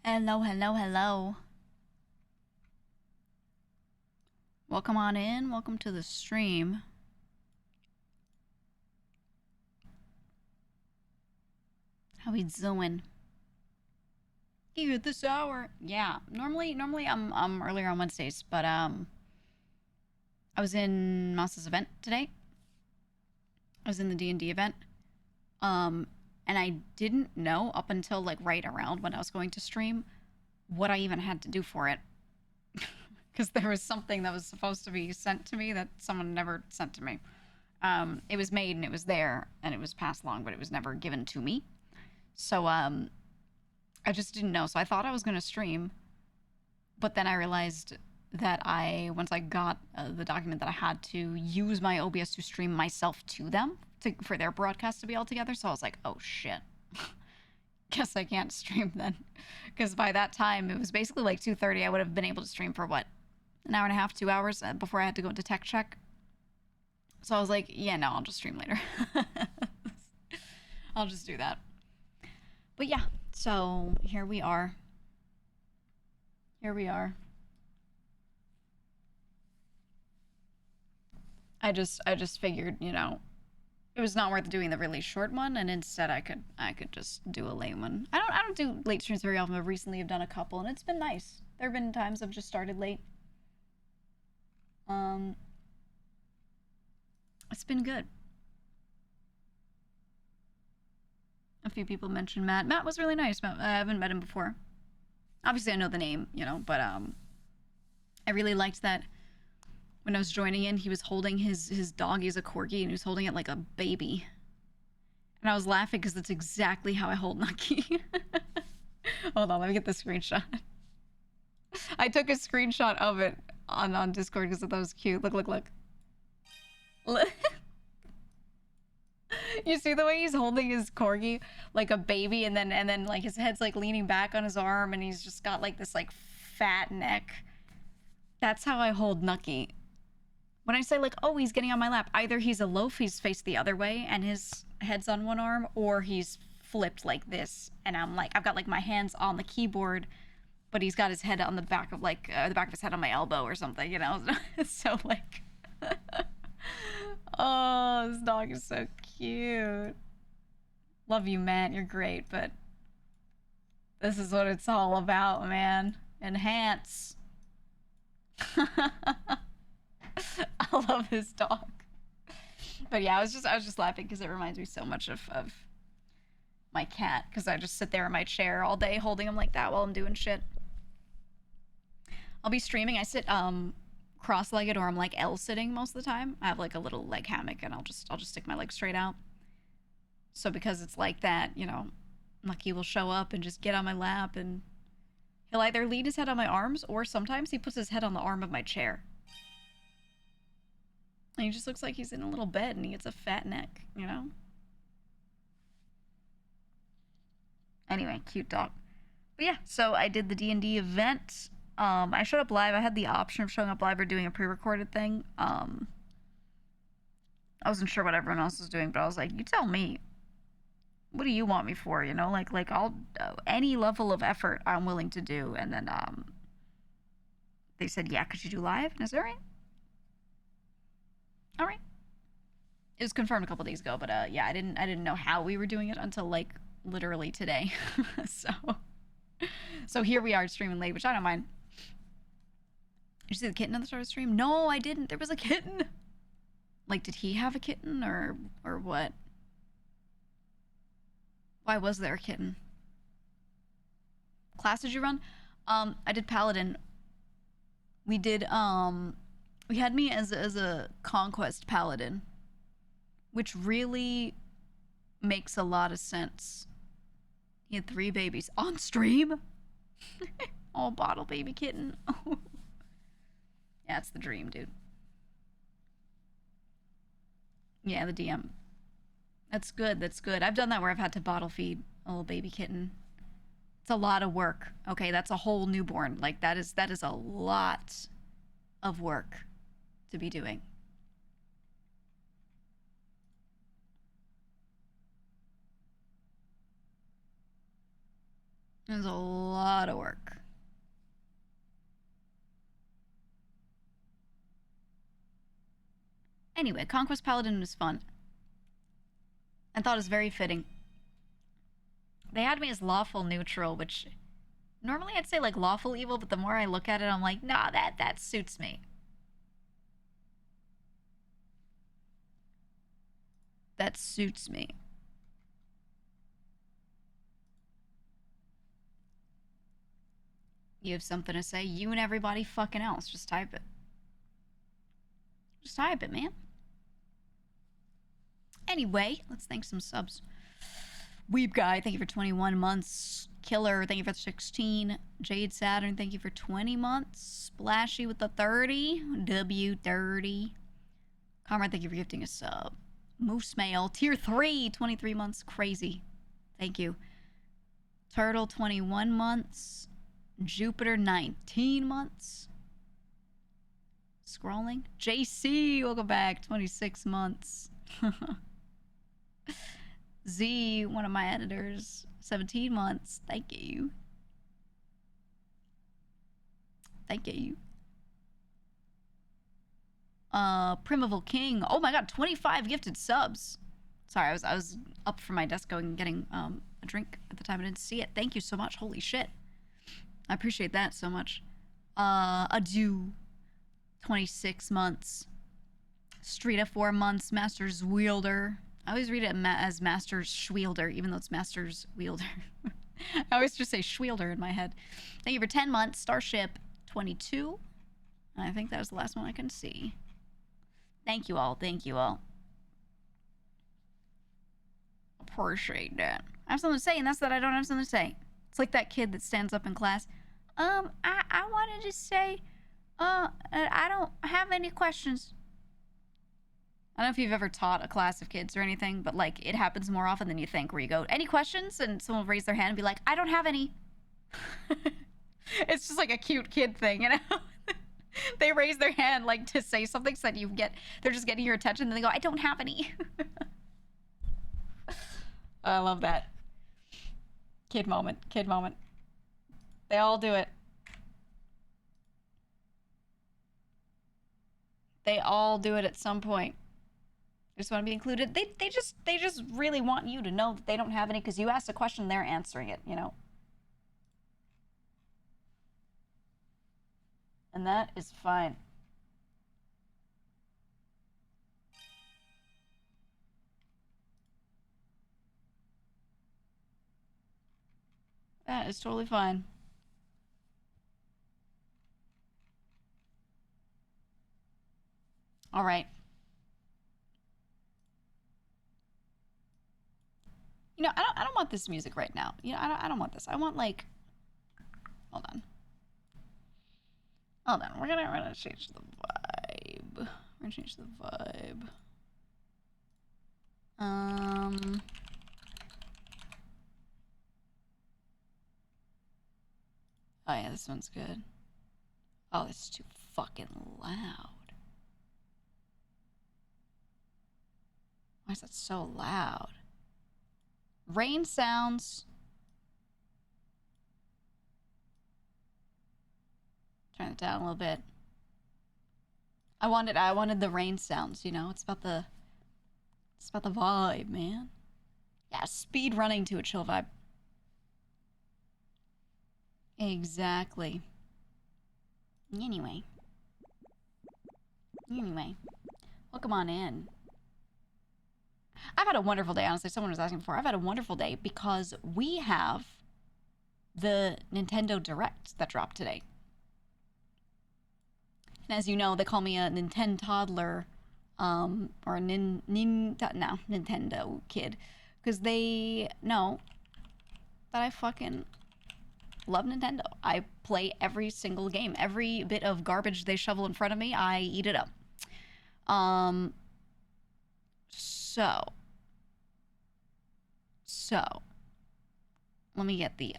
Hello, hello, hello. Welcome on in. Welcome to the stream. How we doing? Here at this hour. Yeah. Normally I'm earlier on Wednesdays, but I was in Mouse's event today. I was in the D&D event. Um and I didn't know up until like right around when I was going to stream what I even had to do for it. Because there was something that was supposed to be sent to me that someone never sent to me. It was made and it was there and it was passed along, but it was never given to me. So I just didn't know. So I thought I was gonna stream, but then I realized that once I got the document, that I had to use my OBS to stream myself to them for their broadcast to be all together. So I was like, oh shit. Guess I can't stream then, because by that time it was basically like 2:30. I would have been able to stream for what, an hour and a half, 2 hours before I had to go into tech check. So I was like, yeah, no, I'll just stream later. I'll just do that. But yeah, so here we are. Here we are. I just figured, it was not worth doing the really short one, and instead I could just do a late one. I don't do late streams very often, but recently I've done a couple, and it's been nice. There have been times I've just started late. Um, it's been good. A few people mentioned Matt. Matt was really nice. Matt, I haven't met him before. Obviously, I know the name, but I really liked that when I was joining in, he was holding his dog. He's a corgi, and he was holding it like a baby. And I was laughing because that's exactly how I hold Nucky. Hold on, let me get the screenshot. I took a screenshot of it on Discord because I thought it was cute. Look, look, look. You see the way he's holding his corgi like a baby, and then like his head's like leaning back on his arm, and he's just got like this like fat neck. That's how I hold Nucky. When I say like, oh, he's getting on my lap, either he's a loaf, he's faced the other way, and his head's on one arm, or he's flipped like this, and I've got like my hands on the keyboard, but he's got his head on the back of like the back of his head on my elbow or something, So like, oh, this dog is so cute. Love you, Matt. You're great, but this is what it's all about, man. Enhance. I love this dog. But yeah, I was just laughing because it reminds me so much of my cat, because I just sit there in my chair all day holding him like that while I'm doing shit. I'll be streaming. I sit cross-legged, or I'm like L-sitting most of the time. I have like a little leg hammock, and I'll just stick my legs straight out. So because it's like that, Lucky will show up and just get on my lap, and he'll either lean his head on my arms, or sometimes he puts his head on the arm of my chair. And he just looks like he's in a little bed, and he gets a fat neck. Anyway, cute dog. But yeah, so I did the D&D event. I showed up live. I had the option of showing up live or doing a pre-recorded thing. I wasn't sure what everyone else was doing, but I was like, you tell me. What do you want me for? Like I'll any level of effort I'm willing to do. And then they said, yeah, could you do live? And I said, all right. All right. It was confirmed a couple days ago, but yeah, I didn't know how we were doing it until like literally today. So here we are streaming late, which I don't mind. Did you see the kitten at the start of the stream? No, I didn't. There was a kitten. Like, did he have a kitten or what? Why was there a kitten? Class did you run? I did Paladin. We did we had me as a conquest paladin, which really makes a lot of sense. He had 3 babies on stream. Oh, bottle baby kitten. Yeah, it's the dream, dude. Yeah, the DM. That's good. That's good. I've done that where I've had to bottle feed a little baby kitten. It's a lot of work. Okay, that's a whole newborn. Like that is a lot of work to be doing. It's a lot of work. Anyway, Conquest Paladin was fun. I thought it was very fitting. They had me as lawful neutral, which normally I'd say like lawful evil, but the more I look at it, I'm like, nah, that suits me. That suits me. You have something to say? You and everybody fucking else. Just type it. Just type it, man. Anyway, let's thank some subs. Weeb Guy, thank you for 21 months. Killer, thank you for 16. Jade Saturn, thank you for 20 months. Splashy with the 30. W30. Comrade, thank you for gifting a sub. Moose Mail, tier 3, 23 months. Crazy. Thank you. Turtle, 21 months. Jupiter, 19 months. Scrolling. JC, welcome back. 26 months. Z, one of my editors, 17 months. Thank you. Thank you. Primeval King. Oh my god, 25 gifted subs. Sorry, I was up from my desk going getting a drink at the time. I didn't see it. Thank you so much. Holy shit. I appreciate that so much. Adieu. 26 months. Street of 4 months. Master's Wielder. I always read it as Master's Schwielder, even though it's Master's Wielder. I always just say Schwielder in my head. Thank you for 10 months. Starship 22. And I think that was the last one I can see. Thank you all. Thank you all. Appreciate that. I have something to say, and that's that I don't have something to say. It's like that kid that stands up in class. I wanted to say, I don't have any questions. I don't know if you've ever taught a class of kids or anything, but like it happens more often than you think, where you go, any questions? And someone will raise their hand and be like, I don't have any. It's just like a cute kid thing, you know? They raise their hand like to say something so that they're just getting your attention, and they go, I don't have any. I love that. Kid moment. They all do it. They all do it at some point. They just want to be included. They just really want you to know that they don't have any, because you asked a question, they're answering it, you know? And that is fine. That is totally fine. All right. You know, I don't want this music right now. You know, I don't want this. I want like, hold on. We're gonna change the vibe. We're gonna change the vibe. Oh yeah, this one's good. Oh, it's too fucking loud. Why is that so loud? Rain sounds. Turn it down a little bit. I wanted the rain sounds, you know? It's about the vibe, man. Yeah, speed running to a chill vibe. Exactly. Anyway. Welcome on in. I've had a wonderful day, honestly. Someone was asking before. I've had a wonderful day because we have the Nintendo Direct that dropped today. And as you know, they call me a Nintendo toddler, or a Nintendo kid, because they know that I fucking love Nintendo. I play every single game. Every bit of garbage they shovel in front of me, I eat it up. So let me get the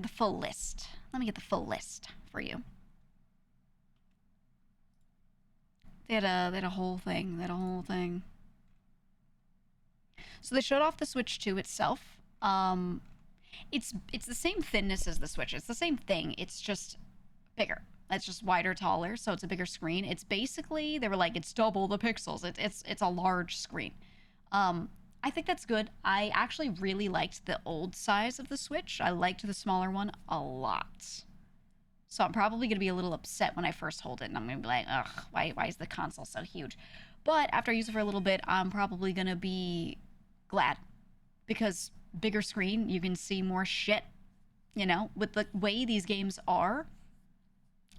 full list. Let me get the full list for you. They had a whole thing. So they showed off the Switch 2 itself. It's the same thinness as the Switch. It's the same thing. It's just bigger. It's just wider, taller, so it's a bigger screen. It's basically, they were like, it's double the pixels. It's a large screen. I think that's good. I actually really liked the old size of the Switch. I liked the smaller one a lot. So I'm probably going to be a little upset when I first hold it, and I'm going to be like, ugh, why is the console so huge? But after I use it for a little bit, I'm probably going to be glad. Because bigger screen, you can see more shit. You know, with the way these games are,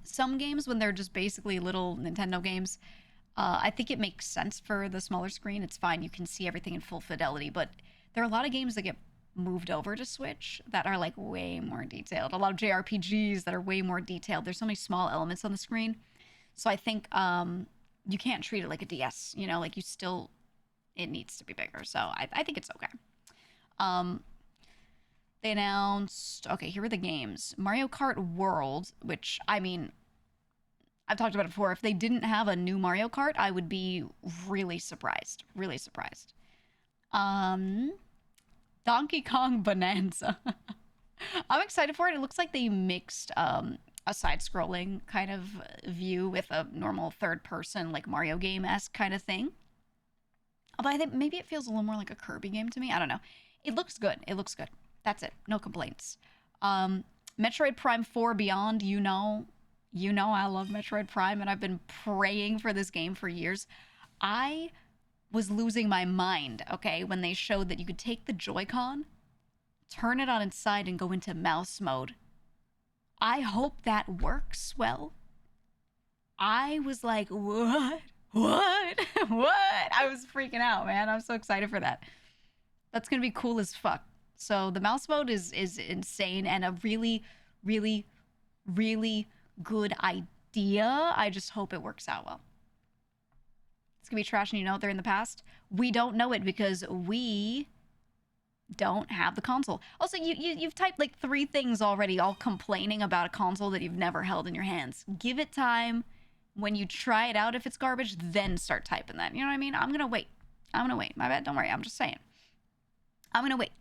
some games, when they're just basically little Nintendo games, I think it makes sense for the smaller screen. It's fine. You can see everything in full fidelity. But there are a lot of games that get moved over to Switch that are like way more detailed. A lot of JRPGs that are way more detailed. There's so many small elements on the screen. So I think you can't treat it like a DS. You know, like you still, it needs to be bigger. So I think it's okay. They announced, okay, here are the games. Mario Kart World, which, I mean, I've talked about it before. If they didn't have a new Mario Kart, I would be really surprised. Really surprised. Donkey Kong Bonanza. I'm excited for it. It looks like they mixed a side-scrolling kind of view with a normal third-person, like Mario game-esque kind of thing. Although I think maybe it feels a little more like a Kirby game to me. I don't know. It looks good. It looks good. That's it. No complaints. Metroid Prime 4 Beyond, you know I love Metroid Prime, and I've been praying for this game for years. I was losing my mind, okay, when they showed that you could take the Joy-Con, turn it on its side, and go into mouse mode. I hope that works well. I was like, what? What? What? I was freaking out, man. I'm so excited for that. That's gonna be cool as fuck. So the mouse mode is insane and a really, really, really good idea. I just hope it works out well. It's gonna be trash, and you know they're in the past. We don't know it because we don't have the console. Also, you've typed like 3 things already, all complaining about a console that you've never held in your hands. Give it time. When you try it out, if it's garbage, then start typing that. You know what I mean? I'm gonna wait. I'm gonna wait. My bad. Don't worry. I'm just saying. I'm gonna wait.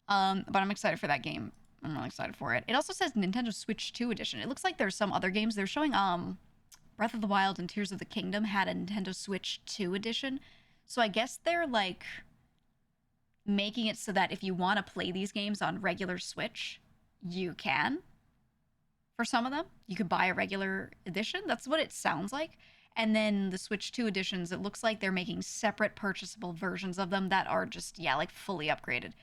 But I'm excited for that game. I'm really excited for it. It also says Nintendo Switch 2 edition. It looks like there's some other games. They're showing Breath of the Wild and Tears of the Kingdom had a Nintendo Switch 2 edition. So I guess they're like making it so that if you want to play these games on regular Switch, you can. For some of them, you could buy a regular edition. That's what it sounds like. And then the Switch 2 editions, it looks like they're making separate purchasable versions of them that are just, yeah, like fully upgraded.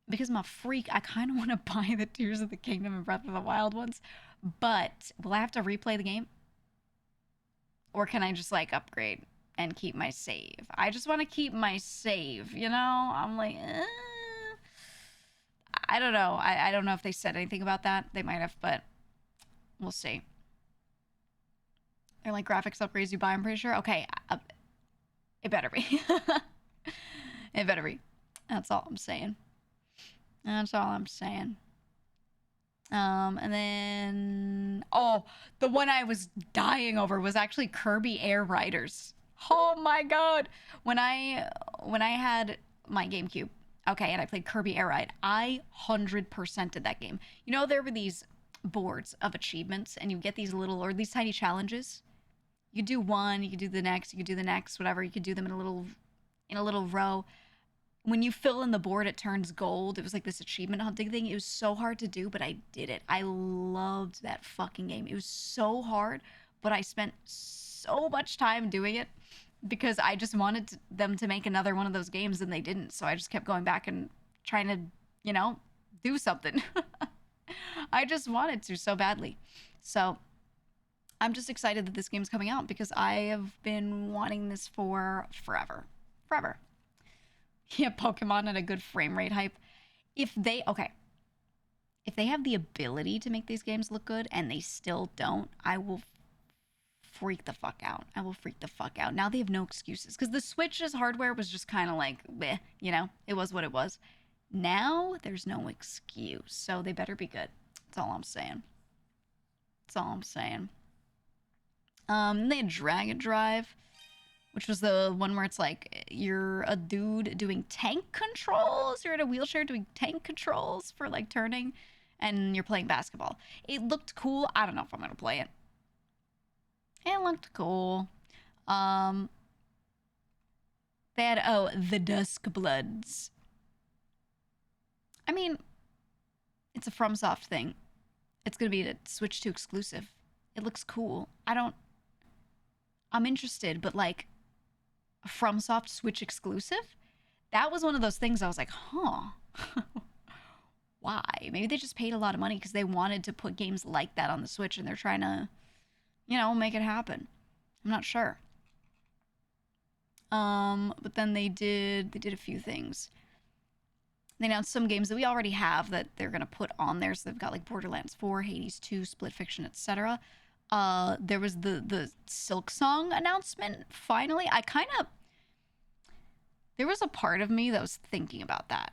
Because I'm a freak, I kind of want to buy the Tears of the Kingdom and Breath of the Wild ones. But will I have to replay the game? Or can I just like upgrade and keep my save? I just want to keep my save, you know? I'm like, I don't know. I don't know if they said anything about that. They might have, but we'll see. They're like graphics upgrades you buy, I'm pretty sure. Okay, it better be. It better be. That's all I'm saying. That's all I'm saying. And then, oh, the one I was dying over was actually Kirby Air Riders. Oh my god! When I had my GameCube, okay, and I played Kirby Air Ride, I 100%ed that game. You know, there were these boards of achievements, and you get these little, or these tiny challenges. You do one, you could do the next, you could do the next, whatever. You could do them in a little row. When you fill in the board, it turns gold. It was like this achievement hunting thing. It was so hard to do, but I did it. I loved that fucking game. It was so hard, but I spent so much time doing it because I just wanted them to make another one of those games, and they didn't. So I just kept going back and trying to, you know, do something. I just wanted to so badly. So I'm just excited that this game's coming out because I have been wanting this for forever. Forever. Yeah, Pokemon at a good frame rate hype. If they have the ability to make these games look good and they still don't, I will freak the fuck out. I will freak the fuck out. Now they have no excuses because the Switch's hardware was just kind of like, bleh, you know, it was what it was. Now there's no excuse, so they better be good. That's all I'm saying. That's all I'm saying. They had Dragon Drive. which was the one where it's like you're a dude doing tank controls. You're in a wheelchair doing tank controls for like turning, and you're playing basketball. It looked cool. I don't know if I'm gonna play it. It looked cool. They had the Dusk Bloods. I mean, it's a FromSoft thing. It's gonna be a Switch 2 exclusive. It looks cool. I'm interested, but like a FromSoft Switch exclusive? That was one of those things I was like, huh. Why? Maybe they just paid a lot of money because they wanted to put games like that on the Switch and they're trying to, make it happen. I'm not sure. But then they did a few things. They announced some games that we already have that they're gonna put on there. So they've got like Borderlands 4, Hades 2, Split Fiction, etc. There was the Silk Song announcement. Finally, there was a part of me that was thinking about that,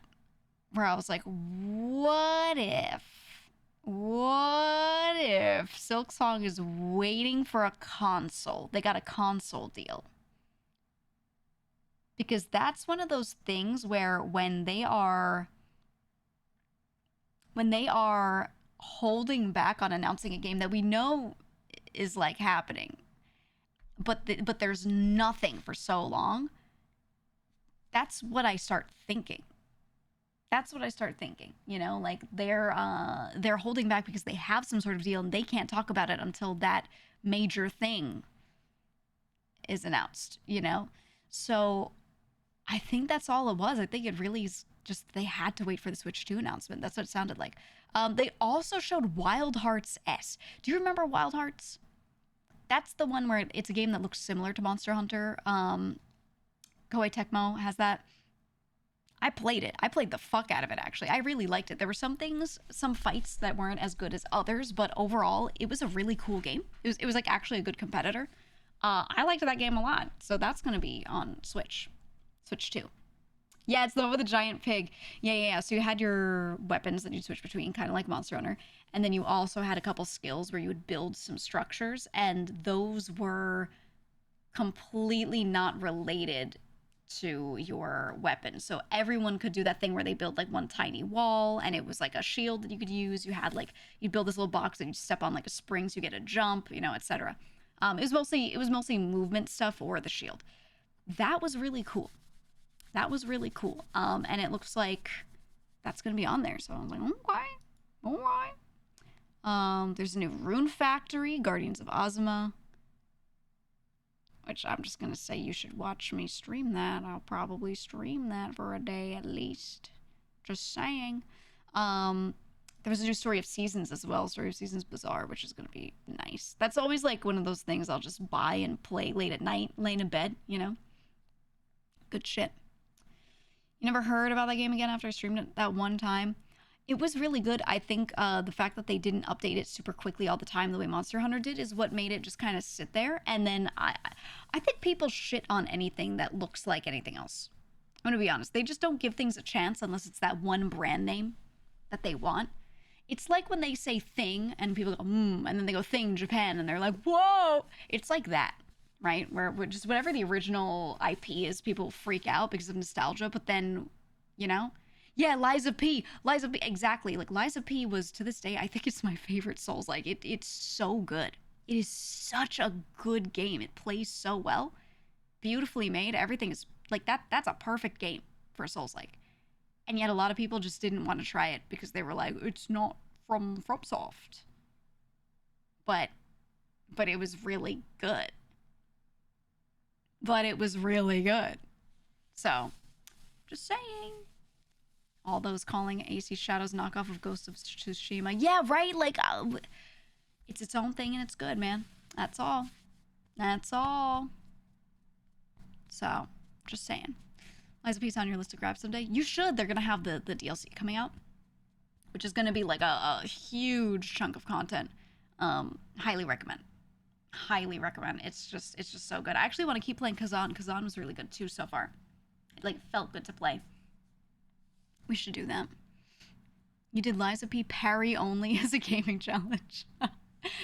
where I was like, what if Silk Song is waiting for a console? They got a console deal. Because that's one of those things where when they are holding back on announcing a game that we know is like happening, but there's nothing for so long, that's what I start thinking. Like they're holding back because they have some sort of deal and they can't talk about it until that major thing is announced, So I think that's all it was. I think it really is just they had to wait for the Switch 2 announcement. That's what it sounded like. They also showed Wild Hearts S. Do you remember Wild Hearts? That's the one where it's a game that looks similar to Monster Hunter. Koei Tecmo has that. I played it. I played the fuck out of it, actually. I really liked it. There were some fights that weren't as good as others, but overall, it was a really cool game. It was like actually a good competitor. I liked that game a lot. So that's going to be on Switch 2. Yeah, it's the one with the giant pig. Yeah. So you had your weapons that you'd switch between, kind of like Monster Hunter. And then you also had a couple skills where you would build some structures, and those were completely not related to your weapon. So everyone could do that thing where they build like one tiny wall, and it was like a shield that you could use. You had like, you'd build this little box and you'd step on like a spring so you get a jump, etc. It was mostly movement stuff or the shield. That was really cool. And it looks like that's gonna be on there. So I was like, okay, all right. There's a new Rune Factory, Guardians of Ozma, which I'm just gonna say you should watch me stream that. I'll probably stream that for a day at least. Just saying. There was a new Story of Seasons as well, Story of Seasons Bazaar, which is gonna be nice. That's always like one of those things I'll just buy and play late at night, laying in bed, Good shit. You never heard about that game again after I streamed it that one time? It was really good. I think the fact that they didn't update it super quickly all the time the way Monster Hunter did is what made it just kind of sit there. And then I think people shit on anything that looks like anything else. I'm going to be honest. They just don't give things a chance unless it's that one brand name that they want. It's like when they say thing and people go, and then they go thing Japan and they're like, whoa. It's like that. Right? Where just whatever the original IP is, people freak out because of nostalgia, but then, yeah, Liza P. Exactly. Like, Liza P was, to this day, I think it's my favorite Souls. Like, it's so good. It is such a good game. It plays so well. Beautifully made. Everything is, like, that's a perfect game for Souls-like. And yet a lot of people just didn't want to try it because they were like, it's not from FromSoft. But it was really good. So, just saying. All those calling AC Shadows knockoff of Ghost of Tsushima. Yeah, right? Like, it's its own thing and it's good, man. That's all. So, just saying. Liza P's on your list to grab someday. You should. They're going to have the DLC coming out, which is going to be like a huge chunk of content. Highly recommend. It's just so good. I actually want to keep playing Kazan. Kazan was really good too so far. It felt good to play. We should do that. You did Liza P parry only as a gaming challenge.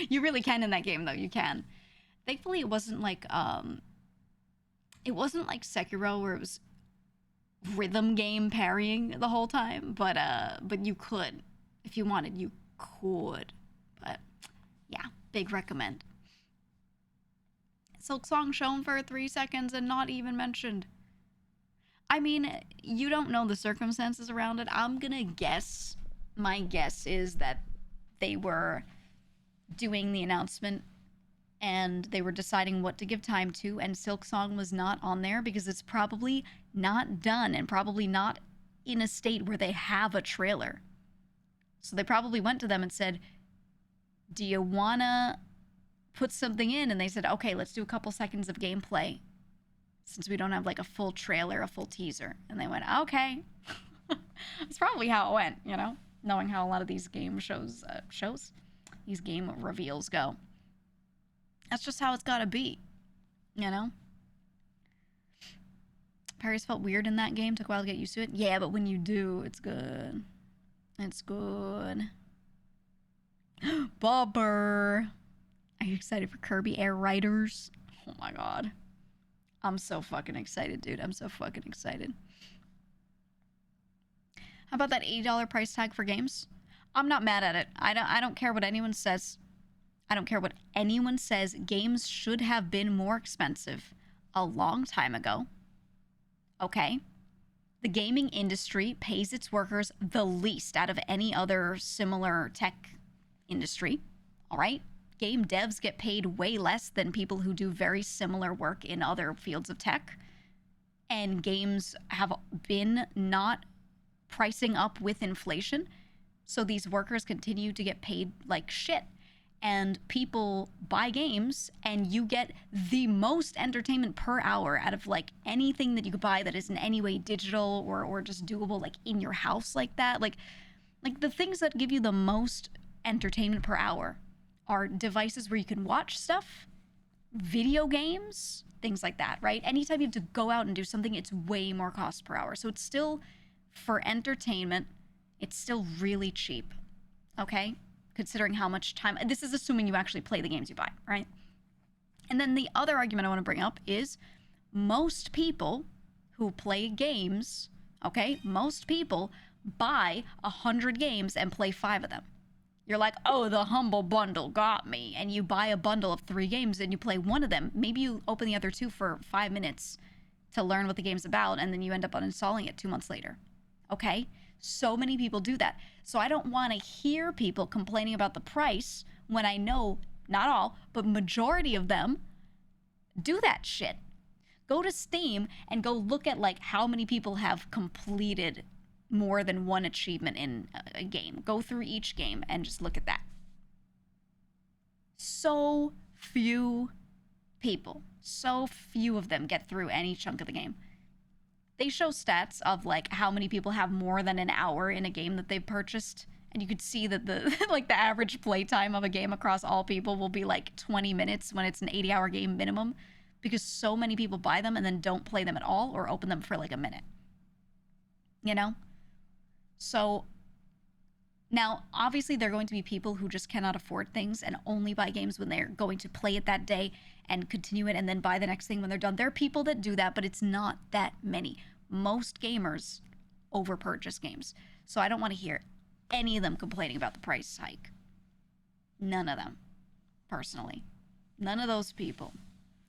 You really can in that game though. You can. Thankfully it wasn't like It wasn't like Sekiro where it was rhythm game parrying the whole time, but you could. If you wanted, you could. But yeah, big recommend. Silk Song shown for 3 seconds and not even mentioned. I mean, you don't know the circumstances around it. I'm gonna guess. My guess is that they were doing the announcement and they were deciding what to give time to, and Silk Song was not on there because it's probably not done and probably not in a state where they have a trailer. So they probably went to them and said, do you wanna put something in? And they said, okay, let's do a couple seconds of gameplay since we don't have like a full trailer, a full teaser. And they went, okay. That's probably how it went, you know, knowing how a lot of these game these game reveals go. That's just how it's gotta be, you know? Paris felt weird in that game. Took a while to get used to it. Yeah, but when you do, it's good. It's good. Bobber. Are you excited for Kirby Air Riders? Oh my god. I'm so fucking excited, dude. I'm so fucking excited. How about that $80 price tag for games? I'm not mad at it. I don't care what anyone says. I don't care what anyone says. Games should have been more expensive a long time ago. Okay? The gaming industry pays its workers the least out of any other similar tech industry. All right? Game devs get paid way less than people who do very similar work in other fields of tech. And games have been not pricing up with inflation. So these workers continue to get paid like shit. And people buy games and you get the most entertainment per hour out of like anything that you could buy that is in any way digital or just doable like in your house like that. Like the things that give you the most entertainment per hour are devices where you can watch stuff, video games, things like that, right? Anytime you have to go out and do something, it's way more cost per hour. So it's still, for entertainment, it's still really cheap, okay? Considering how much time, this is assuming you actually play the games you buy, right? And then the other argument I want to bring up is most people who play games, okay, most people buy 100 games and play 5 of them. You're like, oh, the humble bundle got me. And you buy a bundle of 3 games and you play 1 of them. Maybe you open the other 2 for 5 minutes to learn what the game's about, and then you end up uninstalling it 2 months later. Okay? So many people do that. So I don't want to hear people complaining about the price when I know, not all, but majority of them do that shit. Go to Steam and go look at like how many people have completed more than 1 achievement in a game. Go through each game and just look at that. So few people, so few of them get through any chunk of the game. They show stats of like how many people have more than an hour in a game that they've purchased, and you could see that the like the average playtime of a game across all people will be like 20 minutes when it's an 80-hour game minimum, because so many people buy them and then don't play them at all or open them for like a minute. You know? So now obviously there are going to be people who just cannot afford things and only buy games when they're going to play it that day and continue it and then buy the next thing when they're done. There are people that do that, but it's not that many. Most gamers over-purchase games. So I don't want to hear any of them complaining about the price hike. None of them, personally. None of those people.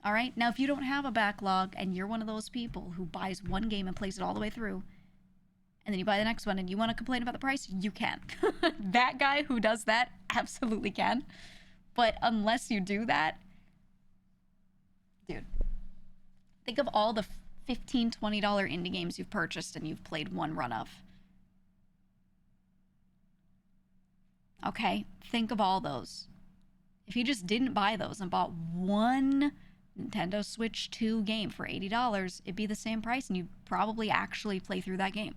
All right? Now, if you don't have a backlog and you're one of those people who buys 1 game and plays it all the way through, and then you buy the next one and you want to complain about the price, you can. That guy who does that absolutely can. But unless you do that, dude, think of all the $15, $20 indie games you've purchased and you've played 1 run of. Okay, think of all those. If you just didn't buy those and bought 1 Nintendo Switch 2 game for $80, it'd be the same price and you'd probably actually play through that game.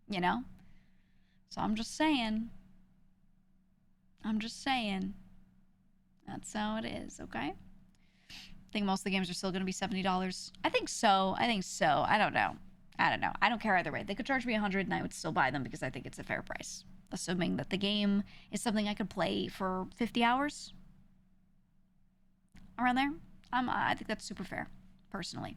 You know? So I'm just saying. That's how it is, okay? I think most of the games are still going to be $70. I think so. I don't know. I don't care either way. They could charge me $100 and I would still buy them because I think it's a fair price. Assuming that the game is something I could play for 50 hours. Around there. I think that's super fair, personally.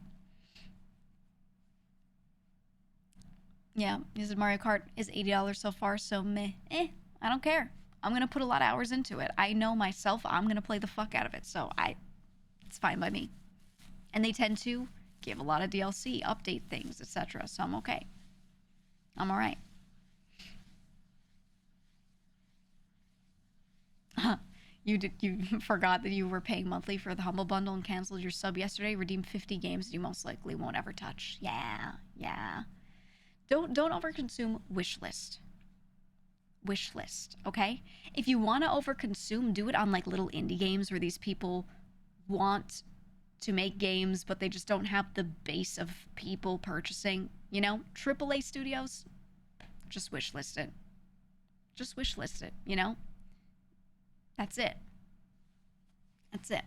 Yeah, he said Mario Kart is $80 so far, so meh. I don't care. I'm gonna put a lot of hours into it. I know myself, I'm gonna play the fuck out of it, so it's fine by me. And they tend to give a lot of DLC, update things, etc. So I'm okay. I'm all right. You forgot that you were paying monthly for the Humble Bundle and canceled your sub yesterday. Redeemed 50 games you most likely won't ever touch. Yeah, yeah. Don't overconsume wishlist. Wishlist, okay? If you want to overconsume, do it on like little indie games where these people want to make games, but they just don't have the base of people purchasing. You know, AAA studios, just wishlist it. Just wishlist it, you know? That's it. That's it.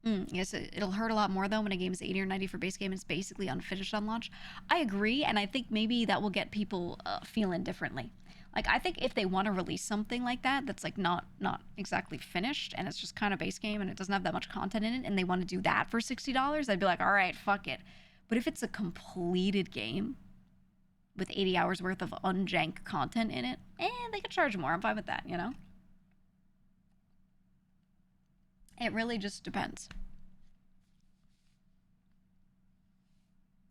Yes, it'll hurt a lot more though when a game is 80 or 90 for base game and it's basically unfinished on launch. I agree, and I think maybe that will get people feeling differently. Like, I think if they want to release something like that, that's like not exactly finished, and it's just kind of base game and it doesn't have that much content in it, and they want to do that for $60, I'd be like, all right, fuck it. But if it's a completed game with 80 hours worth of unjank content in it, they could charge more. I'm fine with that, you know? It really just depends.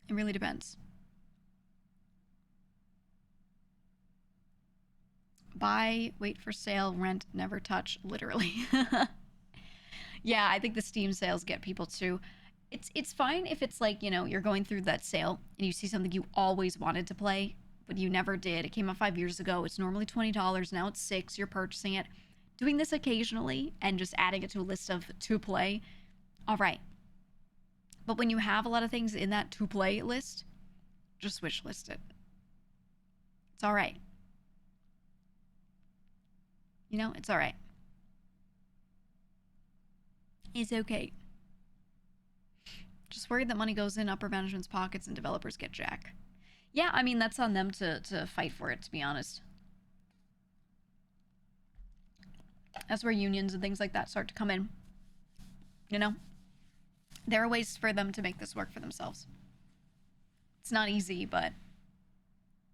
It really depends. Buy, wait for sale, rent, never touch, literally. Yeah, I think the Steam sales get people too. It's fine if it's like, you know, you're going through that sale and you see something you always wanted to play, but you never did. It came out 5 years ago. It's normally $20. Now it's $6. You're purchasing it. Doing this occasionally and just adding it to a list of to play, all right. But when you have a lot of things in that to play list, just wish list it. It's all right. You know, it's all right. It's okay. Just worried that money goes in upper management's pockets and developers get jack. Yeah, I mean, that's on them to fight for it, to be honest. That's where unions and things like that start to come in. You know? There are ways for them to make this work for themselves. It's not easy, but...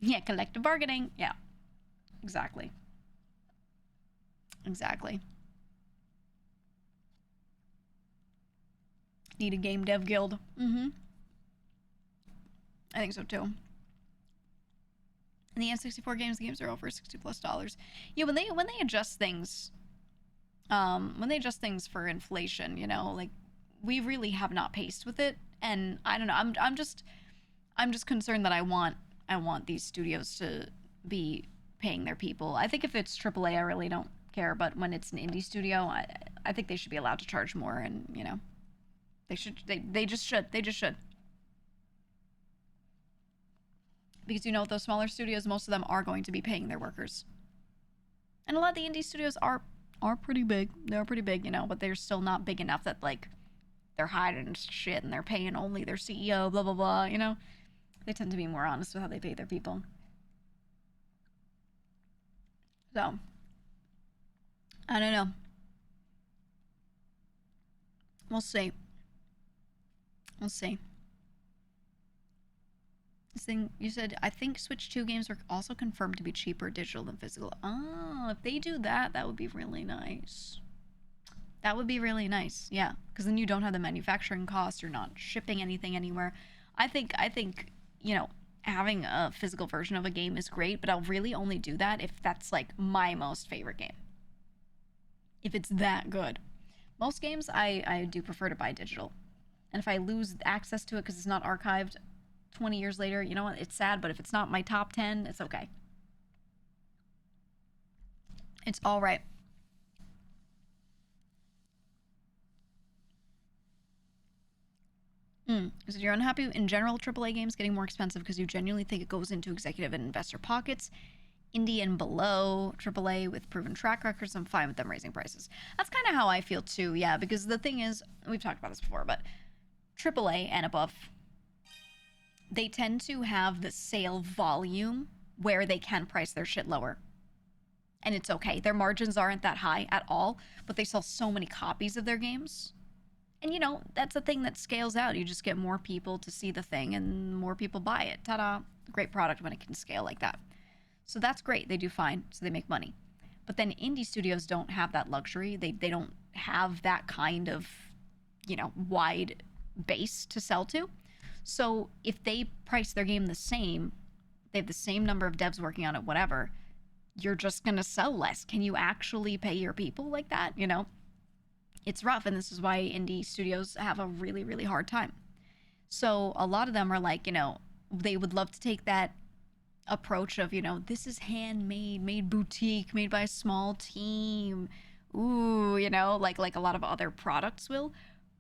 yeah, collective bargaining. Yeah. Exactly. Exactly. Need a game dev guild. I think so too. In the N64 games, the games are over $60+. Yeah, when they adjust things, when they adjust things for inflation, you know, like, we really have not paced with it, and I don't know. I'm just concerned that I want these studios to be paying their people. I think if it's AAA, I really don't care, but when it's an indie studio, I think they should be allowed to charge more, and you know, they just should. Because, you know, those smaller studios, most of them are going to be paying their workers. And a lot of the indie studios are pretty big. They're pretty big, you know, but they're still not big enough that, like, they're hiding shit and they're paying only their CEO, blah, blah, blah, you know? They tend to be more honest with how they pay their people. So, I don't know. We'll see. We'll see. This thing, you said, I think Switch 2 games were also confirmed to be cheaper digital than physical. Oh, if they do that, that would be really nice. That would be really nice, yeah. Because then you don't have the manufacturing costs. You're not shipping anything anywhere. I think, you know, having a physical version of a game is great, but I'll really only do that if that's, like, my most favorite game. If it's that good. Most games, I do prefer to buy digital. And if I lose access to it because it's not archived 20 years later, you know what? It's sad, but if it's not my top 10, it's okay. It's all right. So you're unhappy in general AAA games getting more expensive because you genuinely think it goes into executive and investor pockets. Indie and below AAA with proven track records, I'm fine with them raising prices. That's kind of how I feel too, yeah, because the thing is, we've talked about this before, but AAA and above, they tend to have the sale volume where they can price their shit lower. And it's okay. Their margins aren't that high at all, but they sell so many copies of their games. And you know, that's a thing that scales out. You just get more people to see the thing and more people buy it. Ta-da. Great product when it can scale like that. So that's great. They do fine. So they make money. But then indie studios don't have that luxury. They don't have that kind of, you know, wide base to sell to. So if they price their game the same, they have the same number of devs working on it, whatever, you're just going to sell less. Can you actually pay your people like that? You know, it's rough. And this is why indie studios have a really, really hard time. So a lot of them are like, you know, they would love to take that approach of, you know, this is handmade, made boutique, made by a small team. Ooh, you know, like a lot of other products will.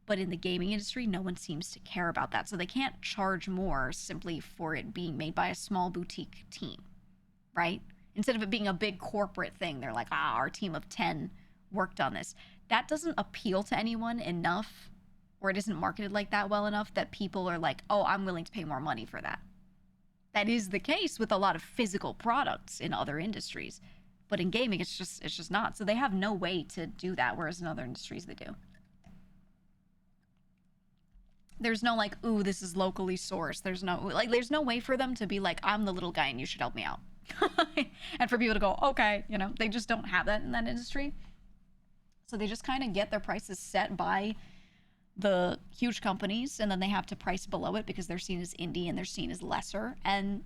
But in the gaming industry, no one seems to care about that. So they can't charge more simply for it being made by a small boutique team, right? Instead of it being a big corporate thing, they're like, our team of 10 worked on this. That doesn't appeal to anyone enough, or it isn't marketed like that well enough that people are like, oh, I'm willing to pay more money for that. That is the case with a lot of physical products in other industries. But in gaming, it's just not. So they have no way to do that, whereas in other industries they do. There's no like, ooh, this is locally sourced. There's no way for them to be like, I'm the little guy and you should help me out. And for people to go, okay, you know, they just don't have that in that industry. So they just kind of get their prices set by the huge companies, and then they have to price below it because they're seen as indie and they're seen as lesser, and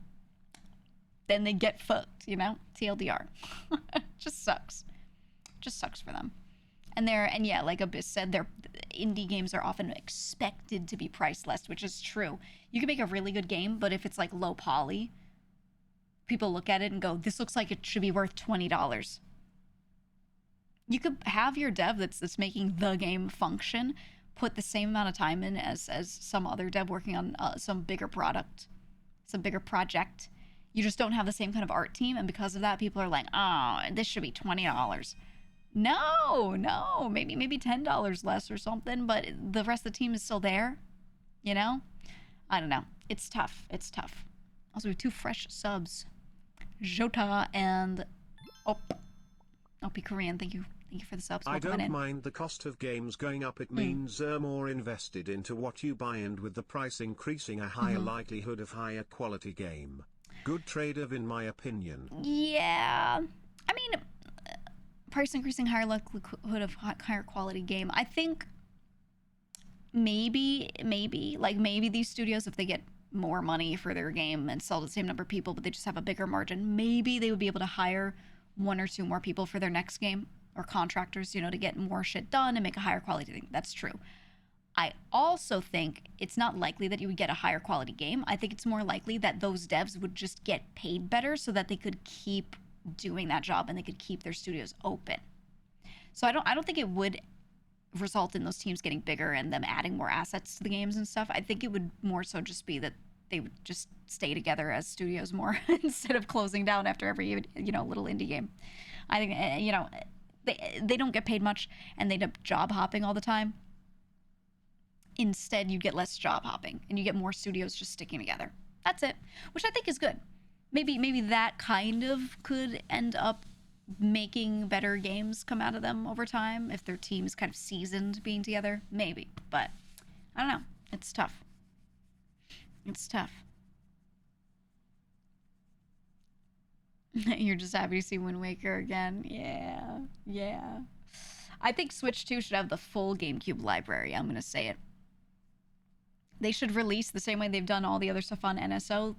then they get fucked, you know? TLDR. Just sucks for them. And yeah, like Abyss said, their indie games are often expected to be priced less, which is true. You can make a really good game, but if it's like low poly, people look at it and go, this looks like it should be worth $20. You could have your dev that's making the game function put the same amount of time in as some other dev working on some bigger project. You just don't have the same kind of art team, and because of that, people are like, oh, this should be $20. No, maybe $10 less or something, but the rest of the team is still there, you know? I don't know. It's tough. Also, we have 2 fresh subs. Jota and OP Korean, thank you for the subs. I Welcome don't in. mind the cost of games going up. It means more invested into what you buy, and with the price increasing, a higher likelihood of higher quality game. Good trade-off in my opinion. Yeah. I mean, price increasing, higher likelihood of higher quality game. I think maybe these studios, if they get more money for their game and sell to the same number of people, but they just have a bigger margin, maybe they would be able to hire 1 or 2 more people for their next game, or contractors, you know, to get more shit done and make a higher quality thing. That's true. I also think it's not likely that you would get a higher quality game. I think it's more likely that those devs would just get paid better so that they could keep doing that job and they could keep their studios open. So I don't think it would result in those teams getting bigger and them adding more assets to the games and stuff. I think it would more so just be that they would just stay together as studios more instead of closing down after every, you know, little indie game. I think, you know, they don't get paid much and they end up job hopping all the time. Instead, you get less job hopping and you get more studios just sticking together. That's it, which I think is good. Maybe that kind of could end up making better games come out of them over time if their team is kind of seasoned being together. Maybe, but I don't know. It's tough. You're just happy to see Wind Waker again. Yeah. I think Switch 2 should have the full GameCube library. I'm gonna say it. They should release the same way they've done all the other stuff on NSO,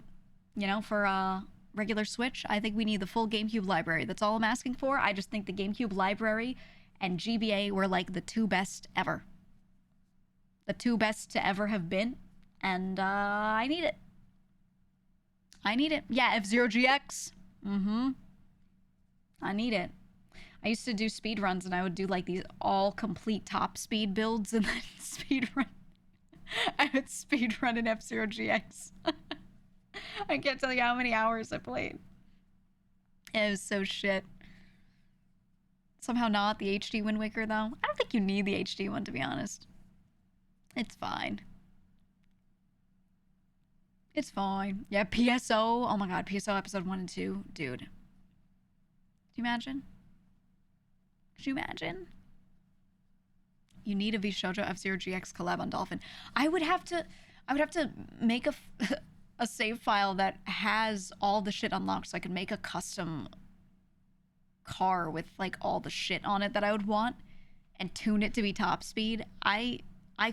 you know, for regular Switch. I think we need the full GameCube library. That's all I'm asking for. I just think the GameCube library and GBA were like the 2 best ever. The 2 best to ever have been. And I need it. Yeah, F-Zero GX. I need it. I used to do speed runs and I would do like these all complete top speed builds and then speed run. I would speed run in F-Zero GX. I can't tell you how many hours I played. It was so shit. Somehow not the HD Wind Waker though. I don't think you need the HD one, to be honest. It's fine. Yeah, PSO. Oh my god, PSO episode 1 and 2. Dude. Do you imagine? Could you imagine? You need a V Shoujo F-Zero GX collab on Dolphin. I would have to make a save file that has all the shit unlocked so I could make a custom car with like all the shit on it that I would want and tune it to be top speed. I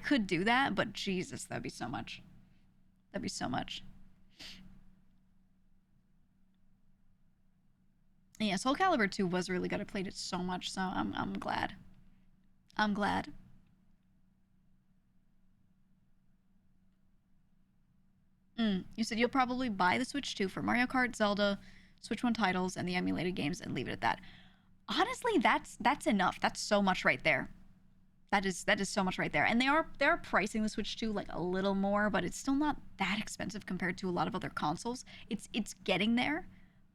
could do that, but Jesus, that'd be so much. That'd be so much. Yeah, Soul Calibur 2 was really good. I played it so much, so I'm glad. I'm glad. You said you'll probably buy the Switch 2 for Mario Kart, Zelda, Switch 1 titles, and the emulated games and leave it at that. Honestly, that's enough. That's so much right there. That is so much right there. And they are pricing the Switch 2 like a little more, but it's still not that expensive compared to a lot of other consoles. It's getting there,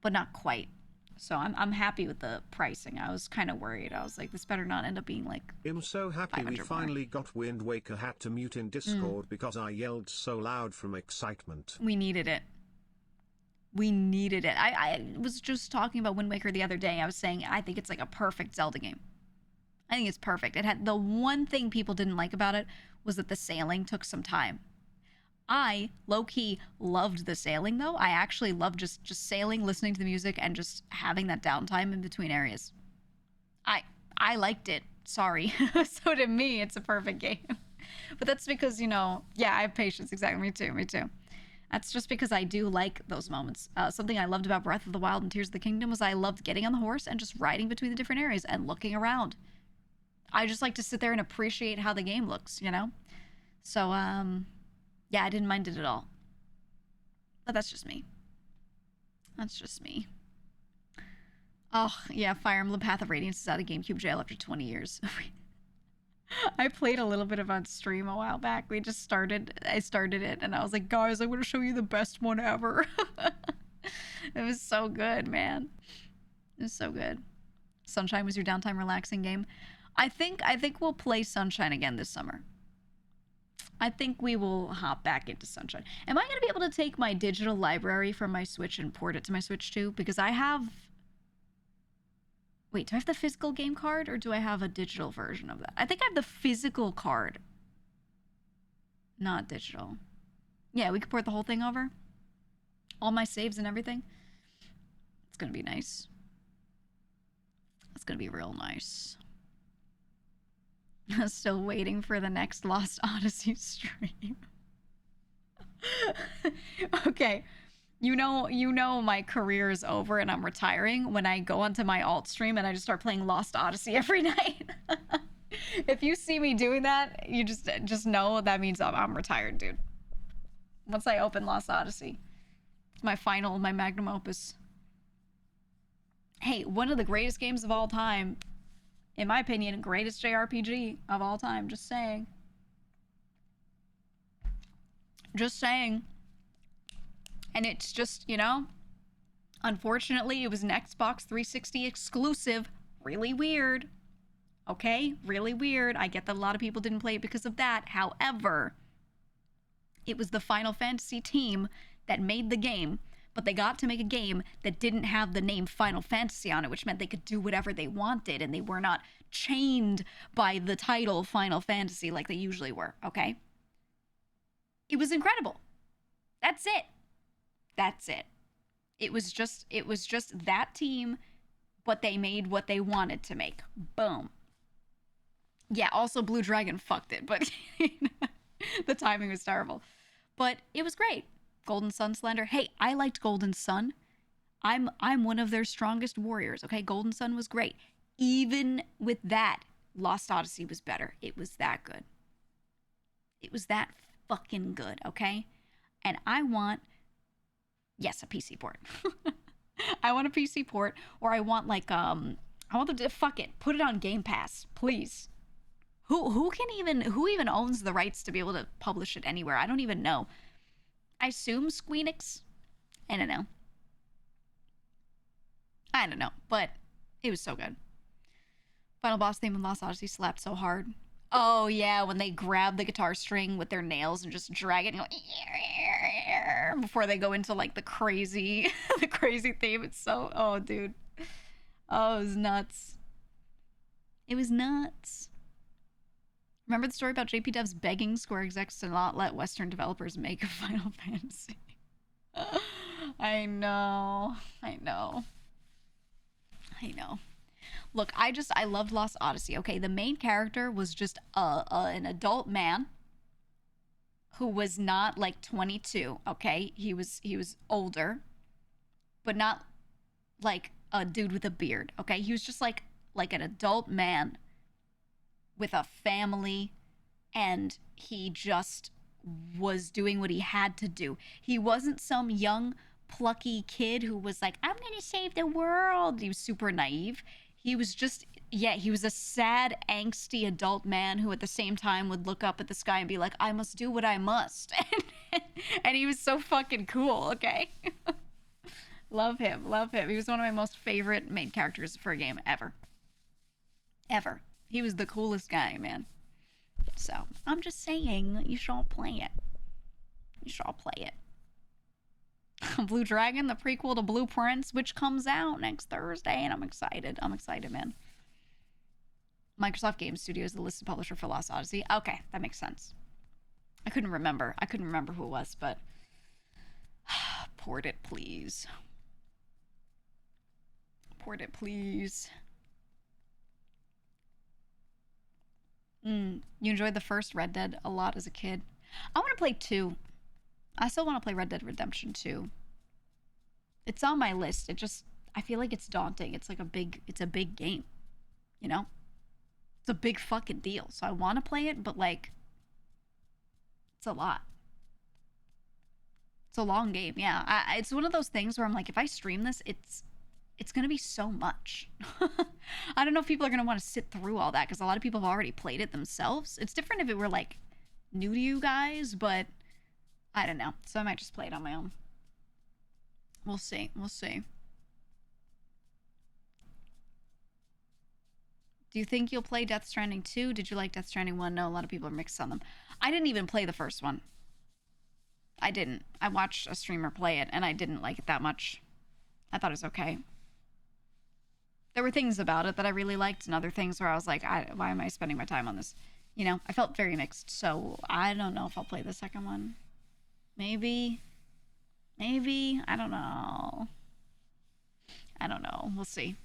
but not quite. So I'm happy with the pricing. I was kind of worried. I was like, this better not end up being like I'm so happy we finally got Wind Waker. Had to mute in Discord because I yelled so loud from excitement. We needed it. We needed it. I was just talking about Wind Waker the other day. I was saying I think it's like a perfect Zelda game. I think it's perfect. It had the one thing people didn't like about it was that the sailing took some time. I, low-key, loved the sailing, though. I actually loved just sailing, listening to the music, and just having that downtime in between areas. I liked it. Sorry. So to me, it's a perfect game. But that's because, you know, yeah, I have patience. Exactly. Me too. That's just because I do like those moments. Something I loved about Breath of the Wild and Tears of the Kingdom was I loved getting on the horse and just riding between the different areas and looking around. I just like to sit there and appreciate how the game looks, you know? So, yeah, I didn't mind it at all. But that's just me. That's just me. Oh, yeah, Fire Emblem Path of Radiance is out of GameCube jail after 20 years. I played a little bit of on stream a while back. I started it, and I was like, guys, I'm going to show you the best one ever. It was so good, man. It was so good. Sunshine was your downtime relaxing game. I think we'll play Sunshine again this summer. I think we will hop back into Sunshine. Am I going to be able to take my digital library from my Switch and port it to my Switch too? Because I have... Wait, do I have the physical game card or do I have a digital version of that? I think I have the physical card. Not digital. Yeah, we could port the whole thing over. All my saves and everything. It's going to be nice. It's going to be real nice. Still waiting for the next Lost Odyssey stream. Okay. You know my career is over and I'm retiring when I go onto my alt stream and I just start playing Lost Odyssey every night. If you see me doing that, you just know that means I'm retired, dude. Once I open Lost Odyssey. It's my magnum opus. Hey, one of the greatest games of all time. In my opinion, greatest JRPG of all time. Just saying. Just saying. And it's just, you know, unfortunately, it was an Xbox 360 exclusive. Really weird. Okay? Really weird. I get that a lot of people didn't play it because of that. However, it was the Final Fantasy team that made the game, but they got to make a game that didn't have the name Final Fantasy on it, which meant they could do whatever they wanted, and they were not chained by the title Final Fantasy like they usually were, okay? It was incredible. That's it. That's it. It was just that team, but they made what they wanted to make. Boom. Yeah, also Blue Dragon fucked it, but the timing was terrible. But it was great. Golden Sun slander. Hey, I liked Golden Sun. I'm one of their strongest warriors, okay? Golden Sun was great. Even with that, Lost Odyssey was better. It was that good. It was that fucking good, okay? And I want, yes, a PC port. I want a PC port, or I want like I want them to fuck it, put it on Game Pass, please. Who even owns the rights to be able to publish it anywhere? I don't even know. I assume Squeenix. I don't know. But it was so good. Final boss theme in Lost Odyssey slapped so hard. Oh yeah, when they grab the guitar string with their nails and just drag it and go before they go into like the crazy theme. It's so, oh dude. Oh, it was nuts. It was nuts. Remember the story about JP Devs begging Square execs to not let Western developers make a Final Fantasy? I know. I know. I know. Look, I loved Lost Odyssey. Okay, the main character was just an adult man who was not like 22. Okay, he was older, but not like a dude with a beard. Okay, he was just like an adult man with a family, and he just was doing what he had to do. He wasn't some young plucky kid who was like, I'm gonna save the world. He was super naive. He was just, yeah, he was a sad, angsty adult man who at the same time would look up at the sky and be like, I must do what I must. And he was so fucking cool, okay? Love him, love him. He was one of my most favorite main characters for a game ever. Ever. He was the coolest guy, man. So, I'm just saying, you should all play it. You should all play it. Blue Dragon, the prequel to Blueprints, which comes out next Thursday, and I'm excited. I'm excited, man. Microsoft Game Studios, the listed publisher for Lost Odyssey. Okay, that makes sense. I couldn't remember who it was, but port it, please. Port it, please. You enjoyed the first Red Dead a lot as a kid. I want to play 2. I still want to play Red Dead Redemption 2. It's on my list. I feel like it's daunting. It's a big game, you know? It's a big fucking deal. So I want to play it, but like, it's a lot. It's a long game, yeah. It's one of those things where I'm like, if I stream this, it's going to be so much. I don't know if people are going to want to sit through all that because a lot of people have already played it themselves. It's different if it were like new to you guys, but I don't know. So I might just play it on my own. We'll see. We'll see. Do you think you'll play Death Stranding 2? Did you like Death Stranding 1? No, a lot of people are mixed on them. I didn't even play the first one. I didn't. I watched a streamer play it, and I didn't like it that much. I thought it was okay. There were things about it that I really liked, and other things where I was like, why am I spending my time on this? You know, I felt very mixed, so I don't know if I'll play the second one. Maybe. I don't know. We'll see.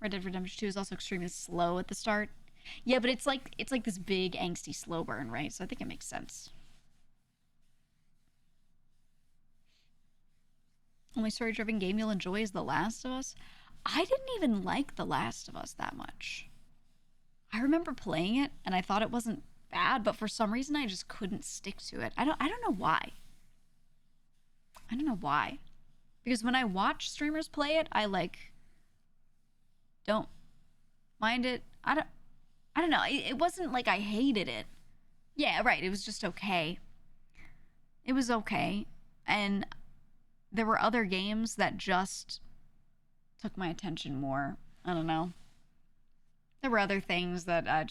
Red Dead Redemption 2 is also extremely slow at the start. Yeah, but it's like this big angsty slow burn, right? So I think it makes sense. Only story-driven game you'll enjoy is The Last of Us. I didn't even like The Last of Us that much. I remember playing it and I thought it wasn't bad, but for some reason I just couldn't stick to it. I don't know why. I don't know why. Because when I watch streamers play it, I like don't mind it. I don't know. It wasn't like I hated it. Yeah, right. It was just okay. It was okay. And there were other games that just took my attention more. I don't know. There were other things that I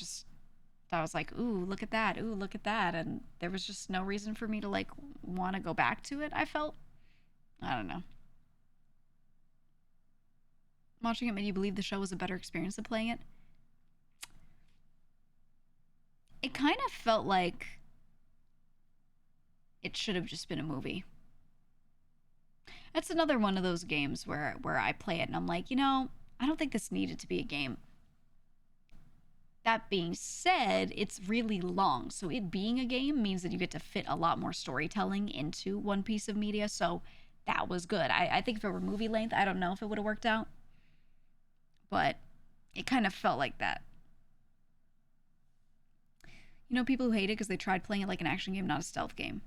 was like, ooh, look at that. Ooh, look at that. And there was just no reason for me to like want to go back to it, I felt. I don't know. Watching it made you believe the show was a better experience than playing it? It kind of felt like it should have just been a movie. That's another one of those games where I play it and I'm like, you know, I don't think this needed to be a game. That being said, it's really long. So it being a game means that you get to fit a lot more storytelling into one piece of media. So that was good. I think if it were movie length, I don't know if it would have worked out. But it kind of felt like that. You know, people who hate it because they tried playing it like an action game, not a stealth game.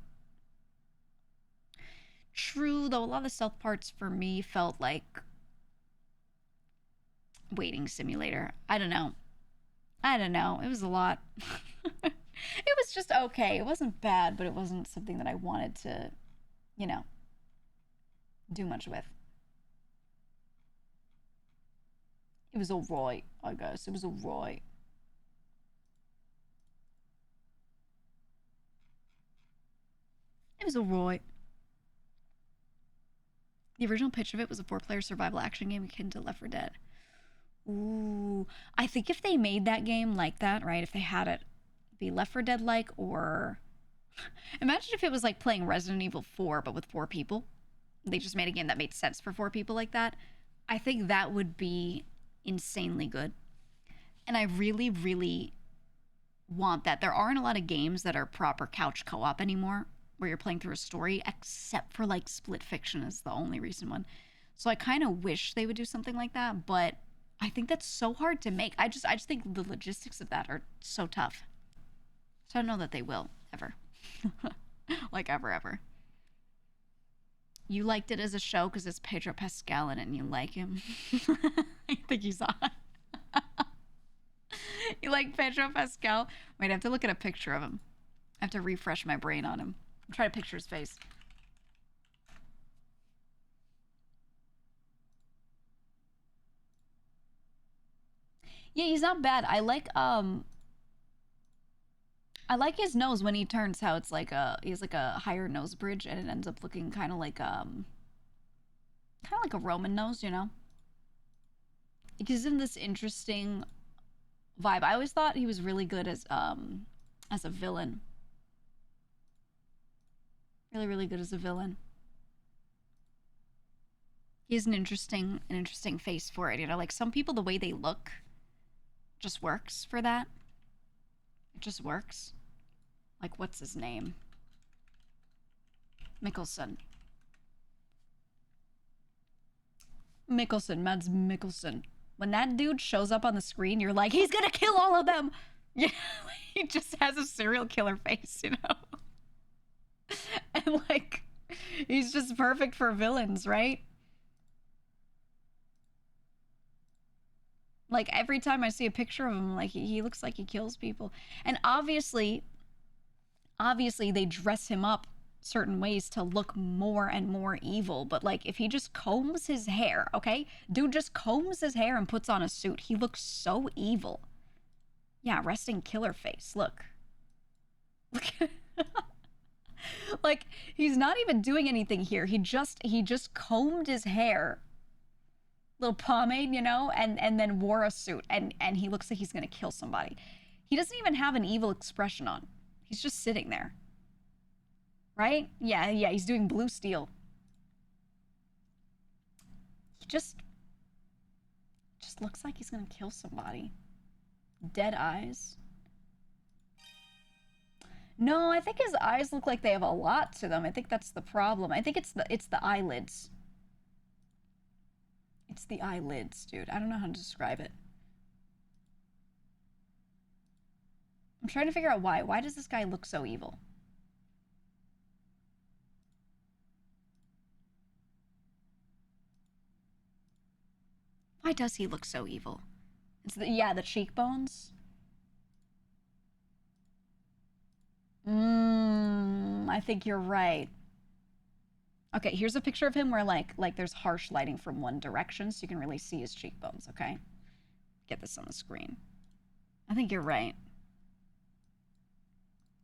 True, though, a lot of the stealth parts for me felt like waiting simulator. I don't know. It was a lot. It was just okay. It wasn't bad, but it wasn't something that I wanted to, you know, do much with. It was alright, I guess. It was alright. It was alright. The original pitch of it was a 4-player survival action game akin to Left 4 Dead. Ooh, I think if they made that game like that, right? If they had it be Left 4 Dead like, or imagine if it was like playing Resident Evil 4 but with 4 people. They just made a game that made sense for 4 people like that. I think that would be insanely good. And I really, really want that. There aren't a lot of games that are proper couch co-op anymore where you're playing through a story, except for like Split Fiction is the only recent one. So I kind of wish they would do something like that, but I think that's so hard to make. I just think the logistics of that are so tough. So I don't know that they will ever. Like ever. You liked it as a show because it's Pedro Pascal in it and you like him. I think he's hot. You like Pedro Pascal? Wait, I have to look at a picture of him. I have to refresh my brain on him. I'm trying to picture his face. Yeah, he's not bad. I like his nose when he turns, how it's like he has like a higher nose bridge and it ends up looking kind of like a Roman nose, you know? It gives him this interesting vibe. I always thought he was really good as a villain. Really, really good as a villain. He has an interesting face for it, you know? Like some people, the way they look just works for that. It just works. Like, what's his name? Mikkelsen. Mads Mikkelsen. When that dude shows up on the screen, you're like, he's gonna kill all of them! Yeah, he just has a serial killer face, you know? And, like, he's just perfect for villains, right? Like, every time I see a picture of him, like, he looks like he kills people. And obviously, they dress him up certain ways to look more and more evil. But, like, if he just combs his hair, okay? Dude just combs his hair and puts on a suit. He looks so evil. Yeah, resting killer face. Look. Look at like, he's not even doing anything here. He just combed his hair. Little pomade, you know, and then wore a suit, and he looks like he's gonna kill somebody. He doesn't even have an evil expression on. He's just sitting there. Right? Yeah, he's doing blue steel. He just looks like he's gonna kill somebody. Dead eyes. No, I think his eyes look like they have a lot to them. I think that's the problem. I think it's the eyelids. It's the eyelids, dude. I don't know how to describe it. I'm trying to figure out why. Why does this guy look so evil? Why does he look so evil? It's the cheekbones. I think you're right. Okay, here's a picture of him where like there's harsh lighting from one direction so you can really see his cheekbones, okay? Get this on the screen. I think you're right.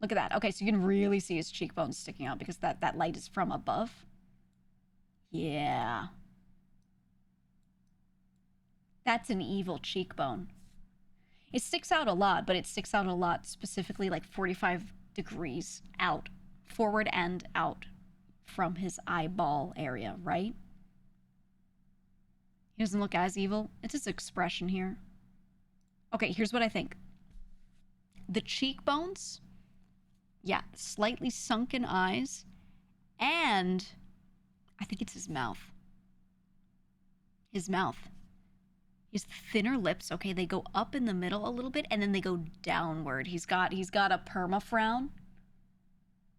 Look at that. Okay, so you can really see his cheekbones sticking out because that light is from above. Yeah. That's an evil cheekbone. It sticks out a lot, but it sticks out a lot specifically like 45 degrees out, forward and out from his eyeball area, right? He doesn't look as evil. It's his expression here. Okay, here's what I think. The cheekbones, yeah, slightly sunken eyes, and I think it's his mouth. His mouth. He has thinner lips. Okay, they go up in the middle a little bit, and then they go downward. He's got a perma frown.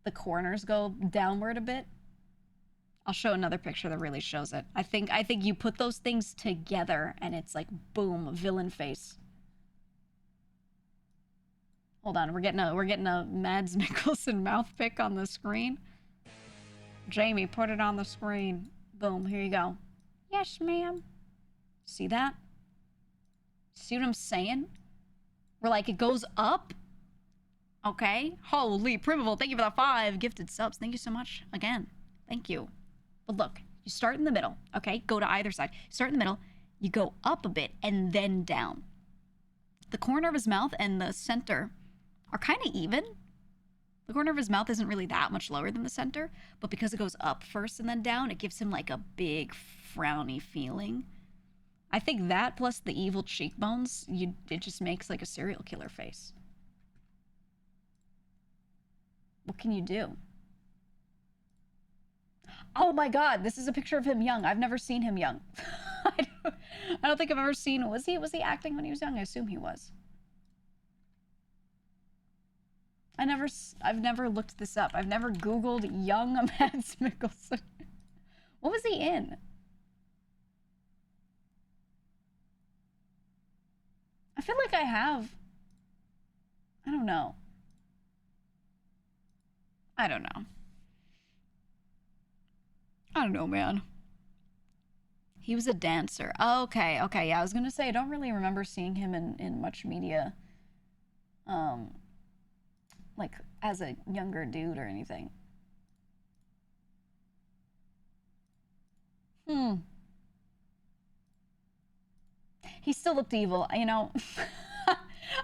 The corners go downward a bit. I'll show another picture that really shows it. I think you put those things together, and it's like boom, villain face. Hold on, we're getting a Mads Mikkelsen mouth pick on the screen. Jamie, put it on the screen. Boom, here you go. Yes, ma'am. See that? See what I'm saying? We're like, it goes up. Okay. Holy Primable, thank you for the 5 gifted subs. Thank you so much. Again, thank you. But look, you start in the middle, okay? Go to either side. Start in the middle, You go up a bit and then down. The corner of his mouth and the center are kind of even. The corner of his mouth isn't really that much lower than the center, but because it goes up first and then down, it gives him like a big frowny feeling. I think that plus the evil cheekbones, it just makes like a serial killer face. What can you do? Oh my god, this is a picture of him young. I've never seen him young. I don't think I've ever seen... Was he acting when he was young? I assume he was. I've never looked this up. I've never Googled young Mads Mikkelsen. What was he in? I feel like I have. I don't know. I don't know, man. He was a dancer. Oh, okay, yeah. I was gonna say I don't really remember seeing him in much media. Like as a younger dude or anything. He still looked evil, you know.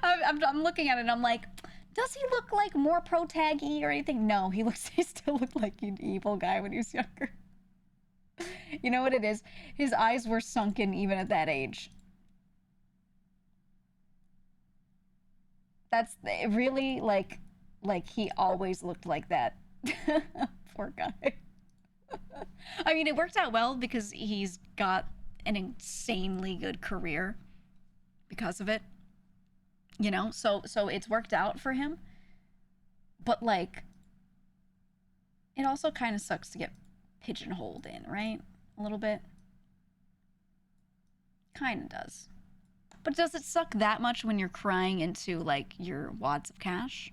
I'm looking at it and I'm like, does he look like more pro-tag-y or anything? No, he still looked like an evil guy when he was younger. You know what it is? His eyes were sunken even at that age. That's really like he always looked like that. Poor guy. I mean, it worked out well because he's got an insanely good career because of it. You know, so it's worked out for him. But like, it also kind of sucks to get pigeonholed in, right? A little bit. Kind of does. But does it suck that much when you're crying into like your wads of cash?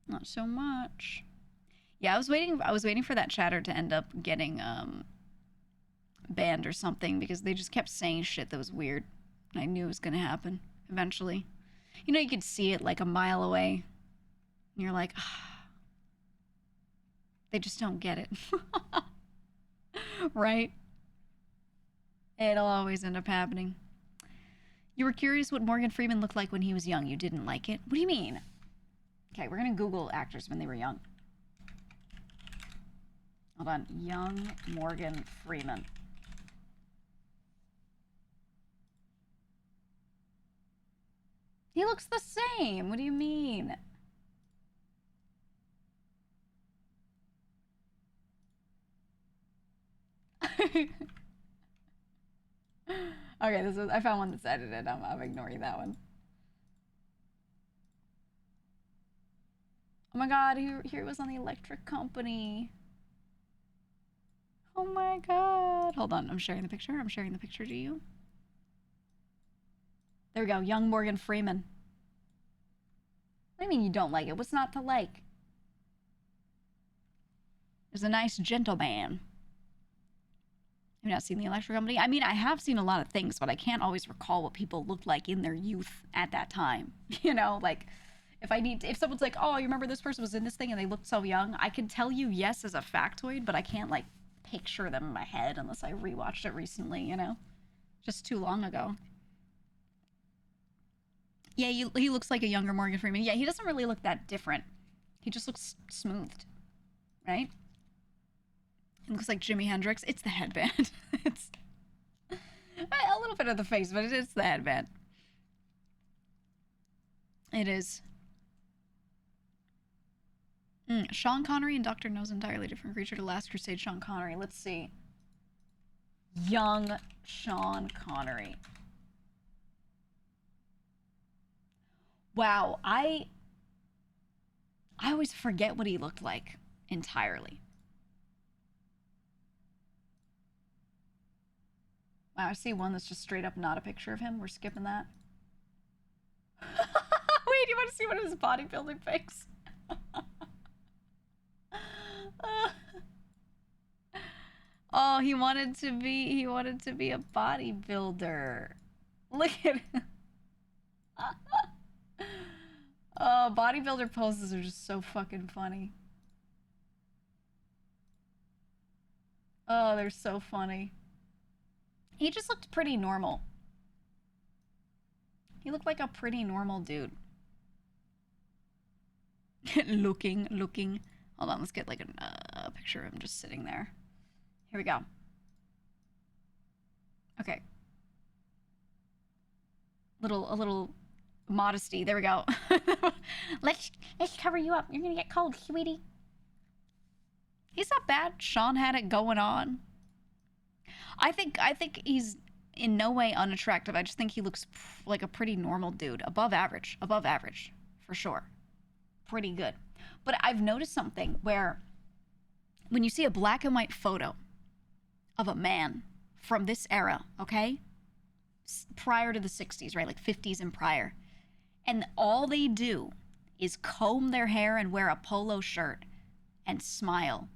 Not so much. Yeah, I was waiting for that chatter to end up getting banned or something because they just kept saying shit that was weird. I knew it was gonna happen eventually. You know, you could see it like a mile away. And you're like, ah, they just don't get it. Right? It'll always end up happening. You were curious what Morgan Freeman looked like when he was young. You didn't like it? What do you mean? Okay, we're gonna Google actors when they were young. Hold on. Young Morgan Freeman. He looks the same. What do you mean? Okay, I found one that's edited. I'm ignoring that one. Oh my god, here it was on the Electric Company. Oh my god. Hold on, I'm sharing the picture. I'm sharing the picture to you. There we go, young Morgan Freeman. What do you mean you don't like it? What's not to like? There's a nice gentleman. Have you not seen the Electric Company? I mean, I have seen a lot of things, but I can't always recall what people looked like in their youth at that time. You know, like, if someone's like, oh, you remember this person was in this thing and they looked so young, I can tell you yes as a factoid, but I can't, like, picture them in my head unless I rewatched it recently, you know? Just too long ago. Yeah, he looks like a younger Morgan Freeman. Yeah, he doesn't really look that different. He just looks smoothed, right? It looks like Jimi Hendrix. It's the headband. It's a little bit of the face, but it's the headband. It is. Sean Connery and Dr. No's entirely different creature to Last Crusade Sean Connery. Let's see. Young Sean Connery. Wow, I always forget what he looked like entirely. Wow, I see one that's just straight up not a picture of him. We're skipping that. Wait, you want to see what his bodybuilding face? Oh, he wanted to be a bodybuilder. Look at him. Oh, bodybuilder poses are just so fucking funny. Oh, they're so funny. He just looked pretty normal. He looked like a pretty normal dude. looking. Hold on, let's get like a picture of him just sitting there. Here we go. Okay. A little modesty. There we go. let's cover you up. You're gonna get cold, sweetie. He's not bad. Sean had it going on. I think he's in no way unattractive. I just think he looks like a pretty normal dude. Above average, for sure. Pretty good. But I've noticed something where when you see a black and white photo of a man from this era, okay? Prior to the 60s, right? Like 50s and prior. And all they do is comb their hair and wear a polo shirt and smile.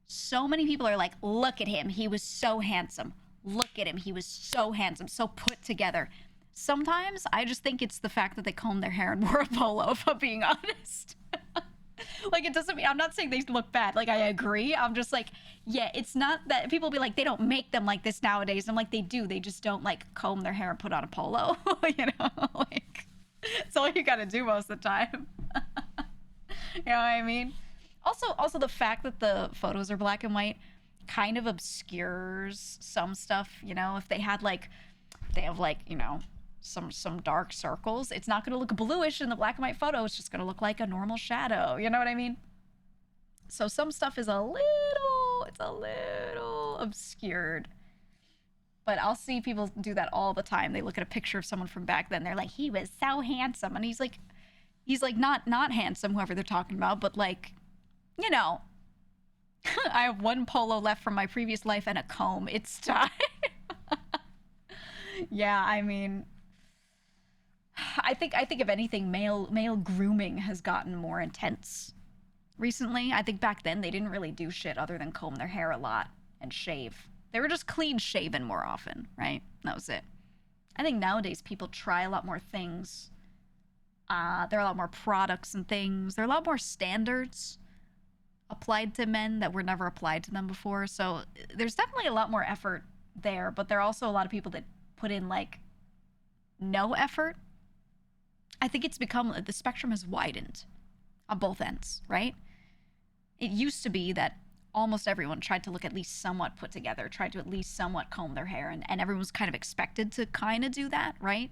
So many people are like, look at him. He was so handsome. Look at him. He was so handsome, so put together. Sometimes I just think it's the fact that they combed their hair and wore a polo, if I'm being honest. Like, it doesn't mean, I'm not saying they look bad. Like, I agree. I'm just like, yeah, it's not that people be like, they don't make them like this nowadays. I'm like, they do. They just don't like comb their hair and put on a polo. You know, like, it's all you got to do most of the time. You know what I mean? Also the fact that the photos are black and white kind of obscures some stuff, you know. If they had like, they have like, you know, some dark circles, it's not going to look bluish in the black and white photo. It's just going to look like a normal shadow. You know what I mean? So some stuff is a little obscured. But I'll see people do that all the time. They look at a picture of someone from back then. They're like, he was so handsome. And he's like not handsome, whoever they're talking about, but like, you know, I have one polo left from my previous life and a comb. It's time. Yeah, I mean, I think if anything, male grooming has gotten more intense recently. I think back then they didn't really do shit other than comb their hair a lot and shave. They were just clean shaven more often, right? That was it. I think nowadays people try a lot more things. There are a lot more products and things. There are a lot more standards applied to men that were never applied to them before. So there's definitely a lot more effort there, but there are also a lot of people that put in like no effort. I think it's become, the spectrum has widened on both ends, right? It used to be that almost everyone tried to look at least somewhat put together, tried to at least somewhat comb their hair, and everyone was kind of expected to kind of do that, right?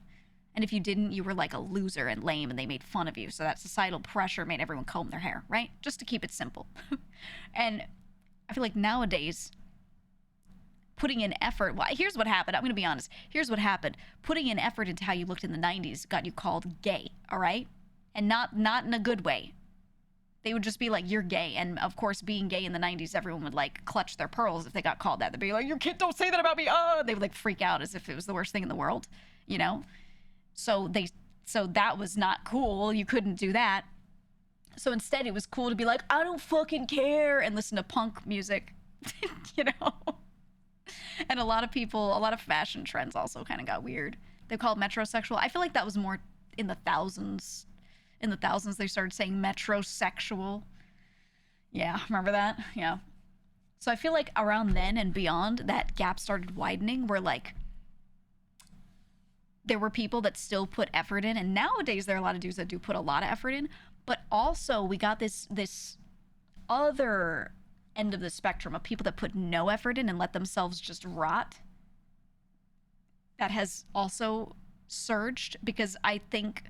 And if you didn't, you were like a loser and lame and they made fun of you. So that societal pressure made everyone comb their hair, right? Just to keep it simple. And I feel like nowadays, putting in effort, well, here's what happened. I'm going to be honest. Here's what happened. Putting in effort into how you looked in the 90s got you called gay, all right? And not in a good way. They would just be like, you're gay. And of course, being gay in the 90s, everyone would like clutch their pearls if they got called that. They'd be like, your kid, don't say that about me. Oh, they would like freak out as if it was the worst thing in the world, you know? So that was not cool. You couldn't do that. So instead, it was cool to be like, I don't fucking care, and listen to punk music, you know? And a lot of fashion trends also kind of got weird. They called metrosexual. I feel like that was more in the thousands. In the thousands, they started saying metrosexual. Yeah, remember that? Yeah. So I feel like around then and beyond, that gap started widening where like there were people that still put effort in, and nowadays there are a lot of dudes that do put a lot of effort in, but also we got this other end of the spectrum of people that put no effort in and let themselves just rot. That has also surged because I think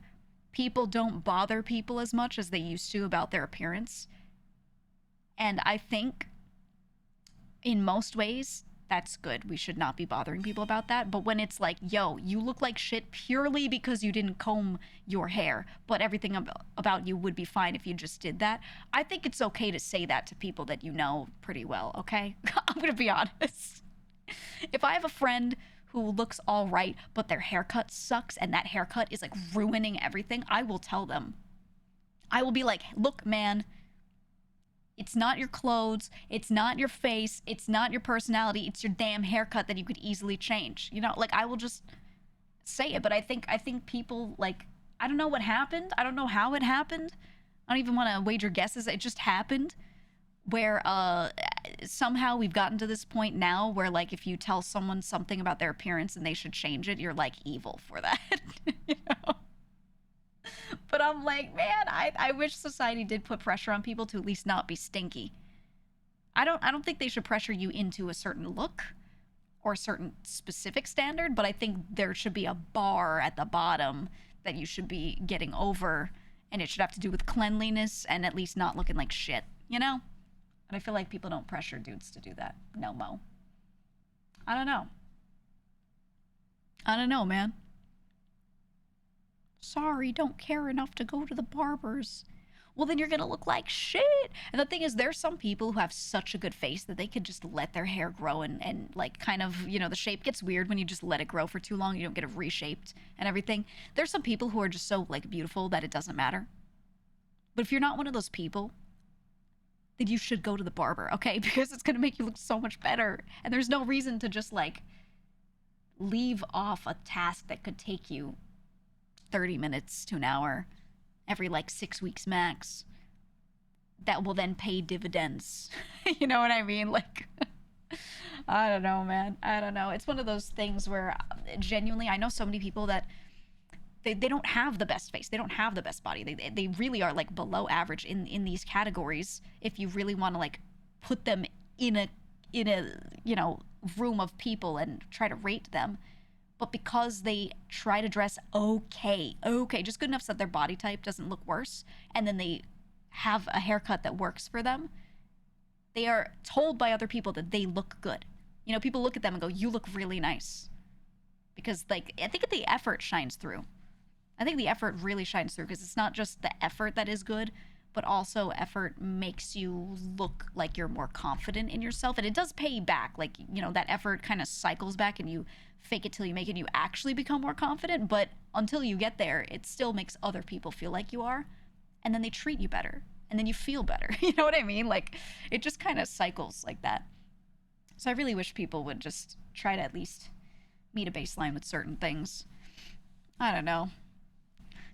people don't bother people as much as they used to about their appearance. And I think in most ways, that's good. We should not be bothering people about that. But when it's like, yo, you look like shit purely because you didn't comb your hair, but everything about you would be fine if you just did that, I think it's okay to say that to people that you know pretty well, okay? I'm going to be honest. If I have a friend who looks all right, but their haircut sucks and that haircut is like ruining everything, I will tell them. I will be like, look, man, it's not your clothes, it's not your face, it's not your personality, it's your damn haircut that you could easily change. You know, like I will just say it. But I think people like, I don't know what happened. I don't know how it happened. I don't even want to wager guesses. It just happened where somehow we've gotten to this point now where, like, if you tell someone something about their appearance and they should change it, you're like evil for that. You know? But I'm like, man, I wish society did put pressure on people to at least not be stinky. I don't think they should pressure you into a certain look or a certain specific standard, but I think there should be a bar at the bottom that you should be getting over, and it should have to do with cleanliness and at least not looking like shit, you know? And I feel like people don't pressure dudes to do that. No mo. I don't know. I don't know, man. Sorry, don't care enough to go to the barber's. Well, then you're gonna look like shit. And the thing is, there's some people who have such a good face that they could just let their hair grow and like kind of, you know, the shape gets weird when you just let it grow for too long. You don't get it reshaped and everything. There's some people who are just so like beautiful that it doesn't matter. But if you're not one of those people, then you should go to the barber, okay? Because it's gonna make you look so much better. And there's no reason to just like leave off a task that could take you 30 minutes to an hour every like 6 weeks max that will then pay dividends. You know what I mean? Like, I don't know, man. I don't know. It's one of those things where genuinely I know so many people that they don't have the best face. They don't have the best body. They really are like below average in these categories if you really want to like put them in a you know, room of people and try to rate them. But because they try to dress okay, just good enough so that their body type doesn't look worse, and then they have a haircut that works for them, they are told by other people that they look good. You know, people look at them and go, you look really nice. Because, like, I think the effort shines through. I think the effort really shines through because it's not just the effort that is good, but also effort makes you look like you're more confident in yourself. And it does pay you back. Like, you know, that effort kind of cycles back and you fake it till you make it and you actually become more confident. But until you get there, it still makes other people feel like you are. And then they treat you better. And then you feel better. You know what I mean? Like, it just kind of cycles like that. So I really wish people would just try to at least meet a baseline with certain things. I don't know.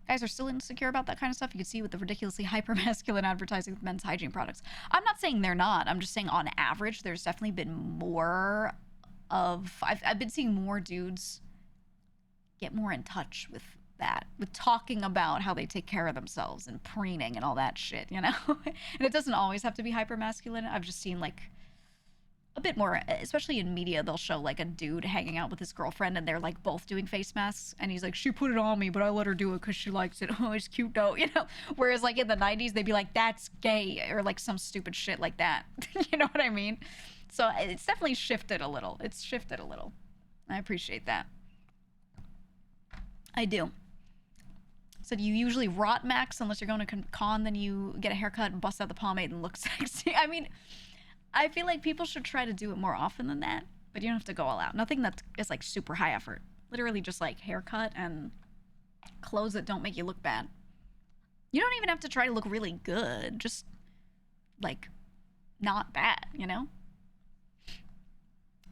Guys are still insecure about that kind of stuff. You can see with the ridiculously hyper-masculine advertising with men's hygiene products. I'm not saying they're not. I'm just saying on average, there's definitely been more of... I've been seeing more dudes get more in touch with that, with talking about how they take care of themselves and preening and all that shit, you know? And it doesn't always have to be hyper-masculine. I've just seen, like, a bit more, especially in media, they'll show like a dude hanging out with his girlfriend and they're like both doing face masks and he's like, she put it on me but I let her do it because she likes it. Oh, it's cute though, you know? Whereas like in the 90s they'd be like, that's gay, or like some stupid shit like that. You know what I mean? So it's definitely shifted a little. It's shifted a little. I appreciate that. I do. So you usually rot max unless you're going to con, then you get a haircut and bust out the pomade and look sexy. I mean, I feel like people should try to do it more often than that, but you don't have to go all out. Nothing that is like super high effort. Literally just like haircut and clothes that don't make you look bad. You don't even have to try to look really good. Just like not bad, you know?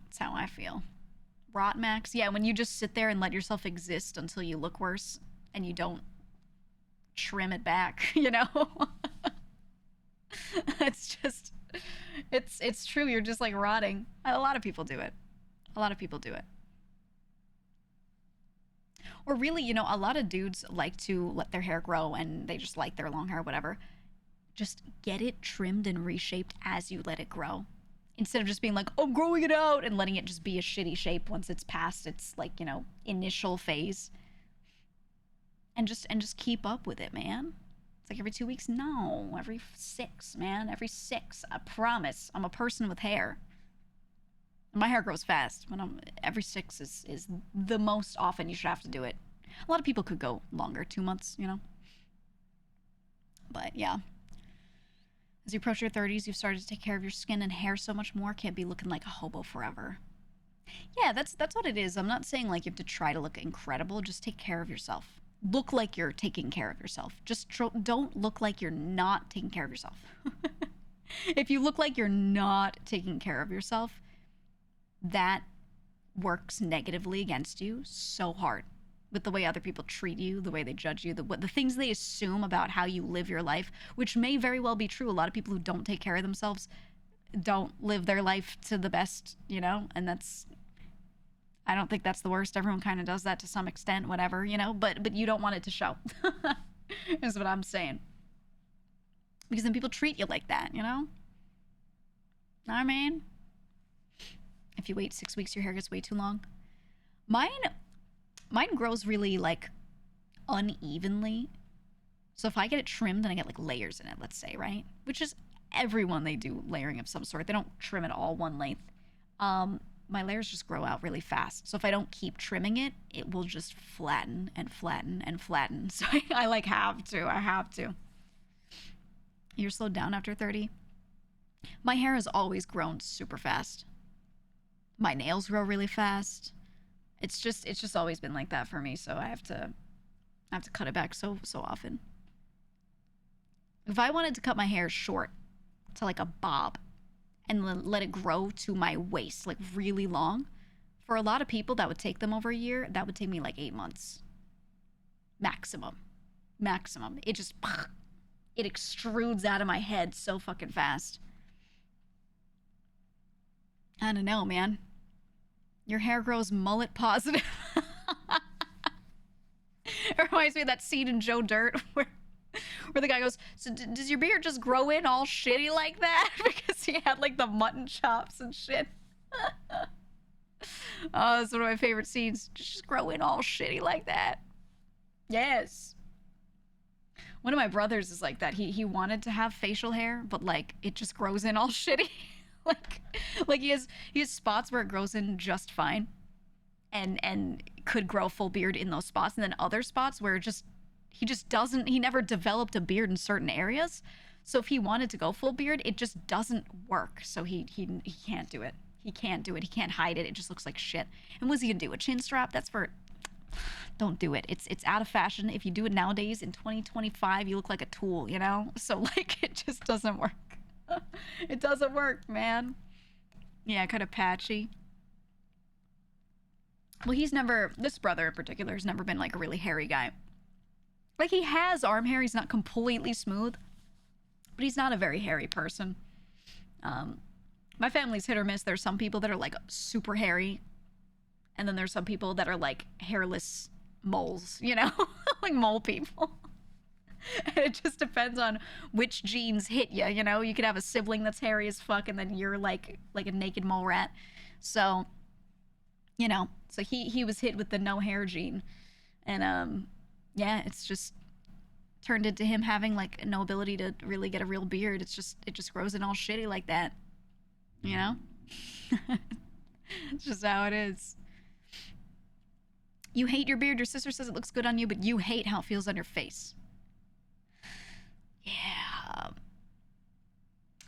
That's how I feel. Rot max. Yeah, when you just sit there and let yourself exist until you look worse and you don't trim it back, you know? It's just... It's true. You're just like rotting. A lot of people do it. A lot of people do it. Or really, you know, a lot of dudes like to let their hair grow and they just like their long hair, whatever. Just get it trimmed and reshaped as you let it grow. Instead of just being like, I'm growing it out and letting it just be a shitty shape once it's past its like, you know, initial phase. And just keep up with it, man. Like every 2 weeks? No, every 6, man. Every 6. I promise. I'm a person with hair. My hair grows fast. Every 6 is the most often you should have to do it. A lot of people could go longer, 2 months, you know? But yeah. As you approach your 30s, you've started to take care of your skin and hair so much more. Can't be looking like a hobo forever. Yeah, that's what it is. I'm not saying like you have to try to look incredible. Just take care of yourself. Look like you're taking care of yourself. Just don't look like you're not taking care of yourself. If you look like you're not taking care of yourself, that works negatively against you so hard. with the way other people treat you, the way they judge you, the things they assume about how you live your life, which may very well be true. A lot of people who don't take care of themselves don't live their life to the best, you know, and that's, I don't think that's the worst. Everyone kind of does that to some extent, whatever, you know, but you don't want it to show. Is what I'm saying. Because then people treat you like that, you know? I mean, if you wait 6 weeks, your hair gets way too long. Mine grows really like unevenly. So if I get it trimmed, then I get like layers in it, let's say, right? Which is everyone, they do layering of some sort. They don't trim it all one length. My layers just grow out really fast. So if I don't keep trimming it, it will just flatten and flatten and flatten. So I like have to. You're slowed down after 30? My hair has always grown super fast. My nails grow really fast. It's just always been like that for me, so I have to cut it back so often. If I wanted to cut my hair short to like a bob and let it grow to my waist, like really long, for a lot of people that would take them over a year. That would take me like 8 months. Maximum. It just, it extrudes out of my head so fucking fast. I don't know, man. Your hair grows mullet positive. It reminds me of that scene in Joe Dirt where the guy goes, so does your beard just grow in all shitty like that? Because he had like the mutton chops and shit. Oh, it's one of my favorite scenes. Just grow in all shitty like that. Yes. One of my brothers is like that. He wanted to have facial hair, but like it just grows in all shitty. like he has spots where it grows in just fine and could grow full beard in those spots, and then other spots where he never developed a beard in certain areas. So if he wanted to go full beard, it just doesn't work. So he can't do it. He can't do it. He can't hide it. It just looks like shit. And what's he gonna do? A chin strap? That's for, don't do it. It's out of fashion. If you do it nowadays in 2025, you look like a tool, you know? So like it just doesn't work. It doesn't work, man. Yeah, kind of patchy. Well, this brother in particular has never been like a really hairy guy. Like he has arm hair, he's not completely smooth, but he's not a very hairy person. My family's hit or miss. There's some people that are like super hairy, and then there's some people that are like hairless moles, you know? Like mole people. It just depends on which genes hit you, you know? You could have a sibling that's hairy as fuck, and then you're like a naked mole rat. So, you know, so he was hit with the no hair gene. And yeah, it's just turned into him having like no ability to really get a real beard. It just grows in all shitty like that. You know? It's just how it is. You hate your beard. Your sister says it looks good on you, but you hate how it feels on your face.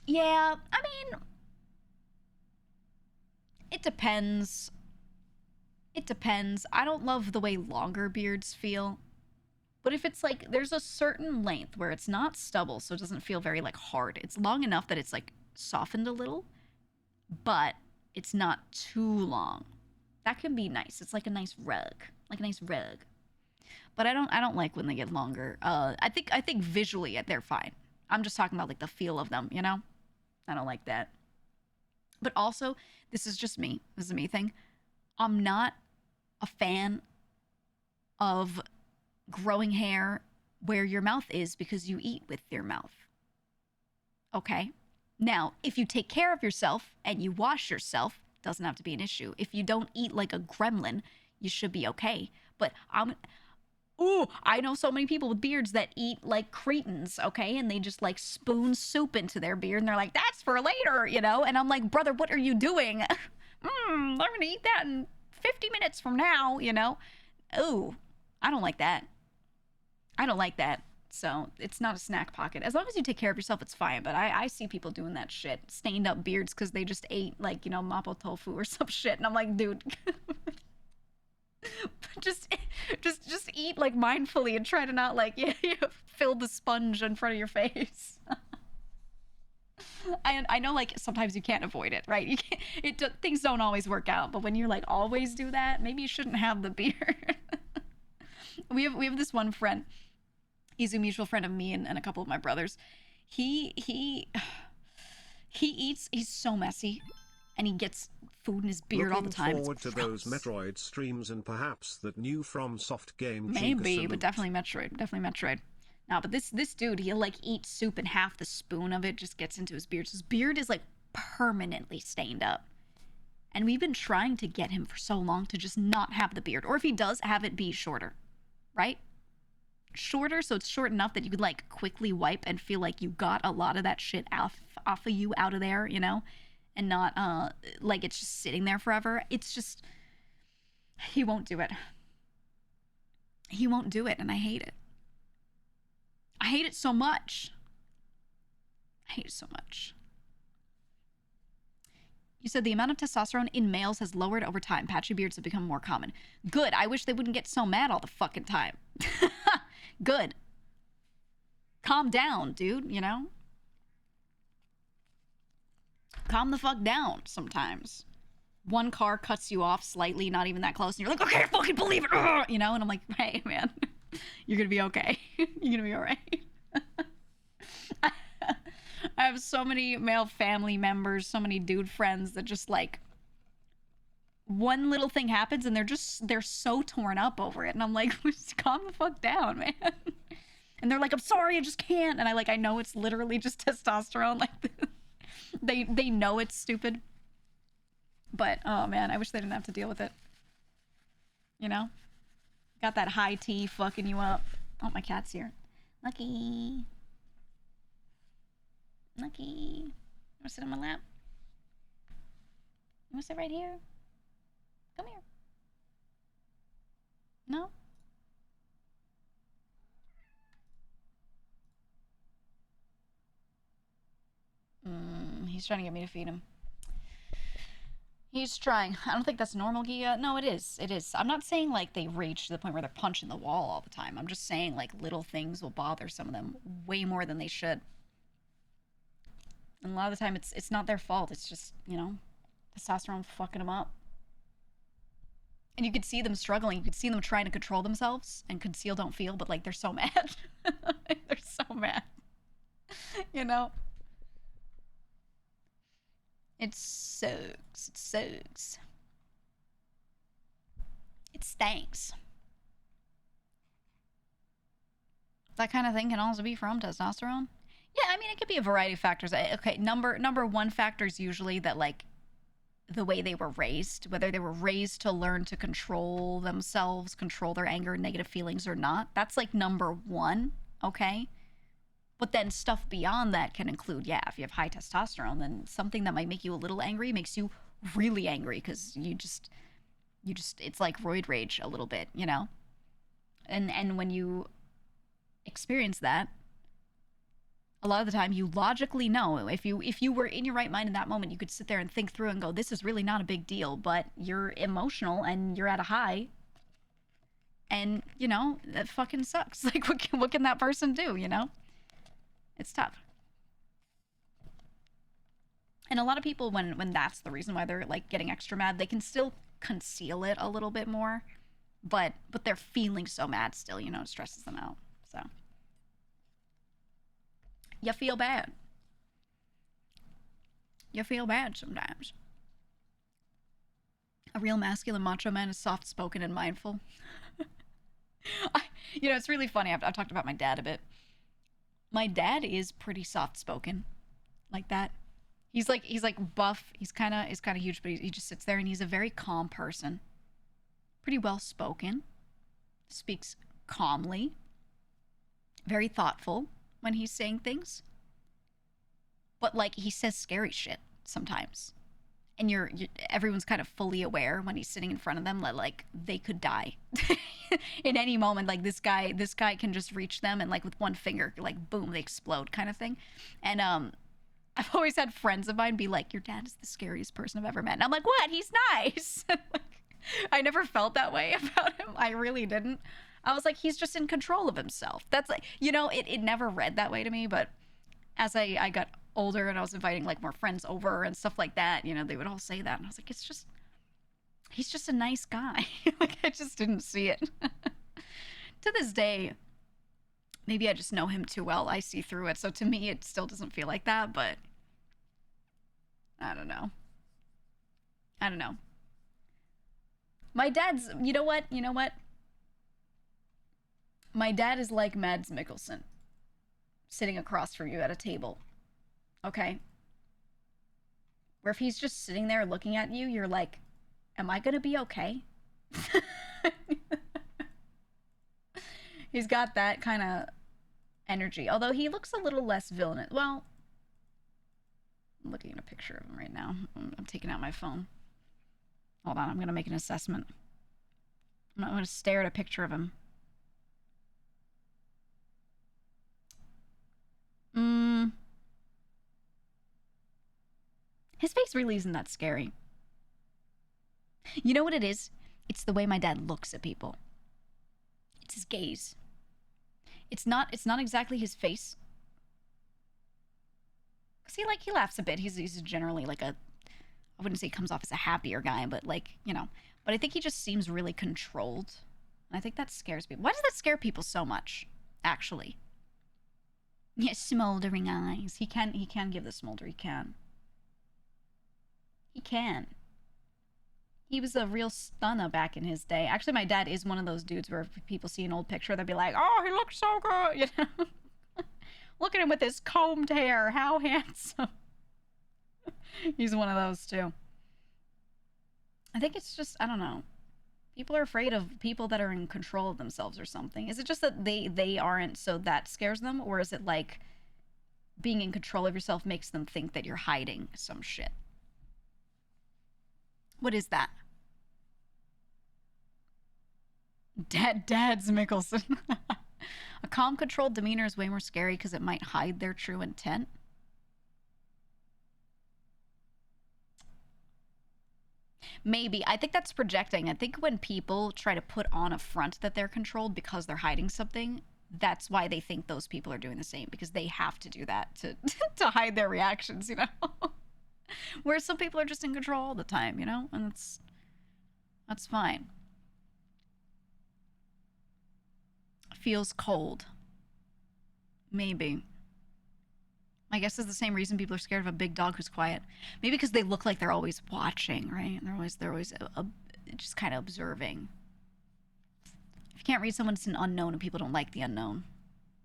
Yeah, I mean, it depends. I don't love the way longer beards feel. But if it's like, there's a certain length where it's not stubble, so it doesn't feel very like hard. It's long enough that it's like softened a little, but it's not too long. That can be nice. It's like a nice rug. But I don't like when they get longer. I think visually they're fine. I'm just talking about like the feel of them, you know? I don't like that. But also, this is just me. This is a me thing. I'm not a fan of growing hair where your mouth is because you eat with your mouth. Okay? Now, if you take care of yourself and you wash yourself, doesn't have to be an issue. If you don't eat like a gremlin, you should be okay. But I know so many people with beards that eat like cretins, okay? And they just like spoon soup into their beard and they're like, that's for later, you know? And I'm like, brother, what are you doing? I'm gonna eat that in 50 minutes from now, you know? Ooh, I don't like that. So it's not a snack pocket. As long as you take care of yourself, it's fine. But I see people doing that shit, stained up beards because they just ate like, you know, mapo tofu or some shit. And I'm like, dude, just eat like mindfully and try to not like fill the sponge in front of your face. I know like sometimes you can't avoid it, right? You can't, things don't always work out. But when you're like always do that, maybe you shouldn't have the beard. We have this one friend. He's a mutual friend of me and a couple of my brothers. He eats. He's so messy, and he gets food in his beard all the Looking time. forward It's to those gross. Metroid streams and perhaps that new From Soft game GEEGA Maybe, but salute. definitely Metroid. Definitely Metroid. No, but this dude, he'll like eat soup and half the spoon of it just gets into his beard. So his beard is like permanently stained up. And we've been trying to get him for so long to just not have the beard. Or if he does, have it be shorter. Right? Shorter, so it's short enough that you could like quickly wipe and feel like you got a lot of that shit off of you, out of there, you know? And not like it's just sitting there forever. It's just he won't do it. He won't do it, and I hate it. I hate it so much. I hate it so much. You said the amount of testosterone in males has lowered over time. Patchy beards have become more common. Good. I wish they wouldn't get so mad all the fucking time. Good. Calm down, dude, you know? Calm the fuck down sometimes. One car cuts you off slightly, not even that close, and you're like, okay, I fucking believe it, you know? And I'm like, hey, man, you're gonna be okay. You're gonna be all right. I have so many male family members, so many dude friends that just like one little thing happens and they're so torn up over it, and I'm like, just calm the fuck down, man. And they're like, I'm sorry, I just can't. And I know it's literally just testosterone. Like they know it's stupid, but oh man, I wish they didn't have to deal with it. You know, got that high tea fucking you up. Oh, my cat's here. Lucky. Lucky. You wanna sit on my lap? You wanna sit right here? Come here. No? He's trying to get me to feed him. He's trying. I don't think that's normal, GEEGA. No, it is. It is. I'm not saying like they reach to the point where they're punching the wall all the time. I'm just saying like little things will bother some of them way more than they should. And a lot of the time it's not their fault. It's just, you know, testosterone fucking them up. And you could see them struggling. You could see them trying to control themselves and conceal don't feel, but like they're so mad. They're so mad. You know? It sucks. It sucks. It stinks. That kind of thing can also be from testosterone. Yeah, I mean, it could be a variety of factors. Okay, number one factor is usually that, like, the way they were raised, whether they were raised to learn to control themselves, control their anger and negative feelings or not. That's, like, number one, okay? But then stuff beyond that can include, yeah, if you have high testosterone, then something that might make you a little angry makes you really angry because you just, it's like roid rage a little bit, you know? And when you experience that, a lot of the time you logically know, if you were in your right mind in that moment, you could sit there and think through and go, this is really not a big deal, but you're emotional and you're at a high, and you know that fucking sucks. Like, what can that person do, you know? It's tough. And a lot of people, when that's the reason why they're like getting extra mad, they can still conceal it a little bit more, but they're feeling so mad still, you know, it stresses them out. So you feel bad. You feel bad sometimes. A real masculine macho man is soft-spoken and mindful. You know, it's really funny. I've talked about my dad a bit. My dad is pretty soft-spoken, like that. He's like buff. He's kind of huge, but he just sits there and he's a very calm person. Pretty well-spoken. Speaks calmly. Very thoughtful when he's saying things. But like he says scary shit sometimes. And you're everyone's kind of fully aware when he's sitting in front of them that like they could die in any moment. Like this guy can just reach them and like with one finger, like boom, they explode kind of thing. And I've always had friends of mine be like, your dad is the scariest person I've ever met. And I'm like, what? He's nice. Like, I never felt that way about him. I really didn't. I was like, he's just in control of himself. That's like, you know, it never read that way to me. But as I got older and I was inviting like more friends over and stuff like that, you know, they would all say that. And I was like, he's just a nice guy. Like, I just didn't see it. to this day, maybe I just know him too well. I see through it. So to me, it still doesn't feel like that, but I don't know. I don't know. My dad's, you know what? You know what? My dad is like Mads Mikkelsen, sitting across from you at a table. Okay? Where if he's just sitting there looking at you, you're like, am I gonna be okay? He's got that kind of energy. Although he looks a little less villainous. Well, I'm looking at a picture of him right now. I'm taking out my phone. Hold on, I'm going to make an assessment. I'm going to stare at a picture of him. His face really isn't that scary. You know what it is? It's the way my dad looks at people. It's his gaze. It's not exactly his face. Cause he laughs a bit. He's generally like a, I wouldn't say he comes off as a happier guy, but like, you know, but I think he just seems really controlled. And I think that scares people. Why does that scare people so much, actually? Yeah, smoldering eyes. He can give the smolder. He can. He can. He was a real stunner back in his day. Actually, my dad is one of those dudes where if people see an old picture, they'll be like, oh, he looks so good. You know? Look at him with his combed hair. How handsome. He's one of those, too. I think it's just, I don't know. People are afraid of people that are in control of themselves or something. Is it just that they aren't, so that scares them? Or is it like being in control of yourself makes them think that you're hiding some shit? What is that? Dad's Mickelson. A calm, controlled demeanor is way more scary because it might hide their true intent. Maybe. I think that's projecting. I think when people try to put on a front that they're controlled because they're hiding something, that's why they think those people are doing the same, because they have to do that to to hide their reactions, you know? Whereas some people are just in control all the time, you know? And that's fine. Feels cold. Maybe. I guess it's the same reason people are scared of a big dog who's quiet. Maybe because they look like they're always watching, right? And they're always just kind of observing. If you can't read someone, it's an unknown, and people don't like the unknown.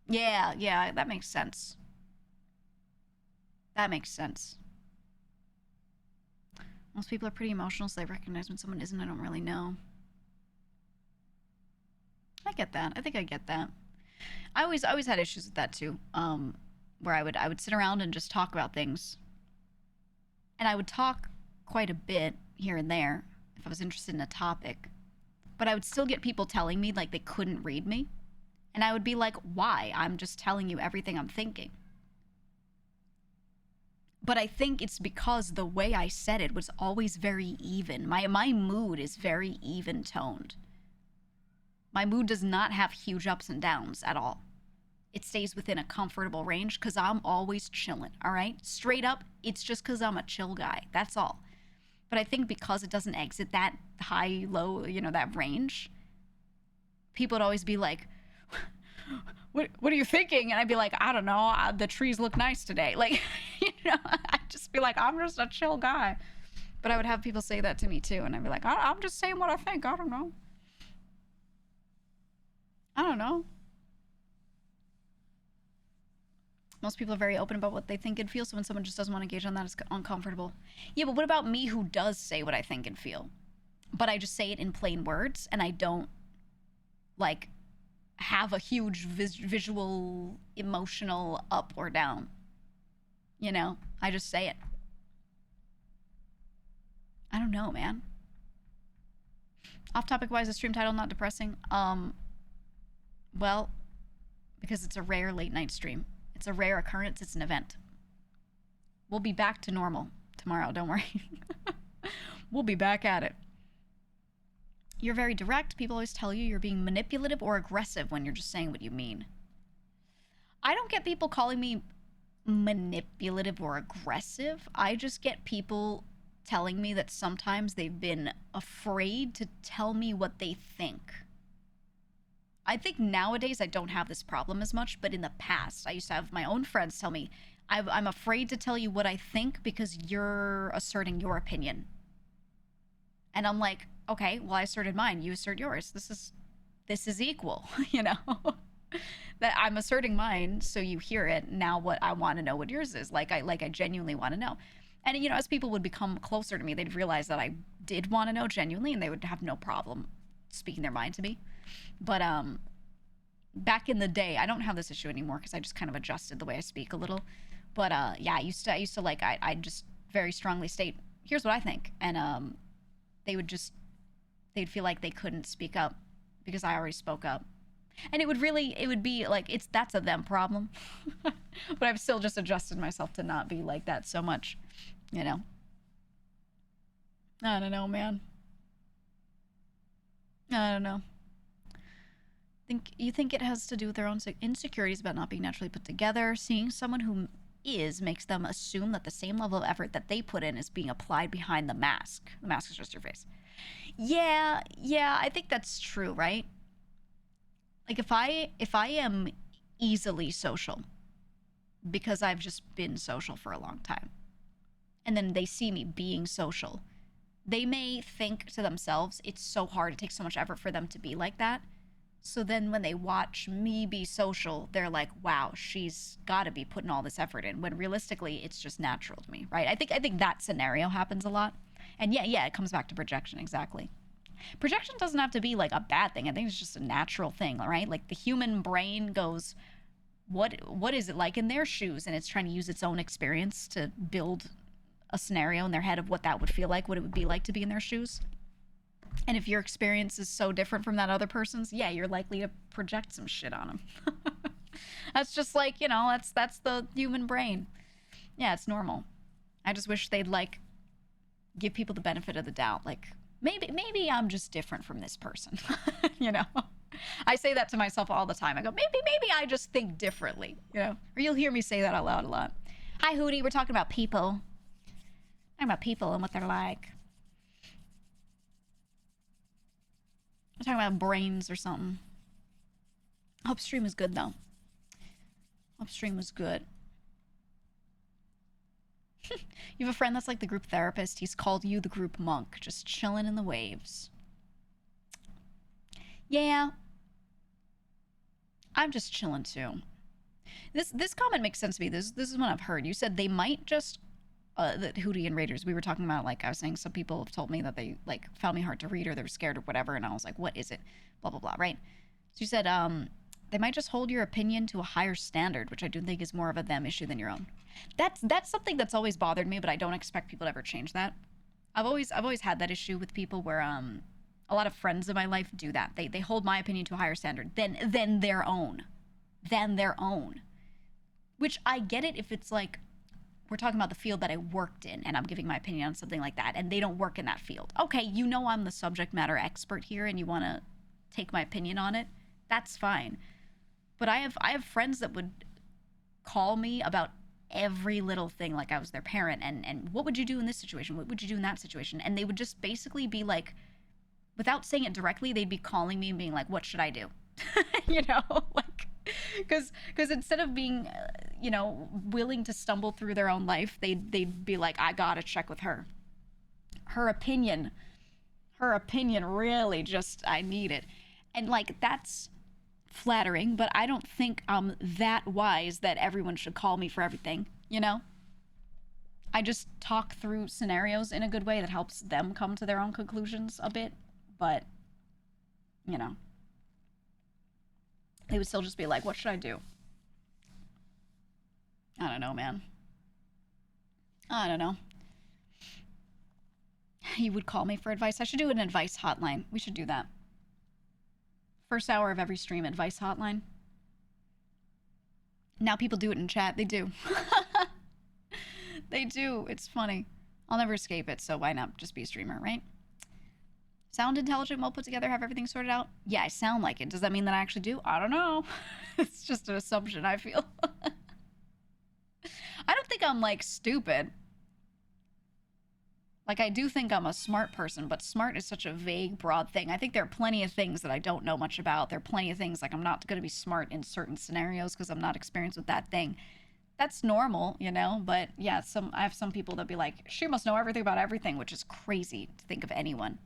Yeah, that makes sense. That makes sense. Most people are pretty emotional, so they recognize when someone isn't. I don't really know. I get that. I think I get that. I always had issues with that too. Where I would sit around and just talk about things. And I would talk quite a bit here and there if I was interested in a topic. But I would still get people telling me like they couldn't read me. And I would be like, why? I'm just telling you everything I'm thinking. But I think it's because the way I said it was always very even. My mood is very even toned. My mood does not have huge ups and downs at all. It stays within a comfortable range because I'm always chilling, all right? Straight up, it's just because I'm a chill guy. That's all. But I think because it doesn't exit that high, low, you know, that range, people would always be like, what are you thinking? And I'd be like, I don't know. The trees look nice today. Like, you know, I'd just be like, I'm just a chill guy. But I would have people say that to me too. And I'd be like, I'm just saying what I think. I don't know. I don't know. Most people are very open about what they think and feel, so when someone just doesn't want to engage on that, it's uncomfortable. Yeah, but what about me who does say what I think and feel? But I just say it in plain words, and I don't, like, have a huge visual, emotional up or down. You know? I just say it. I don't know, man. Off topic, why is the stream title not depressing? Well, because it's a rare late night stream. It's a rare occurrence. It's an event. We'll be back to normal tomorrow. Don't worry. We'll be back at it. You're very direct. People always tell you you're being manipulative or aggressive when you're just saying what you mean. I don't get people calling me manipulative or aggressive. I just get people telling me that sometimes they've been afraid to tell me what they think. I think nowadays I don't have this problem as much, but in the past, I used to have my own friends tell me, I'm afraid to tell you what I think because you're asserting your opinion. And I'm like, okay, well, I asserted mine. You assert yours. This is equal, you know? That I'm asserting mine, so you hear it. Now, what I want to know what yours is. I genuinely want to know. And you know, as people would become closer to me, they'd realize that I did want to know genuinely, and they would have no problem speaking their mind to me. But back in the day, I don't have this issue anymore because I just kind of adjusted the way I speak a little. But yeah, I used to like I just very strongly state, here's what I think, and they would just they'd feel like they couldn't speak up because I already spoke up. And it would be like that's a them problem. But I've still just adjusted myself to not be like that so much, you know. I don't know, man. I don't know. Think it has to do with their own insecurities about not being naturally put together. Seeing someone who is makes them assume that the same level of effort that they put in is being applied behind the mask. The mask is just your face. Yeah, I think that's true, right? Like if I am easily social because I've just been social for a long time, and then they see me being social, they may think to themselves, it's so hard, it takes so much effort for them to be like that. So then when they watch me be social, they're like, wow, she's got to be putting all this effort in, when realistically it's just natural to me, right? I think that scenario happens a lot. And yeah, it comes back to projection, exactly. Projection doesn't have to be like a bad thing. I think it's just a natural thing, right? Like the human brain goes, what is it like in their shoes? And it's trying to use its own experience to build a scenario in their head of what that would feel like, what it would be like to be in their shoes. And if your experience is so different from that other person's, yeah, you're likely to project some shit on them. That's just like, you know, that's the human brain. Yeah, it's normal. I just wish they'd like give people the benefit of the doubt. Like maybe I'm just different from this person. You know? I say that to myself all the time. I go, maybe I just think differently, you know? Or you'll hear me say that out loud a lot. Hi, Hootie. We're talking about people. Talking about people and what they're like. I'm talking about brains or something. Upstream was good, though. Upstream was good. You have a friend that's like the group therapist. He's called you the group monk, just chilling in the waves. Yeah. I'm just chilling, too. This comment makes sense to me. This is what I've heard. You said they might just... the Hootie and Raiders, we were talking about, like, I was saying some people have told me that they, like, found me hard to read or they were scared or whatever, and I was like, what is it? Blah, blah, blah, right? So you said, they might just hold your opinion to a higher standard, which I do think is more of a them issue than your own. That's something that's always bothered me, but I don't expect people to ever change that. I've always had that issue with people where, a lot of friends in my life do that. They hold my opinion to a higher standard than their own. Than their own. Which I get it if it's like, we're talking about the field that I worked in and I'm giving my opinion on something like that and they don't work in that field. Okay, you know I'm the subject matter expert here and you want to take my opinion on it. That's fine. But I have friends that would call me about every little thing like I was their parent and what would you do in this situation? What would you do in that situation? And they would just basically be like, without saying it directly, they'd be calling me and being like, what should I do? You know, like, because instead of being, you know, willing to stumble through their own life, they'd be like, I gotta check with her. Her opinion really just, I need it. And like, that's flattering, but I don't think I'm that wise that everyone should call me for everything, you know? I just talk through scenarios in a good way that helps them come to their own conclusions a bit, but, you know. They would still just be like, what should I do? I don't know, man. I don't know. You would call me for advice. I should do an advice hotline. We should do that. First hour of every stream, advice hotline. Now people do it in chat. They do. They do. It's funny. I'll never escape it, so why not just be a streamer, right? Sound intelligent, well put together, have everything sorted out? Yeah, I sound like it. Does that mean that I actually do? I don't know. It's just an assumption, I feel. I don't think I'm, like, stupid. Like, I do think I'm a smart person, but smart is such a vague, broad thing. I think there are plenty of things that I don't know much about. There are plenty of things, like, I'm not going to be smart in certain scenarios because I'm not experienced with that thing. That's normal, you know? But yeah, I have some people that be like, she must know everything about everything, which is crazy to think of anyone.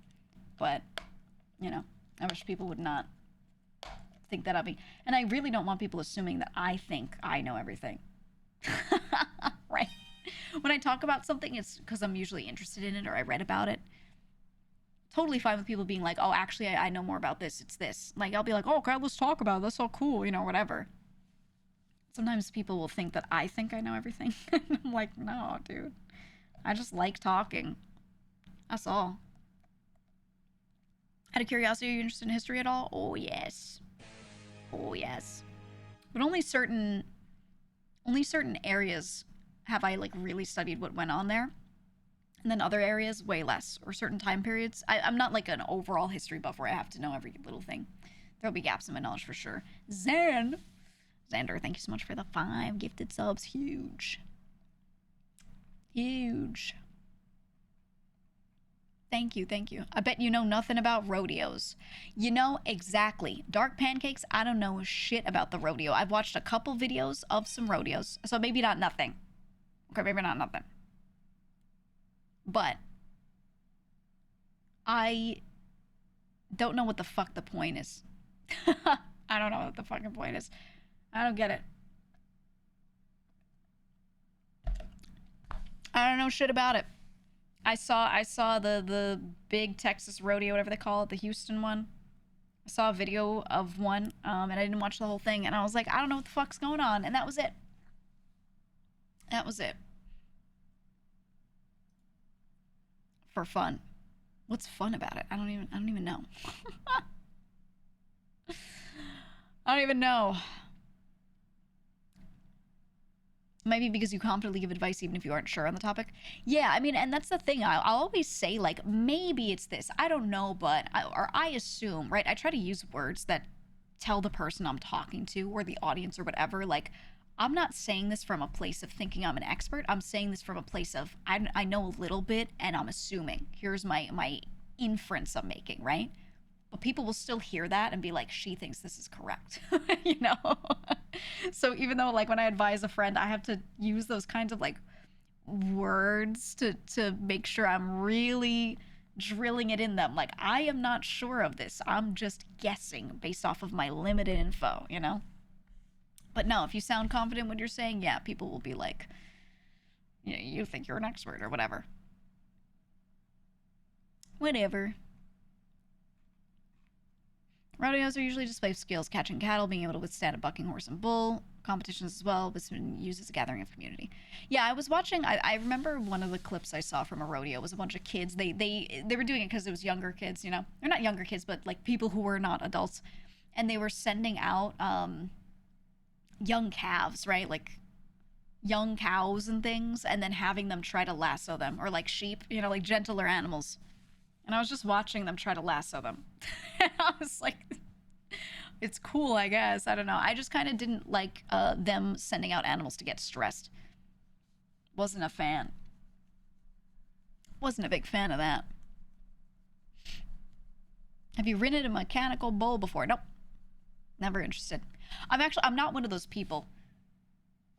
But, you know, I wish people would not think that of me. And I really don't want people assuming that I think I know everything. Right? When I talk about something, it's because I'm usually interested in it or I read about it. Totally fine with people being like, oh, actually, I know more about this. It's this. Like, I'll be like, oh, okay, let's talk about it. That's all cool, you know, whatever. Sometimes people will think that I think I know everything. I'm like, no, dude. I just like talking. That's all. Out of curiosity, are you interested in history at all? Oh, yes. Oh, yes. But only certain areas have I, like, really studied what went on there. And then other areas, way less. Or certain time periods. I'm not, like, an overall history buff where I have to know every little thing. There'll be gaps in my knowledge for sure. Xander, thank you so much for the 5 gifted subs. Huge. Huge. Thank you, thank you. I bet you know nothing about rodeos. You know, exactly. Dark Pancakes, I don't know shit about the rodeo. I've watched a couple videos of some rodeos, so maybe not nothing. Okay, maybe not nothing. But I don't know what the fuck the point is. I don't know what the fucking point is. I don't get it. I don't know shit about it. I saw the big Texas rodeo, whatever they call it, the Houston one. I saw a video of one, and I didn't watch the whole thing, and I was like, I don't know what the fuck's going on, and that was it. That was it. For fun. What's fun about it? I don't even know. I don't even know. Maybe because you confidently give advice even if you aren't sure on the topic. Yeah, I mean, and that's the thing. I'll always say, like, maybe it's this. I don't know, but I assume, right? I try to use words that tell the person I'm talking to or the audience or whatever, like, I'm not saying this from a place of thinking I'm an expert. I'm saying this from a place of I know a little bit and I'm assuming. Here's my inference I'm making, right? But people will still hear that and be like, she thinks this is correct, you know? So even though, like, when I advise a friend, I have to use those kinds of, like, words to make sure I'm really drilling it in them. Like, I am not sure of this. I'm just guessing based off of my limited info, you know? But no, if you sound confident in what you're saying, yeah, people will be like, you know, you think you're an expert or whatever. Whatever. Rodeos are usually display of skills, catching cattle, being able to withstand a bucking horse and bull, competitions as well, but it's been used as a gathering of community. Yeah, I was watching, I remember one of the clips I saw from a rodeo was a bunch of kids. They were doing it because it was younger kids, you know? They're not younger kids, but, like, people who were not adults. And they were sending out young calves, right? Like, young cows and things, and then having them try to lasso them, or like sheep, you know, like gentler animals. And I was just watching them try to lasso them. And I was like, it's cool, I guess. I don't know. I just kind of didn't like them sending out animals to get stressed. Wasn't a fan. Wasn't a big fan of that. Have you ridden a mechanical bull before? Nope. Never interested. I'm not one of those people.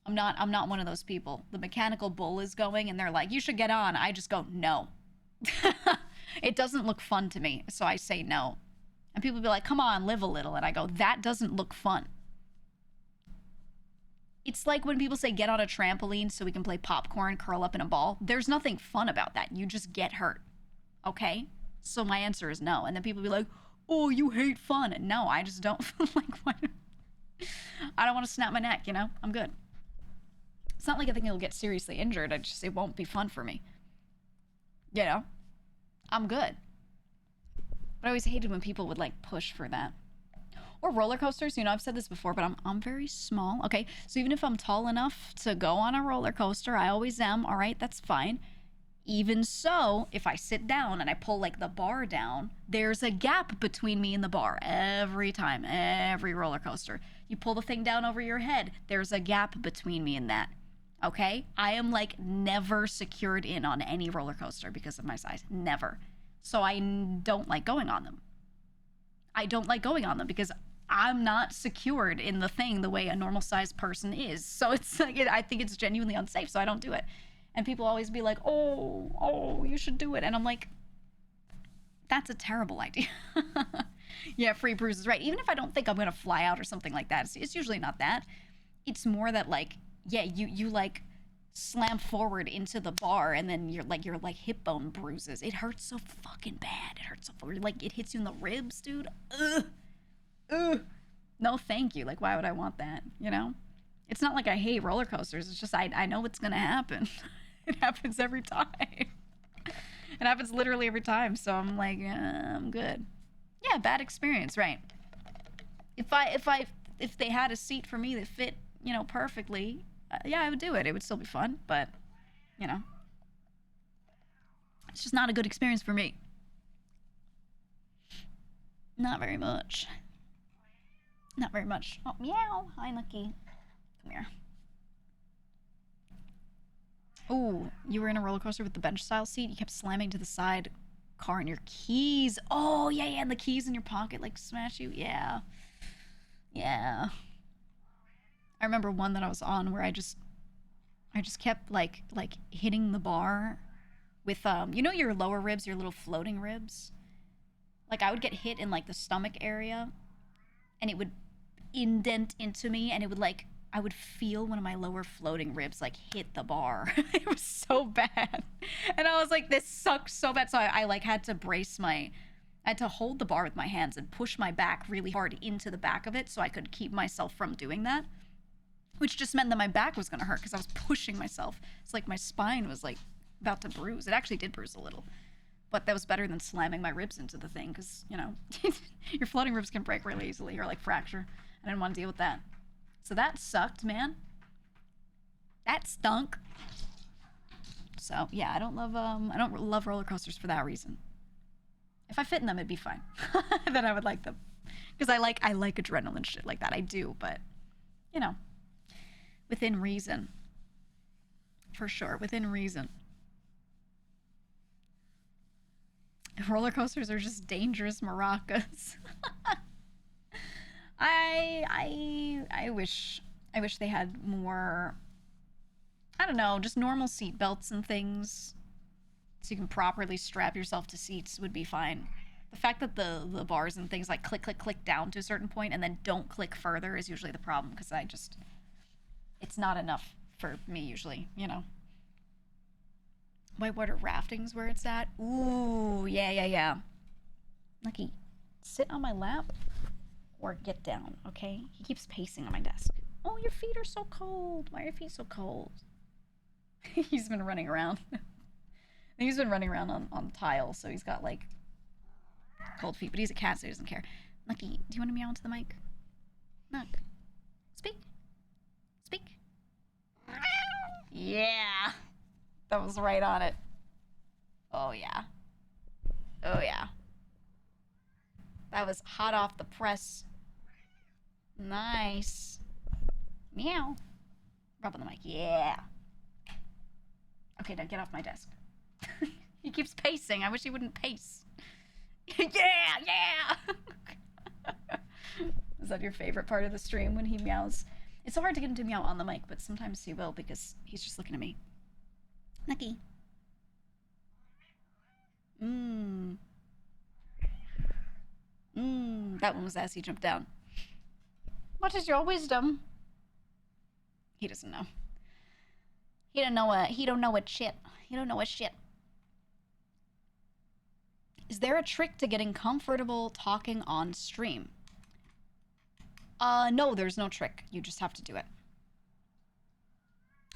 I'm not one of those people. The mechanical bull is going and they're like, you should get on. I just go, no. It doesn't look fun to me, so I say no. And people be like, come on, live a little. And I go, that doesn't look fun. It's like when people say get on a trampoline so we can play popcorn, curl up in a ball. There's nothing fun about that. You just get hurt. Okay? So my answer is no. And then people be like, oh, you hate fun. No, I just don't. Like, what? I don't want to snap my neck, you know? I'm good. It's not like I think it'll get seriously injured. It won't be fun for me. You know? I'm good. But I always hated when people would, like, push for that. Or roller coasters. You know, I've said this before, but I'm very small. Okay, so even if I'm tall enough to go on a roller coaster, I always am. All right, that's fine. Even so, if I sit down and I pull, like, the bar down, there's a gap between me and the bar every time, every roller coaster. You pull the thing down over your head, there's a gap between me and that. Okay? I am like never secured in on any roller coaster because of my size. Never. So I don't like going on them. I don't like going on them because I'm not secured in the thing the way a normal sized person is. So it's like, I think it's genuinely unsafe. So I don't do it. And people always be like, oh, you should do it. And I'm like, that's a terrible idea. Yeah, free bruises, right? Even if I don't think I'm going to fly out or something like that, it's usually not that. It's more that like, yeah, you like slam forward into the bar and then your hip bone bruises. It hurts so fucking bad. It hurts so like it hits you in the ribs, dude. Ugh. No, thank you. Like, why would I want that? You know? It's not like I hate roller coasters. It's just I know what's gonna happen. It happens every time. It happens literally every time. So I'm like, I'm good. Yeah, bad experience, right? If they had a seat for me that fit, you know, perfectly, yeah, I would do it. It would still be fun, but you know, it's just not a good experience for me. Not very much. Not very much. Oh, meow. Hi, Nucky. Come here. Oh, you were in a roller coaster with the bench style seat. You kept slamming to the side car and your keys. Oh, yeah, and the keys in your pocket like smash you. Yeah. Yeah. I remember one that I was on where I just kept like hitting the bar with you know your lower ribs, your little floating ribs? Like I would get hit in like the stomach area and it would indent into me and it would like I would feel one of my lower floating ribs like hit the bar. It was so bad. And I was like, this sucks so bad. So I like had to I had to hold the bar with my hands and push my back really hard into the back of it so I could keep myself from doing that. Which just meant that my back was gonna hurt because I was pushing myself. It's like my spine was like about to bruise. It actually did bruise a little. But that was better than slamming my ribs into the thing because, you know, your floating ribs can break really easily or like fracture. I didn't want to deal with that. So that sucked, man. That stunk. So yeah, I don't love roller coasters for that reason. If I fit in them, it'd be fine. Then I would like them. Because I like adrenaline shit like that. I do, but you know, within reason. For sure, within reason. Roller coasters are just dangerous maracas. I wish they had more, I don't know, just normal seat belts and things so you can properly strap yourself to seats would be fine. The fact that the bars and things like click click click down to a certain point and then don't click further is usually the problem because it's not enough for me usually, you know. Whitewater rafting's where it's at. Ooh, yeah. Lucky, sit on my lap or get down, okay? He keeps pacing on my desk. Oh, your feet are so cold. Why are your feet so cold? He's been running around. He's been running around on tile, so he's got like cold feet, but he's a cat, so he doesn't care. Lucky, do you want to meow into the mic? Look. Speak. Yeah. That was right on it. Oh, yeah. That was hot off the press. Nice. Meow. Rub on the mic. Yeah. Okay, now get off my desk. He keeps pacing. I wish he wouldn't pace. Yeah. Is that your favorite part of the stream when he meows? It's so hard to get him to meow on the mic, but sometimes he will because he's just looking at me. Nucky. That one was as he jumped down. What is your wisdom? He doesn't know. He don't know a shit. Is there a trick to getting comfortable talking on stream? No, there's no trick. You just have to do it.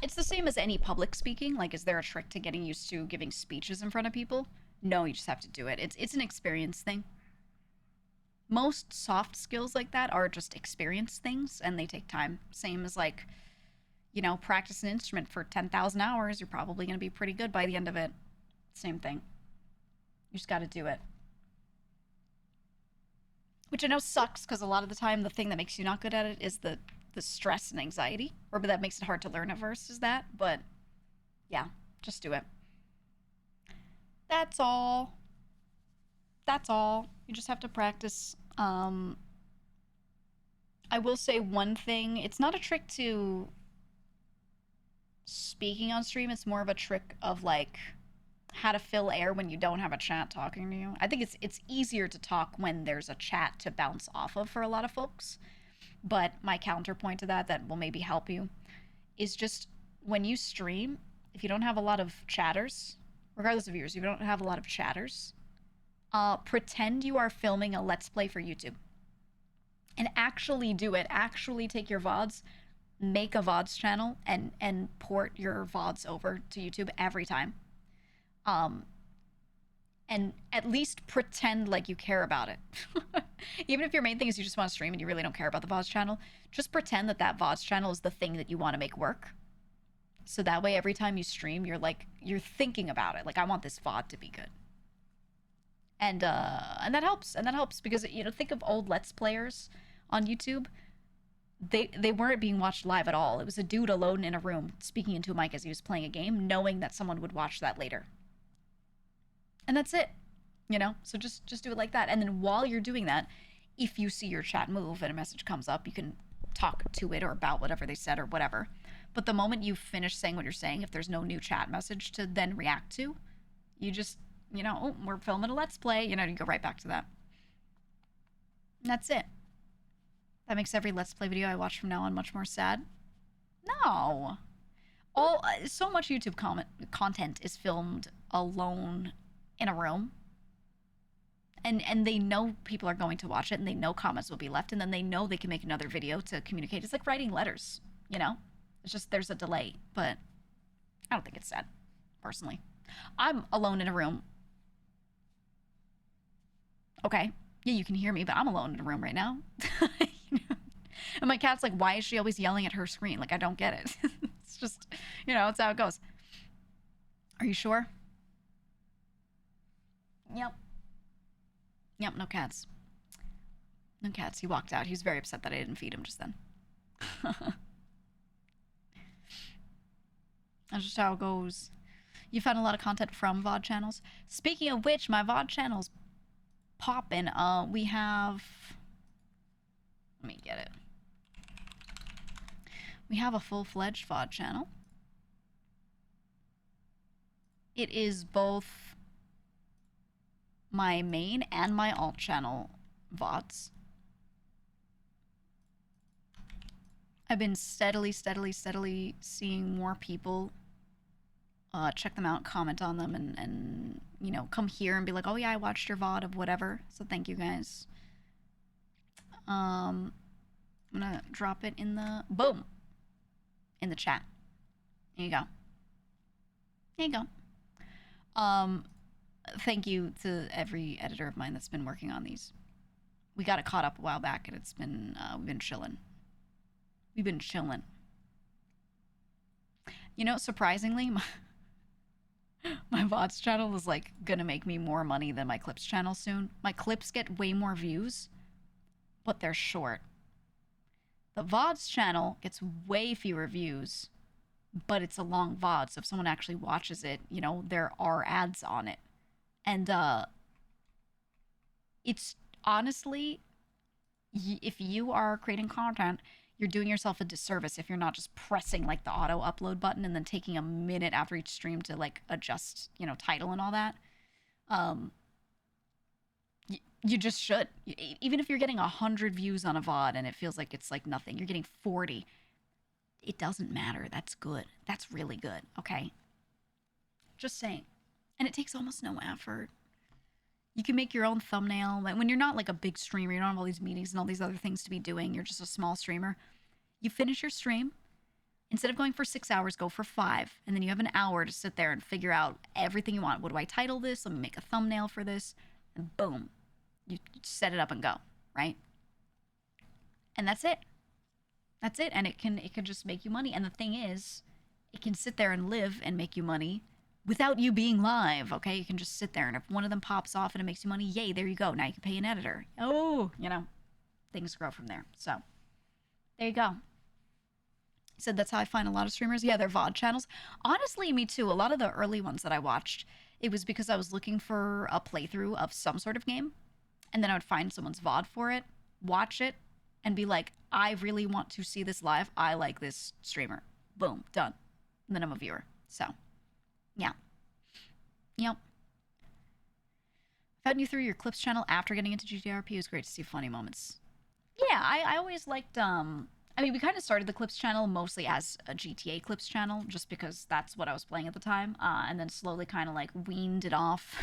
It's the same as any public speaking. Like, is there a trick to getting used to giving speeches in front of people? No, you just have to do it. It's an experience thing. Most soft skills like that are just experience things, and they take time. Same as, like, you know, practice an instrument for 10,000 hours. You're probably going to be pretty good by the end of it. Same thing. You just got to do it. Which I know sucks, because a lot of the time the thing that makes you not good at it is the the stress and anxiety, or that makes it hard to learn at first is that. But yeah, just do it. That's all. That's all. You just have to practice. I will say one thing. It's not a trick to speaking on stream. It's more of a trick of like how to fill air when you don't have a chat talking to you. I think it's easier to talk when there's a chat to bounce off of for a lot of folks. But my counterpoint to that will maybe help you is just when you stream, if you don't have a lot of chatters, regardless of viewers, if you don't have a lot of chatters, pretend you are filming a Let's Play for YouTube. And actually do it. Actually take your VODs, make a VODs channel, and port your VODs over to YouTube every time. And at least pretend like you care about it. Even if your main thing is you just want to stream and you really don't care about the VODs channel, just pretend that VODs channel is the thing that you want to make work. So that way, every time you stream, you're thinking about it. Like, I want this VOD to be good. And that helps. And that helps because, you know, think of old Let's Players on YouTube. They weren't being watched live at all. It was a dude alone in a room speaking into a mic as he was playing a game, knowing that someone would watch that later. And that's it, you know? So just do it like that. And then while you're doing that, if you see your chat move and a message comes up, you can talk to it or about whatever they said or whatever. But the moment you finish saying what you're saying, if there's no new chat message to then react to, you just, you know, oh, we're filming a Let's Play, you know, you go right back to that. And that's it. That makes every Let's Play video I watch from now on much more sad. No. So much YouTube content is filmed alone in a room. And they know people are going to watch it, and they know comments will be left, and then they know they can make another video to communicate. It's like writing letters, you know? It's just there's a delay, but I don't think it's sad, personally. I'm alone in a room. Okay. Yeah, you can hear me, but I'm alone in a room right now. You know? And my cat's like, why is she always yelling at her screen? Like, I don't get it. It's just, you know, it's how it goes. Are you sure? Yep. Yep, no cats. No cats. He walked out. He was very upset that I didn't feed him just then. That's just how it goes. You found a lot of content from VOD channels. Speaking of which, my VOD channel's poppin'. We have... Let me get it. We have a full-fledged VOD channel. It is both my main and my alt channel VODs. I've been steadily seeing more people check them out, comment on them, and you know, come here and be like, oh yeah, I watched your VOD of whatever. So thank you guys. I'm gonna drop it in the boom in the chat. There you go. There you go. Thank you to every editor of mine that's been working on these. We got it caught up a while back, and it's been we've been chilling. We've been chilling. You know, surprisingly, my VODs channel is like gonna make me more money than my clips channel soon. My clips get way more views, but they're short. The VODs channel gets way fewer views, but it's a long VOD, so if someone actually watches it, you know, there are ads on it. And it's honestly, if you are creating content, you're doing yourself a disservice if you're not just pressing like the auto upload button and then taking a minute after each stream to like adjust, you know, title and all that. You just should. Even if you're getting 100 views on a VOD and it feels like it's like nothing, you're getting 40. It doesn't matter. That's good. That's really good. Okay. Just saying. And it takes almost no effort. You can make your own thumbnail. Like when you're not like a big streamer, you don't have all these meetings and all these other things to be doing. You're just a small streamer. You finish your stream. Instead of going for 6 hours, go for 5. And then you have an hour to sit there and figure out everything you want. What do I title this? Let me make a thumbnail for this. And boom. You set it up and go, right? And that's it. That's it. And it can just make you money. And the thing is, it can sit there and live and make you money without you being live, okay? You can just sit there, and if one of them pops off and it makes you money, yay, there you go. Now you can pay an editor. Oh, you know, things grow from there. So, there you go. Said that's how I find a lot of streamers. Yeah, they're VOD channels. Honestly, me too. A lot of the early ones that I watched, it was because I was looking for a playthrough of some sort of game, and then I would find someone's VOD for it, watch it, and be like, I really want to see this live. I like this streamer. Boom, done. And then I'm a viewer. So, yeah. Yep. Found you through your clips channel after getting into GTRP. It was great to see funny moments. Yeah, I always liked I mean, we kind of started the clips channel mostly as a GTA clips channel, just because that's what I was playing at the time, and then slowly kind of like weaned it off.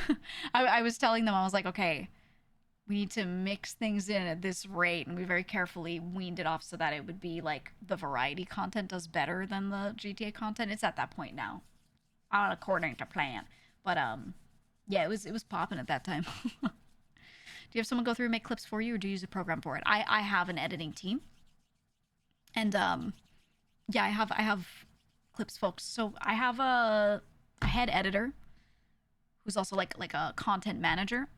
I was telling them, I was like, okay, we need to mix things in at this rate, and we very carefully weaned it off so that it would be like the variety content does better than the GTA content. It's at that point now, according to plan. But yeah, it was popping at that time. Do you have someone go through and make clips for you, or do you use a program for it? I have an editing team. And yeah, I have clips folks. So I have a head editor who's also like a content manager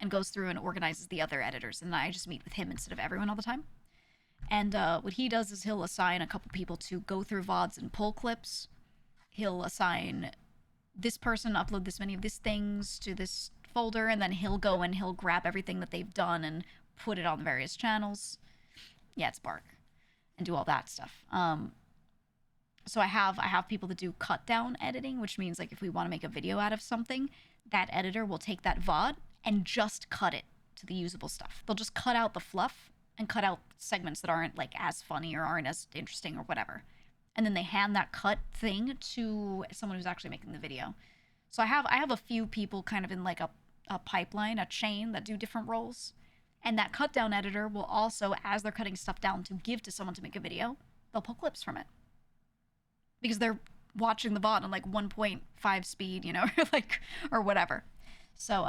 and goes through and organizes the other editors, and I just meet with him instead of everyone all the time. And what he does is he'll assign a couple people to go through VODs and pull clips. He'll assign this person upload this many of these things to this folder, and then he'll go and he'll grab everything that they've done and put it on the various channels. Yeah, it's bark. And do all that stuff. So I have people that do cut down editing, which means like if we want to make a video out of something, that editor will take that VOD and just cut it to the usable stuff. They'll just cut out the fluff and cut out segments that aren't like as funny or aren't as interesting or whatever. And then they hand that cut thing to someone who's actually making the video. So I have a few people kind of in like a pipeline, a chain that do different roles. And that cut down editor will also, as they're cutting stuff down to give to someone to make a video, they'll pull clips from it. Because they're watching the VOD on like 1.5 speed, you know, or whatever. So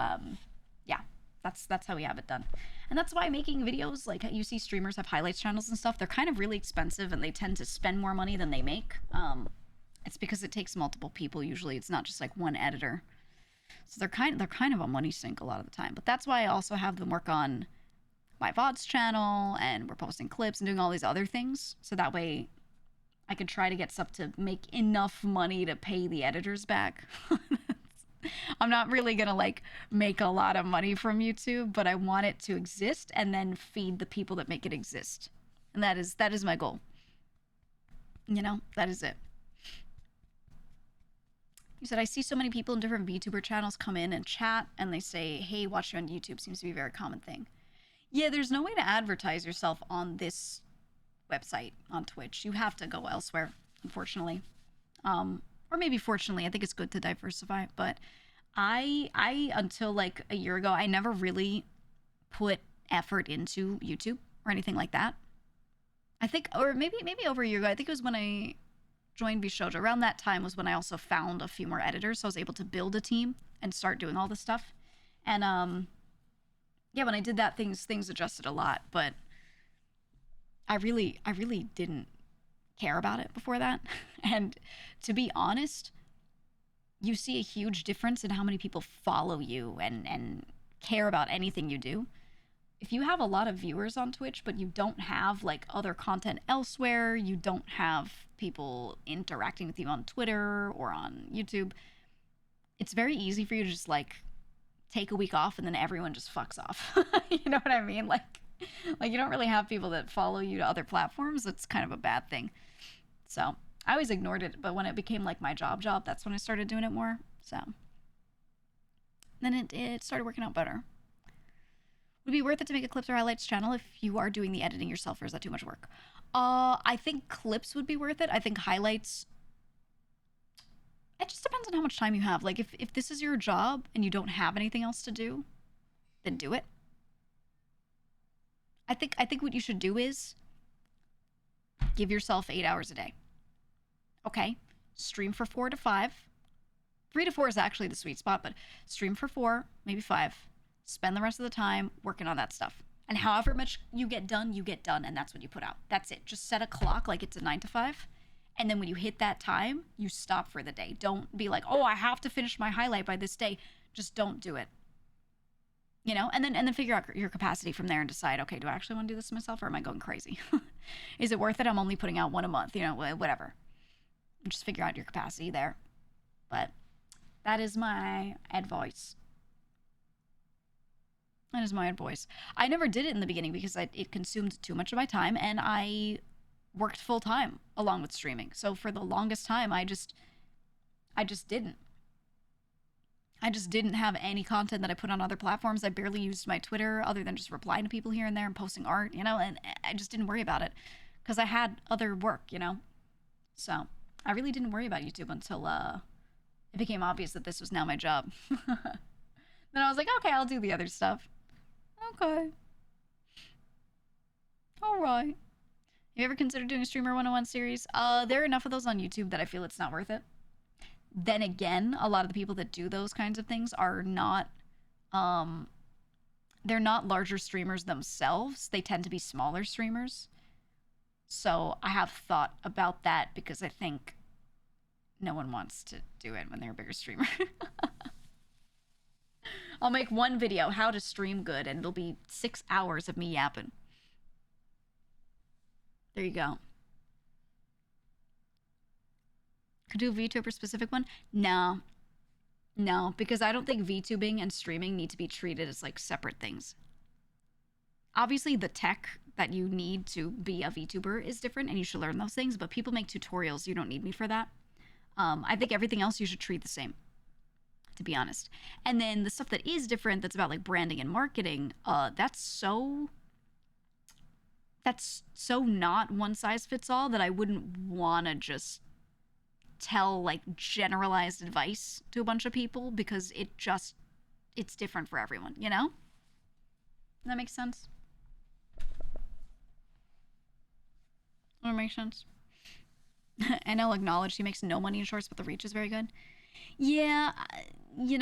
yeah, that's how we have it done. And that's why making videos, like you see streamers have highlights channels and stuff, they're kind of really expensive and they tend to spend more money than they make. It's because it takes multiple people usually. It's not just like one editor. So they're kind of a money sink a lot of the time. But that's why I also have them work on my VODs channel, and we're posting clips and doing all these other things. So that way I could try to get stuff to make enough money to pay the editors back. I'm not really gonna like make a lot of money from YouTube, but I want it to exist and then feed the people that make it exist. And that is my goal. You know, that is it. You said, I see so many people in different VTuber channels come in and chat and they say, hey, watch you on YouTube. Seems to be a very common thing. Yeah, there's no way to advertise yourself on this website, on Twitch. You have to go elsewhere, unfortunately. Or maybe fortunately, I think it's good to diversify. But I until like a year ago, I never really put effort into YouTube or anything like that. I think, or maybe over a year ago, I think it was when I joined Bishojo. Around that time was when I also found a few more editors, so I was able to build a team and start doing all this stuff. And yeah, when I did that, things adjusted a lot, but I really didn't care about it before that. And to be honest, you see a huge difference in how many people follow you and care about anything you do. If you have a lot of viewers on Twitch, but you don't have like other content elsewhere, you don't have people interacting with you on Twitter or on YouTube, it's very easy for you to just like take a week off and then everyone just fucks off. You know what I mean? Like you don't really have people that follow you to other platforms. It's kind of a bad thing. So I always ignored it, but when it became like my job, that's when I started doing it more. So then it started working out better. Would it be worth it to make a clips or highlights channel if you are doing the editing yourself, or is that too much work? I think clips would be worth it. I think highlights, it just depends on how much time you have. Like if this is your job and you don't have anything else to do, then do it. I think what you should do is give yourself 8 hours a day. Okay, stream for 4 to 5. 3 to 4 is actually the sweet spot, but stream for 4, maybe 5. Spend the rest of the time working on that stuff. And however much you get done, and that's what you put out. That's it. Just set a clock like it's a 9 to 5. And then when you hit that time, you stop for the day. Don't be like, oh, I have to finish my highlight by this day. Just don't do it. You know, and then figure out your capacity from there and decide, okay, do I actually want to do this myself, or am I going crazy? Is it worth it? I'm only putting out one a month, whatever. Just figure out your capacity there. But that is my advice. That is my advice. I never did it in the beginning because it consumed too much of my time, and I worked full time along with streaming. So for the longest time, I just didn't. I just didn't have any content that I put on other platforms. I barely used my Twitter other than just replying to people here and there and posting art, and I just didn't worry about it because I had other work, So I really didn't worry about YouTube until it became obvious that this was now my job. Then I was like, okay, I'll do the other stuff. Okay. All right. You ever considered doing a Streamer 101 series? There are enough of those on YouTube that I feel it's not worth it. Then again, a lot of the people that do those kinds of things are not, they're not larger streamers themselves. They tend to be smaller streamers. So I have thought about that because I think no one wants to do it when they're a bigger streamer. I'll make one video, how to stream good, and it'll be 6 hours of me yapping. There you go. Could do a VTuber specific one? No. No, because I don't think VTubing and streaming need to be treated as like separate things. Obviously, the tech that you need to be a VTuber is different, and you should learn those things, but people make tutorials. You don't need me for that. I think everything else you should treat the same, to be honest. And then the stuff that is different, that's about like branding and marketing, that's so not one size fits all that I wouldn't want to just tell like generalized advice to a bunch of people because it's different for everyone, That makes sense? That makes sense. And I'll acknowledge he makes no money in shorts, but the reach is very good. Yeah, you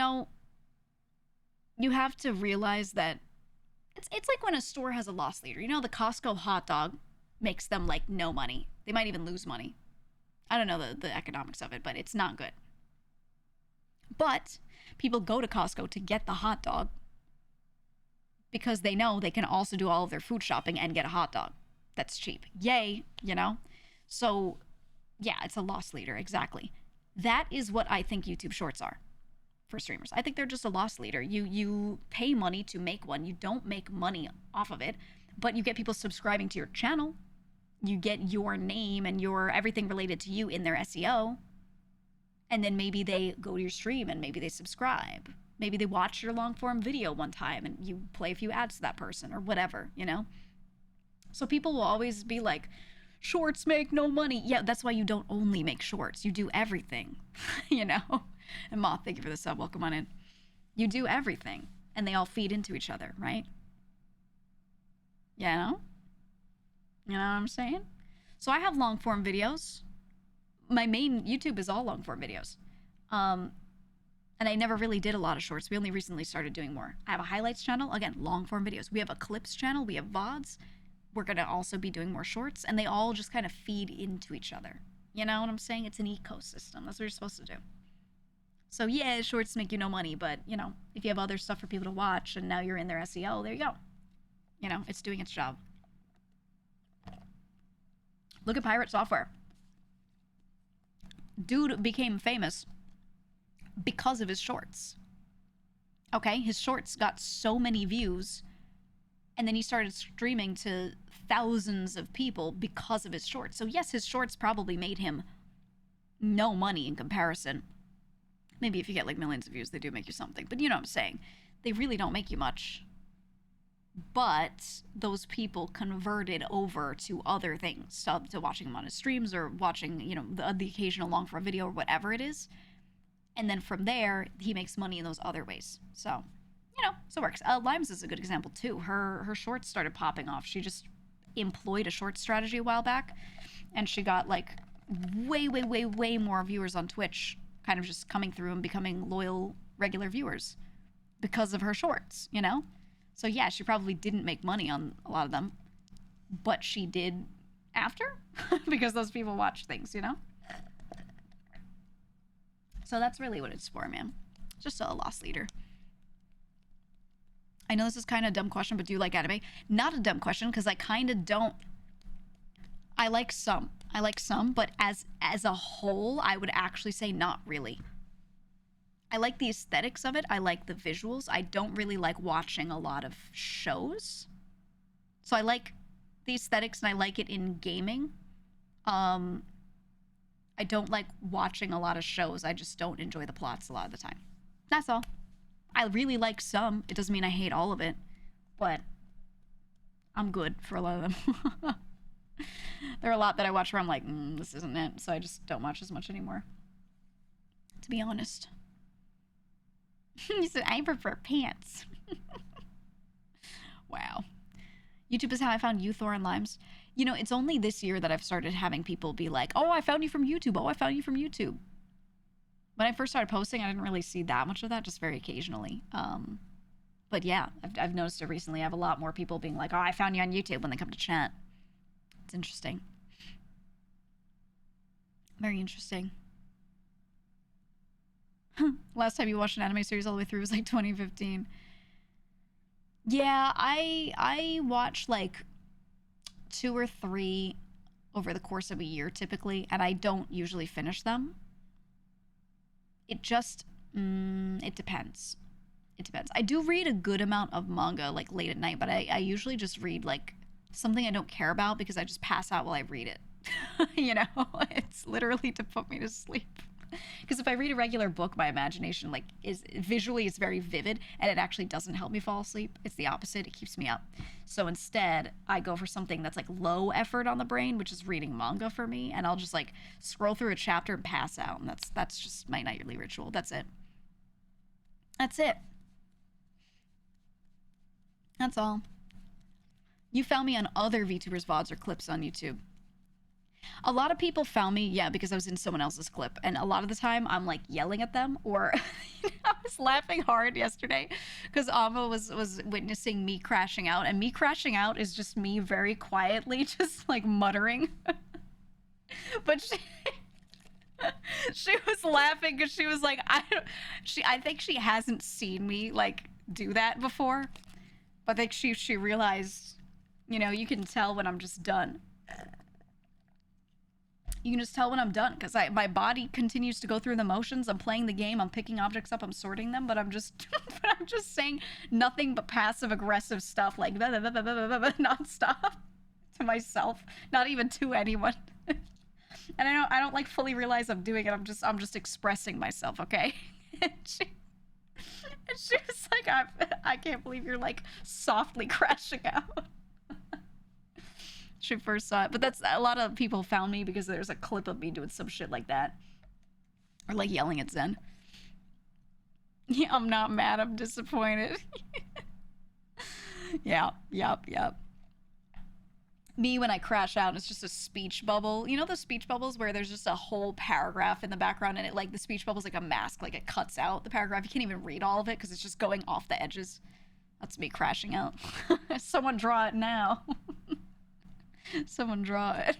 have to realize that it's like when a store has a loss leader. The Costco hot dog makes them like no money. They might even lose money. I don't know the economics of it, but it's not good. But people go to Costco to get the hot dog because they know they can also do all of their food shopping and get a hot dog that's cheap. Yay, So, yeah, it's a loss leader, exactly. That is what I think YouTube Shorts are for streamers. I think they're just a loss leader. You pay money to make one. You don't make money off of it, but you get people subscribing to your channel. You get your name and your everything related to you in their SEO. And then maybe they go to your stream and maybe they subscribe. Maybe they watch your long form video one time and you play a few ads to that person or whatever, So people will always be like, shorts make no money. Yeah, that's why you don't only make shorts. You do everything, And Moth, thank you for the sub. Welcome on in. You do everything and they all feed into each other, right? You know what I'm saying? So I have long form videos. My main YouTube is all long form videos. And I never really did a lot of shorts. We only recently started doing more. I have a highlights channel. Again, long form videos. We have a clips channel. We have VODs. We're going to also be doing more shorts. And they all just kind of feed into each other. You know what I'm saying? It's an ecosystem. That's what you're supposed to do. So yeah, shorts make you no money. But, if you have other stuff for people to watch and now you're in their SEO, there you go. It's doing its job. Look at Pirate Software. Dude became famous because of his shorts. Okay, his shorts got so many views, and then he started streaming to thousands of people because of his shorts. So yes, his shorts probably made him no money in comparison. Maybe if you get like millions of views, they do make you something. But you know what I'm saying. They really don't make you much. But those people converted over to other things, to watching him on his streams or watching, the occasional long form video or whatever it is. And then from there, he makes money in those other ways. So, so it works. Limes is a good example too. Her shorts started popping off. She just employed a short strategy a while back, and she got like way, way, way, way more viewers on Twitch, kind of just coming through and becoming loyal, regular viewers because of her shorts, So yeah, she probably didn't make money on a lot of them, but she did after because those people watch things, So that's really what it's for, man. Just a loss leader. I know this is kind of a dumb question, but do you like anime? Not a dumb question, because I kind of don't. I like some. But as a whole, I would actually say not really. I like the aesthetics of it. I like the visuals. I don't really like watching a lot of shows. So I like the aesthetics and I like it in gaming. I don't like watching a lot of shows. I just don't enjoy the plots a lot of the time. That's all. I really like some. It doesn't mean I hate all of it, but I'm good for a lot of them. There are a lot that I watch where I'm like, this isn't it. So I just don't watch as much anymore, to be honest. You said, I prefer pants. Wow. YouTube is how I found you, Thor and Limes. You know, it's only this year that I've started having people be like, oh, I found you from YouTube. Oh, I found you from YouTube. When I first started posting, I didn't really see that much of that, just very occasionally. But yeah, I've noticed it recently. I have a lot more people being like, oh, I found you on YouTube when they come to chat. It's interesting. Very interesting. Last time you watched an anime series all the way through was like 2015. Yeah, I watch like 2 or 3 over the course of a year typically, and I don't usually finish them. It just, it depends. It depends. I do read a good amount of manga like late at night, but I usually just read like something I don't care about because I just pass out while I read it. You know, it's literally to put me to sleep. Because if I read a regular book, my imagination like is visually it's very vivid and it actually doesn't help me fall asleep. It's the opposite. It keeps me up. So instead, I go for something that's like low effort on the brain, which is reading manga for me, and I'll just like scroll through a chapter and pass out, and that's just my nightly ritual. That's it. That's it. That's all. You found me on other VTubers VODs or clips on YouTube. A lot of people found me, yeah, because I was in someone else's clip. And a lot of the time, I'm like yelling at them, or I was laughing hard yesterday because Ava was witnessing me crashing out. And me crashing out is just me very quietly just like muttering. But she was laughing because she was like, I think she hasn't seen me like do that before. But I think she realized, you know, you can tell when I'm just done. You can just tell when I'm done because my body continues to go through the motions. I'm playing the game. I'm picking objects up. I'm sorting them, but I'm just saying nothing but passive aggressive stuff like blah, blah, blah, blah, blah, blah, nonstop to myself, not even to anyone. And I don't like fully realize I'm doing it. I'm just expressing myself, okay? And she was like, I can't believe you're like softly crashing out. She first saw it, but that's a lot of people found me because there's a clip of me doing some shit like that, or like yelling at Zen. Yeah, I'm not mad. I'm disappointed. Yeah, yep. Me when I crash out, it's just a speech bubble. You know those speech bubbles where there's just a whole paragraph in the background, and it like the speech bubble's like a mask, like it cuts out the paragraph. You can't even read all of it because it's just going off the edges. That's me crashing out. Someone draw it now. Someone draw it.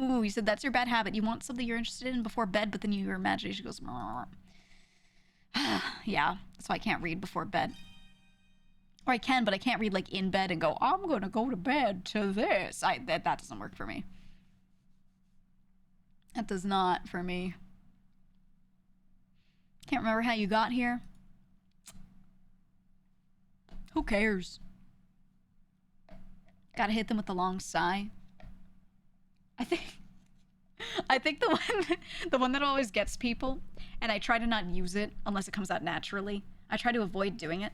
Ooh, you said that's your bad habit. You want something you're interested in before bed, but then your imagination goes. Yeah, that's why I can't read before bed. Or I can, but I can't read like in bed and go, I'm gonna go to bed to this. That doesn't work for me. That does not for me. Can't remember how you got here. Who cares? Gotta hit them with a long sigh. I think the one that always gets people, and I try to not use it unless it comes out naturally. I try to avoid doing it.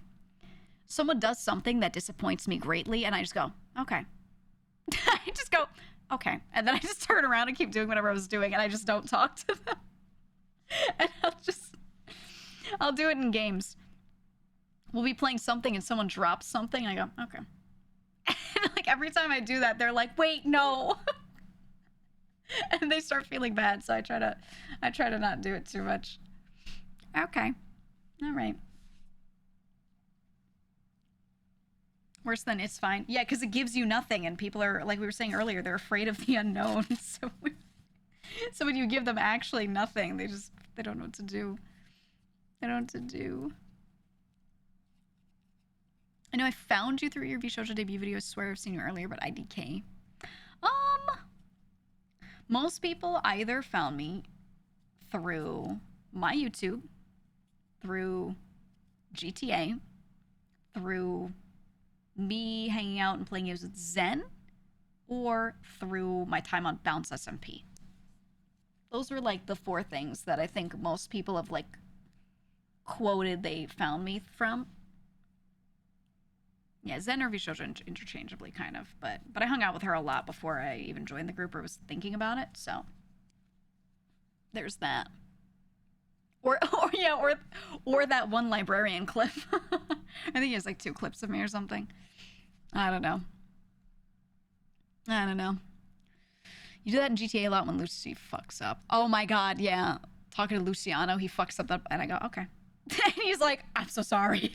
Someone does something that disappoints me greatly, and I just go, okay. I just go, okay. And then I just turn around and keep doing whatever I was doing, and I just don't talk to them. And I'll do it in games. We'll be playing something and someone drops something, and I go, okay. And like every time I do that, they're like, wait, no. And they start feeling bad, so I try to not do it too much. Okay. All right. Worse than it's fine. Yeah, because it gives you nothing, and people are, like we were saying earlier, they're afraid of the unknown. So when you give them actually nothing, they don't know what to do. They don't know what to do. I know I found you through your VShojo debut video. I swear I've seen you earlier, but IDK. Um, most people either found me through my YouTube, through GTA, through me hanging out and playing games with Zen, or through my time on Bounce SMP. Those were like the 4 things that I think most people have like quoted they found me from. Yeah, Zen or VShojo interchangeably, kind of, but I hung out with her a lot before I even joined the group or was thinking about it, so there's that. Or that one librarian clip. I think he has like 2 clips of me or something. I don't know. You do that in GTA a lot when Lucy fucks up. Oh my god, yeah. Talking to Luciano, he fucks up, and I go, okay. And he's like, I'm so sorry.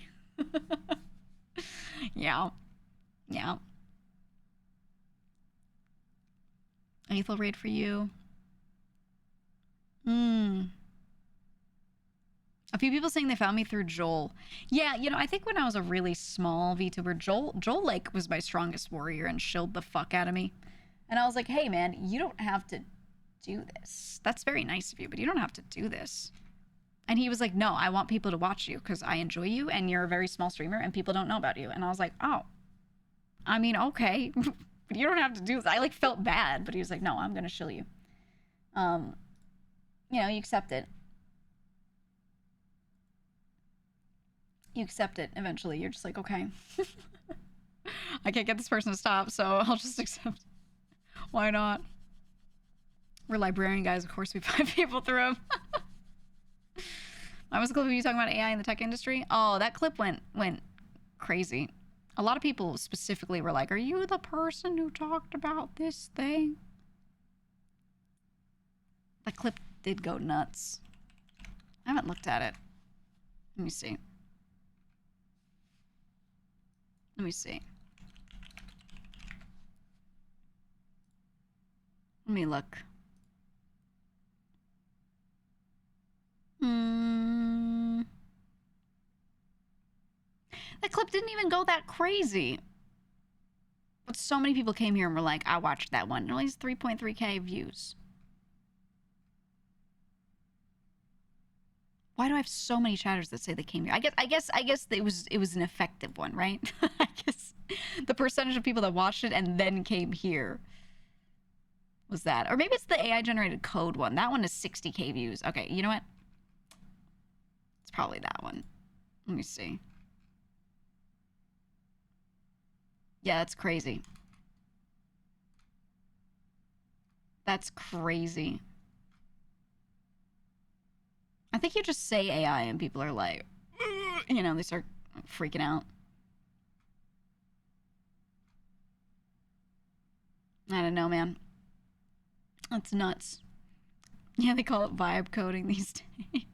Yeah. Lethal raid for you. A few people saying they found me through Joel. Yeah, I think when I was a really small VTuber, Joel like was my strongest warrior and shilled the fuck out of me. And I was like, hey man, you don't have to do this. That's very nice of you, but you don't have to do this. And he was like, no, I want people to watch you because I enjoy you and you're a very small streamer and people don't know about you. And I was like, oh, I mean, okay, but you don't have to do this. I like felt bad, but he was like, no, I'm going to shill you. You accept it. You accept it eventually. You're just like, okay, I can't get this person to stop, so I'll just accept. Why not? We're librarian guys. Of course we find people through them. Mine was a clip of you talking about AI in the tech industry. Oh, that clip went crazy. A lot of people specifically were like, are you the person who talked about this thing? That clip did go nuts. I haven't looked at it. Let me see. Let me look. That clip didn't even go that crazy. But so many people came here and were like, I watched that one. It only has 3.3k views. Why do I have so many chatters that say they came here? I guess it was an effective one, right? I guess the percentage of people that watched it and then came here was that. Or maybe it's the AI generated code one. That one is 60k views. Okay, you know what? It's probably that one. Let me see. Yeah, that's crazy. That's crazy. I think you just say AI and people are like, they start freaking out. I don't know, man. That's nuts. Yeah, they call it vibe coding these days.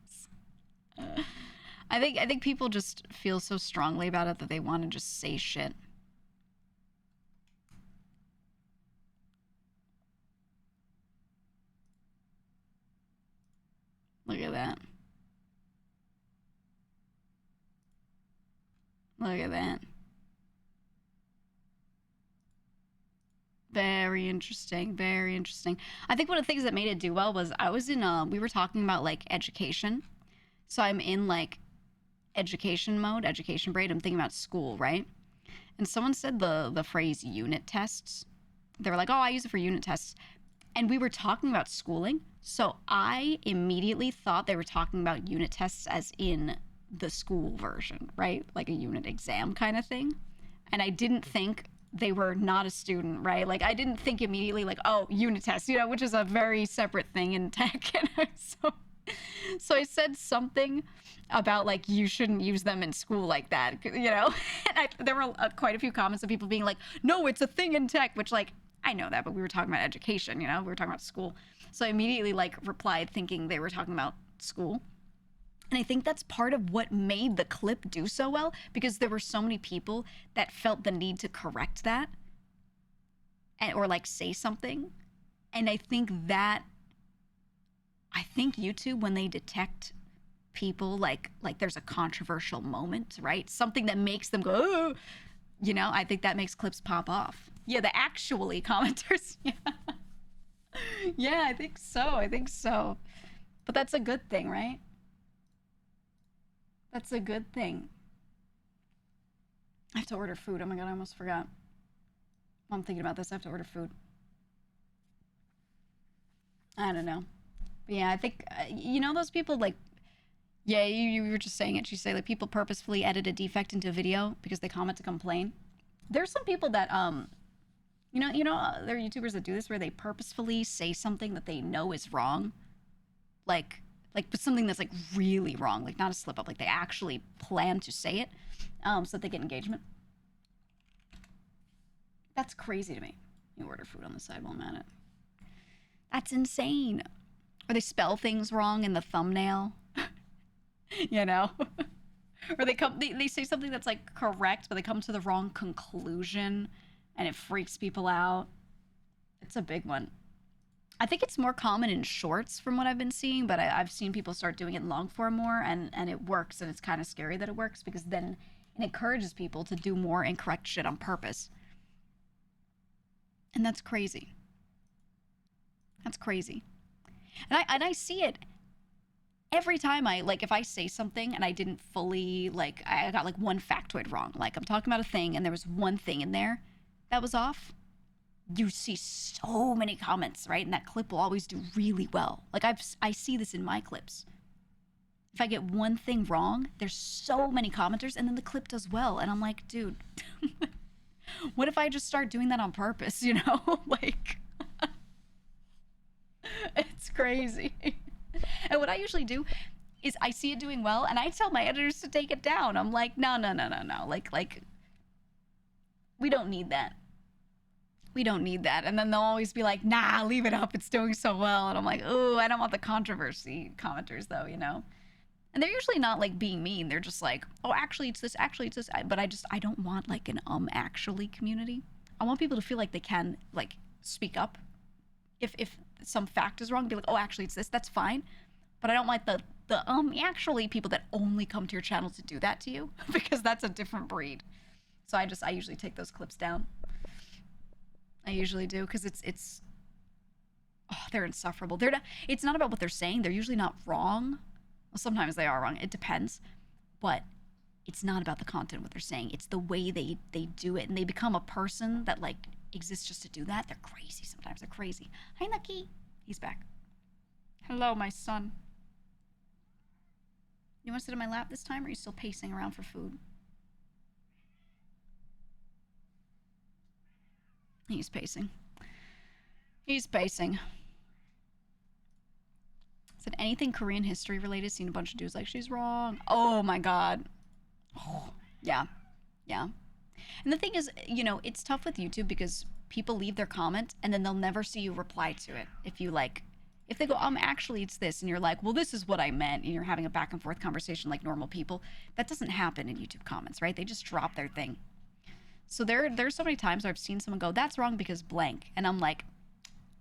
I think people just feel so strongly about it that they want to just say shit. Look at that. Look at that. Very interesting. Very interesting. I think one of the things that made it do well was I was in we were talking about like education. So I'm in like education mode, education brain. I'm thinking about school, right? And someone said the phrase unit tests. They were like, oh, I use it for unit tests. And we were talking about schooling. So I immediately thought they were talking about unit tests as in the school version, right? Like a unit exam kind of thing. And I didn't think they were not a student, right? Like I didn't think immediately like, oh, unit tests, which is a very separate thing in tech. And so I said something about like you shouldn't use them in school like that, And there were quite a few comments of people being like, no, it's a thing in tech, which like, I know that, but we were talking about education, we were talking about school. So I immediately like replied thinking they were talking about school. And I think that's part of what made the clip do so well, because there were so many people that felt the need to correct that or like say something. And I think YouTube, when they detect people like there's a controversial moment, right? Something that makes them go, oh, I think that makes clips pop off. Yeah, the actually commenters. Yeah. Yeah, I think so. I think so. But that's a good thing, right? That's a good thing. I have to order food. Oh my god, I almost forgot. While I'm thinking about this, I have to order food. I don't know. But yeah, I think, those people like, yeah, you were just saying it. You say like people purposefully edit a defect into a video because they comment to complain. There's some people that, there are YouTubers that do this where they purposefully say something that they know is wrong. But something that's like really wrong, like not a slip up, like they actually plan to say it, so that they get engagement. That's crazy to me. You order food on the side while I'm at it. That's insane. Or they spell things wrong in the thumbnail. Or they say something that's like correct, but they come to the wrong conclusion, and it freaks people out. It's a big one. I think it's more common in shorts from what I've been seeing, but I've seen people start doing it in long form more, and it works, and it's kind of scary that it works because then it encourages people to do more incorrect shit on purpose. And that's crazy. That's crazy. And I see it every time if I say something and I didn't fully, I got like one factoid wrong. Like I'm talking about a thing and there was one thing in there that was off. You see so many comments, right? And that clip will always do really well. Like I see this in my clips. If I get one thing wrong, there's so many commenters and then the clip does well. And I'm like, dude, what if I just start doing that on purpose, like, it's crazy. And what I usually do is I see it doing well and I tell my editors to take it down. I'm like, no. Like, we don't need that. We don't need that. And then they'll always be like, nah, leave it up. It's doing so well. And I'm like, oh, I don't want the controversy commenters though, And they're usually not like being mean. They're just like, oh, actually it's this, actually it's this. But I don't want like an actually community. I want people to feel like they can like speak up. If some fact is wrong, be like, oh, actually it's this, that's fine. But I don't like the actually people that only come to your channel to do that to you because that's a different breed. So I usually take those clips down. I usually do because they're insufferable. It's not about what they're saying. They're usually not wrong. Well, sometimes they are wrong. It depends. But it's not about the content, what they're saying. It's the way they do it. And they become a person that like exists just to do that. They're crazy sometimes. They're crazy. Hi, Nucky. He's back. Hello, my son. You want to sit on my lap this time or are you still pacing around for food? He's pacing. He's pacing. Said anything Korean history related, seen a bunch of dudes like, she's wrong. Oh my god. Oh, yeah. Yeah. And the thing is, it's tough with YouTube because people leave their comment and then they'll never see you reply to it. If they go, actually it's this, and you're like, well, this is what I meant, and you're having a back and forth conversation like normal people, that doesn't happen in YouTube comments, right? They just drop their thing. So there's so many times where I've seen someone go, that's wrong because blank. And I'm like,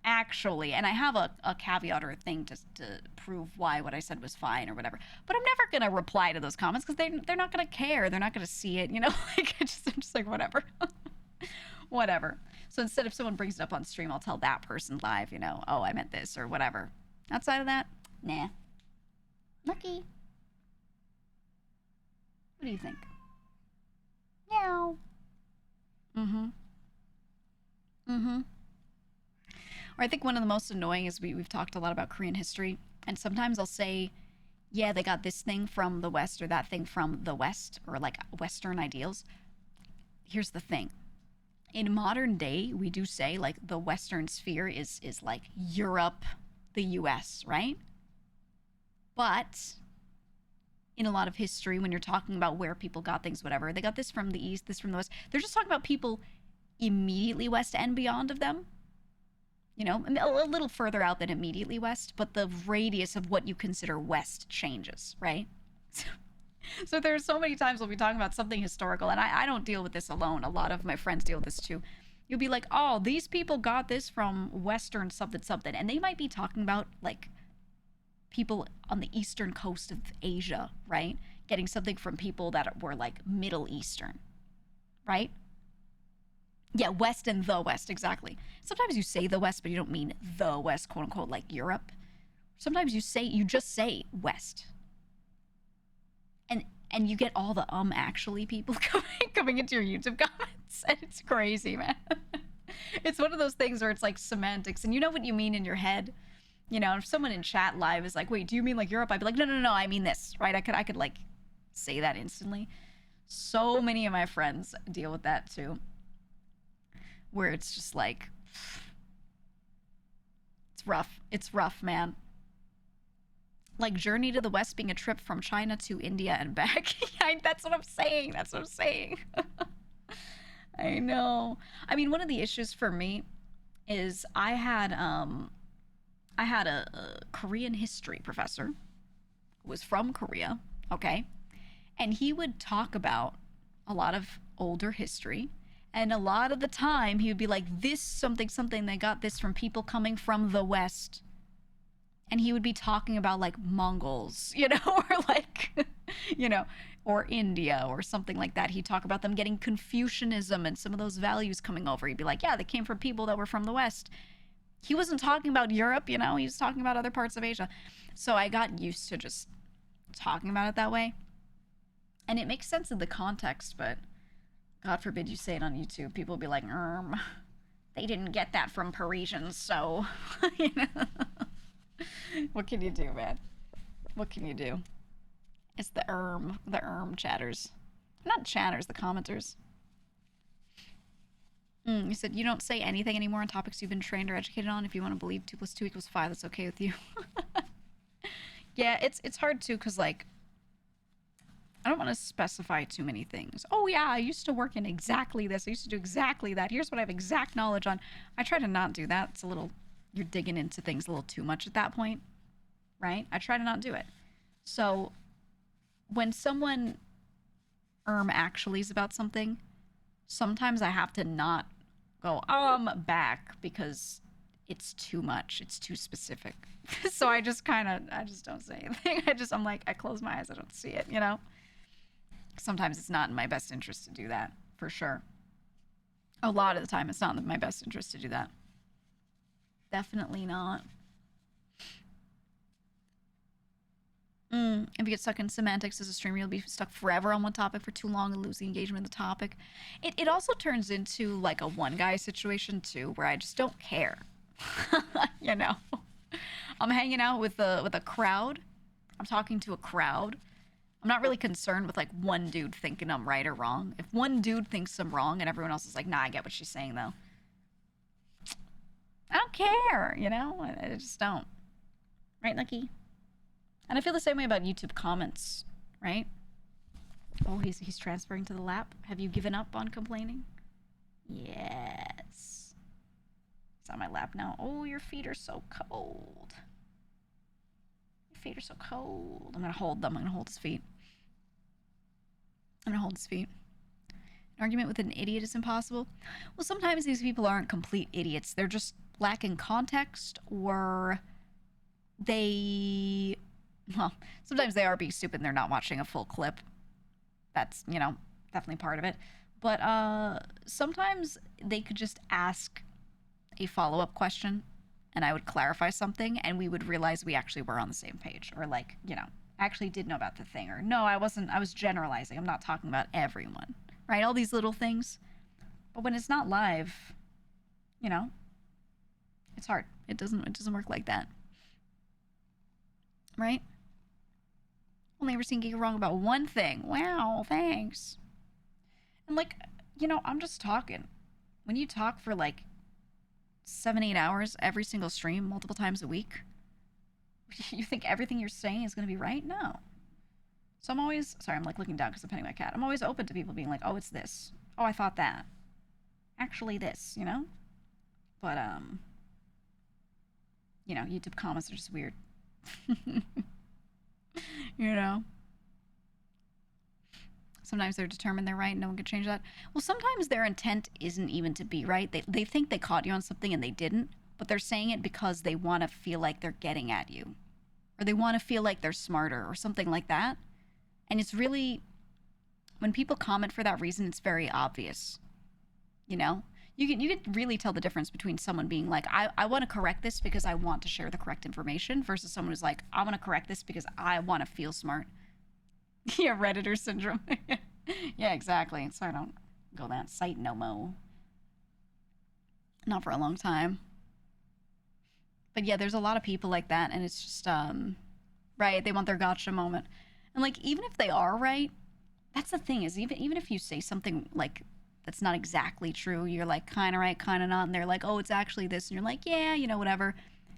actually, and I have a caveat or a thing to prove why what I said was fine or whatever. But I'm never going to reply to those comments because they're not going to care. They're not going to see it, like, I'm just like, whatever. Whatever. So instead, if someone brings it up on stream, I'll tell that person live, oh, I meant this or whatever. Outside of that, nah. Lucky. What do you think? Meow. Mm-hmm. Mm-hmm. Or I think one of the most annoying is we've talked a lot about Korean history, and sometimes I'll say, yeah, they got this thing from the West or that thing from the West, or like Western ideals. Here's the thing. In modern day, we do say like the Western sphere is like Europe, the US, right? But in a lot of history, when you're talking about where people got things, whatever, they got this from the East, this from the West. They're just talking about people immediately West and beyond of them. A little further out than immediately West, but the radius of what you consider West changes, right? So there's so many times we'll be talking about something historical, and I don't deal with this alone. A lot of my friends deal with this too. You'll be like, oh, these people got this from Western something something, and they might be talking about like people on the eastern coast of Asia, right? Getting something from people that were like Middle Eastern, right? Yeah, West and the West, exactly. Sometimes you say the West, but you don't mean the West, quote unquote, like Europe. Sometimes you just say West. And you get all the actually people coming into your YouTube comments, and it's crazy, man. It's one of those things where it's like semantics, and you know what you mean in your head. You know, if someone in chat live is like, "Wait, do you mean like Europe?" I'd be like, "No, I mean this," right? I could like say that instantly. So many of my friends deal with that too, where it's just like, it's rough. It's rough, man. Like Journey to the West being a trip from China to India and back. That's what I'm saying. That's what I'm saying. I know. I mean, one of the issues for me is I had a Korean history professor who was from Korea, okay? And he would talk about a lot of older history, and a lot of the time he would be like, this something something, they got this from people coming from the West. And he would be talking about like Mongols, you know, or like, you know, or India or something like that. He'd talk about them getting Confucianism and some of those values coming over. He'd be like, yeah, they came from people that were from the West. He wasn't talking about Europe, you know, he was talking about other parts of Asia. So I got used to just talking about it that way. And it makes sense in the context, but God forbid you say it on YouTube. People will be like, they didn't get that from Parisians, so, you know. What can you do, man? What can you do? It's the chatters. Not chatters, the commenters. You said you don't say anything anymore on topics you've been trained or educated on. If you want to believe 2 + 2 = 5, that's okay with you. Yeah, it's hard too, because like, I don't want to specify too many things. Oh yeah, I used to work in exactly this. I used to do exactly that. Here's what I have exact knowledge on. I try to not do that. It's a little, you're digging into things a little too much at that point, right? I try to not do it. So when someone actuallys about something, sometimes I have to not go back, because it's too much. It's too specific. So I just don't say anything. I'm like, I close my eyes. I don't see it, you know? Sometimes it's not in my best interest to do that, for sure. A lot of the time, it's not in my best interest to do that. Definitely not. If you get stuck in semantics as a streamer, you'll be stuck forever on one topic for too long and lose the engagement in the topic. It also turns into like a one guy situation too, where I just don't care. You know, I'm hanging out with a crowd. I'm talking to a crowd. I'm not really concerned with like one dude thinking I'm right or wrong. If one dude thinks I'm wrong and everyone else is like, nah, I get what she's saying though, I don't care, you know? I just don't. Right, Lucky? And I feel the same way about YouTube comments, right? Oh, he's transferring to the lap. Have you given up on complaining? Yes. It's on my lap now. Oh, your feet are so cold. Your feet are so cold. I'm gonna hold them. I'm gonna hold his feet. I'm gonna hold his feet. An argument with an idiot is impossible. Well, sometimes these people aren't complete idiots. They're just lacking context, or they... Well, sometimes they are being stupid and they're not watching a full clip. That's, you know, definitely part of it. But sometimes they could just ask a follow-up question and I would clarify something and we would realize we actually were on the same page. Or like, you know, I actually did know about the thing. Or no, I wasn't. I was generalizing. I'm not talking about everyone. Right? All these little things. But when it's not live, you know, it's hard. It doesn't work like that. Right? Only ever seen GEEGA wrong about one thing. Wow, thanks. And like, you know, I'm just talking. When you talk for like 7-8 hours every single stream, multiple times a week, you think everything you're saying is going to be right? No. So I'm always, sorry, I'm like looking down because I'm petting my cat. I'm always open to people being like, oh, it's this. Oh, I thought that. Actually this, you know? But, you know, YouTube comments are just weird. You know? Sometimes they're determined they're right and no one can change that. Well, sometimes their intent isn't even to be right. They think they caught you on something and they didn't, but they're saying it because they want to feel like they're getting at you. or they want to feel like they're smarter or something like that. And it's really, when people comment for that reason, it's very obvious. You know, you can really tell the difference between someone being like, I want to correct this because I want to share the correct information, versus someone who's like, I want to correct this because I want to feel smart. Yeah, Redditor syndrome. Yeah, exactly. So I don't go that site no mo. Not for a long time. But yeah, there's a lot of people like that, and it's just right, they want their gotcha moment. And like, even if they are right, that's the thing, is even if you say something like that's not exactly true, you're like kind of right, kind of not, and they're like, oh, it's actually this, and you're like, yeah, whatever.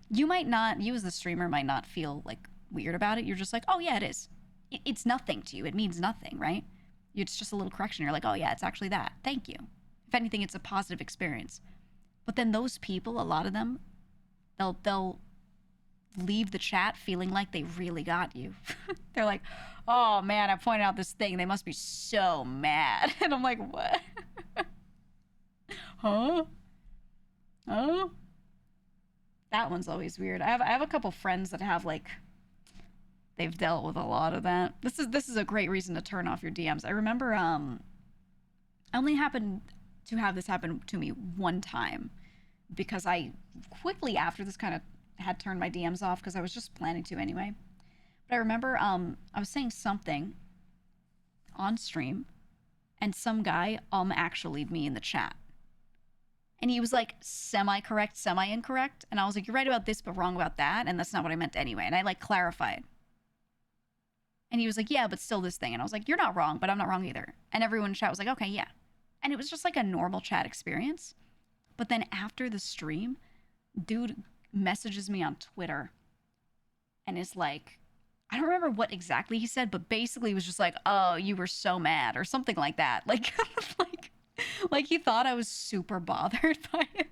You might not, you as the streamer might not feel like weird about it. You're just like, oh yeah, it is. It's nothing to you. It means nothing, right? It's just a little correction. You're like, oh yeah, it's actually that. Thank you. If anything, it's a positive experience. But then those people, a lot of them, they'll leave the chat feeling like they really got you. They're like, oh man, I pointed out this thing. They must be so mad. And I'm like, what? Huh? Huh? That one's always weird. I have a couple friends that have like, they've dealt with a lot of that. This is a great reason to turn off your DMs. I remember I only happened to have this happen to me one time, because I quickly after this kind of had turned my DMs off because I was just planning to anyway. But I remember I was saying something on stream, and some guy actually me in the chat. And he was like semi-correct, semi-incorrect. And I was like, you're right about this, but wrong about that. And that's not what I meant anyway. And I like clarified. And he was like, yeah, but still this thing. And I was like, you're not wrong, but I'm not wrong either. And everyone in chat was like, okay, yeah. And it was just like a normal chat experience. But then after the stream, dude messages me on Twitter and is like, I don't remember what exactly he said, but basically was just like, oh, you were so mad or something like that. Like, like he thought I was super bothered by it.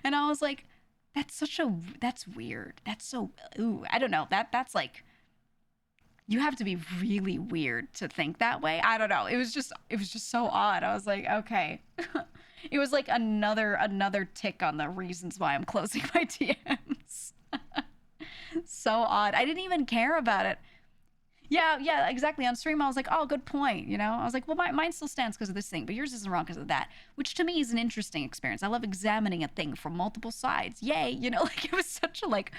And I was like, that's weird. That's so, ooh, I don't know. That's like, you have to be really weird to think that way. I don't know. It was just so odd. I was like, okay. It was like another tick on the reasons why I'm closing my DMs. So odd. I didn't even care about it. Yeah, exactly. On stream, I was like, oh, good point. I was like, well, mine still stands because of this thing, but yours isn't wrong because of that, which to me is an interesting experience. I love examining a thing from multiple sides. Yay. Like it was such a like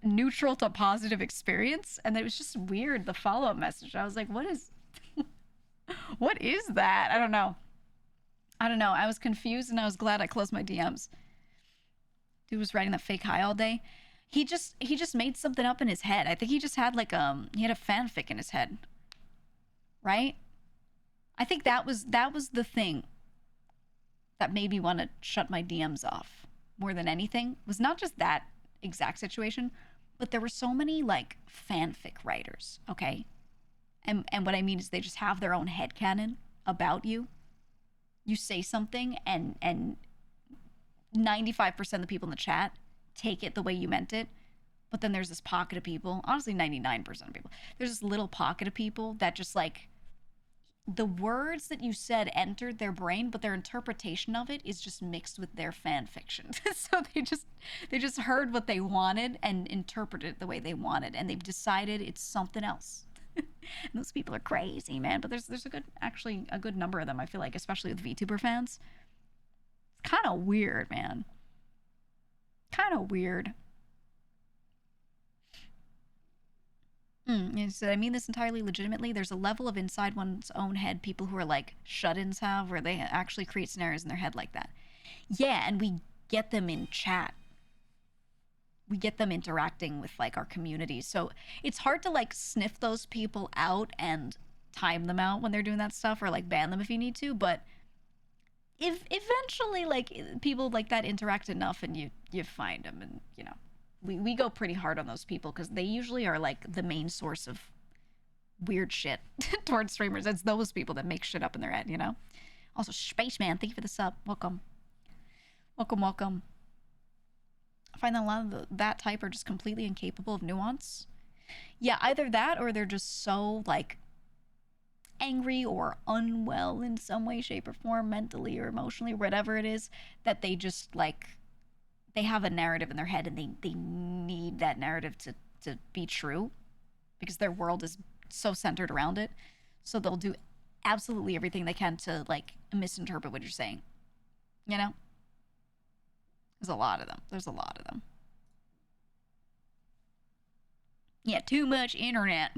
neutral to positive experience. And it was just weird, the follow-up message. I was like, what is that? I don't know. I was confused, and I was glad I closed my DMs. Dude was writing that fake hi all day. He just made something up in his head. I think he just had like he had a fanfic in his head. Right? I think that was the thing that made me want to shut my DMs off more than anything. Was not just that exact situation, but there were so many like fanfic writers, okay? And what I mean is they just have their own headcanon about you. You say something and 95% of the people in the chat take it the way you meant it. But then there's this pocket of people, honestly 99% of people, there's this little pocket of people that just like, the words that you said entered their brain, but their interpretation of it is just mixed with their fan fiction. So they just heard what they wanted and interpreted it the way they wanted, and they've decided it's something else. And those people are crazy, man. But there's a good number of them, I feel like, especially with VTuber fans. It's kind of weird, man. Kind of weird. He said, I mean this entirely legitimately. There's a level of inside one's own head people who are like shut-ins have, where they actually create scenarios in their head like that. Yeah, and we get them in chat. We get them interacting with like our communities. So it's hard to like sniff those people out and time them out when they're doing that stuff, or like ban them if you need to. But if eventually like people like that interact enough and you find them, and we go pretty hard on those people because they usually are like the main source of weird shit towards streamers. It's those people that make shit up in their head, Also, Spaceman, thank you for the sub. Welcome. Welcome. I find that a lot of that type are just completely incapable of nuance. Yeah, either that or they're just so like angry or unwell in some way, shape, or form, mentally or emotionally, whatever it is, that they just like, they have a narrative in their head and they need that narrative to to be true because their world is so centered around it. So they'll do absolutely everything they can to like misinterpret what you're saying. You know? There's a lot of them. There's a lot of them. Yeah, too much internet.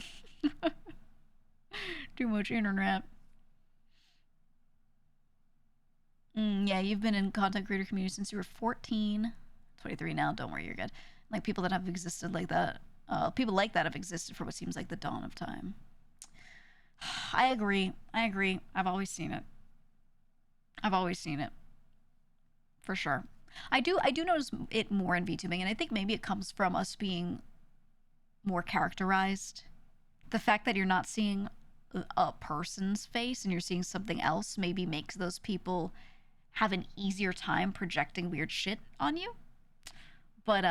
Too much internet. Yeah, you've been in content creator community since you were 14. 23 now, don't worry, you're good. Like people that have existed like that. People like that have existed for what seems like the dawn of time. I agree. I've always seen it. For sure. I do notice it more in VTubing, and I think maybe it comes from us being more characterized. The fact that you're not seeing a person's face and you're seeing something else maybe makes those people have an easier time projecting weird shit on you. But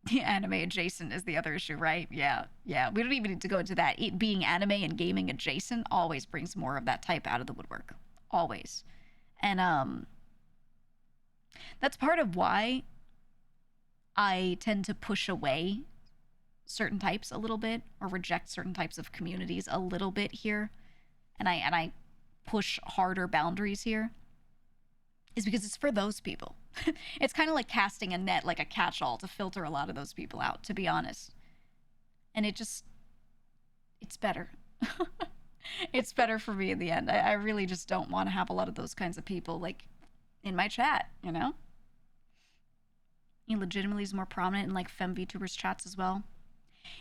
the anime adjacent is the other issue, right? Yeah. We don't even need to go into that. It being anime and gaming adjacent always brings more of that type out of the woodwork. Always. And that's part of why I tend to push away certain types a little bit or reject certain types of communities a little bit here. And I push harder boundaries here is because it's for those people. It's kind of like casting a net, like a catch-all to filter a lot of those people out, to be honest. And it's better. It's better for me in the end. I really just don't want to have a lot of those kinds of people, like, in my chat, you know? He legitimately is more prominent in, like, femme VTubers chats as well.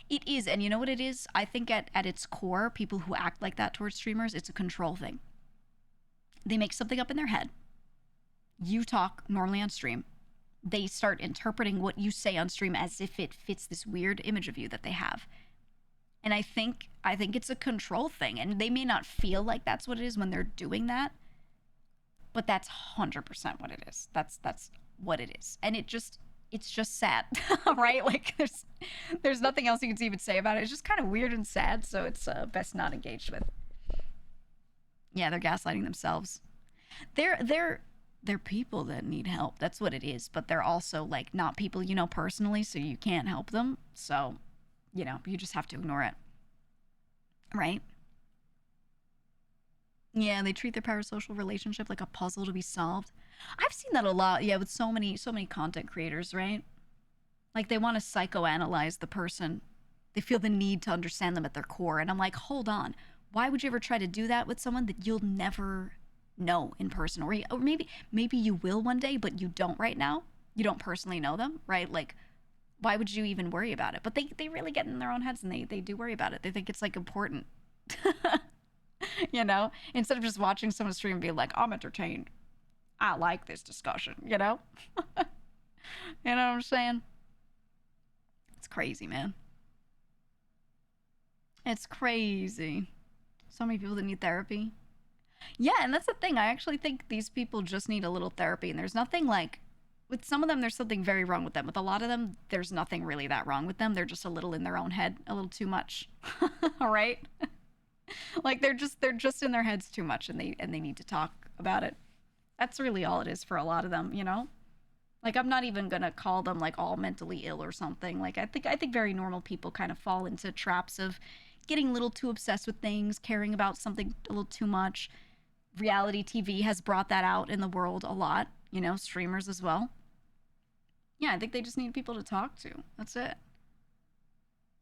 It is, and you know what it is? I think at its core, people who act like that towards streamers, it's a control thing. They make something up in their head. You talk normally on stream. They start interpreting what you say on stream as if it fits this weird image of you that they have. And I think it's a control thing. And they may not feel like that's what it is when they're doing that. But that's 100% what it is. That's what it is. And it's just sad, right? Like there's nothing else you can even say about it. It's just kind of weird and sad, so it's best not engaged with. Yeah, they're gaslighting themselves. They're people that need help. That's what it is. But they're also like not people you know personally, so you can't help them. So, you know, you just have to ignore it. Right? Yeah, they treat their parasocial relationship like a puzzle to be solved. I've seen that a lot, yeah, with so many content creators, right? Like they want to psychoanalyze the person. They feel the need to understand them at their core. And I'm like, hold on. Why would you ever try to do that with someone that you'll never know in person? Or maybe you will one day, but you don't right now. You don't personally know them, right? Like, why would you even worry about it? But they really get in their own heads and they do worry about it. They think it's like important. You know? Instead of just watching someone stream and be like, I'm entertained. I like this discussion, you know? You know what I'm saying? It's crazy, man. It's crazy. So many people that need therapy. Yeah, and that's the thing. I actually think these people just need a little therapy. And there's nothing like, with some of them, there's something very wrong with them. With a lot of them, there's nothing really that wrong with them. They're just a little in their own head, a little too much. All right? Like they're just in their heads too much, and they need to talk about it. That's really all it is for a lot of them, you know? Like I'm not even gonna call them like all mentally ill or something. Like I think very normal people kind of fall into traps of getting a little too obsessed with things, caring about something a little too much. Reality TV has brought that out in the world a lot, you know, streamers as well. Yeah, I think they just need people to talk to. That's it.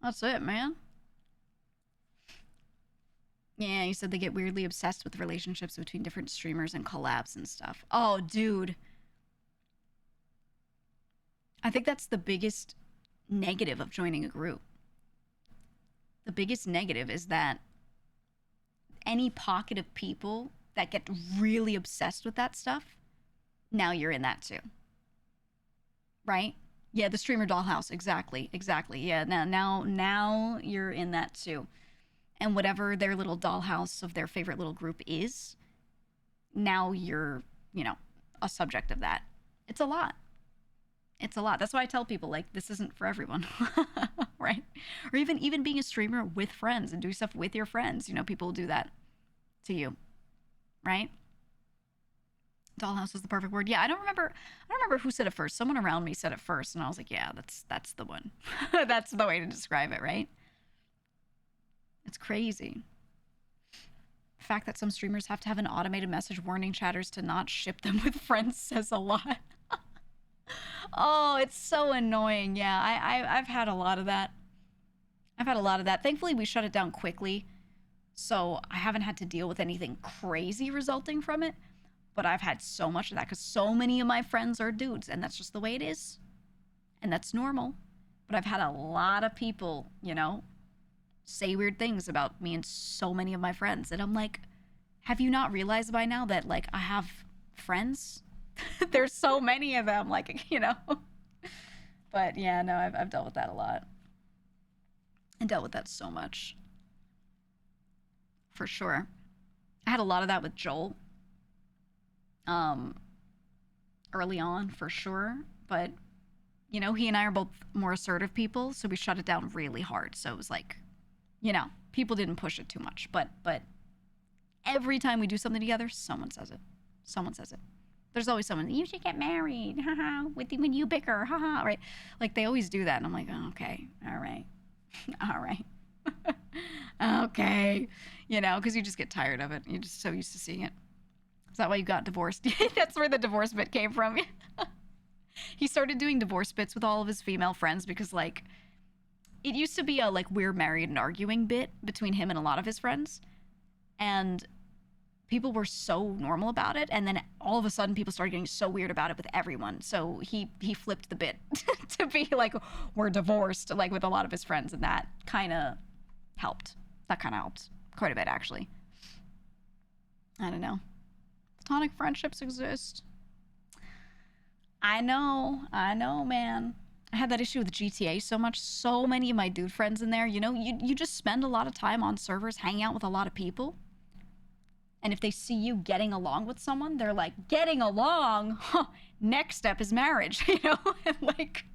That's it, man. Yeah, you said they get weirdly obsessed with relationships between different streamers and collabs and stuff. Oh, dude. I think that's the biggest negative of joining a group. The biggest negative is that any pocket of people that get really obsessed with that stuff, now you're in that too. Right? Yeah, the streamer dollhouse. Exactly. Yeah, now you're in that too. And whatever their little dollhouse of their favorite little group is, now you're, you know, a subject of that. It's a lot. It's a lot. That's why I tell people, like, this isn't for everyone, right? Or even being a streamer with friends and doing stuff with your friends. You know, people will do that to you, right? Dollhouse is the perfect word. Yeah, I don't remember who said it first. Someone around me said it first, and I was like, yeah, that's the one. That's the way to describe it, right? It's crazy. The fact that some streamers have to have an automated message warning chatters to not ship them with friends says a lot. Oh, it's so annoying. Yeah, I've had a lot of that. Thankfully, we shut it down quickly, so I haven't had to deal with anything crazy resulting from it. But I've had so much of that because so many of my friends are dudes, and that's just the way it is. And that's normal. But I've had a lot of people, say weird things about me and so many of my friends. And I'm like, have you not realized by now that, like, I have friends? There's so many of them, like, But yeah, no, I've dealt with that a lot. I dealt with that so much. For sure. I had a lot of that with Joel. Early on, for sure. But, he and I are both more assertive people, so we shut it down really hard. So it was like, people didn't push it too much. But every time we do something together, someone says it. There's always someone, you should get married, haha, when you bicker, haha, right? Like, they always do that, and I'm like, oh, okay, all right. All right. Okay. Because you just get tired of it. You're just so used to seeing it. Is that why you got divorced? That's where the divorce bit came from. He started doing divorce bits with all of his female friends because, like, it used to be a, like, we're married and arguing bit between him and a lot of his friends. And people were so normal about it. And then all of a sudden people started getting so weird about it with everyone. So he flipped the bit to be like, we're divorced, like, with a lot of his friends. And that kind of helped. Quite a bit, actually. I don't know. Platonic friendships exist. I know, man. I had that issue with GTA so much. So many of my dude friends in there, you just spend a lot of time on servers hanging out with a lot of people. And if they see you getting along with someone, they're like, getting along? Huh, next step is marriage, And like,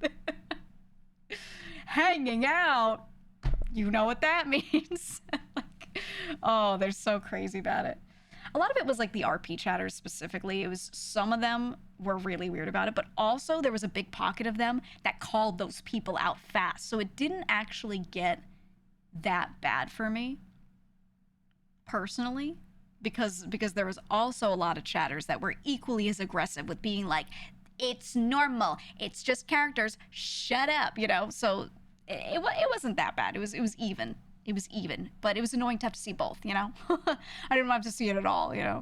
hanging out, you know what that means. Like, oh, they're so crazy about it. A lot of it was like the RP chatters specifically. It was, some of them were really weird about it, but also there was a big pocket of them that called those people out fast. So it didn't actually get that bad for me personally, because there was also a lot of chatters that were equally as aggressive with being like, it's normal, it's just characters, shut up, So it wasn't that bad. It was even. It was even, but it was annoying to have to see both, I didn't have to see it at all, You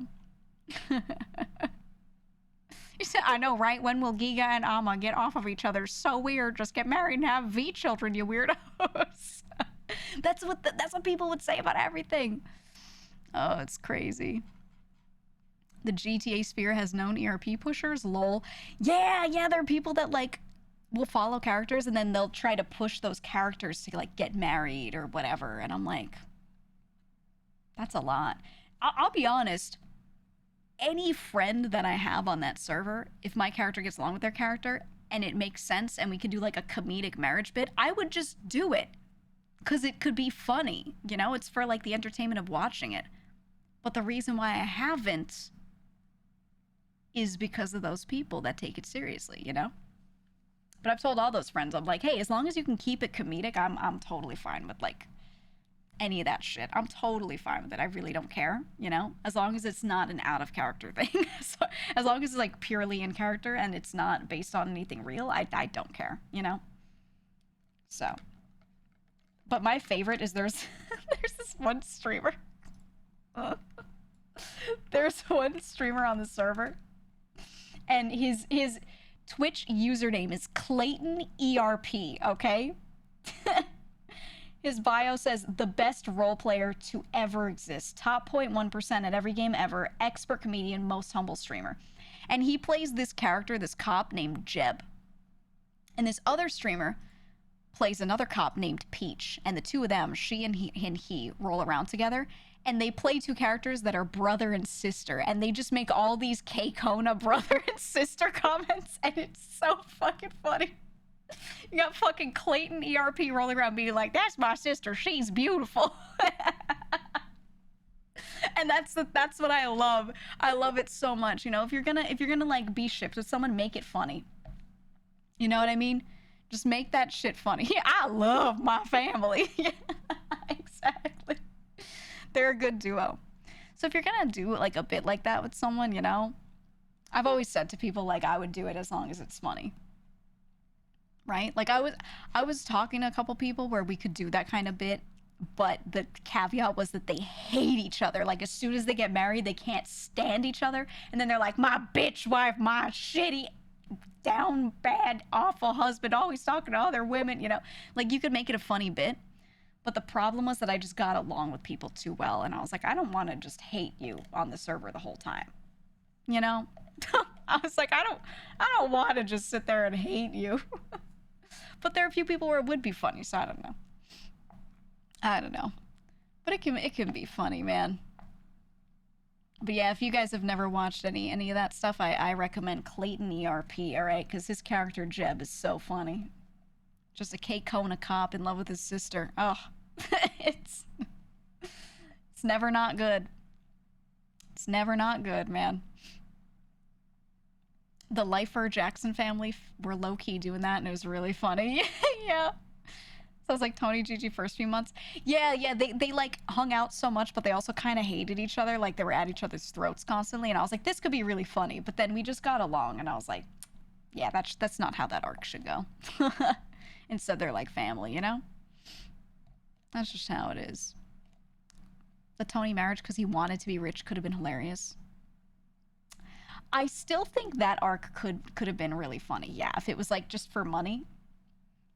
said, I know, right? When will GEEGA and Amma get off of each other? So weird. Just get married and have V children, you weirdos. That's what people would say about everything. Oh, it's crazy. The GTA sphere has known ERP pushers. Lol. Yeah, there are people that, like, will follow characters and then they'll try to push those characters to, like, get married or whatever. And I'm like, that's a lot. I'll be honest. Any friend that I have on that server, if my character gets along with their character and it makes sense and we could do, like, a comedic marriage bit, I would just do it. Because it could be funny. It's for, like, the entertainment of watching it. But the reason why I haven't is because of those people that take it seriously, But I've told all those friends, I'm like, hey, as long as you can keep it comedic, I'm totally fine with, like, any of that shit. I'm totally fine with it. I really don't care, As long as it's not an out of character thing. So, as long as it's, like, purely in character and it's not based on anything real, I don't care, So. But my favorite is there's this one streamer. There's one streamer on the server. And his Twitch username is Clayton ERP, okay? His bio says, the best role player to ever exist. Top 0.1% at every game ever. Expert comedian, most humble streamer. And he plays this character, this cop named Jeb. And this other streamer plays another cop named Peach. And the two of them, she and he roll around together. And they play two characters that are brother and sister. And they just make all these K-Kona brother and sister comments. And it's so fucking funny. You got fucking Clayton ERP rolling around being like, that's my sister, she's beautiful. And That's what I love. I love it so much. You know, if you're gonna like be shipped with someone, make it funny. You know what I mean? Just make that shit funny. Yeah, I love my family. Yeah, exactly. They're a good duo. So if you're gonna do like a bit like that with someone, you know, I've always said to people like I would do it as long as it's funny. Right? Like I was talking to a couple people where we could do that kind of bit, but the caveat was that they hate each other. Like as soon as they get married, they can't stand each other, and then they're like, "My bitch wife, my shitty, down bad, awful husband, always talking to other women." You know, like you could make it a funny bit, but the problem was that I just got along with people too well, and I was like, I don't want to just hate you on the server the whole time. You know, I was like, I don't want to just sit there and hate you. But there are a few people where it would be funny, so I don't know. I don't know. But it can be funny, man. But yeah, if you guys have never watched any of that stuff, I recommend Clayton ERP, alright? Because his character Jeb is so funny. Just a K Kona cop in love with his sister. Oh, it's it's never not good. It's never not good, man. The Lifer Jackson family were low-key doing that, and it was really funny. Yeah. Sounds like Tony Gigi first few months. Yeah, they like hung out so much, but they also kind of hated each other. Like they were at each other's throats constantly, and I was like, this could be really funny. But then we just got along, and I was like, yeah, that's not how that arc should go. Instead, they're like family, you know? That's just how it is. The Tony marriage because he wanted to be rich could have been hilarious. I still think that arc could have been really funny. Yeah, if it was like just for money.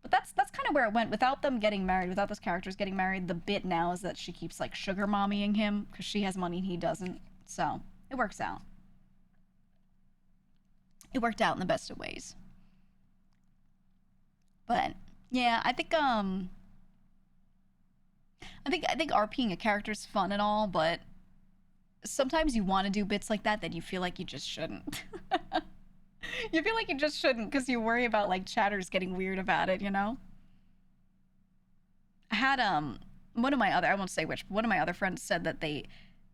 But that's kind of where it went. Without them getting married, without those characters getting married, the bit now is that she keeps like sugar mommying him because she has money and he doesn't. So it works out. It worked out in the best of ways. But yeah, I think RPing a character is fun and all, but sometimes you want to do bits like that you feel like you just shouldn't. You feel like you just shouldn't because you worry about like chatters getting weird about it, you know? I had one of my other, I won't say which, but one of my other friends said that they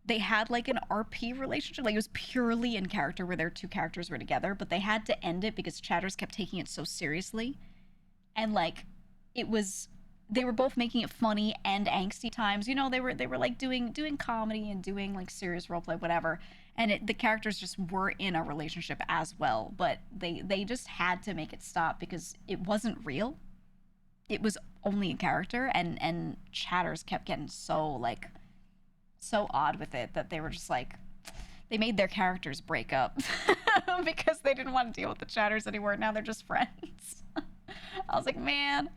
had like an RP relationship. Like it was purely in character where their two characters were together, but they had to end it because chatters kept taking it so seriously. And like it was they were both making it funny and angsty times. You know, they were like doing comedy and doing like serious roleplay, whatever. And the characters just were in a relationship as well, but they just had to make it stop because it wasn't real. It was only a character, and chatters kept getting so odd with it that they were just like they made their characters break up because they didn't want to deal with the chatters anymore. Now they're just friends. I was like, man,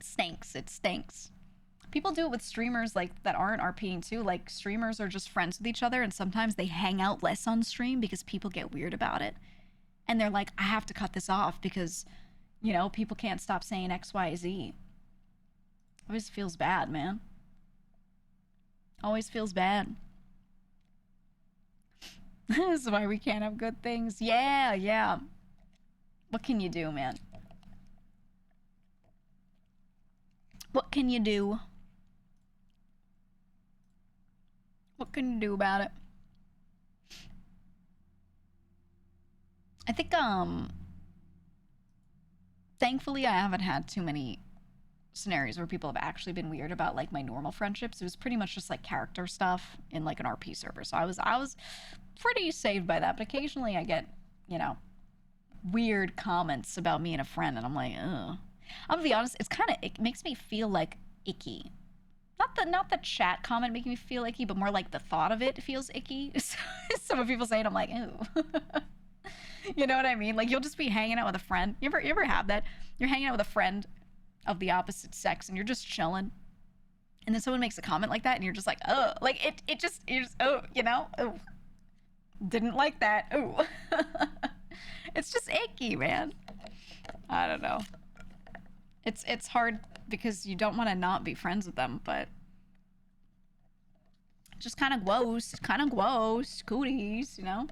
stinks. It stinks. People do it with streamers like that aren't RPing too. Like streamers are just friends with each other, and sometimes they hang out less on stream because people get weird about it, and they're like, I have to cut this off because, you know, people can't stop saying X, Y, Z. Always feels bad, man. Always feels bad. This is why we can't have good things. Yeah. What can you do, man? What can you do? What can you do about it? I think, thankfully I haven't had too many scenarios where people have actually been weird about like my normal friendships. It was pretty much just like character stuff in like an RP server. So I was pretty saved by that. But occasionally I get, you know, weird comments about me and a friend, and I'm like, ugh. I'm gonna be honest, it makes me feel like icky. Not the chat comment making me feel icky, but more like the thought of it feels icky. So when people say it, I'm like, ew. You know what I mean? Like you'll just be hanging out with a friend. You ever have that? You're hanging out with a friend of the opposite sex and you're just chilling. And then someone makes a comment like that and you're just like, oh, like you're just, oh, you know, oh, didn't like that. Oh, it's just icky, man. I don't know. It's hard because you don't want to not be friends with them, but just kind of gross, cooties, you know?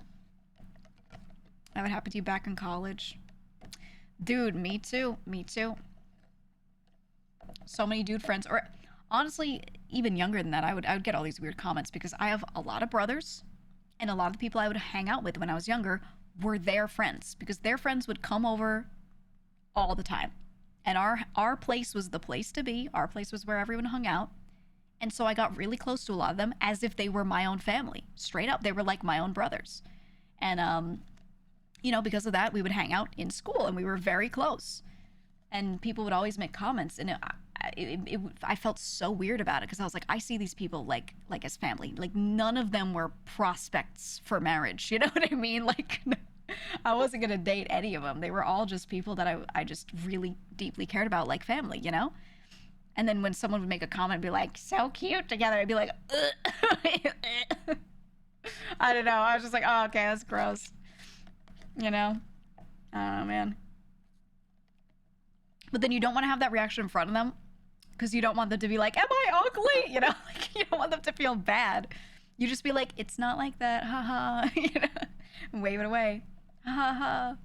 That would happen to you back in college. Dude, me too. So many dude friends. Or honestly, even younger than that, I would get all these weird comments because I have a lot of brothers, and a lot of the people I would hang out with when I was younger were their friends, because their friends would come over all the time. And our place was the place to be. Our place was where everyone hung out. And so I got really close to a lot of them as if they were my own family. Straight up, they were like my own brothers. And because of that, we would hang out in school and we were very close. And people would always make comments, and I felt so weird about it because I was like, I see these people like as family. Like, none of them were prospects for marriage. You know what I mean? Like, I wasn't gonna date any of them. They were all just people that I just really deeply cared about, like family, you know? And then when someone would make a comment and be like, so cute together, I'd be like, I don't know. I was just like, oh, okay, that's gross. You know? I don't know, man. But then you don't want to have that reaction in front of them because you don't want them to be like, am I ugly? You know, like, you don't want them to feel bad. You just be like, it's not like that, haha, you know, and wave it away. Ha ha ha.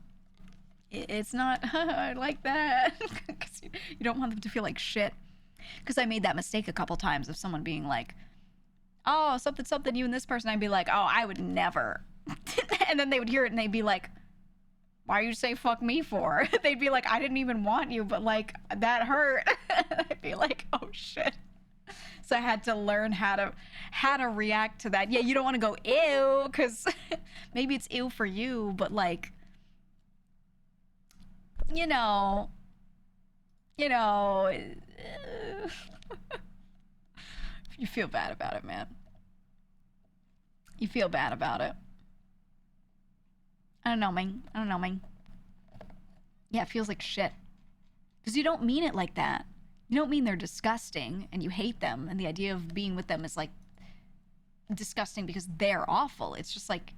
It's not like that. Because you don't want them to feel like shit. Because I made that mistake a couple times of someone being like, oh, something, something, you and this person. I'd be like, oh, I would never. And then they would hear it and they'd be like, why you say fuck me for? They'd be like, I didn't even want you, but like, that hurt. I'd be like, oh shit. So I had to learn how to react to that. Yeah, you don't want to go ew, because maybe it's ew for you, but like, you know, you feel bad about it, man. You feel bad about it. I don't know, man. Yeah, it feels like shit. Because you don't mean it like that. You don't mean they're disgusting and you hate them and the idea of being with them is like disgusting because they're awful. It's just like,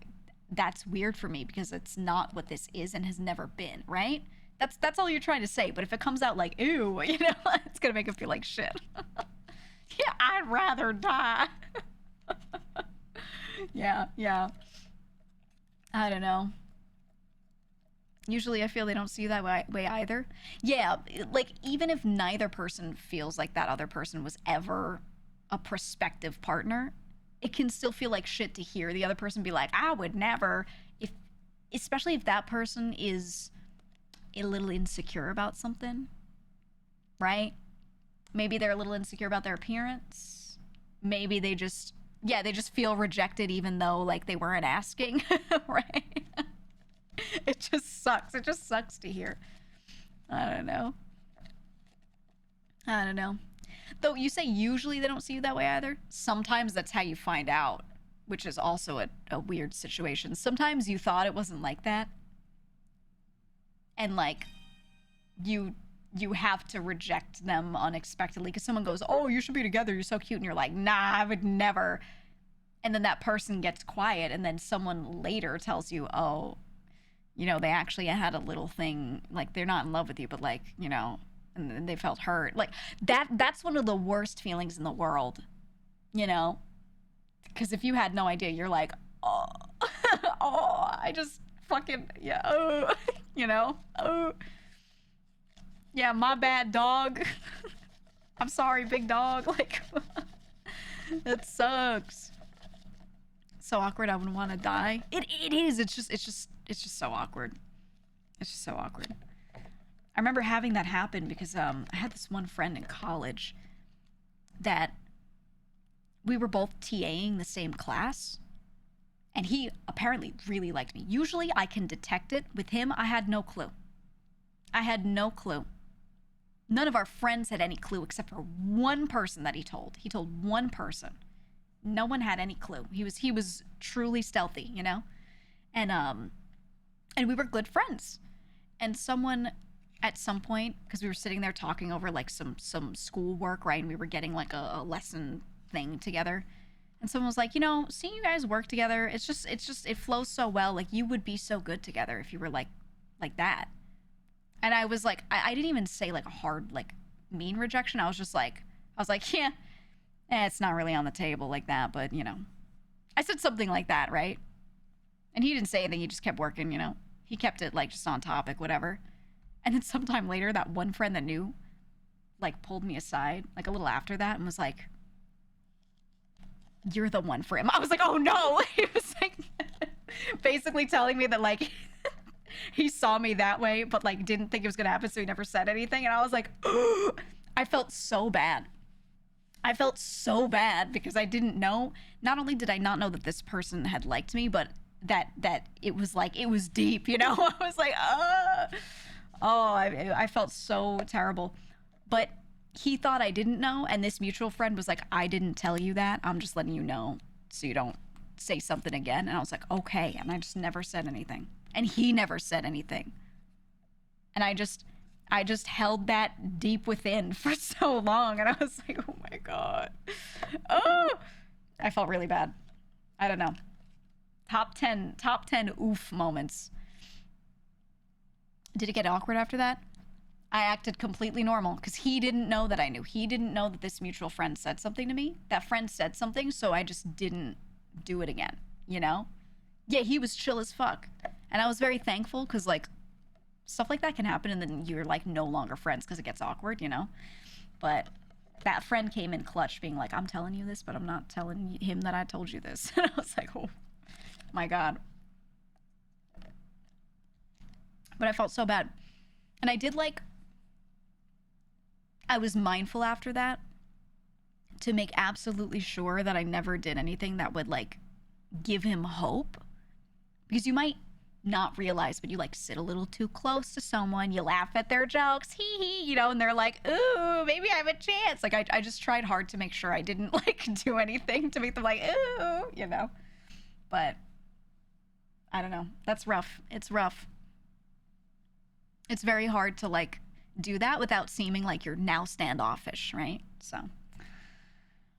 that's weird for me because it's not what this is and has never been, right? That's all you're trying to say. But if it comes out like, ew, you know, it's gonna make it feel like shit. Yeah, I'd rather die. Yeah. I don't know. Usually I feel they don't see you that way either. Yeah, like, even if neither person feels like that other person was ever a prospective partner, it can still feel like shit to hear the other person be like, I would never, especially if that person is a little insecure about something, right? Maybe they're a little insecure about their appearance. Maybe they just feel rejected even though, like, they weren't asking, right? It just sucks. It just sucks to hear. I don't know. Though you say usually they don't see you that way either. Sometimes that's how you find out, which is also a weird situation. Sometimes you thought it wasn't like that. And, like, you have to reject them unexpectedly because someone goes, oh, you should be together. You're so cute. And you're like, nah, I would never. And then that person gets quiet. And then someone later tells you, oh, you know, they actually had a little thing, like, they're not in love with you, but, like, you know, and they felt hurt. Like, that's one of the worst feelings in the world, you know? Because if you had no idea, you're like, oh, oh, I just fucking, yeah, oh, you know? Oh, yeah, my bad, dog. I'm sorry, big dog. Like, it sucks. So awkward, I would want to die. It is. It's just so awkward. It's just so awkward. I remember having that happen because I had this one friend in college that we were both TAing the same class, and he apparently really liked me. Usually I can detect it. With him, I had no clue. None of our friends had any clue except for one person that he told. He told one person. No one had any clue. He was truly stealthy, you know? And we were good friends. And someone at some point, because we were sitting there talking over like some school work, right? And we were getting like a lesson thing together. And someone was like, you know, seeing you guys work together, it flows so well. Like, you would be so good together if you were like that. And I was like, I didn't even say like a hard, like, mean rejection. I was like, yeah, it's not really on the table like that, but, you know. I said something like that, right? And he didn't say anything. He just kept working, you know. He kept it, like, just on topic, whatever. And then sometime later, that one friend that knew, like, pulled me aside, like, a little after that and was like, you're the one for him. I was like, oh no. He was like basically telling me that like he saw me that way, but like didn't think it was gonna happen, so he never said anything. And I was like, I felt so bad. I felt so bad because I didn't know. Not only did I not know that this person had liked me, but that it was like, it was deep, you know. I was like, oh, I felt so terrible. But he thought I didn't know, and this mutual friend was like, I didn't tell you that. I'm just letting you know so you don't say something again. And I was like, okay. And I just never said anything. And he never said anything. And I just held that deep within for so long. And I was like, oh my God. Oh, I felt really bad. I don't know. Top 10 oof moments. Did it get awkward after that? I acted completely normal because he didn't know that I knew. He didn't know that this mutual friend said something to me. That friend said something, so I just didn't do it again, you know? Yeah, he was chill as fuck. And I was very thankful because, like, stuff like that can happen and then you're, like, no longer friends because it gets awkward, you know? But that friend came in clutch being like, I'm telling you this, but I'm not telling him that I told you this. And I was like, oh, my God. But I felt so bad. And I did, like, I was mindful after that to make absolutely sure that I never did anything that would, like, give him hope. Because you might not realize, but you, like, sit a little too close to someone, you laugh at their jokes, hee hee, you know, and they're like, ooh, maybe I have a chance. Like, I just tried hard to make sure I didn't, like, do anything to make them like, ooh, you know. But, I don't know. That's rough. It's rough. It's very hard to, like, do that without seeming like you're now standoffish, right? So,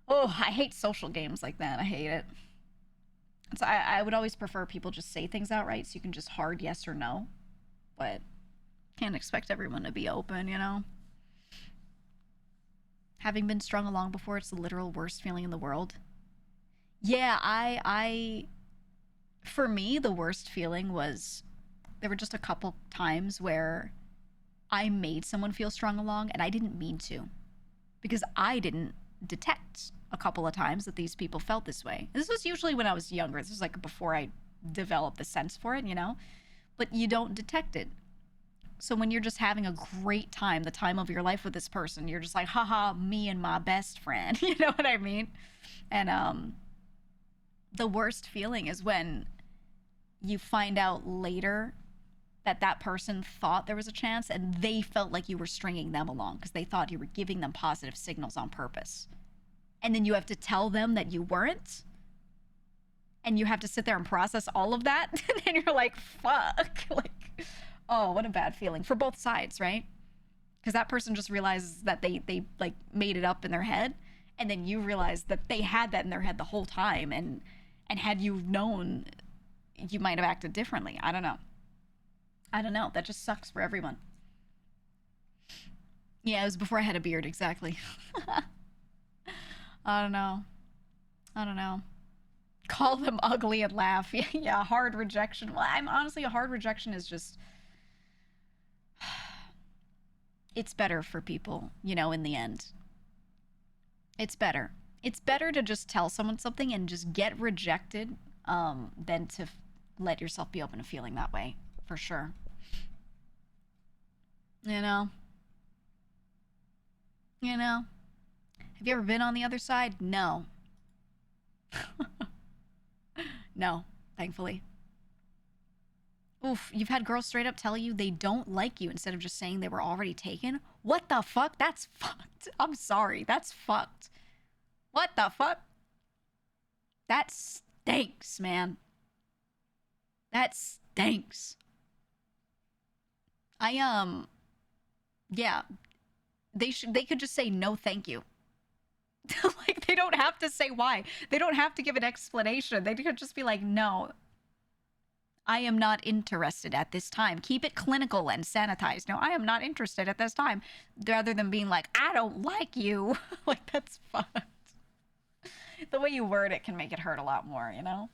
oh, I hate social games like that. I hate it. So I would always prefer people just say things outright so you can just hard yes or no. But can't expect everyone to be open, you know? Having been strung along before, it's the literal worst feeling in the world. Yeah, for me, the worst feeling was there were just a couple times where I made someone feel strung along and I didn't mean to because I didn't detect a couple of times that these people felt this way. This was usually when I was younger. This was like before I developed the sense for it, you know? But you don't detect it. So when you're just having a great time, the time of your life with this person, you're just like, haha, me and my best friend. You know what I mean? And the worst feeling is when you find out later that that person thought there was a chance and they felt like you were stringing them along because they thought you were giving them positive signals on purpose. And then you have to tell them that you weren't. And you have to sit there and process all of that. And then you're like, fuck. Like, oh, what a bad feeling for both sides, right? Because that person just realizes that they like made it up in their head. And then you realize that they had that in their head the whole time. And had you known, you might have acted differently. I don't know. That just sucks for everyone. Yeah, it was before I had a beard, exactly. I don't know. Call them ugly and laugh. Yeah, hard rejection. Well, I'm honestly, a hard rejection is just, it's better for people, you know, in the end. It's better. It's better to just tell someone something and just get rejected than to let yourself be open to feeling that way, for sure. You know? Have you ever been on the other side? No. No, thankfully. Oof, you've had girls straight up tell you they don't like you instead of just saying they were already taken? What the fuck? That's fucked. I'm sorry. That's fucked. What the fuck? That stinks, man. That stinks. Yeah. They could just say no thank you. Like, they don't have to say why. They don't have to give an explanation. They could just be like, no, I am not interested at this time. Keep it clinical and sanitized. No, I am not interested at this time. Rather than being like, I don't like you. Like, that's fucked. The way you word it can make it hurt a lot more, you know?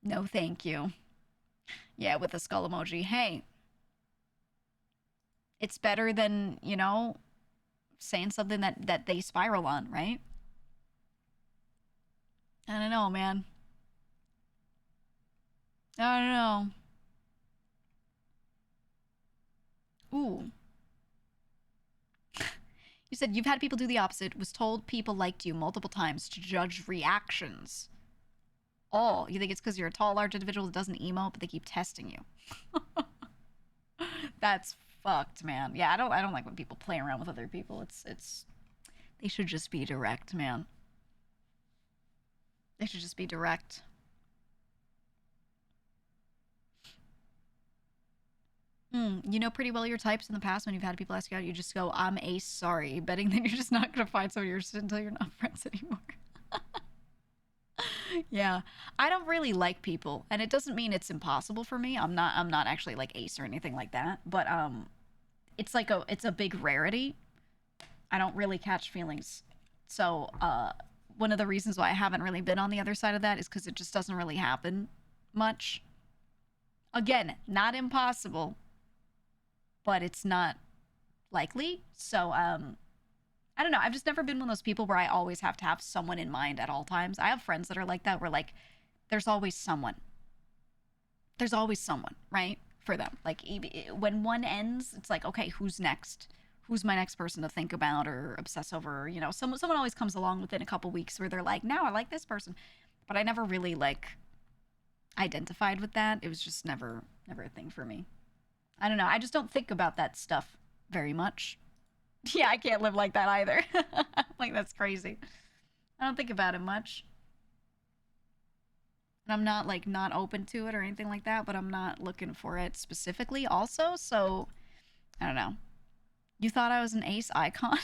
No, thank you. Yeah, with a skull emoji. Hey, it's better than, you know, saying something that they spiral on, right? I don't know, man. I don't know. Ooh. You said you've had people do the opposite, was told people liked you multiple times to judge reactions. Oh, you think it's because you're a tall, large individual that doesn't emote, but they keep testing you. That's fucked, man. Yeah, I don't like when people play around with other people. It's they should just be direct, man. They should just be direct. You know pretty well your types in the past when you've had people ask you out, you just go, I'm ace, sorry, betting that you're just not gonna find someone yours until you're not friends anymore. Yeah. I don't really like people, and it doesn't mean it's impossible for me. I'm not actually like ace or anything like that, but it's a big rarity. I don't really catch feelings. So, one of the reasons why I haven't really been on the other side of that is because it just doesn't really happen much. Again, not impossible, but it's not likely. So, I don't know. I've just never been one of those people where I always have to have someone in mind at all times. I have friends that are like that, where like, there's always someone. There's always someone, right? For them. Like, when one ends, it's like, okay, who's next? Who's my next person to think about or obsess over? You know, someone always comes along within a couple weeks where they're like, now I like this person. But I never really like identified with that. It was just never a thing for me. I don't know. I just don't think about that stuff very much. Yeah, I can't live like that either. Like, that's crazy. I don't think about it much. And I'm not like not open to it or anything like that, but I'm not looking for it specifically also. So, I don't know. You thought I was an ace icon?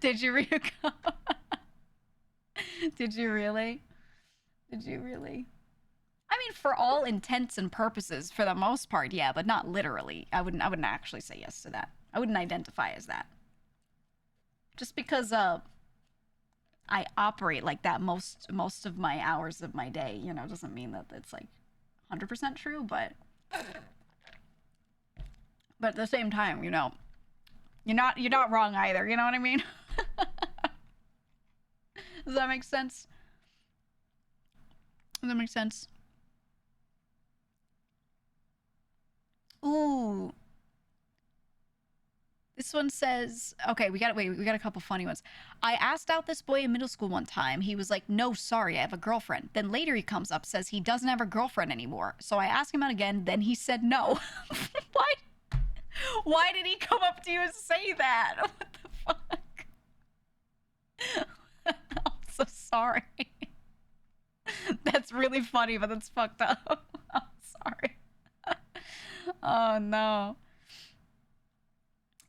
Did you read Did you really? Did you really? I mean, for all intents and purposes, for the most part, yeah, but not literally. I wouldn't actually say yes to that. I wouldn't identify as that. Just because I operate like that most of my hours of my day, you know, doesn't mean that it's like 100% true, but at the same time, you know, you're not wrong either, you know what I mean? Does that make sense? Does that make sense? Ooh, this one says, okay, we got a couple funny ones. I asked out this boy in middle school one time. He was like, no, sorry, I have a girlfriend. Then later he comes up, says he doesn't have a girlfriend anymore. So I asked him out again, then he said no. Why? Why did he come up to you and say that? What the fuck? I'm so sorry. That's really funny, but that's fucked up. I'm sorry. Oh no.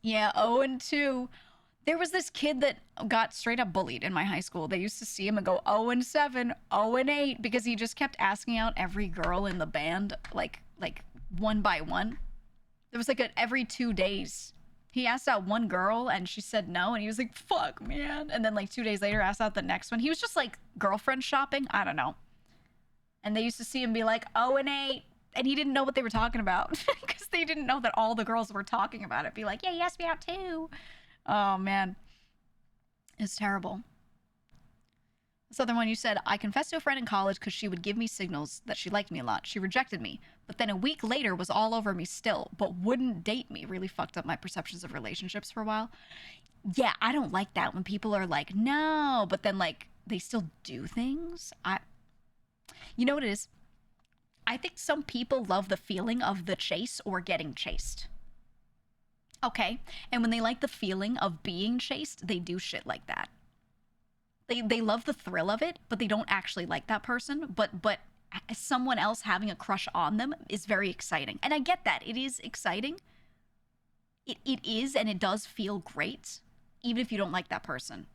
Yeah, 0 and 2. There was this kid that got straight up bullied in my high school. They used to see him and go 0 and 7, 0 and 8 because he just kept asking out every girl in the band like one by one. There was like every 2 days. He asked out one girl and she said no, and he was like, fuck, man. And then like 2 days later asked out the next one. He was just like girlfriend shopping. I don't know. And they used to see him be like 0 and 8. And he didn't know what they were talking about because they didn't know that all the girls were talking about it. Be like, yeah, he asked me out too. Oh, man. It's terrible. This other one, you said, I confessed to a friend in college because she would give me signals that she liked me a lot. She rejected me, but then a week later was all over me still, but wouldn't date me. Really fucked up my perceptions of relationships for a while. Yeah, I don't like that when people are like, no, but then like they still do things. You know what it is? I think some people love the feeling of the chase or getting chased. Okay. And when they like the feeling of being chased, they do shit like that. They love the thrill of it, but they don't actually like that person. But someone else having a crush on them is very exciting. And I get that. It is exciting. It is, and it does feel great, even if you don't like that person.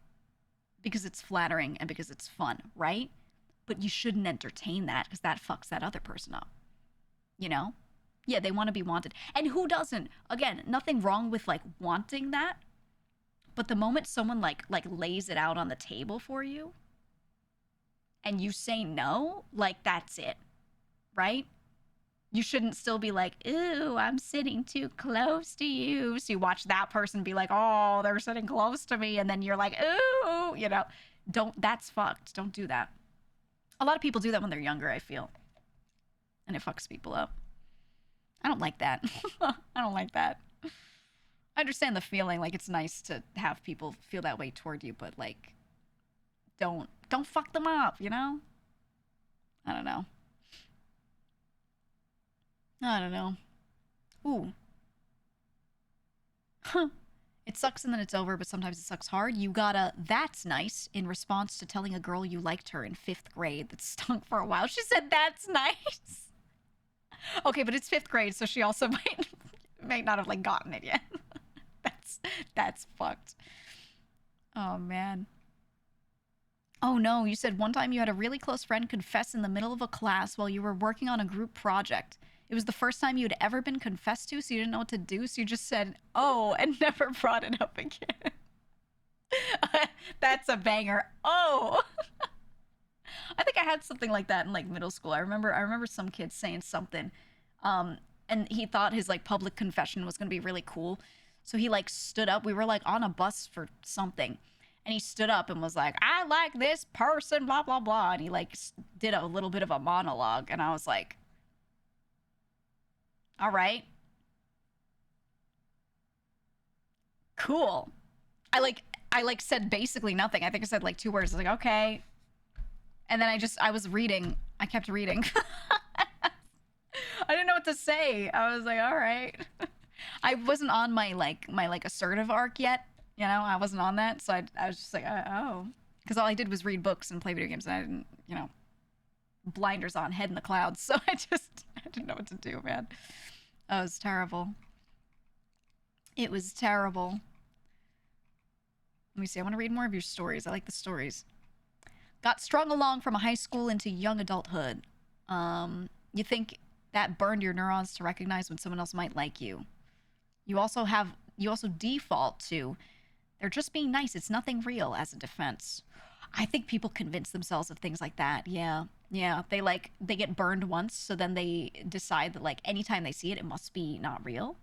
Because it's flattering and because it's fun, right? But you shouldn't entertain that because that fucks that other person up. You know? Yeah, they want to be wanted. And who doesn't? Again, nothing wrong with like wanting that. But the moment someone like lays it out on the table for you and you say no, like that's it. Right? You shouldn't still be like, ooh, I'm sitting too close to you. So you watch that person be like, oh, they're sitting close to me. And then you're like, ooh, you know. That's fucked. Don't do that. A lot of people do that when they're younger, I feel. And it fucks people up. I don't like that. I don't like that. I understand the feeling, like it's nice to have people feel that way toward you, but like don't fuck them up, you know? I don't know. I don't know. Ooh. Huh. It sucks and then it's over, but sometimes it sucks hard. You got a "that's nice" in response to telling a girl you liked her in 5th grade that stunk for a while. She said, "That's nice." Okay, but it's 5th grade, so she also might not have like gotten it yet. That's fucked. Oh man. Oh no, you said one time you had a really close friend confess in the middle of a class while you were working on a group project. It was the first time you'd ever been confessed to, so you didn't know what to do, so you just said, "Oh," and never brought it up again. That's a banger. Oh. I think I had something like that in like middle school. I remember some kid saying something, and he thought his like public confession was gonna be really cool. So he like stood up. We were like on a bus for something, and he stood up and was like, "I like this person, blah blah blah," and he like did a little bit of a monologue, and I was like, "All right, cool." I like said basically nothing. I think I said like 2 words. I was like, "Okay," and then I was reading. I kept reading. I didn't know what to say. I was like, "All right." I wasn't on my assertive arc yet. You know, I wasn't on that, so I was just like, "Oh," because all I did was read books and play video games, and I didn't, you know, blinders on, head in the clouds. So I didn't know what to do, man. Oh, it was terrible. It was terrible. Let me see. I want to read more of your stories. I like the stories. Got strung along from high school into young adulthood. You think that burned your neurons to recognize when someone else might like you. You also default to, "They're just being nice. It's nothing real," as a defense. I think people convince themselves of things like that. Yeah. Yeah. They get burned once, so then they decide that like anytime they see it, it must be not real.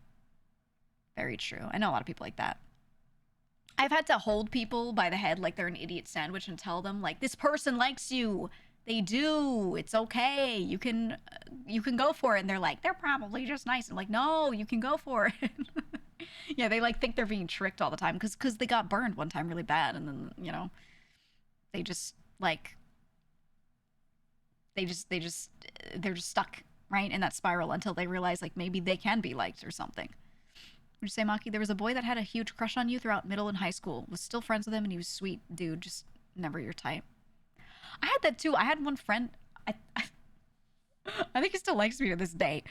Very true. I know a lot of people like that. I've had to hold people by the head like they're an idiot sandwich and tell them like, "This person likes you. They do. It's okay. You can go for it." And they're like, "They're probably just nice." I'm like, "No, you can go for it." Yeah, they like think they're being tricked all the time because they got burned one time really bad, and then, you know, they just like they're just stuck right in that spiral until they realize like maybe they can be liked or something. Would you say, Maki, there was a boy that had a huge crush on you throughout middle and high school, was still friends with him, and he was sweet, dude, just never your type? I had that too. I had one friend. I think he still likes me to this day.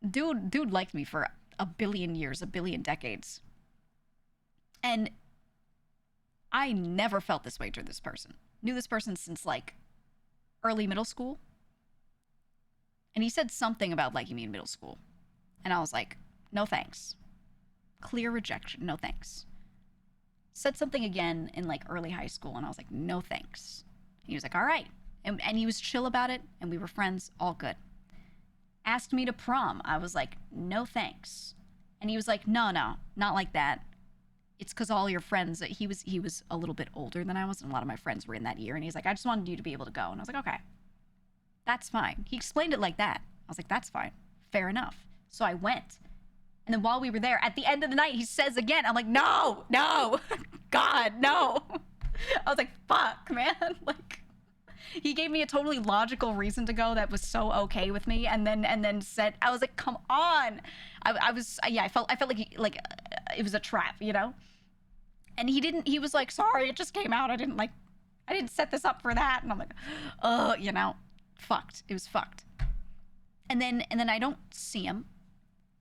Dude liked me for a billion years, a billion decades, and I never felt this way toward this person. Knew this person since like early middle school, and he said something about liking me in middle school, and I was like, "No thanks." Clear rejection. No thanks. Said something again in like early high school, and I was like, "No thanks." He was like, "All right." And he was chill about it, and we were friends, all good. Asked me to prom. I was like, "No thanks." And he was like, "No, not like that. It's because all your friends," he was a little bit older than I was, and a lot of my friends were in that year, and he's like, "I just wanted you to be able to go." And I was like, "Okay, that's fine." He explained it like that. I was like, "That's fine. Fair enough." So I went. And then while we were there, at the end of the night, he says again, I'm like, "No, God, no." I was like, "Fuck, man." Like, he gave me a totally logical reason to go that was so okay with me, and then said, I was like, "Come on." I felt like it was a trap, you know? And he was like, "Sorry, it just came out. I didn't set this up for that." And I'm like, "Oh, you know, fucked." It was fucked. And then I don't see him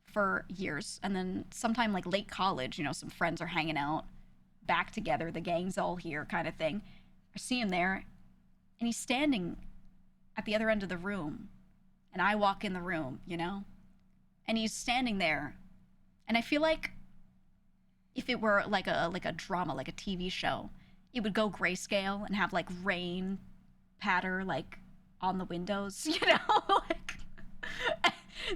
for years, and then sometime like late college, you know, some friends are hanging out back together, the gang's all here kind of thing. I see him there, and he's standing at the other end of the room, and I walk in the room, you know, and he's standing there, and I feel like if it were like a drama, like a TV show, it would go grayscale and have like rain patter like on the windows, you know. Like,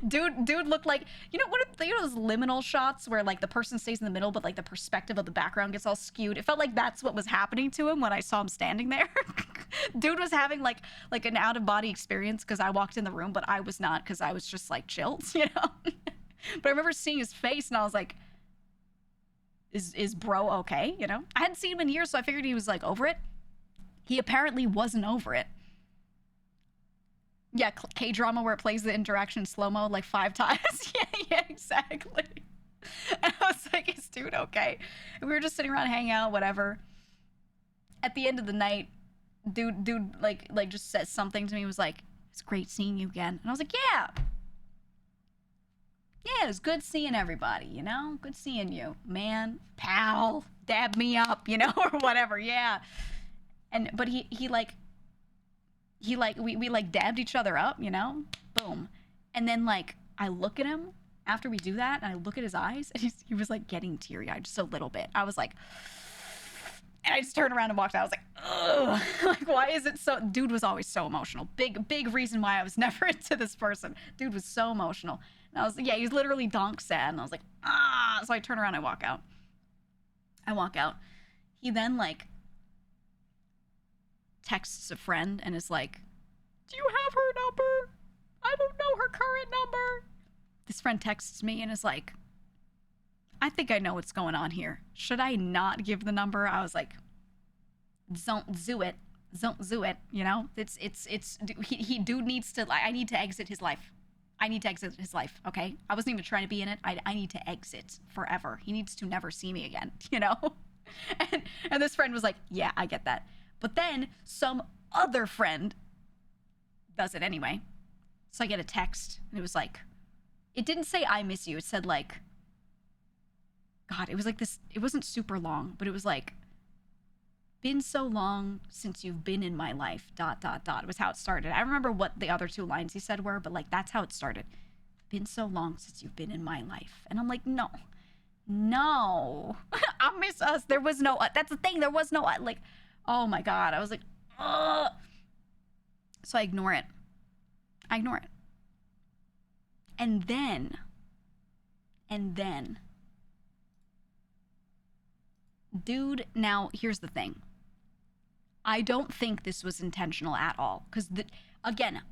Dude looked like, those liminal shots where like the person stays in the middle, but like the perspective of the background gets all skewed. It felt like that's what was happening to him when I saw him standing there. Dude was having like an out of body experience because I walked in the room, but I was not because I was just like chilled, But I remember seeing his face and I was like, is bro okay? I hadn't seen him in years, so I figured he was like over it. He apparently wasn't over it. Yeah, K-drama where it plays the interaction in slow-mo like 5 times. Yeah, exactly. And I was like, is dude okay? And we were just sitting around hanging out, whatever. At the end of the night, dude like just said something to me, was like, it's great seeing you again. And I was like, yeah, it was good seeing everybody, good seeing you, man, pal, dab me up, or whatever. Yeah. But he like we like dabbed each other up, boom. And then like I look at him after we do that and I look at his eyes and he was like getting teary-eyed just a little bit. I was like, and I just turned around and walked out. I was like, ugh, like, why is it so? Dude was always so emotional. Big reason why I was never into this person. Dude was so emotional. And I was like, yeah, he's literally donk sad. And I was like, ah. So I turn around and I walk out. He then like texts a friend and is like, do you have her number? I don't know her current number. This friend texts me and is like, I think I know what's going on here. Should I not give the number? I was like, don't do it. It's dude needs to, I need to exit his life. Okay? I wasn't even trying to be in it. I need to exit forever. He needs to never see me again, And this friend was like, yeah, I get that. But then some other friend does it anyway. So I get a text and it was like, it didn't say I miss you. It said like, God, it was like this, it wasn't super long, but it was like, been so long since you've been in my life, ... It was how it started. I remember what the other 2 lines he said were, but like, that's how it started. Been so long since you've been in my life. And I'm like, no, I miss us. There was no, that's the thing. There was no, like, oh my God. I was like, ugh. So I ignore it. And then, dude, now here's the thing. I don't think this was intentional at all. Because, again,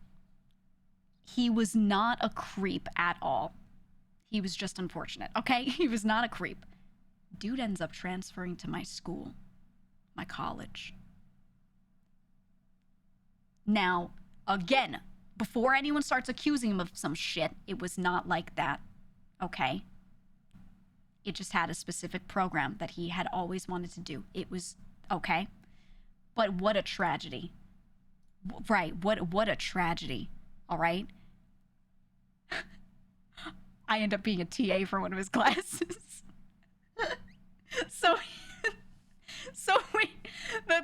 he was not a creep at all. He was just unfortunate, okay? He was not a creep. Dude ends up transferring to my school, my college. Now, again, before anyone starts accusing him of some shit, it was not like that, okay? It just had a specific program that he had always wanted to do. It was, okay? But what a tragedy. Right, what a tragedy, all right? I end up being a TA for one of his classes. So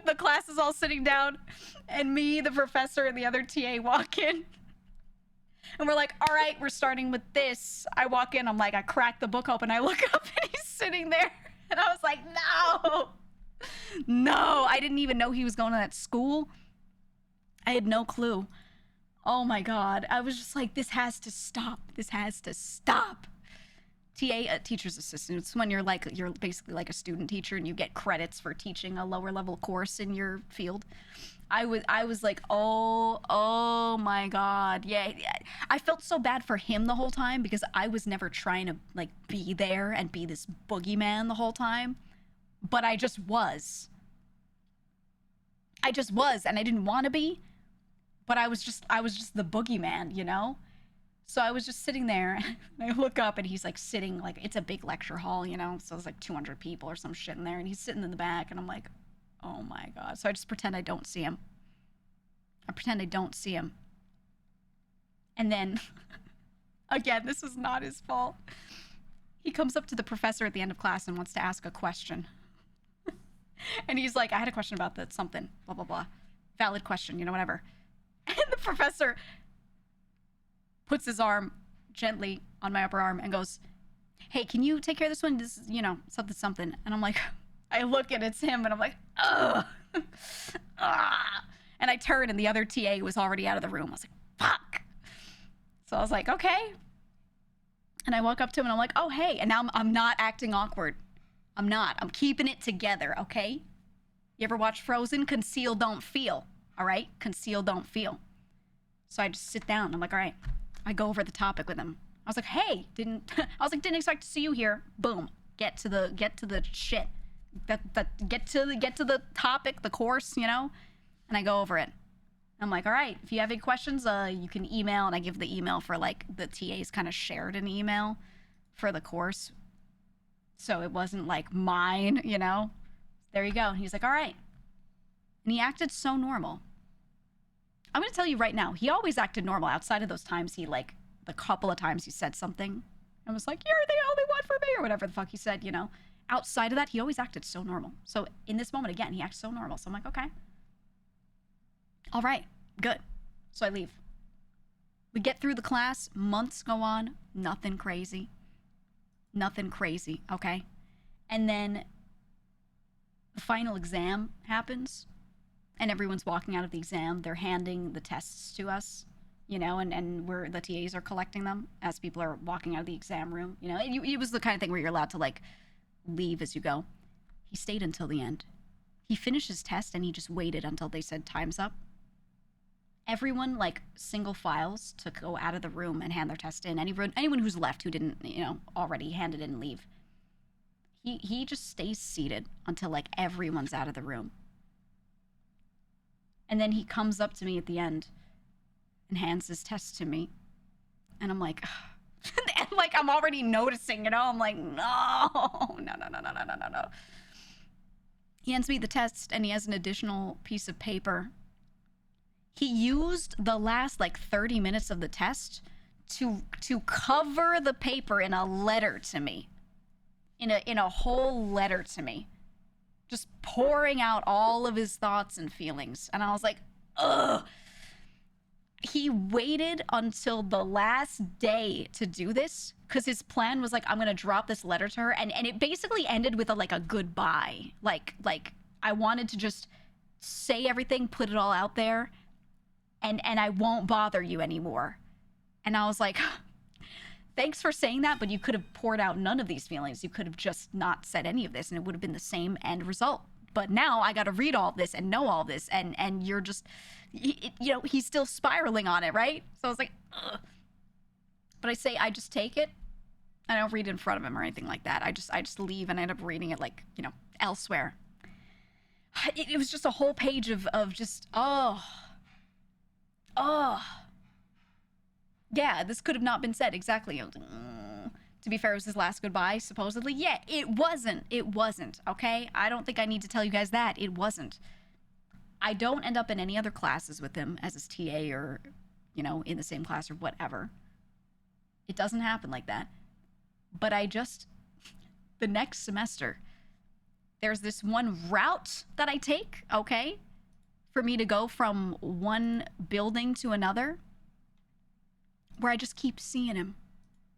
the class is all sitting down, and me, the professor, and the other TA walk in. And we're like, all right, we're starting with this. I walk in, I'm like, I crack the book open, I look up, and he's sitting there. And I was like, no, I didn't even know he was going to that school. I had no clue. Oh my God. I was just like, this has to stop. TA, teacher's assistant. It's when you're basically like a student teacher and you get credits for teaching a lower level course in your field. I was like, oh my God. Yeah. I felt so bad for him the whole time because I was never trying to like be there and be this boogeyman the whole time. But I just was. And I didn't want to be, but I was just the boogeyman, So I was just sitting there and I look up and he's like sitting, like, it's a big lecture hall, so there's like 200 people or some shit in there and he's sitting in the back and I'm like, oh my God. So I just pretend I don't see him. And then, again, this is not his fault. He comes up to the professor at the end of class and wants to ask a question. And he's like, I had a question about that something, blah, blah, blah. Valid question, whatever. And the professor puts his arm gently on my upper arm and goes, hey, can you take care of this one? This is, something. And I'm like, I look and it's him and I'm like, ugh. And I turn and the other TA was already out of the room. I was like, fuck. So I was like, okay, And I walk up to him and I'm like, oh, hey. And now I'm not acting awkward. I'm not. I'm keeping it together, okay? You ever watch Frozen? Conceal, don't feel. All right? Conceal, don't feel. So I just sit down. I'm like, all right. I go over the topic with him. I was like, hey, didn't expect to see you here. Boom. Get to the shit. Get to the topic, the course, you know? And I go over it. I'm like, all right, if you have any questions, you can email. And I give the email for, like, the TAs kind of shared an email for the course. So it wasn't, like, mine, you know? There you go. And he's like, all right. And he acted so normal. I'm going to tell you right now, he always acted normal outside of those times he, like, the couple of times he said something and was like, you're the only one for me, or whatever the fuck he said, you know? Outside of that, he always acted so normal. So in this moment, again, he acts so normal. So I'm like, okay. All right, good. So I leave. We get through the class, months go on, nothing crazy. Nothing crazy, okay? And then the final exam happens, and everyone's walking out of the exam. They're handing the tests to us, you know, and the TAs are collecting them as people are walking out of the exam room. You know, it was the kind of thing where you're allowed to, like, leave as you go. He stayed until the end. He finished his test, and he just waited until they said time's up. Everyone, like, single files to go out of the room and hand their test in. Anyone who's left who didn't, you know, already hand it in and leave. He just stays seated until, like, everyone's out of the room. And then he comes up to me at the end and hands his test to me. And I'm like, and, like, I'm already noticing, you know? I'm like, no. He hands me the test, and he has an additional piece of paper. He used the last, like, 30 minutes of the test to cover the paper in a letter to me. In a whole letter to me. Just pouring out all of his thoughts and feelings. And I was like, ugh. He waited until the last day to do this, because his plan was, like, I'm going to drop this letter to her. And it basically ended with a goodbye. Like, I wanted to just say everything, put it all out there. And I won't bother you anymore. And I was like, thanks for saying that, but you could have poured out none of these feelings. You could have just not said any of this, and it would have been the same end result. But now I got to read all this and know all this, and you're just, you know, he's still spiraling on it, right? So I was like, ugh. But I say, I just take it. I don't read it in front of him or anything like that. I just leave, and I end up reading it, like, you know, elsewhere. It was just a whole page of just, oh. Yeah, this could have not been said. Exactly. To be fair, it was his last goodbye, supposedly. Yeah, it wasn't. It wasn't, okay? I don't think I need to tell you guys that. It wasn't. I don't end up in any other classes with him as his TA or, you know, in the same class or whatever. It doesn't happen like that. But the next semester, there's this one route that I take, okay? For me to go from one building to another, where I just keep seeing him.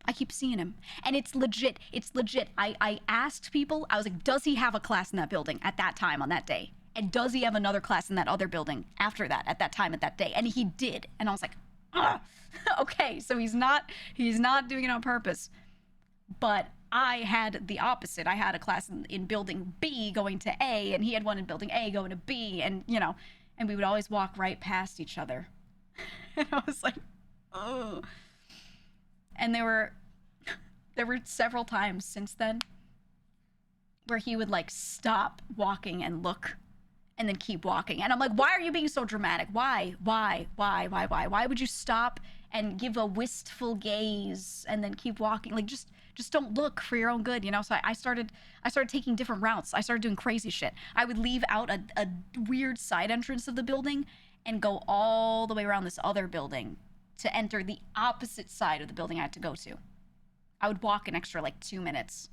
I keep seeing him. And it's legit. It's legit. I asked people, I was like, does he have a class in that building at that time on that day? And does he have another class in that other building after that, at that time, at that day? And he did. And I was like, okay, so he's not doing it on purpose. But I had the opposite. I had a class in building B going to A, and he had one in building A going to B, and, you know, and we would always walk right past each other. And I was like, oh. And there were several times since then where he would, like, stop walking and look and then keep walking. And I'm like, why are you being so dramatic? Why would you stop and give a wistful gaze and then keep walking? Like, just don't look for your own good, you know? So I started taking different routes. I started doing crazy shit. I would leave out a weird side entrance of the building and go all the way around this other building to enter the opposite side of the building I had to go to. I would walk an extra, like, 2 minutes.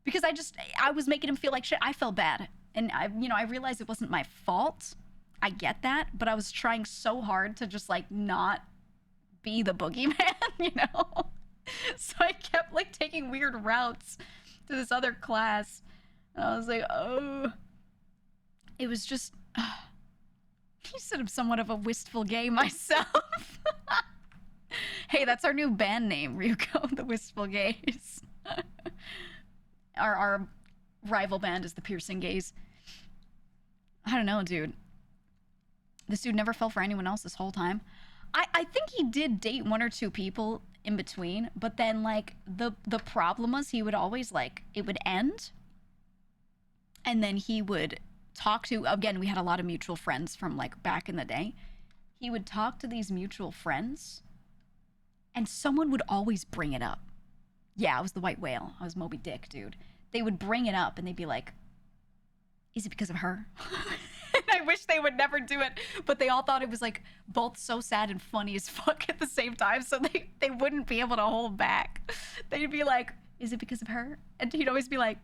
Because I was making him feel like shit. I felt bad. And I realized it wasn't my fault. I get that. But I was trying so hard to just, like, not be the boogeyman, you know? So I kept, like, taking weird routes to this other class. And I was like, oh. It was just... he said I'm somewhat of a wistful gay myself. Hey, that's our new band name, Ryuko, the Wistful Gaze. Our rival band is the Piercing Gaze. I don't know, dude. This dude never fell for anyone else this whole time. I think he did date one or two people in between, but then like the problem was he would always like it would end, and then he would talk to, again, we had a lot of mutual friends from like back in the day. He would talk to these mutual friends, and someone would always bring it up. Yeah, I was the white whale. I was Moby Dick, dude. They would bring it up and they'd be like, is it because of her? And I wish they would never do it, but they all thought it was like both so sad and funny as fuck at the same time, so they wouldn't be able to hold back. They'd be like, is it because of her? And he'd always be like,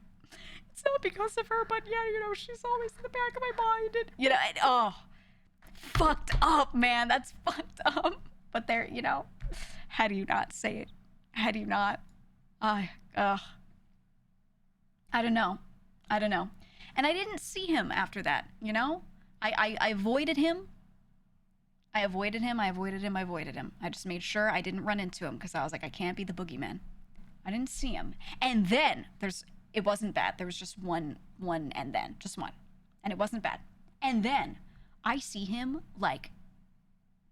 it's not because of her, but yeah, you know, she's always in the back of my mind. And, you know, and, oh, fucked up, man. That's fucked up. But there, you know, how do you not say it? How do you not? I don't know. I don't know. And I didn't see him after that, you know? I avoided him. I avoided him. I just made sure I didn't run into him because I was like, I can't be the boogeyman. I didn't see him. And then it wasn't bad. There was just one and then, just one. And it wasn't bad. And then I see him like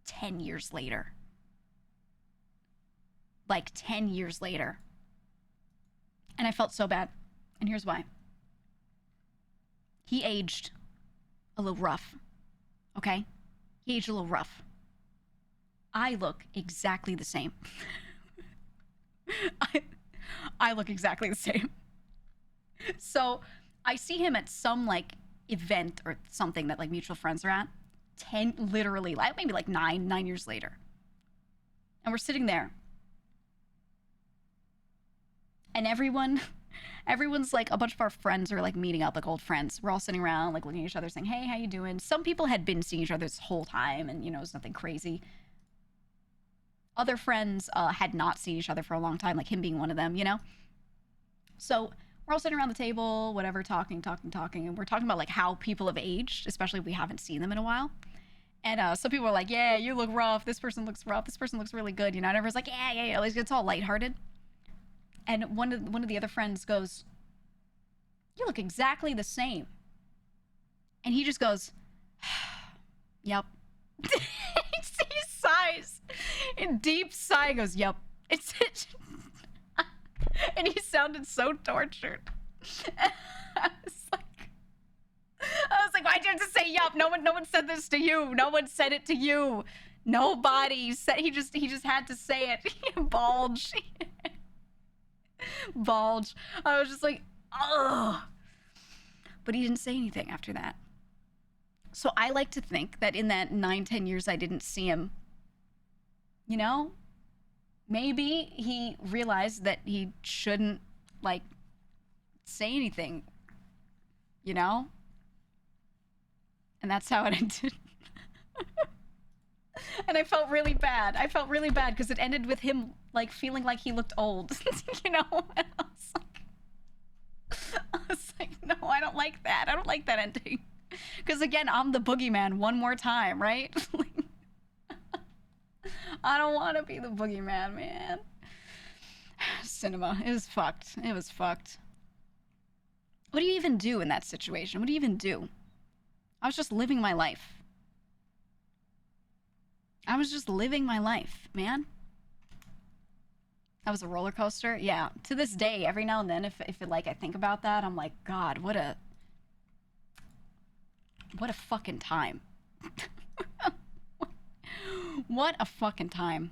10 years later. Like 10 years later. And I felt so bad. And here's why. He aged a little rough, okay? He aged a little rough. I look exactly the same. I look exactly the same. So I see him at some like event or something that like mutual friends are at, literally, like maybe like nine years later. And we're sitting there. And everyone's like, a bunch of our friends are like meeting up, like old friends. We're all sitting around, like looking at each other saying, hey, how you doing? Some people had been seeing each other this whole time and, you know, it was nothing crazy. Other friends had not seen each other for a long time, like him being one of them, you know? So we're all sitting around the table, whatever, talking. And we're talking about like how people have aged, especially if we haven't seen them in a while. And some people are like, yeah, you look rough. This person looks rough. This person looks really good. You know, and everyone's like, yeah. Like, it's all lighthearted. And one of the other friends goes, you look exactly the same. And he just goes, yep. He sighs. In deep sigh, he goes, yep. And he sounded so tortured. I was like, why'd you have to say yup? No one said this to you. No one said it to you. Nobody said. He just had to say it. Bulge. Bulge. I was just like, ugh. But he didn't say anything after that. So I like to think that in that 9-10 years I didn't see him, you know, maybe he realized that he shouldn't like say anything, you know? And that's how it ended. And I felt really bad. Because it ended with him like feeling like he looked old, you know? And I was like, no, I don't like that. I don't like that ending. Because again, I'm the boogeyman one more time, right? I don't want to be the boogeyman, man. Cinema. It was fucked. What do you even do in that situation? What do you even do? I was just living my life. Man. That was a roller coaster. Yeah. To this day, every now and then, if it, like I think about that, I'm like, God, what a fucking time. What a fucking time.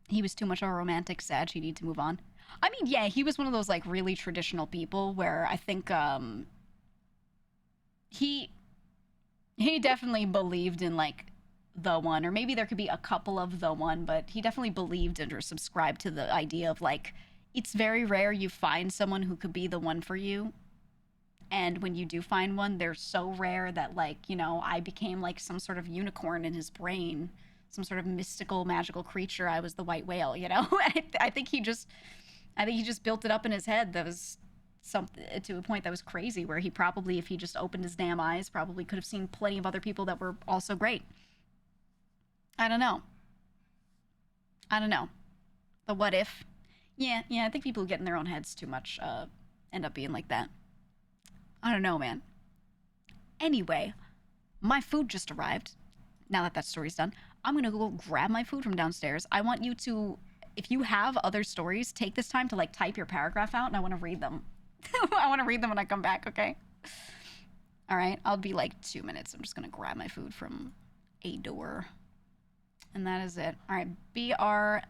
He was too much of a romantic sag. He needed to move on. I mean, yeah, he was one of those like really traditional people where I think he definitely believed in like the one, or maybe there could be a couple of the one, but he definitely believed in or subscribed to the idea of like, it's very rare you find someone who could be the one for you. And when you do find one, they're so rare that like, you know, I became like some sort of unicorn in his brain, some sort of mystical, magical creature. I was the white whale, you know? I think he just built it up in his head that was something to a point that was crazy, where he probably, if he just opened his damn eyes, probably could have seen plenty of other people that were also great. I don't know. I don't know. The what if. Yeah, I think people get in their own heads too much, end up being like that. I don't know, man. Anyway, my food just arrived. Now that story's done, I'm gonna go grab my food from downstairs. I want you to, if you have other stories, take this time to like type your paragraph out and I want to read them. I want to read them when I come back, okay? All right, I'll be like 2 minutes. I'm just gonna grab my food from a door. And that is it. All right, BRB.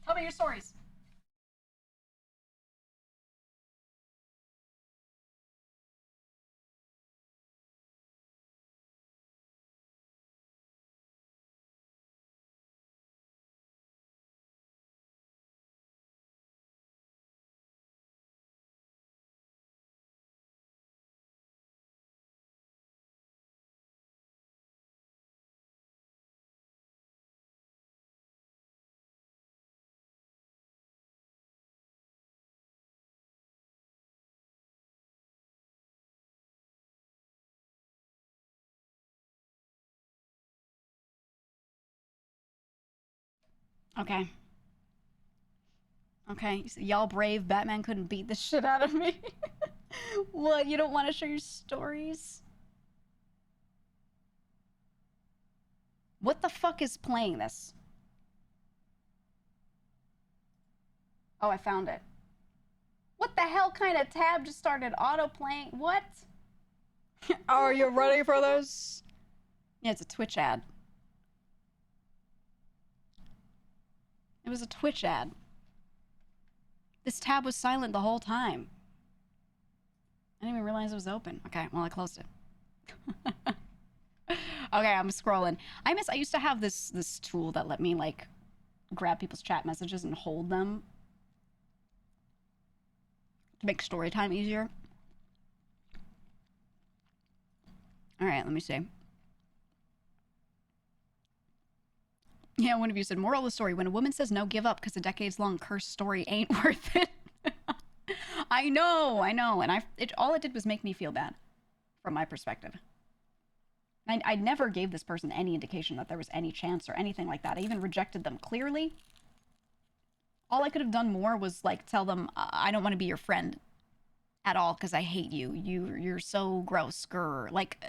Tell me your stories. Okay. Okay, y'all brave. Batman couldn't beat the shit out of me. What? You don't want to share your stories? What the fuck is playing this? Oh, I found it. What the hell kind of tab just started auto playing? What? Are you ready for this? Yeah, it's a Twitch ad. It was a Twitch ad. This tab was silent the whole time. I didn't even realize it was open. Okay, well, I closed it. Okay, I'm scrolling. I used to have this tool that let me like grab people's chat messages and hold them to make story time easier. All right, let me see. Yeah, one of you said, moral of the story, when a woman says no, give up because a decades-long cursed story ain't worth it. I know. And all it did was make me feel bad from my perspective. I never gave this person any indication that there was any chance or anything like that. I even rejected them clearly. All I could have done more was like tell them, I don't want to be your friend at all because I hate you. You're so gross, grr. Like,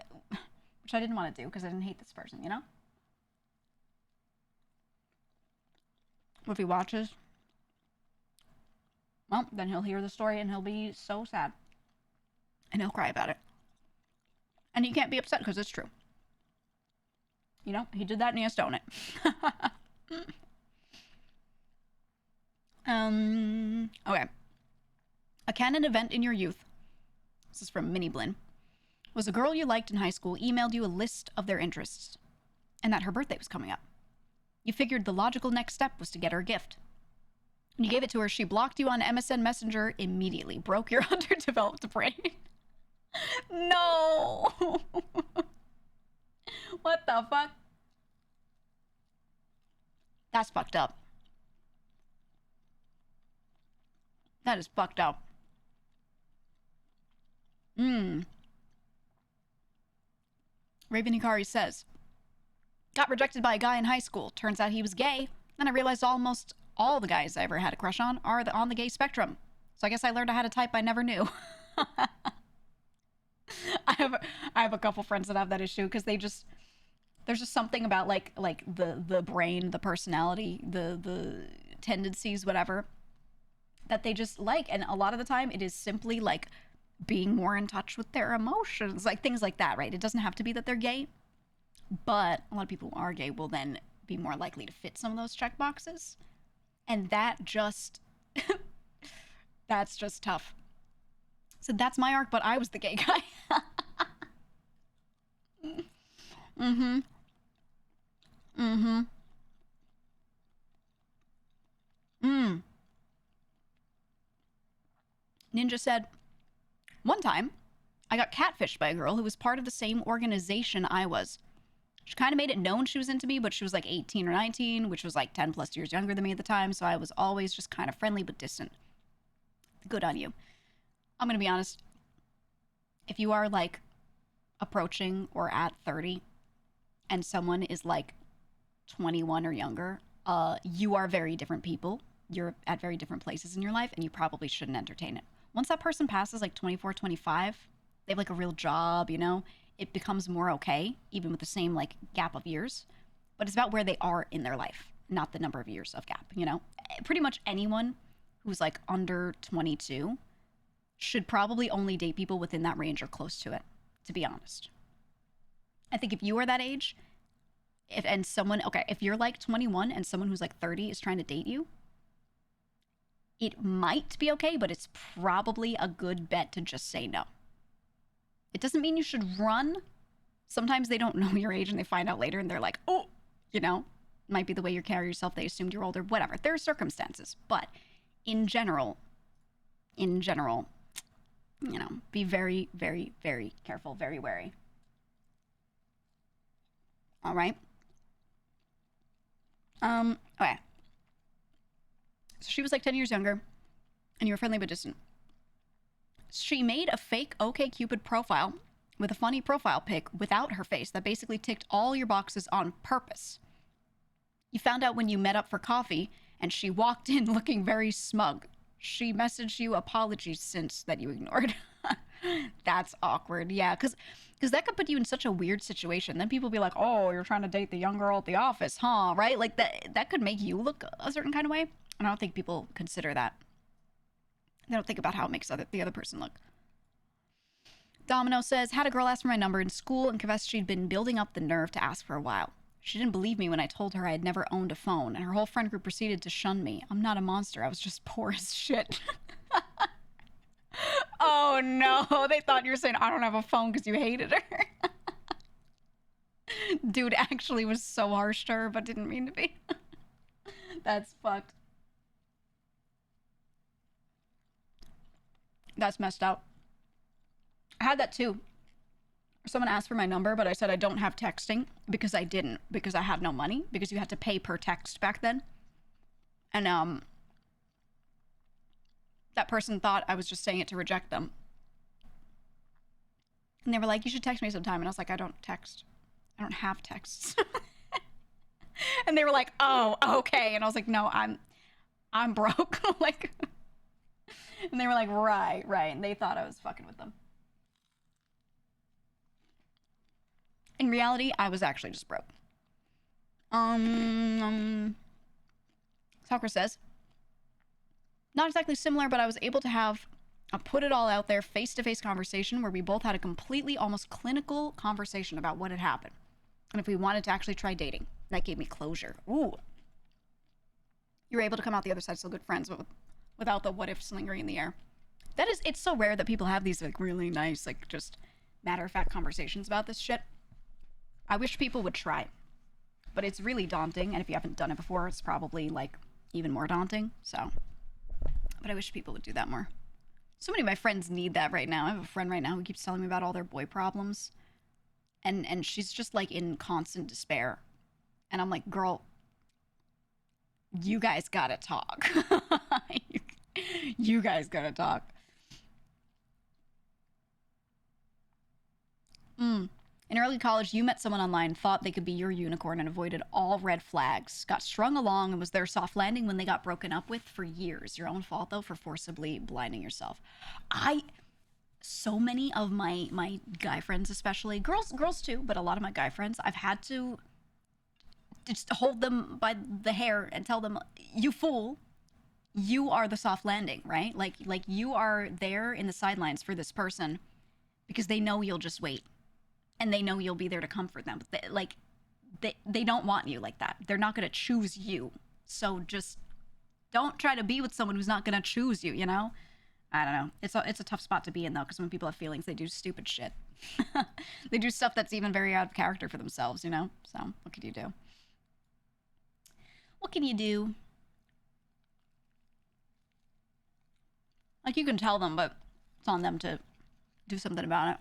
which I didn't want to do because I didn't hate this person, you know? If he watches, well, then he'll hear the story and he'll be so sad. And he'll cry about it. And he can't be upset because it's true. You know, he did that and he has to own it. Okay. A canon event in your youth, this is from Mini Blin, was a girl you liked in high school emailed you a list of their interests and that her birthday was coming up. You figured the logical next step was to get her a gift. When you gave it to her, she blocked you on MSN Messenger immediately. Broke your underdeveloped brain. No! What the fuck? That's fucked up. That is fucked up. Raven Hikari says, got rejected by a guy in high school. Turns out he was gay. Then I realized almost all the guys I ever had a crush on are on the gay spectrum. So I guess I learned how to type I never knew. I have a couple friends that have that issue because there's just something about like the brain, the personality, the tendencies, whatever, that they just like. And a lot of the time it is simply like being more in touch with their emotions, like things like that, right? It doesn't have to be that they're gay, but a lot of people who are gay will then be more likely to fit some of those check boxes. And that just, that's just tough. So that's my arc, but I was the gay guy. Mm-hmm. Mm-hmm. Ninja said, one time, I got catfished by a girl who was part of the same organization I was. She kind of made it known she was into me, but she was like 18 or 19, which was like 10 plus years younger than me at the time, so I was always just kind of friendly but distant. Good on you. I'm gonna be honest. If you are like approaching or at 30 and someone is like 21 or younger, you are very different people. You're at very different places in your life, and you probably shouldn't entertain it. Once that person passes like 24, 25, they have like a real job, you know, it becomes more okay, even with the same like gap of years. But it's about where they are in their life, not the number of years of gap, you know? Pretty much anyone who's like under 22 should probably only date people within that range or close to it, to be honest. I think if you are that age, if you're like 21 and someone who's like 30 is trying to date you, it might be okay, but it's probably a good bet to just say no. It doesn't mean you should run. Sometimes they don't know your age and they find out later and they're like, oh, you know, might be the way you carry yourself. They assumed you're older, whatever. There are circumstances, but in general, you know, be very, very, very careful, very wary. All right. Okay. So she was like 10 years younger, and you were friendly but distant. She made a fake OkCupid profile with a funny profile pic without her face that basically ticked all your boxes on purpose. You found out when you met up for coffee, and she walked in looking very smug. She messaged you apologies since that you ignored. That's awkward. Yeah, because that could put you in such a weird situation. Then people be like, oh, you're trying to date the young girl at the office, huh? Right? Like that could make you look a certain kind of way. And I don't think people consider that. They don't think about how it makes the other person look. Domino says, had a girl ask for my number in school and confessed she'd been building up the nerve to ask for a while. She didn't believe me when I told her I had never owned a phone, and her whole friend group proceeded to shun me. I'm not a monster. I was just poor as shit. Oh, no. They thought you were saying, I don't have a phone because you hated her. Dude actually was so harsh to her, but didn't mean to be. That's fucked. That's messed up. I had that too. Someone asked for my number, but I said I don't have texting because I didn't, because I had no money, because you had to pay per text back then. And that person thought I was just saying it to reject them. And they were like, you should text me sometime. And I was like, I don't text. I don't have texts. And they were like, oh, okay. And I was like, no, I'm broke. Like, and they were like, right. And they thought I was fucking with them. In reality, I was actually just broke. Soccer says, not exactly similar, but I was able to have a put it all out there face-to-face conversation where we both had a completely almost clinical conversation about what had happened and if we wanted to actually try dating. That gave me closure. Ooh. You were able to come out the other side still good friends, but without the what if lingering in the air. It's so rare that people have these like really nice, like just matter-of-fact conversations about this shit. I wish people would try, but it's really daunting, and if you haven't done it before, it's probably like even more daunting. So, but I wish people would do that more. So many of my friends need that right now. I have a friend right now who keeps telling me about all their boy problems, and she's just like in constant despair, and I'm like, girl, you guys gotta talk. You guys gotta talk. In early college, you met someone online, thought they could be your unicorn, and avoided all red flags. Got strung along and was their soft landing when they got broken up with for years. Your own fault, though, for forcibly blinding yourself. So many of my guy friends, especially, girls too, but a lot of my guy friends, I've had to just hold them by the hair and tell them, you fool, you are the soft landing, right? Like you are there in the sidelines for this person because they know you'll just wait. And they know you'll be there to comfort them. But they don't want you like that. They're not going to choose you. So just don't try to be with someone who's not going to choose you, you know? I don't know. It's a tough spot to be in, though, because when people have feelings, they do stupid shit. They do stuff that's even very out of character for themselves, you know? So what can you do? What can you do? Like, you can tell them, but it's on them to do something about it.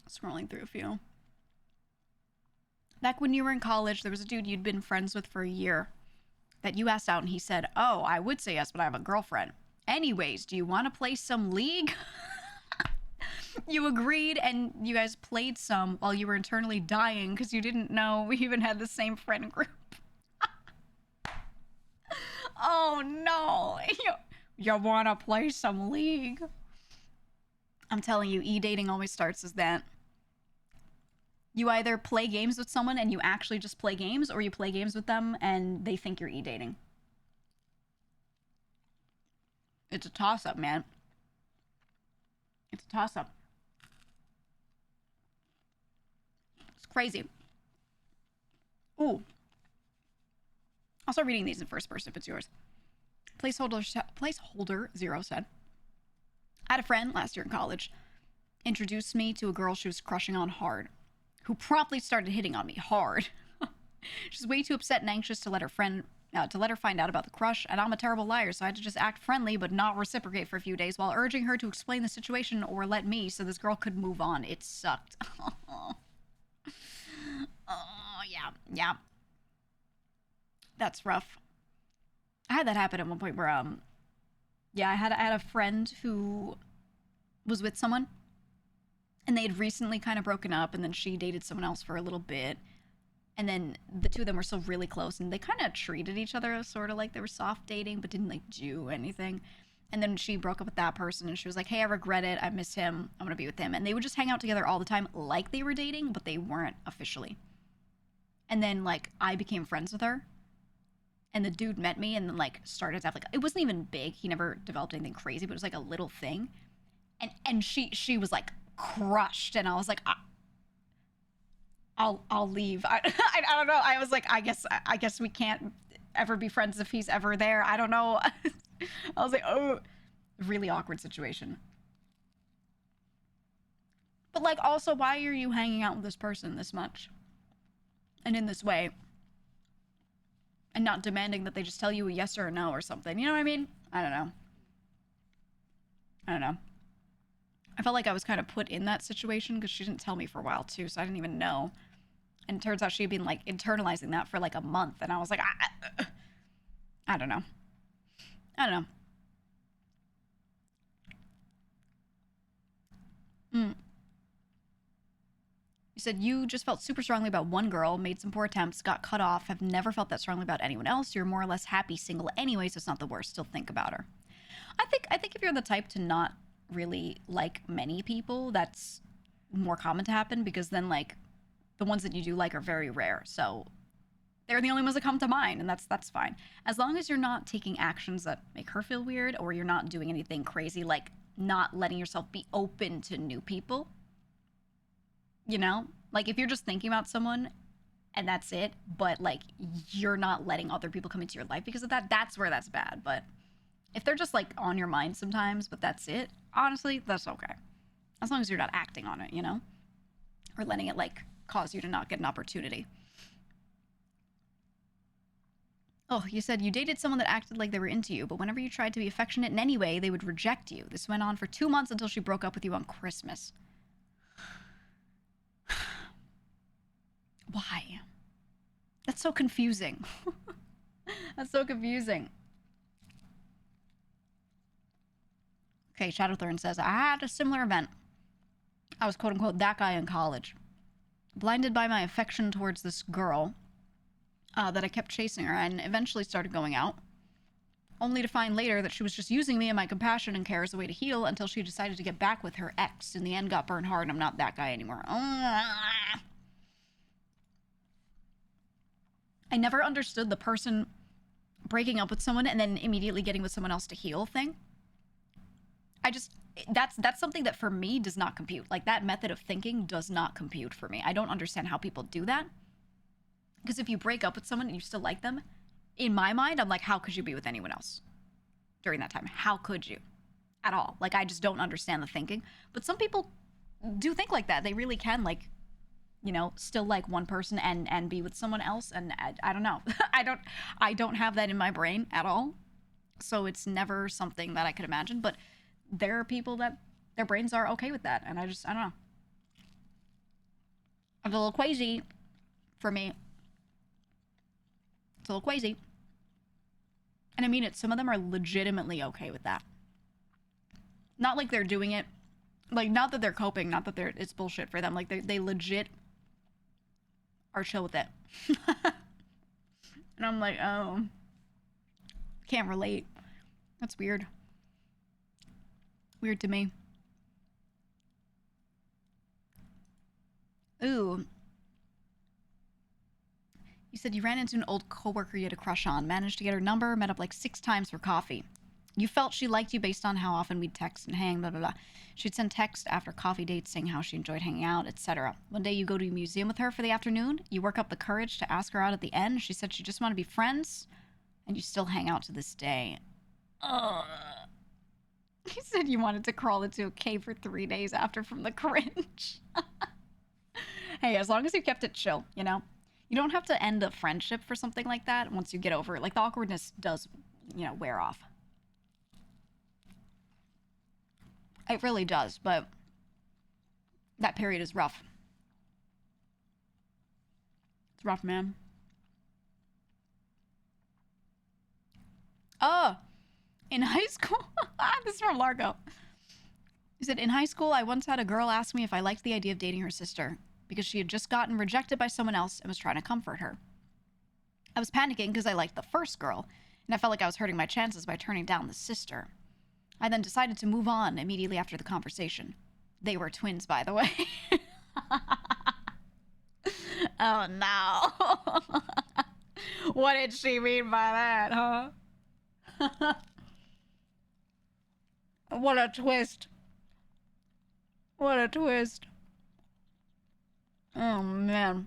Scrolling through a few. Back when you were in college, there was a dude you'd been friends with for a year that you asked out, and he said, oh, I would say yes, but I have a girlfriend. Anyways, do you want to play some League? You agreed and you guys played some while you were internally dying because you didn't know we even had the same friend group. Oh no. You want to play some League? I'm telling you, e-dating always starts as that. You either play games with someone and you actually just play games, or you play games with them and they think you're e-dating. It's a toss-up, man. It's a toss-up. It's crazy. Ooh. I'll start reading these in first person if it's yours. Placeholder 0 said, I had a friend last year in college introduced me to a girl she was crushing on hard, who promptly started hitting on me hard. She's way too upset and anxious to let her find out about the crush, and I'm a terrible liar, so I had to just act friendly but not reciprocate for a few days while urging her to explain the situation or let me so this girl could move on. It sucked. Oh, yeah. That's rough. I had that happen at one point where, I had a friend who was with someone, and they had recently kind of broken up, and then she dated someone else for a little bit, and then the two of them were still really close, and they kind of treated each other sort of like they were soft dating, but didn't, like, do anything. And then she broke up with that person, and she was like, hey, I regret it, I miss him, I'm gonna be with him. And they would just hang out together all the time like they were dating, but they weren't officially. And then, like, I became friends with her, and the dude met me and then, like, started to have, like, it wasn't even big, he never developed anything crazy, but it was like a little thing. And she was, like, crushed, and I was like, I'll leave. I don't know. I was like, I guess we can't ever be friends if he's ever there. I don't know. I was like, oh, really awkward situation. But, like, also, why are you hanging out with this person this much and in this way and not demanding that they just tell you a yes or a no or something? You know what I mean? I don't know. I felt like I was kind of put in that situation because she didn't tell me for a while too, so I didn't even know. And it turns out she had been, like, internalizing that for like a month, and I was like, I don't know. You said you just felt super strongly about one girl, made some poor attempts, got cut off, have never felt that strongly about anyone else. You're more or less happy single anyway, so it's not the worst. Still think about her. I think if you're the type to not really like many people, that's more common to happen, because then, like, the ones that you do like are very rare. So they're the only ones that come to mind, and that's fine. As long as you're not taking actions that make her feel weird, or you're not doing anything crazy, like not letting yourself be open to new people. You know? Like, if you're just thinking about someone and that's it, but, like, you're not letting other people come into your life because of that, that's where that's bad. But if they're just, like, on your mind sometimes, but that's it, honestly, that's okay. As long as you're not acting on it, you know? Or letting it, like, cause you to not get an opportunity. Oh, you said you dated someone that acted like they were into you, but whenever you tried to be affectionate in any way, they would reject you. This went on for 2 months until she broke up with you on Christmas. Why? That's so confusing. That's so confusing. Okay, Shadowthorn says, I had a similar event. I was quote-unquote that guy in college. Blinded by my affection towards this girl that I kept chasing her and eventually started going out. Only to find later that she was just using me and my compassion and care as a way to heal until she decided to get back with her ex. In the end, got burned hard and I'm not that guy anymore. I never understood the person breaking up with someone and then immediately getting with someone else to heal thing. That's something that for me does not compute. Like, that method of thinking does not compute for me. I don't understand how people do that. Because if you break up with someone and you still like them, in my mind, I'm like, how could you be with anyone else during that time? How could you? At all. Like, I just don't understand the thinking. But some people do think like that. They really can, like, you know, still like one person and be with someone else. And I don't know. I don't have that in my brain at all. So it's never something that I could imagine. But there are people that their brains are okay with that. And I don't know. It's a little crazy for me. It's a little crazy. And I mean it, some of them are legitimately okay with that. Not like they're doing it Like, not that they're coping, not that it's bullshit for them. Like, they legit are chill with it. And I'm like, oh, can't relate. That's weird. Weird to me. Ooh. You said you ran into an old coworker you had a crush on, managed to get her number, met up like 6 times for coffee. You felt she liked you based on how often we'd text and hang, blah, blah, blah. She'd send text after coffee dates saying how she enjoyed hanging out, etc. One day you go to a museum with her for the afternoon. You work up the courage to ask her out at the end. She said she just wanted to be friends, and you still hang out to this day. Ugh. He said you wanted to crawl into a cave for 3 days after from the cringe. Hey, as long as you kept it chill, you know? You don't have to end a friendship for something like that once you get over it. Like, the awkwardness does, you know, wear off. It really does, but that period is rough. It's rough, man. Oh, in high school, this is from Largo. He said, in high school, I once had a girl ask me if I liked the idea of dating her sister because she had just gotten rejected by someone else and was trying to comfort her. I was panicking because I liked the first girl, and I felt like I was hurting my chances by turning down the sister. I then decided to move on immediately after the conversation. They were twins, by the way. Oh, no. What did she mean by that, huh? What a twist. What a twist. Oh, man.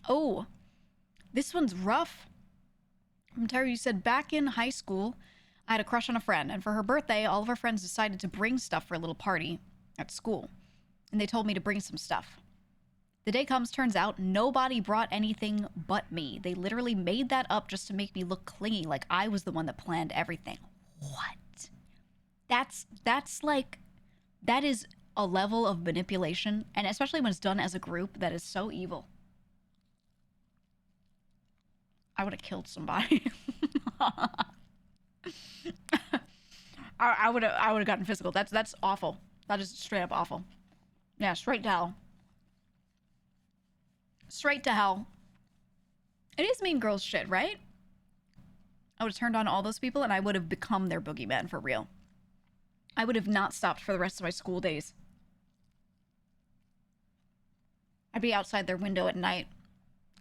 Oh, this one's rough. From Terry, you said, back in high school, I had a crush on a friend, and for her birthday, all of her friends decided to bring stuff for a little party at school. And they told me to bring some stuff. The day comes, turns out, nobody brought anything but me. They literally made that up just to make me look clingy, like I was the one that planned everything. What? That's like, that is a level of manipulation, and especially when it's done as a group, that is so evil. I would have killed somebody. I would have gotten physical. That's awful. That is straight up awful. Yeah, straight to hell. Straight to hell. It is Mean Girls shit, right? I would have turned on all those people and I would have become their boogeyman for real. I would have not stopped for the rest of my school days. I'd be outside their window at night,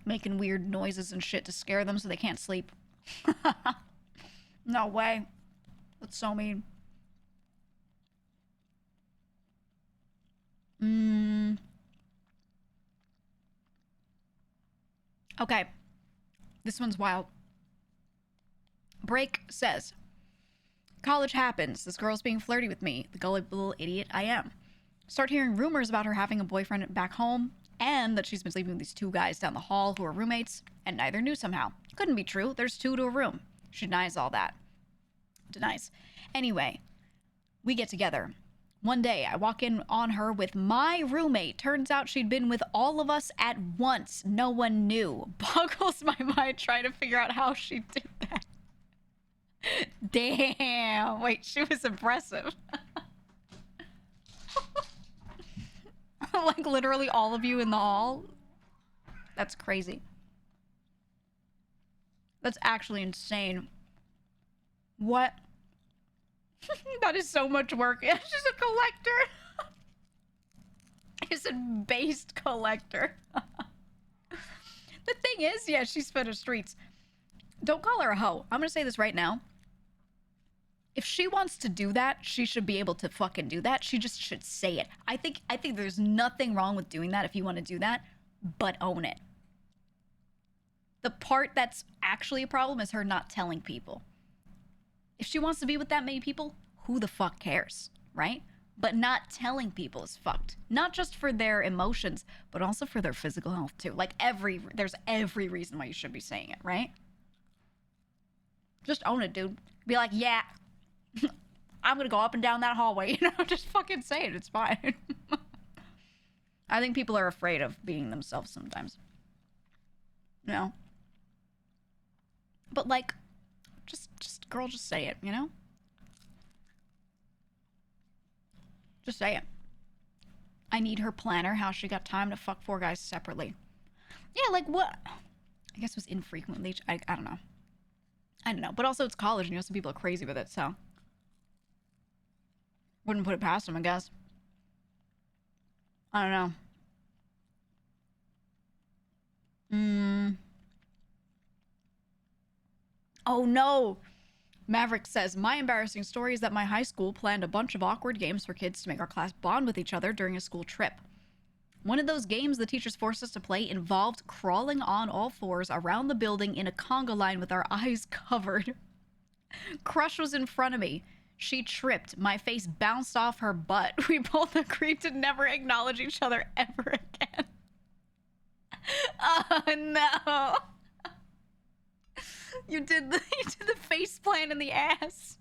making weird noises and shit to scare them so they can't sleep. No way. That's so mean. Okay. This one's wild. Break says, college happens. This girl's being flirty with me, the gullible idiot I am. Start hearing rumors about her having a boyfriend back home and that she's been sleeping with these 2 guys down the hall who are roommates, and neither knew somehow. Couldn't be true. There's 2 to a room. She denies all that. Denies. Anyway, we get together. One day, I walk in on her with my roommate. Turns out she'd been with all of us at once. No one knew. Boggles my mind trying to figure out how she did that. Damn. Wait, she was impressive. Like literally all of you in the hall? That's crazy. That's actually insane. What? That is so much work. She's a collector. She's a based collector. The thing is, yeah, she's fed her streets. Don't call her a hoe. I'm gonna say this right now. If she wants to do that, she should be able to fucking do that. She just should say it. I think there's nothing wrong with doing that if you want to do that, but own it. The part that's actually a problem is her not telling people. If she wants to be with that many people, who the fuck cares, right? But not telling people is fucked. Not just for their emotions, but also for their physical health too. Like there's every reason why you should be saying it, right? Just own it, dude. Be like, yeah, I'm gonna go up and down that hallway, you know? Just fucking say it, it's fine. I think people are afraid of being themselves sometimes. You know? But like, Just girl, just say it, you know? Just say it. I need her planner, how she got time to fuck 4 guys separately. Yeah, like what? I guess it was infrequently. I don't know. I don't know. But also it's college, and you know, some people are crazy with it, so. Wouldn't put it past them, I guess. I don't know. Oh no! Maverick says, my embarrassing story is that my high school planned a bunch of awkward games for kids to make our class bond with each other during a school trip. One of those games the teachers forced us to play involved crawling on all fours around the building in a conga line with our eyes covered. Crush was in front of me. She tripped. My face bounced off her butt. We both agreed to never acknowledge each other ever again. Oh no! You did the face plant in the ass.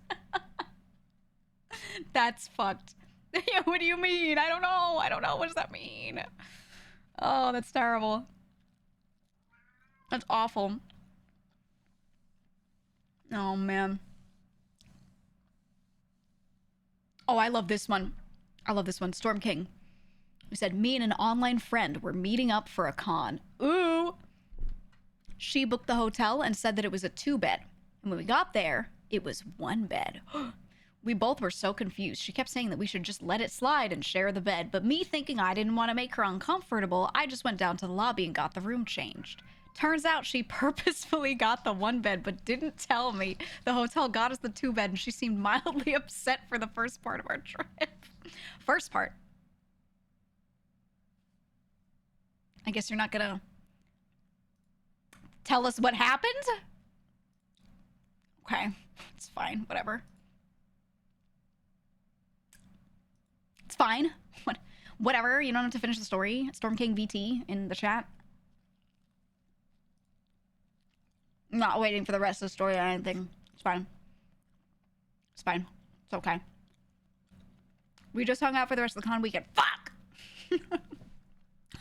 That's fucked. Yeah, what do you mean? I don't know. What does that mean? Oh, that's terrible. That's awful. Oh, man. Oh, I love this one. Storm King. Who said, me and an online friend were meeting up for a con. Ooh. She booked the hotel and said that it was a 2-bed. And when we got there, it was 1 bed. We both were so confused. She kept saying that we should just let it slide and share the bed. But me thinking I didn't want to make her uncomfortable, I just went down to the lobby and got the room changed. Turns out she purposefully got the 1 bed, but didn't tell me. The hotel got us the 2 bed, and she seemed mildly upset for the first part of our trip. First part. I guess you're not gonna tell us what happened? Okay, it's fine, whatever. It's fine. Whatever, you don't have to finish the story. Storm King VT in the chat. I'm not waiting for the rest of the story or anything. It's fine. It's fine. It's okay. We just hung out for the rest of the con weekend. Fuck!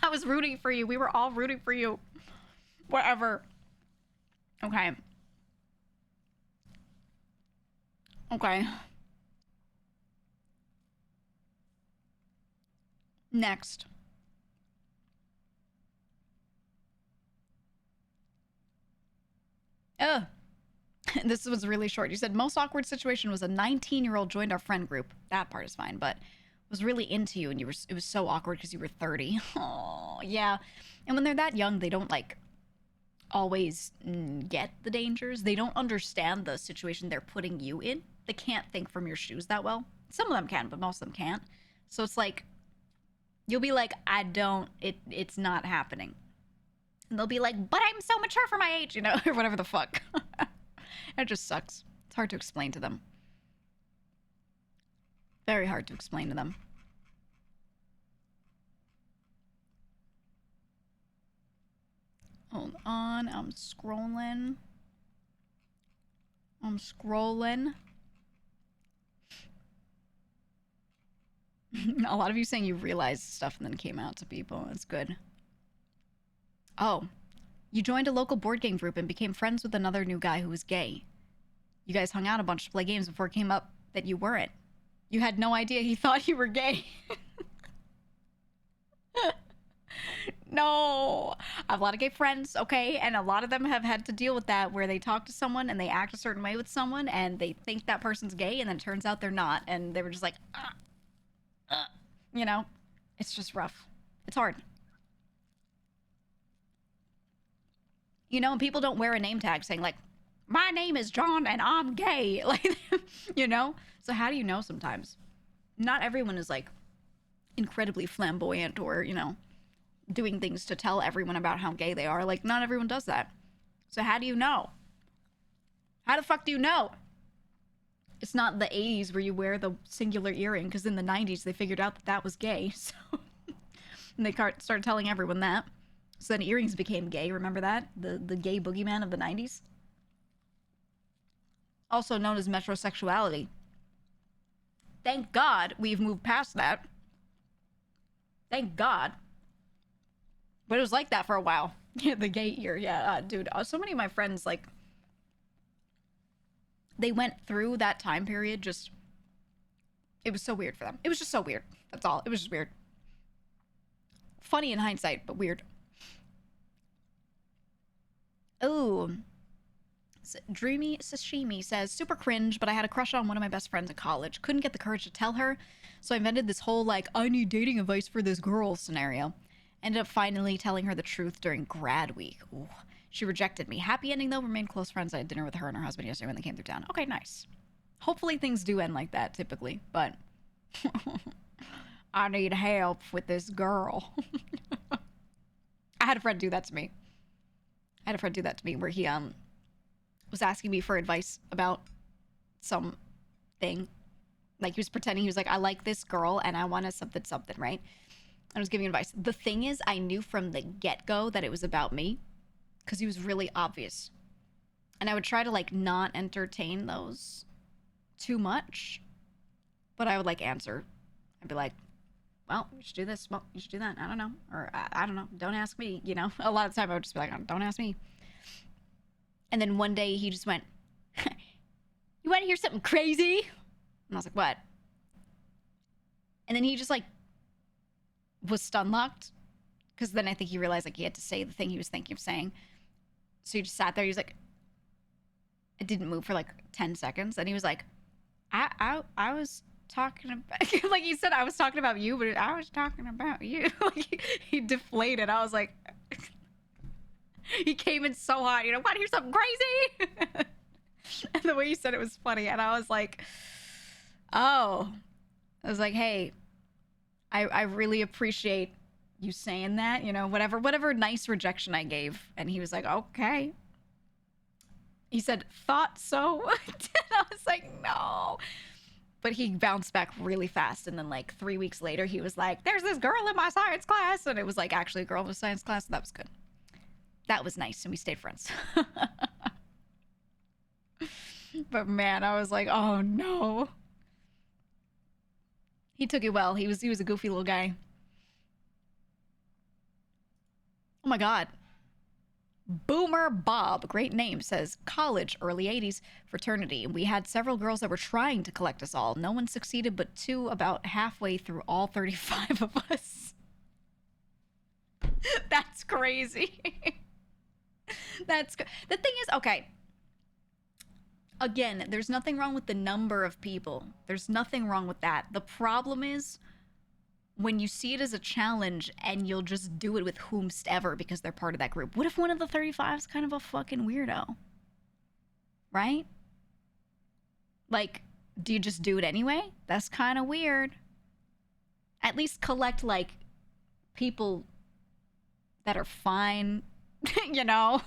I was rooting for you. We were all rooting for you. Whatever. Okay. Okay. Next. Ugh. This was really short. You said most awkward situation was a 19-year-old joined our friend group. That part is fine, but was really into you and it was so awkward because you were 30. Oh, yeah. And when they're that young, they don't like always get the dangers. They don't understand the situation they're putting you in. They can't think from your shoes that well. Some of them can, but most of them can't. So it's like, you'll be like, it's not happening. And they'll be like, but I'm so mature for my age, you know, or whatever the fuck. It just sucks. It's hard to explain to them. Very hard to explain to them. Hold on, I'm scrolling. A lot of you saying you realized stuff and then came out to people. That's good. Oh, you joined a local board game group and became friends with another new guy who was gay. You guys hung out a bunch to play games before it came up that you weren't. You had no idea he thought you were gay. No. I have a lot of gay friends, okay? And a lot of them have had to deal with that where they talk to someone and they act a certain way with someone and they think that person's gay and then it turns out they're not. And they were just like, you know? It's just rough. It's hard. You know, and people don't wear a name tag saying like, my name is John and I'm gay. Like, you know? So how do you know sometimes? Not everyone is like incredibly flamboyant or, you know, doing things to tell everyone about how gay they are. Like, not everyone does that. So how do you know? How the fuck do you know? It's not the 80s where you wear the singular earring, because in the 90s they figured out that that was gay. So and they started telling everyone that. So then earrings became gay. Remember that? The gay boogeyman of the 90s? Also known as metrosexuality. Thank God we've moved past that. Thank God. But it was like that for a while. Yeah, the gay ear. Yeah, dude. So many of my friends, like, they went through that time period just, it was so weird for them. It was just so weird. That's all. It was just weird. Funny in hindsight, but weird. Ooh. Dreamy Sashimi says, super cringe, but I had a crush on one of my best friends in college. Couldn't get the courage to tell her, so I invented this whole, like, I need dating advice for this girl scenario. Ended up finally telling her the truth during grad week. Ooh. She rejected me. Happy ending, though. Remained close friends. I had dinner with her and her husband yesterday when they came through town. Okay, nice. Hopefully things do end like that, typically, but I need help with this girl. I had a friend do that to me. Where he, was asking me for advice about some thing. Like, he was pretending he was like, I like this girl and I want to something, right? I was giving advice. The thing is, I knew from the get-go that it was about me because he was really obvious. And I would try to, like, not entertain those too much. But I would, like, answer. I'd be like, well, you should do this. Well, you should do that. I don't know. Or, I don't know. Don't ask me, you know? A lot of the time I would just be like, don't ask me. And then one day he just went, you want to hear something crazy? And I was like, what? And then he just, like, was stun locked. Because then I think he realized, like, he had to say the thing he was thinking of saying. So he just sat there. He was like, it didn't move for, like, 10 seconds. And he was like, I was talking about, like, he said, I was talking about you, but I was talking about you. Like, he deflated. I was like, he came in so hot, you know, want to hear something crazy? And the way he said it was funny. And I was like, oh. I was like, hey, I really appreciate you saying that, you know, whatever nice rejection I gave. And he was like, okay. He said, thought so. And I was like, no. But he bounced back really fast. And then, like, 3 weeks later, he was like, there's this girl in my science class. And it was, like, actually a girl in a science class. So that was good. That was nice, and we stayed friends. But man, I was like, oh no. He took it well. He was a goofy little guy. Oh my god. Boomer Bob, great name, says college, early 80s, fraternity. We had several girls that were trying to collect us all. No one succeeded, but two about halfway through all 35 of us. That's crazy. The thing is, okay, again, there's nothing wrong with the number of people. There's nothing wrong with that. The problem is when you see it as a challenge and you'll just do it with whomstever because they're part of that group. What if one of the 35 is kind of a fucking weirdo? Right? Like, do you just do it anyway? That's kind of weird. At least collect, like, people that are fine. You know?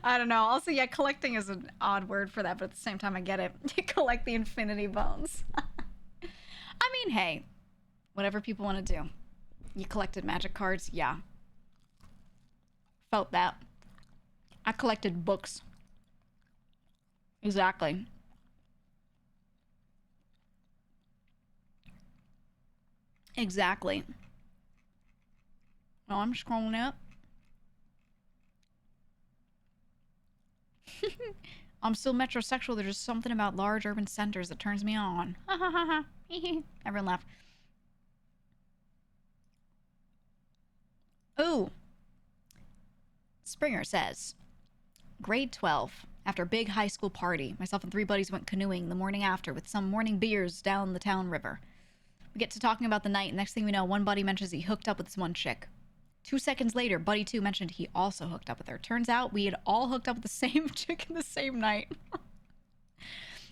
I don't know. Also, yeah, collecting is an odd word for that, but at the same time, I get it. You collect the infinity bones. I mean, hey, whatever people want to do. You collected magic cards? Yeah. Felt that. I collected books. Exactly. Exactly. Oh, I'm scrolling up. I'm still metrosexual. There's just something about large urban centers that turns me on. Ha ha ha ha. Everyone laugh. Ooh. Springer says, grade 12. After a big high school party, myself and 3 buddies went canoeing the morning after with some morning beers down the town river. We get to talking about the night, and next thing we know, one buddy mentions he hooked up with this one chick. 2 seconds later, buddy 2 mentioned he also hooked up with her. Turns out we had all hooked up with the same chick in the same night.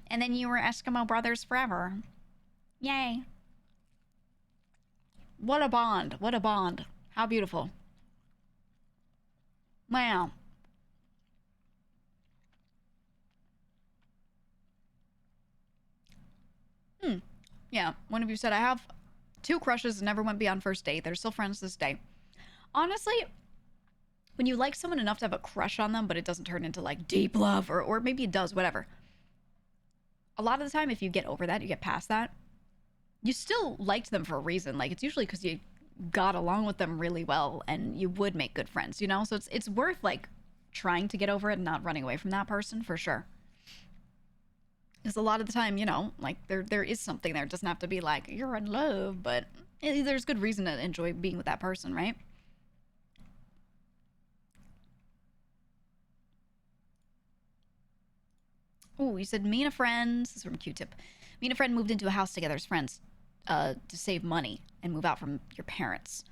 And then you were Eskimo brothers forever. Yay. What a bond. What a bond. How beautiful. Wow. Yeah, one of you said, I have 2 crushes and never went beyond first date. They're still friends to this day. Honestly, when you like someone enough to have a crush on them, but it doesn't turn into, like, deep love, or maybe it does, whatever. A lot of the time, if you get over that, you get past that, you still liked them for a reason. Like, it's usually because you got along with them really well and you would make good friends, you know? So it's worth, like, trying to get over it and not running away from that person, for sure. Because a lot of the time, you know, like there is something there. It doesn't have to be like you're in love, but there's good reason to enjoy being with that person, right? Oh, you said me and a friend. This is from Q-Tip. Me and a friend moved into a house together as friends to save money and move out from your parents.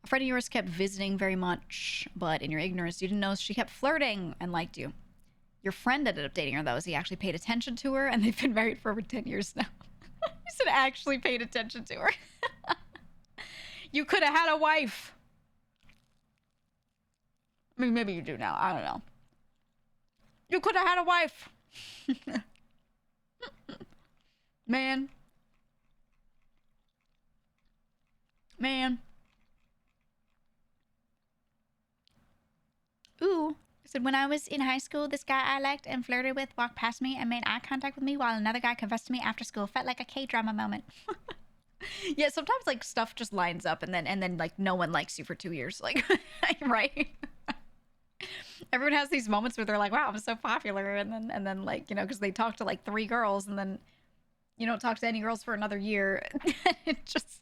A friend of yours kept visiting very much, but in your ignorance, you didn't know she kept flirting and liked you. Your friend ended up dating her, though, as he actually paid attention to her, and they've been married for over 10 years now. You said actually paid attention to her. You could have had a wife. I mean, maybe you do now. I don't know. You could have had a wife. Man. Man. Ooh. I said, when I was in high school, this guy I liked and flirted with walked past me and made eye contact with me while another guy confessed to me after school. Felt like a K-drama moment. Yeah, sometimes like stuff just lines up and then like no one likes you for 2 years. Like, right? Everyone has these moments where they're like, wow, I'm so popular. And then like, you know, because they talk to like 3 girls and then you don't talk to any girls for another year. it just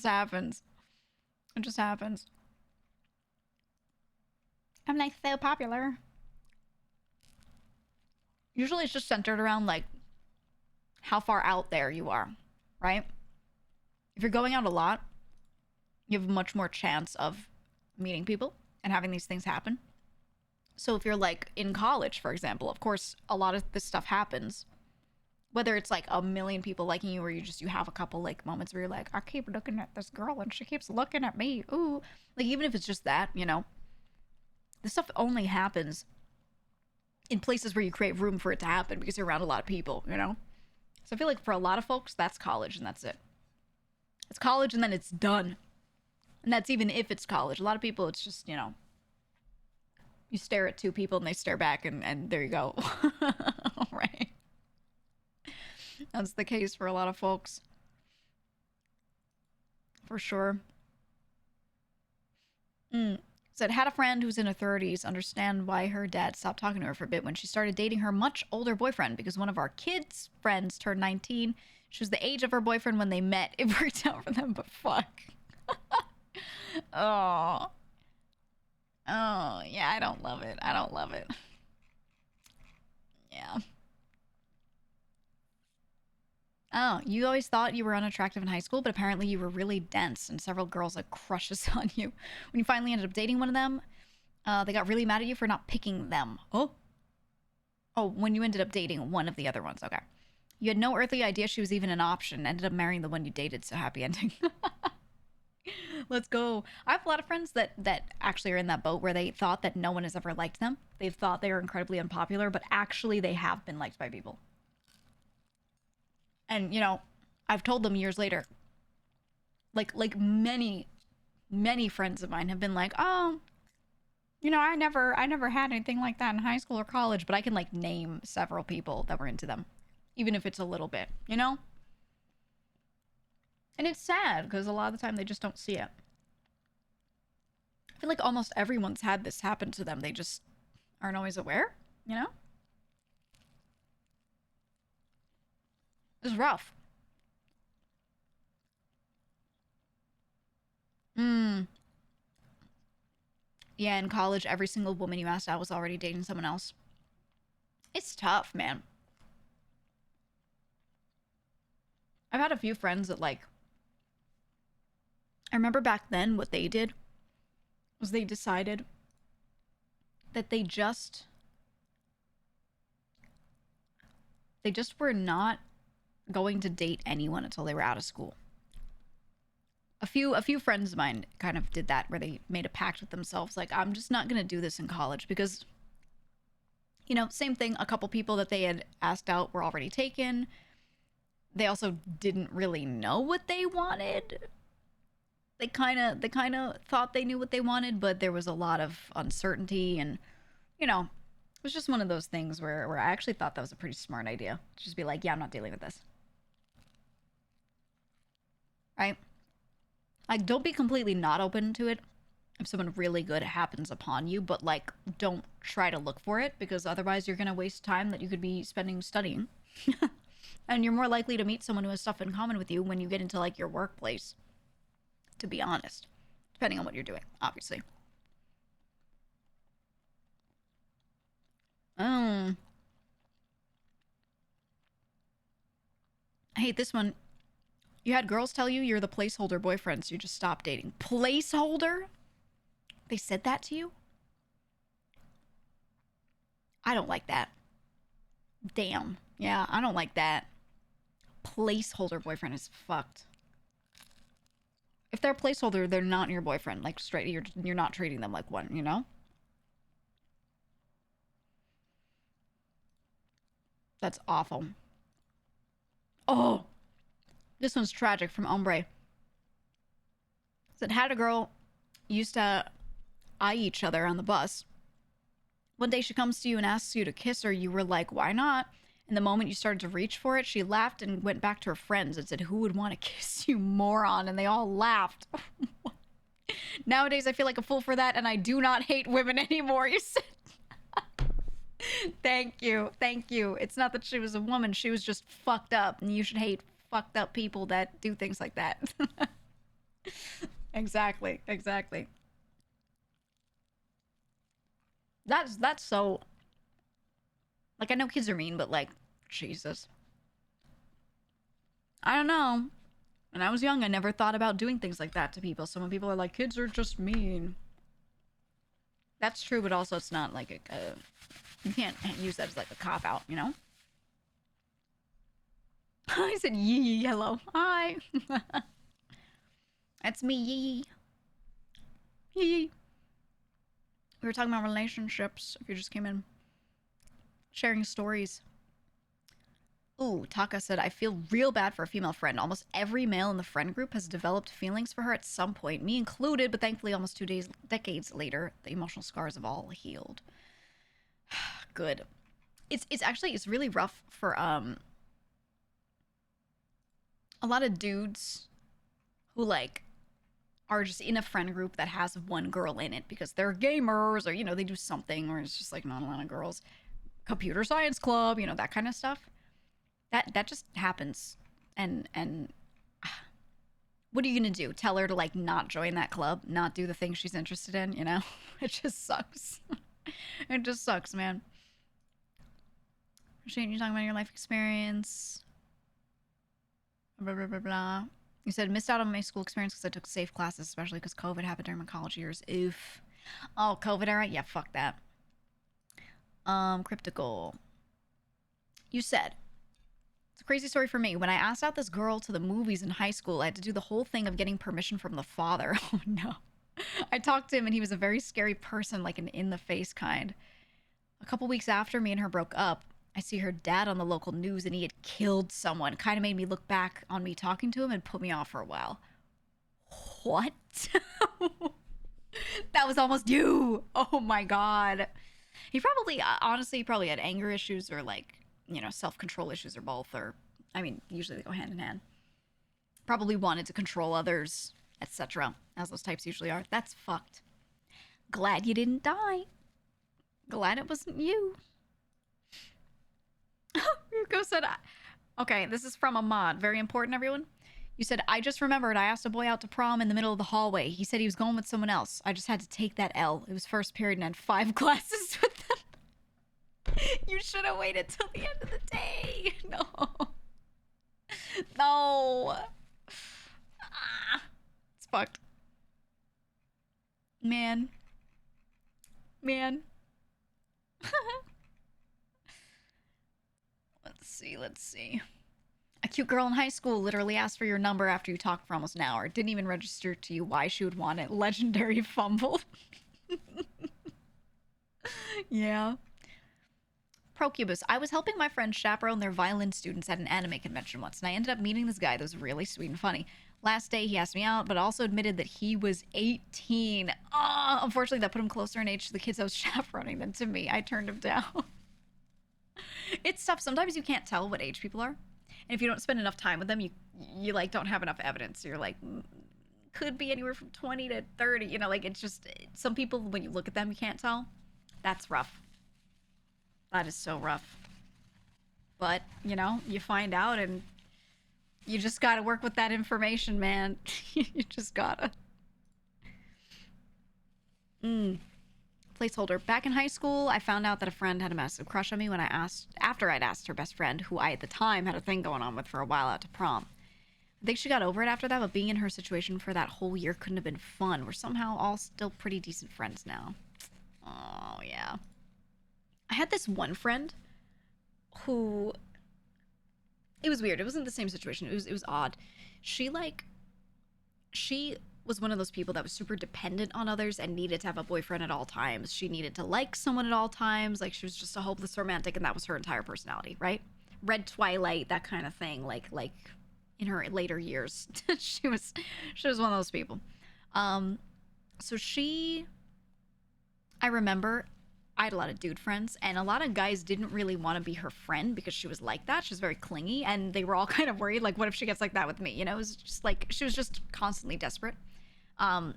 happens. It just happens. I'm like so popular. Usually it's just centered around like how far out there you are, right? If you're going out a lot, you have a much more chance of meeting people and having these things happen. So if you're like in college, for example, of course, a lot of this stuff happens. Whether it's like a million people liking you or you have a couple like moments where you're like, I keep looking at this girl and she keeps looking at me. Ooh. Like even if it's just that, you know, this stuff only happens in places where you create room for it to happen because you're around a lot of people, you know? So I feel like for a lot of folks, that's college and that's it. It's college and then it's done. And that's even if it's college. A lot of people, it's just, you know, you stare at 2 people and they stare back and there you go. Right. That's the case for a lot of folks. For sure. Said, had a friend who's in her 30s understand why her dad stopped talking to her for a bit when she started dating her much older boyfriend because one of our kids' friends turned 19. She was the age of her boyfriend when they met. It worked out for them, but fuck. Oh. Oh, yeah, I don't love it. I don't love it. Yeah. Oh, you always thought you were unattractive in high school, but apparently you were really dense and several girls had crushes on you. When you finally ended up dating one of them, they got really mad at you for not picking them. Oh. Oh, when you ended up dating one of the other ones. Okay. You had no earthly idea she was even an option. Ended up marrying the one you dated, so happy ending. Let's go. I have a lot of friends that actually are in that boat where they thought that no one has ever liked them. They've thought they were incredibly unpopular, but actually they have been liked by people. And, you know, I've told them years later, like many friends of mine have been like, oh, you know, I never had anything like that in high school or college, but I can like name several people that were into them, even if it's a little bit, you know? And it's sad because a lot of the time they just don't see it. I feel like almost everyone's had this happen to them. They just aren't always aware, you know? It's rough. Yeah, in college, every single woman you asked out was already dating someone else. It's tough, man. I've had a few friends that, like, I remember back then what they did was they decided that they just were not going to date anyone until they were out of school. A few friends of mine kind of did that where they made a pact with themselves like, I'm just not going to do this in college because, you know, same thing, a couple people that they had asked out were already taken. They also didn't really know what they wanted. They kind of thought they knew what they wanted, but there was a lot of uncertainty and, you know, it was just one of those things where I actually thought that was a pretty smart idea. Just be like, yeah, I'm not dealing with this. Right? Like, don't be completely not open to it, if someone really good happens upon you, but like don't try to look for it because otherwise you're gonna waste time that you could be spending studying. And you're more likely to meet someone who has stuff in common with you when you get into like your workplace, to be honest. Depending on what you're doing, obviously. I hate this one. You had girls tell you you're the placeholder boyfriend, so you just stopped dating. Placeholder? They said that to you? I don't like that. Damn. Yeah, I don't like that. Placeholder boyfriend is fucked. If they're a placeholder, they're not your boyfriend. Like, straight, you're not treating them like one, you know? That's awful. Oh! This one's tragic from Ombre. Said, had a girl used to eye each other on the bus. One day she comes to you and asks you to kiss her. You were like, why not? And the moment you started to reach for it, she laughed and went back to her friends and said, who would want to kiss you, moron? And they all laughed. Nowadays, I feel like a fool for that, and I do not hate women anymore, you said. Thank you. Thank you. It's not that she was a woman. She was just fucked up, and you should hate fucked up people that do things like that. Exactly. Exactly. That's so... Like, I know kids are mean, but, like, Jesus. I don't know. When I was young, I never thought about doing things like that to people. So when people are like, kids are just mean. That's true, but also it's not like you can't use that as, like, a cop-out, you know? I said, yee, hello. Hi. That's me, yee. Yee. We were talking about relationships, if you just came in. Sharing stories. Ooh, Taka said, I feel real bad for a female friend. Almost every male in the friend group has developed feelings for her at some point, me included, but thankfully almost decades later, the emotional scars have all healed. Good. It's really rough for a lot of dudes who like are just in a friend group that has one girl in it because they're gamers or, you know, they do something or it's just like not a lot of girls. Computer science club, you know, that kind of stuff. That just happens. And what are you gonna do? Tell her to like not join that club, not do the thing she's interested in, you know? It just sucks. It just sucks, man. Shane, you talking about your life experience. Blah, blah, blah, blah. You said, missed out on my school experience because I took safe classes, especially because COVID happened during my college years. Oof. Oh, COVID era? Yeah, fuck that. Cryptical. You said, it's a crazy story for me. When I asked out this girl to the movies in high school, I had to do the whole thing of getting permission from the father. Oh, no. I talked to him, and he was a very scary person, like an in-the-face kind. A couple weeks after me and her broke up, I see her dad on the local news, and he had killed someone. Kind of made me look back on me talking to him and put me off for a while. What? That was almost you. Oh, my God. He probably, honestly, he probably had anger issues or, like, you know, self-control issues or both. Or, I mean, usually they go hand in hand. Probably wanted to control others, etc., as those types usually are. That's fucked. Glad you didn't die. Glad it wasn't you. Ryuko said, okay, this is from Ahmad. Very important, everyone. You said, I just remembered I asked a boy out to prom in the middle of the hallway. He said he was going with someone else. I just had to take that L. It was first period and I had 5 classes with them. You should have waited till the end of the day. No. No. It's fucked. Man. Let's see. A cute girl in high school literally asked for your number after you talked for almost an hour. Didn't even register to you why she would want it. Legendary fumble. Yeah. Procubus. I was helping my friend chaperone their violin students at an anime convention once, and I ended up meeting this guy that was really sweet and funny. Last day, he asked me out, but also admitted that he was 18. Oh, unfortunately, that put him closer in age to the kids I was chaperoning than to me. I turned him down. It's tough. Sometimes you can't tell what age people are. And if you don't spend enough time with them, you like don't have enough evidence. You're like, could be anywhere from 20 to 30. You know, like it's just some people when you look at them you can't tell. That's rough. That is so rough. But, you know, you find out and you just got to work with that information, man. You just gotta. Placeholder. Back in high school, I found out that a friend had a massive crush on me after I'd asked her best friend, who I at the time had a thing going on with for a while, out to prom. I think she got over it after that, but being in her situation for that whole year couldn't have been fun. We're somehow all still pretty decent friends now. Oh, yeah. I had this one friend who... It was weird. It wasn't the same situation. It was odd. She was one of those people that was super dependent on others and needed to have a boyfriend at all times. She needed to like someone at all times. Like, she was just a hopeless romantic, and that was her entire personality, right? Red Twilight, that kind of thing. Like in her later years, she was one of those people. So I remember I had a lot of dude friends, and a lot of guys didn't really want to be her friend because she was like that. She was very clingy, and they were all kind of worried, like, what if she gets like that with me? You know, it was just like, she was just constantly desperate. And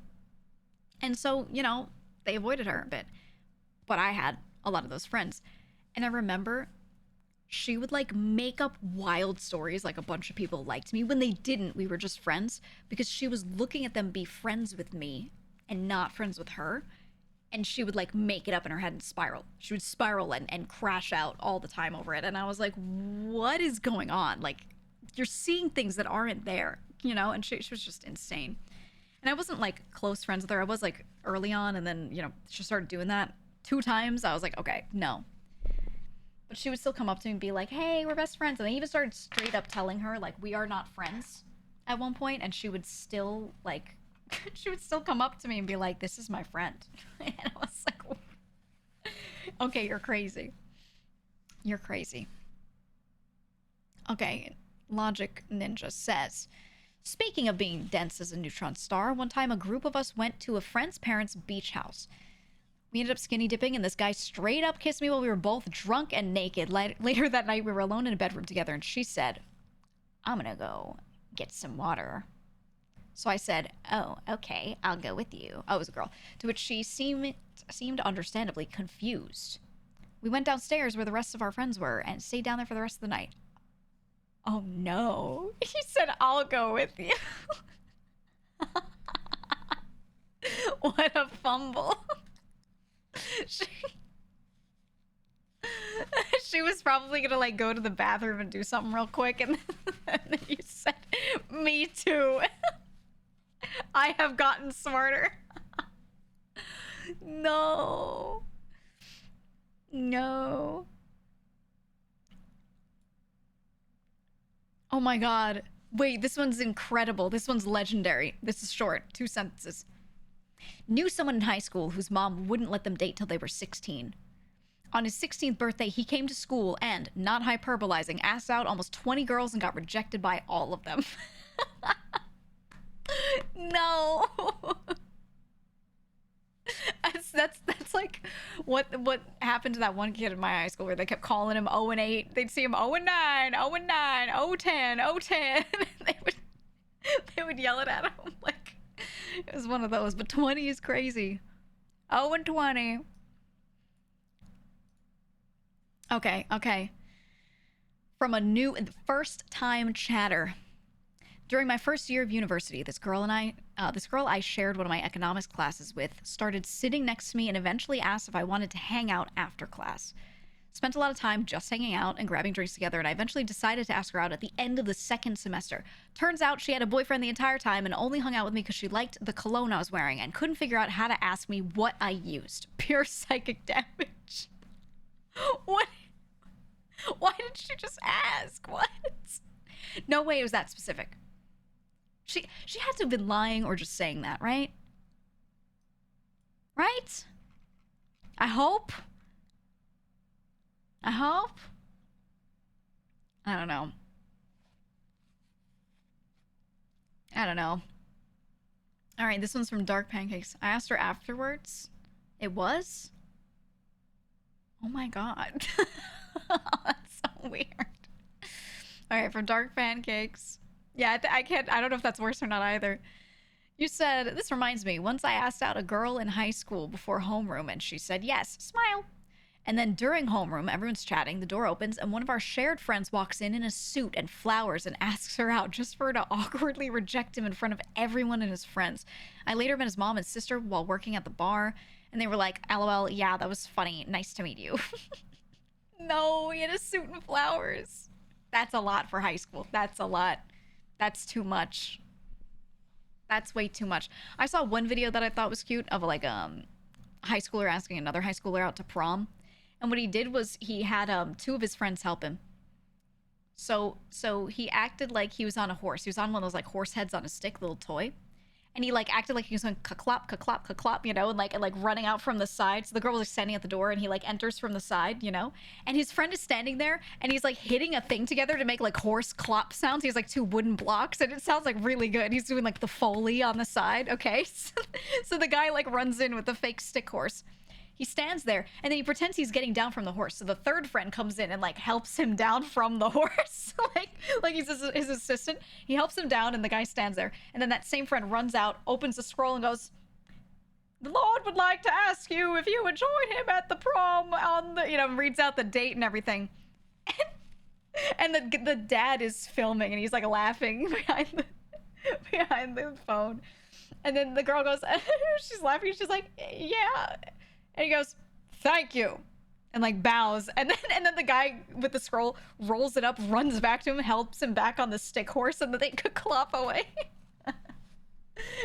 so, you know, they avoided her a bit. But I had a lot of those friends. And I remember she would like make up wild stories like a bunch of people liked me when they didn't. We were just friends because she was looking at them be friends with me and not friends with her. And she would like make it up in her head and spiral. She would spiral and crash out all the time over it. And I was like, what is going on? Like, you're seeing things that aren't there, you know? And she was just insane. And I wasn't like close friends with her. I was like early on, and then, you know, she started doing that 2 times. I was like, okay, no. But she would still come up to me and be like, hey, we're best friends. And I even started straight up telling her, like, we are not friends at one point. And she would still, like, she would still come up to me and be like, this is my friend. And I was like, oh. Okay, you're crazy. You're crazy. Okay, Logic Ninja says, speaking of being dense as a neutron star, one time a group of us went to a friend's parents' beach house. We ended up skinny dipping, and this guy straight up kissed me while we were both drunk and naked. Later that night, we were alone in a bedroom together, and she said, I'm gonna go get some water. So I said, oh, okay, I'll go with you. Oh, it was a girl. To which she seemed understandably confused. We went downstairs where the rest of our friends were and stayed down there for the rest of the night. Oh, no. He said, I'll go with you. What a fumble. She was probably gonna like go to the bathroom and do something real quick, and then you said, me too. I have gotten smarter. No. Oh my god. Wait, this one's incredible. This one's legendary. This is short. 2 sentences. Knew someone in high school whose mom wouldn't let them date till they were 16. On his 16th birthday, he came to school and, not hyperbolizing, asked out almost 20 girls and got rejected by all of them. No. That's like what happened to that one kid in my high school where they kept calling him 0 and 8. They'd see him 0 and 9, 0 and 9, 0 10, 0 10. They would yell it at him like it was one of those. But 20 is crazy. 0 and 20. Okay. From a new first time chatter. During my first year of university, this girl I shared one of my economics classes with started sitting next to me and eventually asked if I wanted to hang out after class. Spent a lot of time just hanging out and grabbing drinks together, and I eventually decided to ask her out at the end of the 2nd semester. Turns out she had a boyfriend the entire time and only hung out with me because she liked the cologne I was wearing and couldn't figure out how to ask me what I used. Pure psychic damage. What? Why did she just ask? What? No way it was that specific. She had to have been lying or just saying that, right? Right? I hope. I don't know. All right, this one's from Dark Pancakes. I asked her afterwards. It was? Oh my god. That's so weird. All right, from Dark Pancakes. Yeah, I don't know if that's worse or not either. You said, this reminds me, once I asked out a girl in high school before homeroom and she said yes, smile. And then during homeroom, everyone's chatting, the door opens, and one of our shared friends walks in a suit and flowers and asks her out just for her to awkwardly reject him in front of everyone and his friends. I later met his mom and sister while working at the bar, and they were like, LOL, yeah, that was funny. Nice to meet you. No, he had a suit and flowers. That's a lot for high school. That's a lot. That's too much. That's way too much. I saw one video that I thought was cute of like high schooler asking another high schooler out to prom. And what he did was he had two of his friends help him. So he acted like he was on a horse. He was on one of those like horse heads on a stick, little toy. And he like acted like he was going ka-clop, ka-clop, ka-clop, you know, and like running out from the side. So the girl was like standing at the door and he like enters from the side, you know. And his friend is standing there and he's like hitting a thing together to make like horse clop sounds. He has like two wooden blocks and it sounds like really good. He's doing like the Foley on the side, okay? So the guy like runs in with the fake stick horse. He stands there and then he pretends he's getting down from the horse. So the third friend comes in and like helps him down from the horse. like he's his assistant. He helps him down and the guy stands there. And then that same friend runs out, opens the scroll and goes, "The Lord would like to ask you if you would join him at the prom on the," you know, reads out the date and everything. And the dad is filming and he's like laughing behind the phone. And then the girl goes, she's laughing. She's like, "Yeah." And he goes, "Thank you," and like bows. And then the guy with the scroll rolls it up, runs back to him, helps him back on the stick horse, and then they could clop away.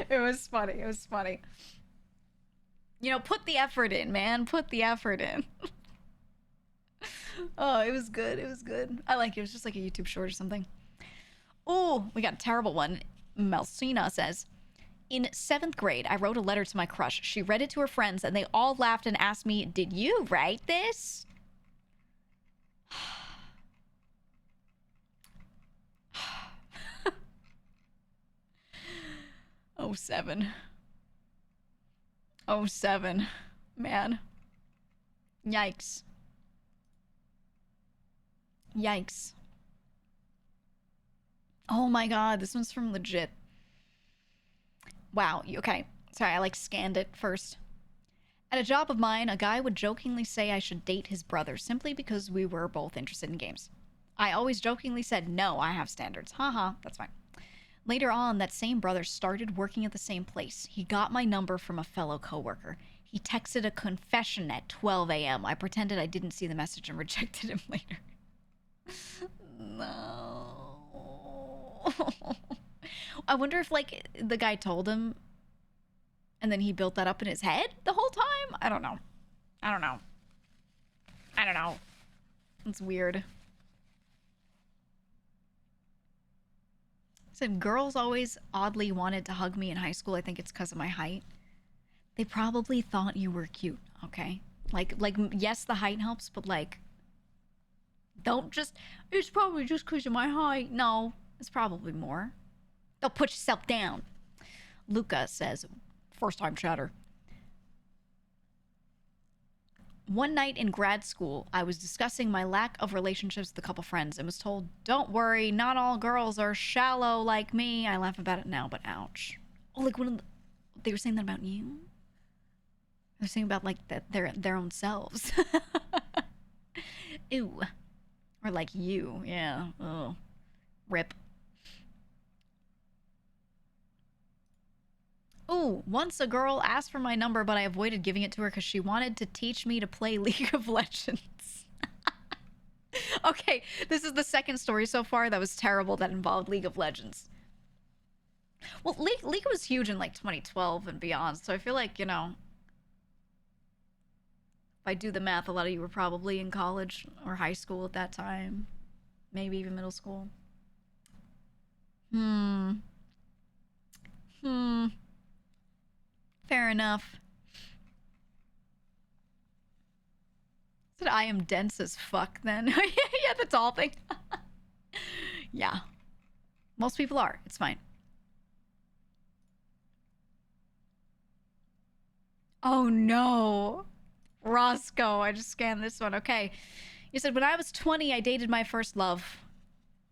It was funny. It was funny. You know, put the effort in, man. Put the effort in. Oh, it was good. It was good. I like it. It was just like a YouTube short or something. Oh, we got a terrible one. Melcina says, in 7th grade, I wrote a letter to my crush. She read it to her friends, and they all laughed and asked me, "Did you write this?" Oh, 7. Oh, 7. Man. Yikes. Yikes. Oh my god, this one's from legit. Wow, okay. Sorry, I like scanned it first. At a job of mine, a guy would jokingly say I should date his brother simply because we were both interested in games. I always jokingly said, no, I have standards. Haha, that's fine. Later on, that same brother started working at the same place. He got my number from a fellow coworker. He texted a confession at 12 a.m. I pretended I didn't see the message and rejected him later. No. I wonder if, like, the guy told him and then he built that up in his head the whole time? I don't know. I don't know. I don't know. It's weird. Said, girls always oddly wanted to hug me in high school. I think it's because of my height. They probably thought you were cute, okay? Like, yes, the height helps, but, like, don't just, it's probably just because of my height. No, it's probably more. Don't put yourself down. Luca says, first time chatter. One night in grad school, I was discussing my lack of relationships with a couple friends and was told, don't worry, not all girls are shallow like me. I laugh about it now, but ouch. Oh, like they were saying that about you? They were saying about like their own selves. Ew. Or like you, yeah. Oh. Rip. Ooh, once a girl asked for my number, but I avoided giving it to her because she wanted to teach me to play League of Legends. Okay, this is the second story so far that was terrible that involved League of Legends. Well, League was huge in like 2012 and beyond, so I feel like, you know, if I do the math, a lot of you were probably in college or high school at that time. Maybe even middle school. Fair enough. Said I am dense as fuck then. Yeah, the tall thing. Yeah. Most people are. It's fine. Oh no. Roscoe, I just scanned this one. Okay. You said, when I was 20, I dated my first love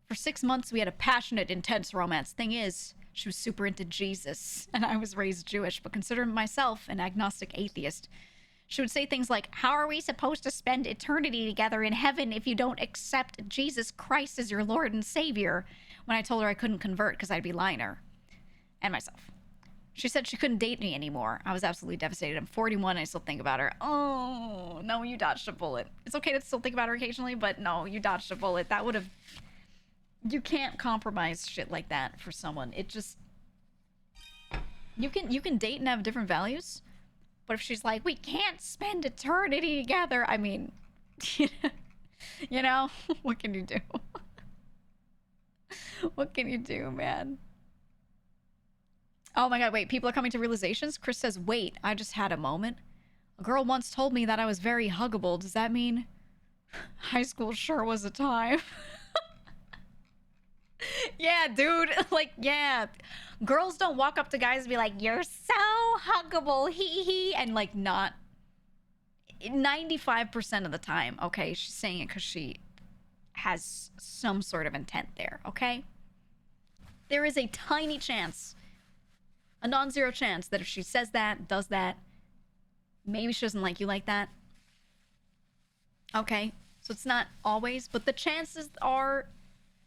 For 6 months, we had a passionate, intense romance. Thing is, she was super into Jesus, and I was raised Jewish, but consider myself an agnostic atheist. She would say things like, how are we supposed to spend eternity together in heaven if you don't accept Jesus Christ as your Lord and Savior? When I told her I couldn't convert because I'd be lying to her and myself. She said she couldn't date me anymore. I was absolutely devastated. I'm 41 and I still think about her. Oh, no, you dodged a bullet. It's okay to still think about her occasionally, but no, you dodged a bullet. That would have... You can't compromise shit like that for someone. It just... You can date and have different values, but if she's like, we can't spend eternity together, I mean, you know, what can you do? What can you do, man? Oh my god, wait, people are coming to realizations? Chris says, wait, I just had a moment. A girl once told me that I was very huggable. Does that mean high school sure was a time? Yeah, dude. Like, yeah. Girls don't walk up to guys and be like, you're so huggable, hee hee, and like not 95% of the time, okay? She's saying it because she has some sort of intent there, okay? There is a tiny chance, a non-zero chance, that if she says that, does that, maybe she doesn't like you like that. Okay? So it's not always, but the chances are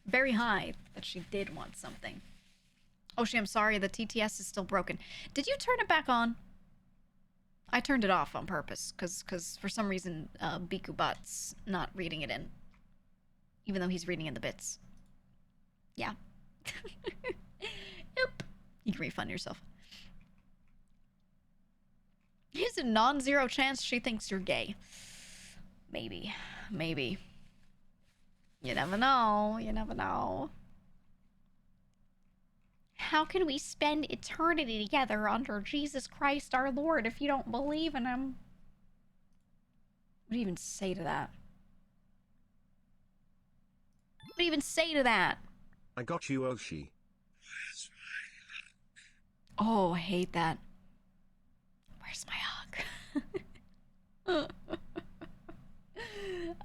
very high that she did want something. Oshi, I'm sorry, the TTS is still broken. Did you turn it back on? I turned it off on purpose, because for some reason, Bikubot's not reading it in. Even though he's reading in the bits. Yeah. Nope. You can refund yourself. Here's a non-zero chance she thinks you're gay. Maybe. Maybe. You never know. You never know. How can we spend eternity together under Jesus Christ our Lord if you don't believe in him? What do you even say to that? What do you even say to that? I got you, Oshi. Oh, I hate that. Where's my hug?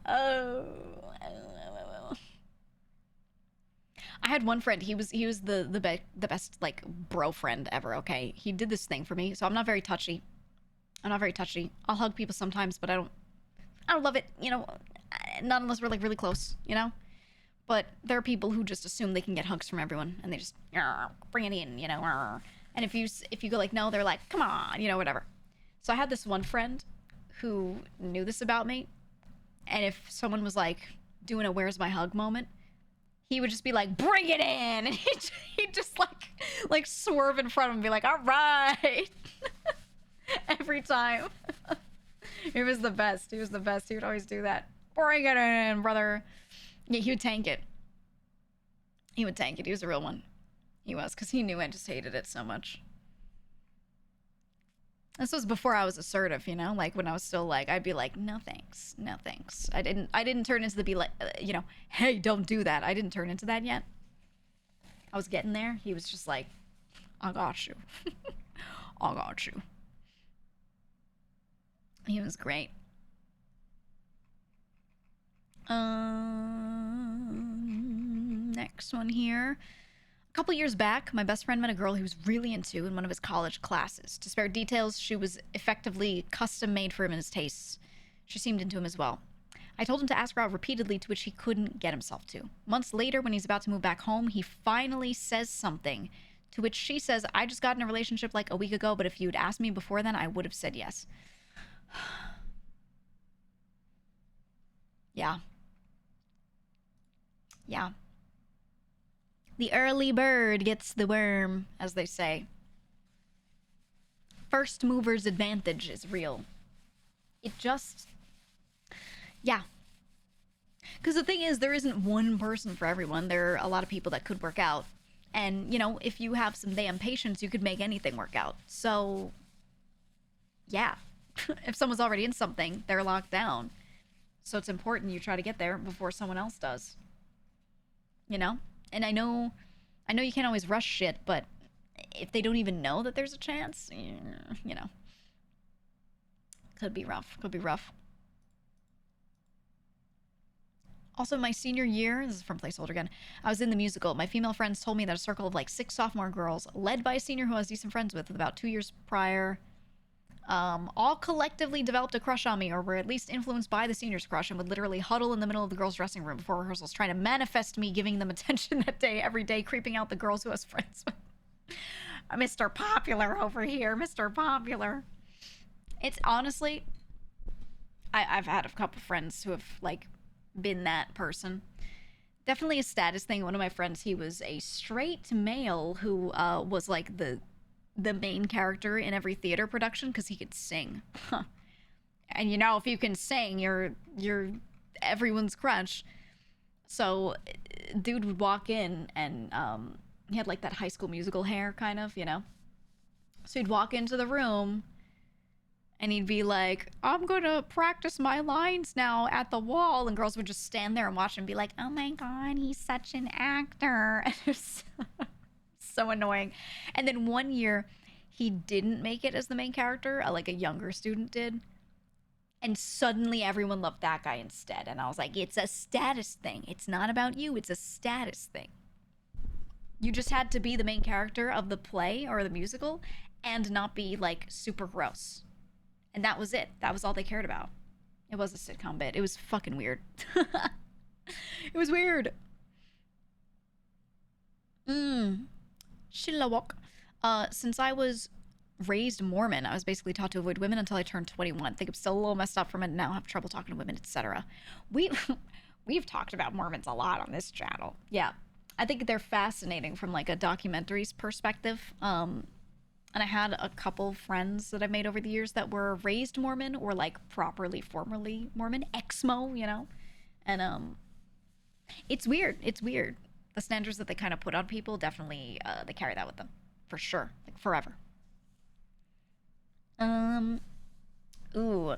Oh. I had one friend. He was the best like bro friend ever. Okay, he did this thing for me. So I'm not very touchy. I'll hug people sometimes, but I don't love it. You know, not unless we're like really close. You know. But there are people who just assume they can get hugs from everyone, and they just bring it in. You know. And if you go like no, they're like come on. You know, whatever. So I had this one friend who knew this about me, and if someone was like doing a "Where's my hug" moment, he would just be like, bring it in! And he'd just like swerve in front of him and be like, all right! Every time. He was the best. He would always do that. Bring it in, brother. Yeah, he would tank it. He was a real one. He was, because he knew I just hated it so much. This was before I was assertive, you know? Like, when I was still like, I'd be like, no thanks. No thanks. I didn't turn into the be like, you know, hey, don't do that. I didn't turn into that yet. I was getting there. He was just like, I got you. I got you. He was great. Next one here. A couple years back, my best friend met a girl he was really into in one of his college classes. To spare details, she was effectively custom made for him and his tastes. She seemed into him as well. I told him to ask her out repeatedly, to which he couldn't get himself to. Months later, when he's about to move back home, he finally says something, to which she says, I just got in a relationship like a week ago, but if you'd asked me before then, I would have said yes. Yeah. Yeah. The early bird gets the worm, as they say. First mover's advantage is real. It just... Yeah. Because the thing is, there isn't one person for everyone. There are a lot of people that could work out. And, you know, if you have some damn patience, you could make anything work out. So, yeah. If someone's already in something, they're locked down. So it's important you try to get there before someone else does. You know? And I know you can't always rush shit, but if they don't even know that there's a chance, you know. Could be rough. Also, my senior year, this is from Placeholder again, I was in the musical. My female friends told me that a circle of like 6 sophomore girls, led by a senior who I was decent friends with about 2 years prior, all collectively developed a crush on me, or were at least influenced by the senior's crush, and would literally huddle in the middle of the girls' dressing room before rehearsals, trying to manifest me giving them attention that day, every day, creeping out the girls who I was friends with. Mr. Popular over here, Mr. Popular. It's honestly, I've had a couple friends who have like been that person. Definitely a status thing. One of my friends, he was a straight male who was like the main character in every theater production because he could sing. And you know, if you can sing, you're everyone's crush. So dude would walk in and he had like that High School Musical hair, kind of, you know. So he'd walk into the room and he'd be like, I'm gonna practice my lines now at the wall. And girls would just stand there and watch him and be like, oh my God, he's such an actor. And it was so annoying. And then one year, he didn't make it as the main character, like a younger student did. And suddenly everyone loved that guy instead. And I was like, it's a status thing. It's not about you, it's a status thing. You just had to be the main character of the play or the musical and not be like super gross. And that was it. That was all they cared about. It was a sitcom bit. It was fucking weird. It was weird. Shillawok. Since I was raised Mormon, I was basically taught to avoid women until I turned 21. I think I'm still a little messed up from it now. Have trouble talking to women, etc. We've talked about Mormons a lot on this channel. Yeah. I think they're fascinating from like a documentaries perspective. And I had a couple friends that I've made over the years that were raised Mormon or like properly, formerly Mormon, ex-mo, you know? And it's weird. It's weird. The standards that they kind of put on people, definitely they carry that with them. For sure. Like forever. Ooh.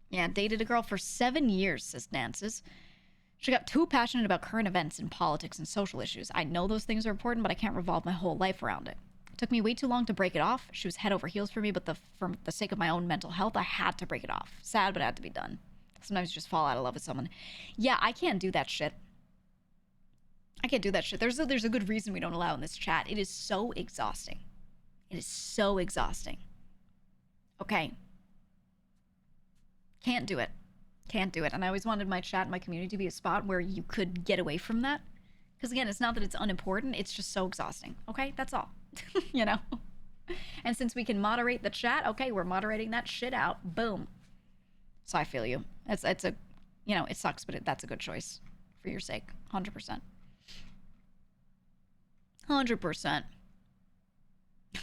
Yeah, dated a girl for 7 years, says Nances. She got too passionate about current events and politics and social issues. I know those things are important, but I can't revolve my whole life around it. It took me way too long to break it off. She was head over heels for me, but for the sake of my own mental health, I had to break it off. Sad, but it had to be done. Sometimes you just fall out of love with someone. Yeah, I can't do that shit. I can't do that shit. There's a good reason we don't allow in this chat. It is so exhausting. It is so exhausting. Okay. Can't do it. Can't do it. And I always wanted my chat and my community to be a spot where you could get away from that. Because again, it's not that it's unimportant. It's just so exhausting. Okay? That's all. You know? And since we can moderate the chat, okay, we're moderating that shit out. Boom. So I feel you. It's a, you know, it sucks, but that's a good choice for your sake. 100%. 100%.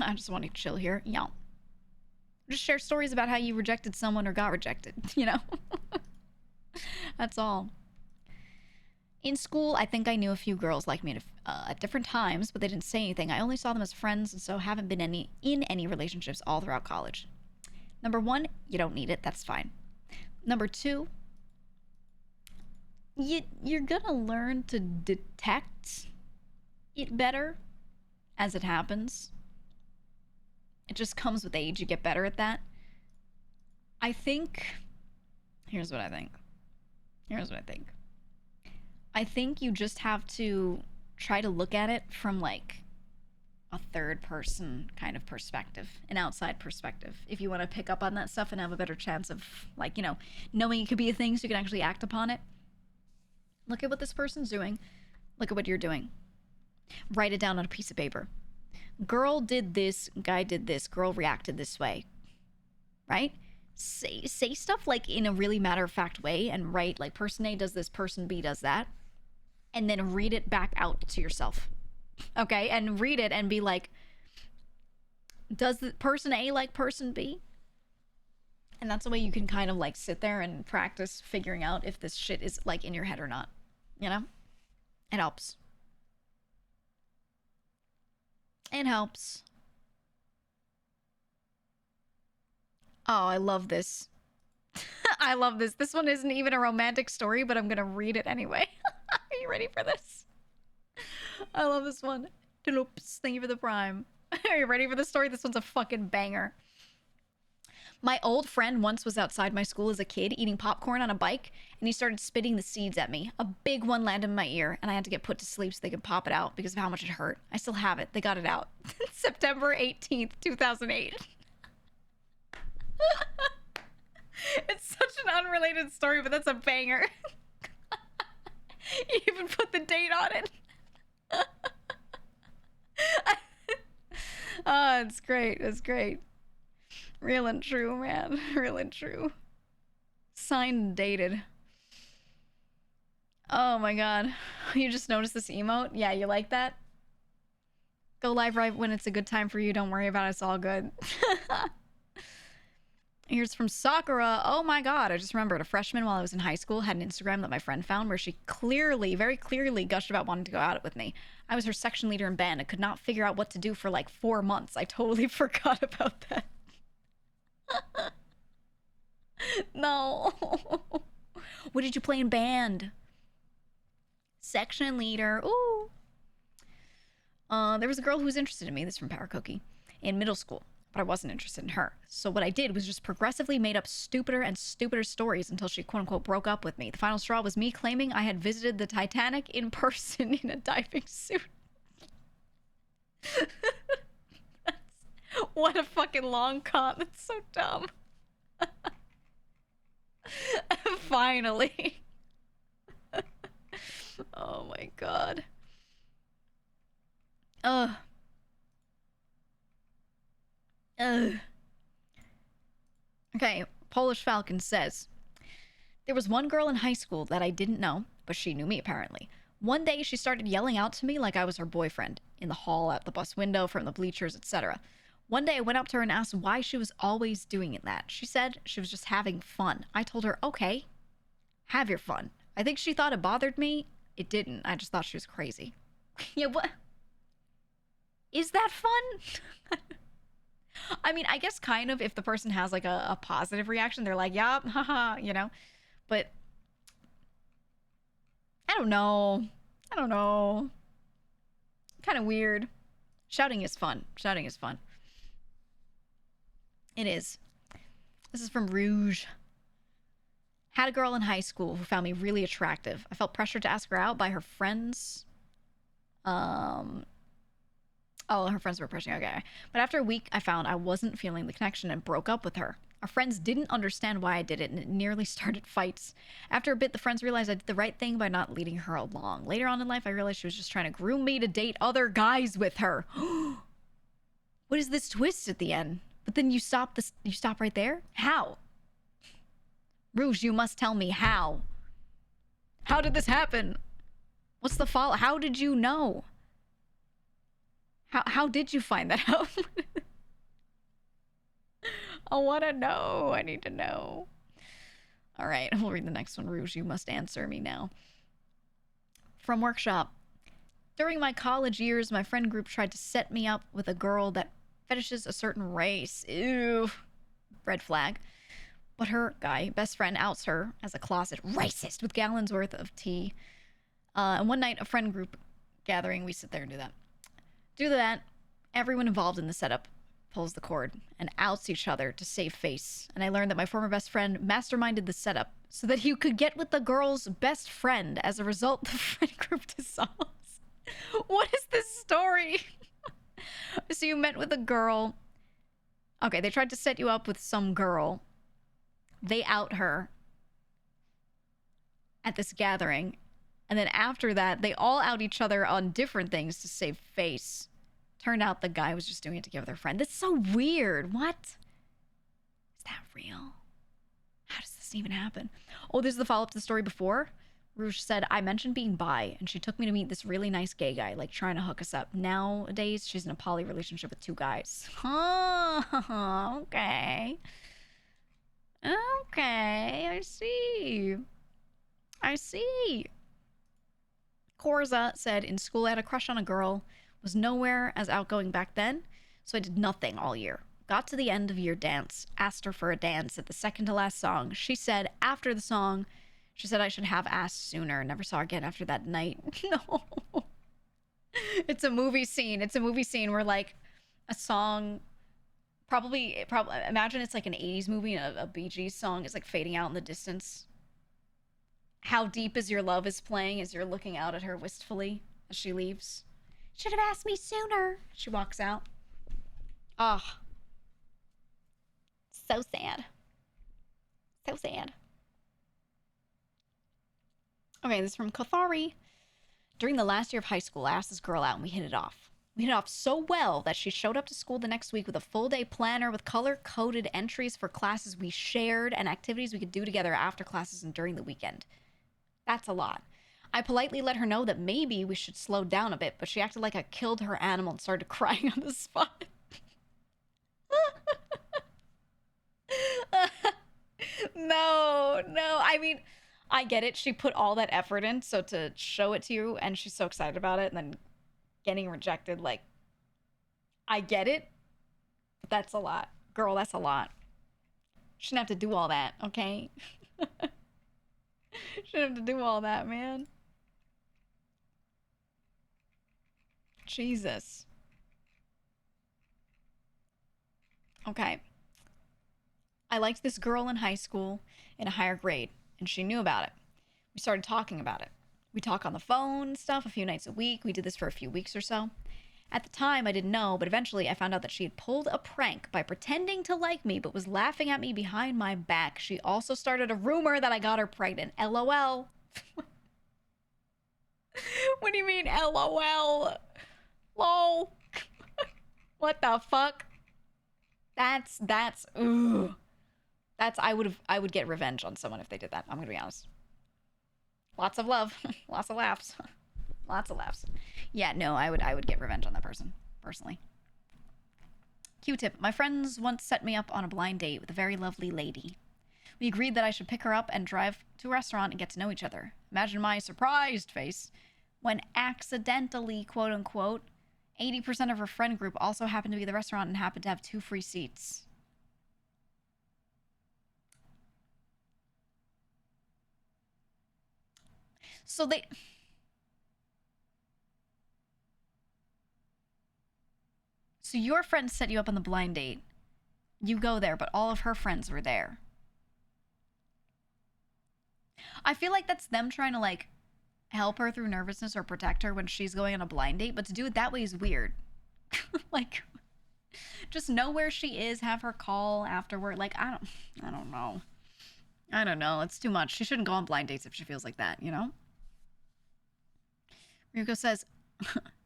I just want to chill here. Yeah. Just share stories about how you rejected someone or got rejected, you know? That's all. In school, I think I knew a few girls like me at different times, but they didn't say anything. I only saw them as friends, and so haven't been in any relationships all throughout college. Number 1, you don't need it. That's fine. Number 2, you're gonna learn to detect it better as it happens. It just comes with age. You get better at that. I think... Here's what I think. I think you just have to try to look at it from like a third person kind of perspective, an outside perspective. If you want to pick up on that stuff and have a better chance of like, you know, knowing it could be a thing so you can actually act upon it. Look at what this person's doing. Look at what you're doing. Write it down on a piece of paper. Girl did this, guy did this, girl reacted this way. Right? Say stuff like in a really matter-of-fact way and write like person A does this, person B does that. And then read it back out to yourself. Okay? And read it and be like, does the person A like person B? And that's the way you can kind of like sit there and practice figuring out if this shit is like in your head or not. You know? It helps. It helps. Oh, I love this. I love this. This one isn't even a romantic story, but I'm gonna read it anyway. Are you ready for this? I love this one. Oops, thank you for the prime. Are you ready for the story? This one's a fucking banger. My old friend once was outside my school as a kid eating popcorn on a bike, and he started spitting the seeds at me. A big one landed in my ear, and I had to get put to sleep so they could pop it out because of how much it hurt. I still have it. They got it out. September 18th, 2008. It's such an unrelated story, but that's a banger. You even put the date on it. Oh, it's great. It's great. Real and true, man. Real and true. Signed and dated. Oh my god. You just noticed this emote? Yeah, you like that? Go live right when it's a good time for you. Don't worry about it. It's all good. Here's from Sakura. Oh my god, I just remembered a freshman while I was in high school had an Instagram that my friend found where she clearly, very clearly gushed about wanting to go out with me. I was her section leader in band and could not figure out what to do for like 4 months. I totally forgot about that. No. What did you play in band? Section leader. Ooh. There was a girl who was interested in me. This is from Power Cookie. In middle school. But I wasn't interested in her. So what I did was just progressively made up stupider and stupider stories until she quote-unquote broke up with me. The final straw was me claiming I had visited the Titanic in person in a diving suit. What a fucking long con. That's so dumb. Finally. Oh my god. Ugh. Okay, Polish Falcon says, there was one girl in high school that I didn't know, but she knew me apparently. One day she started yelling out to me like I was her boyfriend, in the hall, out the bus window, from the bleachers, etc. One day I went up to her and asked why she was always doing that. She said she was just having fun. I told her, okay, have your fun. I think she thought it bothered me. It didn't. I just thought she was crazy. Yeah, what? Is that fun? I mean, I guess kind of if the person has like a positive reaction, they're like, yup, haha, you know? But I don't know. Kind of weird. Shouting is fun. It is. This is from Rouge. Had a girl in high school who found me really attractive. I felt pressured to ask her out by her friends. Oh, her friends were pressuring. Okay. But after a week, I found I wasn't feeling the connection and broke up with her. Our friends didn't understand why I did it, and it nearly started fights. After a bit, the friends realized I did the right thing by not leading her along. Later on in life, I realized she was just trying to groom me to date other guys with her. What is this twist at the end? But then you stop right there? How? Rouge, you must tell me how. How did this happen? What's the follow? How did you know? How did you find that out? I want to know. I need to know. All right, we'll read the next one. Rouge, you must answer me now. From Workshop. During my college years, my friend group tried to set me up with a girl that fetishes a certain race. Ew. Red flag. But her guy, best friend, outs her as a closet racist with gallons worth of tea. And one night, a friend group gathering, we sit there and do that. Do that, everyone involved in the setup pulls the cord and outs each other to save face. And I learned that my former best friend masterminded the setup so that he could get with the girl's best friend. As a result, the friend group dissolves. What is this story? So you met with a girl. Okay, they tried to set you up with some girl. They out her at this gathering. And then after that, they all out each other on different things to save face. Turned out the guy was just doing it to give their friend. That's so weird. What? Is that real? How does this even happen? Oh, this is the follow-up to the story before. Rouge said, I mentioned being bi, and she took me to meet this really nice gay guy, like trying to hook us up. Nowadays, she's in a poly relationship with 2 guys. Oh, okay. Okay, I see. Korza said, in school I had a crush on a girl, was nowhere as outgoing back then, so I did nothing all year. Got to the end of year dance, asked her for a dance at the second to last song. She said, after the song, she said I should have asked sooner. Never saw her again after that night. No. It's a movie scene. It's a movie scene where, like, a song Probably, imagine it's like an 80s movie and a Bee Gees song is like fading out in the distance. How Deep Is Your Love is playing as you're looking out at her wistfully as she leaves. Should have asked me sooner. She walks out. Ah, oh, so sad. So sad. Okay, this is from Kothari. During the last year of high school, I asked this girl out and we hit it off. We hit it off so well that she showed up to school the next week with a full day planner with color-coded entries for classes we shared and activities we could do together after classes and during the weekend. That's a lot. I politely let her know that maybe we should slow down a bit, but she acted like I killed her animal and started crying on the spot. No. I mean, I get it. She put all that effort in, so to show it to you, and she's so excited about it, and then getting rejected, like, I get it. But that's a lot. Girl, that's a lot. Shouldn't have to do all that, okay? Shouldn't have to do all that, man. Jesus. Okay. I liked this girl in high school in a higher grade, and she knew about it. We started talking about it. We talk on the phone stuff a few nights a week. We did this for a few weeks or so. At the time, I didn't know, but eventually I found out that she had pulled a prank by pretending to like me, but was laughing at me behind my back. She also started a rumor that I got her pregnant. LOL. What do you mean, LOL? Lol. What the fuck? That's, ooh. I would get revenge on someone if they did that. I'm gonna be honest. Lots of love. Lots of laughs. Lots of laughs. Yeah, no, I would get revenge on that person, personally. Q-tip. My friends once set me up on a blind date with a very lovely lady. We agreed that I should pick her up and drive to a restaurant and get to know each other. Imagine my surprised face when accidentally, quote unquote, 80% of her friend group also happened to be at the restaurant and happened to have 2 free seats. So your friends set you up on the blind date. You go there, but all of her friends were there. I feel like that's them trying to, like, help her through nervousness or protect her when she's going on a blind date, but to do it that way is weird. Like, just know where she is, have her call afterward. Like, I don't know. I don't know. It's too much. She shouldn't go on blind dates if she feels like that, you know? Ryuko says,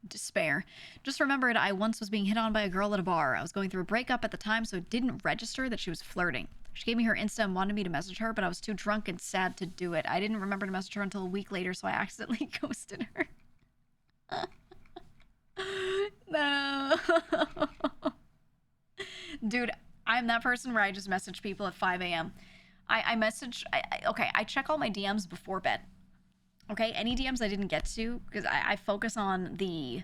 despair. Just remembered I once was being hit on by a girl at a bar. I was going through a breakup at the time, so it didn't register that she was flirting. She gave me her Insta and wanted me to message her, but I was too drunk and sad to do it. I didn't remember to message her until a week later, so I accidentally ghosted her. No. Dude, I'm that person where I just message people at 5 a.m. I check all my DMs before bed. Okay, any DMs I didn't get to, because I focus on the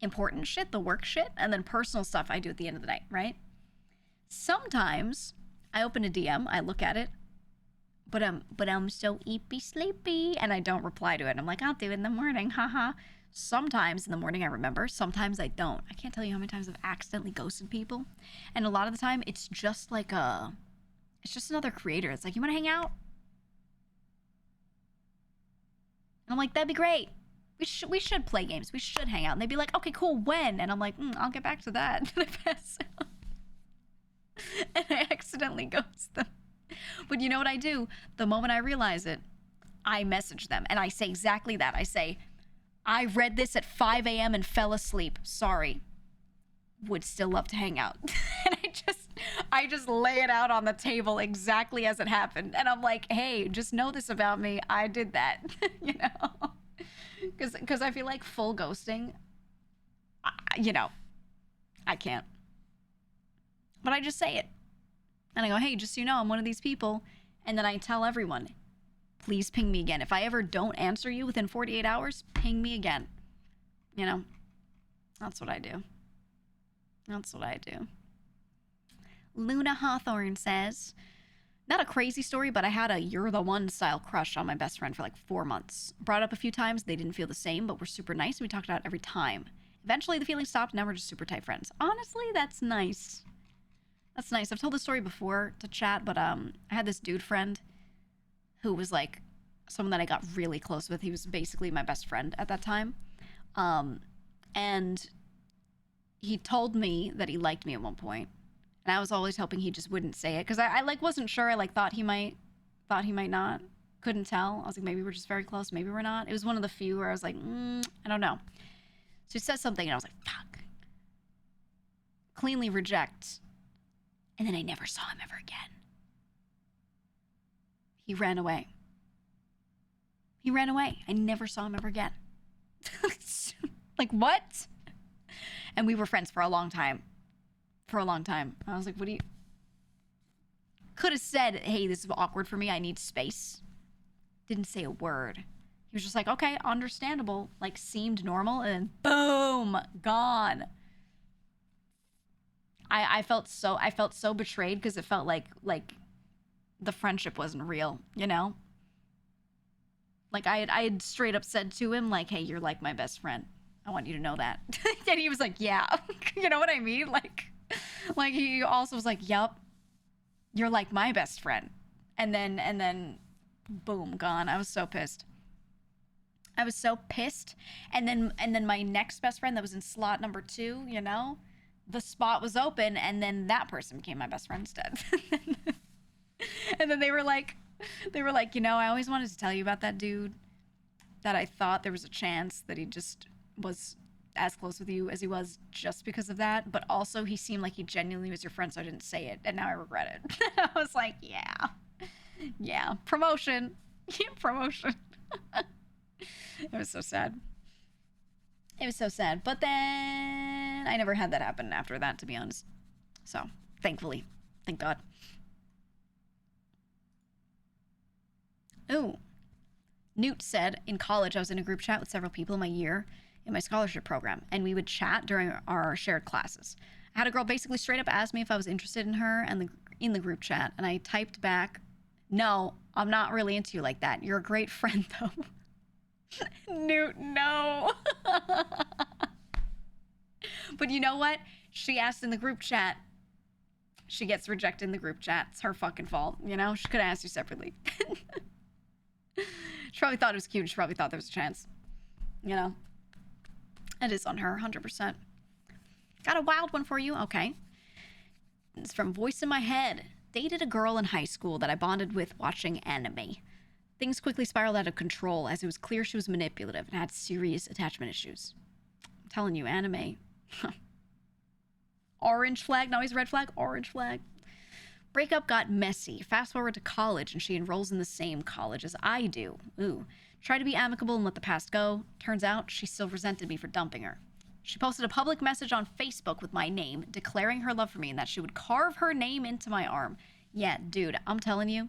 important shit, the work shit, and then personal stuff I do at the end of the night, right? Sometimes I open a DM, I look at it, but I'm so sleepy, and I don't reply to it. I'm like, I'll do it in the morning, haha. Sometimes in the morning I remember, sometimes I don't. I can't tell you how many times I've accidentally ghosted people, and a lot of the time it's just like it's just another creator. It's like, you want to hang out? And I'm like, that'd be great. We should play games. We should hang out. And they'd be like, okay, cool, when? And I'm like, I'll get back to that. And I pass out. And I accidentally ghost them. But you know what I do? The moment I realize it, I message them. And I say exactly that. I say, I read this at 5 a.m. and fell asleep. Sorry. Would still love to hang out. And I just lay it out on the table exactly as it happened. And I'm like, hey, just know this about me. I did that. You know? Because I feel like full ghosting, I can't. But I just say it. And I go, hey, just so you know, I'm one of these people. And then I tell everyone, please ping me again. If I ever don't answer you within 48 hours, ping me again. You know? That's what I do. That's what I do. Luna Hawthorne says, not a crazy story, but I had a you're the one style crush on my best friend for like 4 months. Brought up a few times. They didn't feel the same, but were super nice. And we talked about it every time. Eventually the feeling stopped. Now we're just super tight friends. Honestly, that's nice. That's nice. I've told this story before to chat, but I had this dude friend who was like someone that I got really close with. He was basically my best friend at that time. And he told me that he liked me at one point, and I was always hoping he just wouldn't say it because I like wasn't sure. I like thought he might not. Couldn't tell. I was like, maybe we're just very close. Maybe we're not. It was one of the few where I was like, I don't know. So he says something, and I was like, fuck. Cleanly reject. And then I never saw him ever again. He ran away. He ran away. I never saw him ever again. Like, what? And we were friends for a long time. For a long time. I was like, what do you... Could have said, hey, this is awkward for me. I need space. Didn't say a word. He was just like, okay, understandable. Like, seemed normal. And then, boom, gone. I felt so betrayed because it felt like the friendship wasn't real, you know? Like, I had straight up said to him, like, hey, you're like my best friend. I want you to know that. And he was like, yeah. You know what I mean? Like he also was like, yup, you're like my best friend. And then, boom, gone. I was so pissed. And then my next best friend that was in slot number 2, you know? The spot was open, and then that person became my best friend instead. And then they were like, you know, I always wanted to tell you about that dude that I thought there was a chance that he just was as close with you as he was just because of that, but also he seemed like he genuinely was your friend, so I didn't say it, and now I regret it. I was like, yeah, promotion. Promotion. It was so sad. But then I never had that happen after that, to be honest. So, thankfully. Thank God. Ooh. Newt said, in college, I was in a group chat with several people in my year in my scholarship program, and we would chat during our shared classes. I had a girl basically straight up ask me if I was interested in her and in the group chat, and I typed back, no, I'm not really into you like that. You're a great friend, though. Newt, no. But you know what? She asked in the group chat. She gets rejected in the group chat. It's her fucking fault, you know? She could have asked you separately. She probably thought it was cute. She probably thought there was a chance, you know? It is on her, 100%. Got a wild one for you? Okay. It's from Voice in My Head. Dated a girl in high school that I bonded with watching anime. Things quickly spiraled out of control as it was clear she was manipulative and had serious attachment issues. I'm telling you, anime. Orange flag. Now he's red flag. Orange flag. Breakup got messy. Fast forward to college and she enrolls in the same college as I do. Ooh. Tried to be amicable and let the past go. Turns out she still resented me for dumping her. She posted a public message on Facebook with my name, declaring her love for me and that she would carve her name into my arm. Yeah, dude, I'm telling you.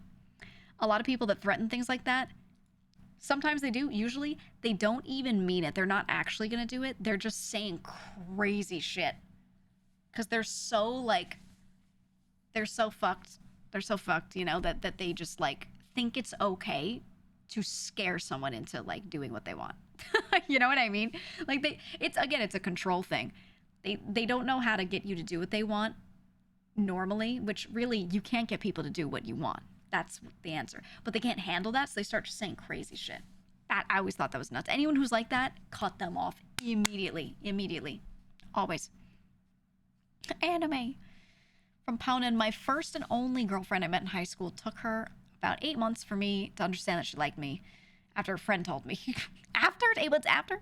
A lot of people that threaten things like that, sometimes they do. Usually, they don't even mean it. They're not actually going to do it. They're just saying crazy shit. Because they're so fucked. They're so fucked, you know, that they just, like, think it's okay to scare someone into, like, doing what they want. You know what I mean? Like, it's a control thing. They don't know how to get you to do what they want normally, which really, you can't get people to do what you want. That's the answer. But they can't handle that, so they start just saying crazy shit. I always thought that was nuts. Anyone who's like that, cut them off immediately. Always. Anime. From Pounin, my first and only girlfriend I met in high school. Took her about 8 months for me to understand that she liked me. After a friend told me. After? 8 months after?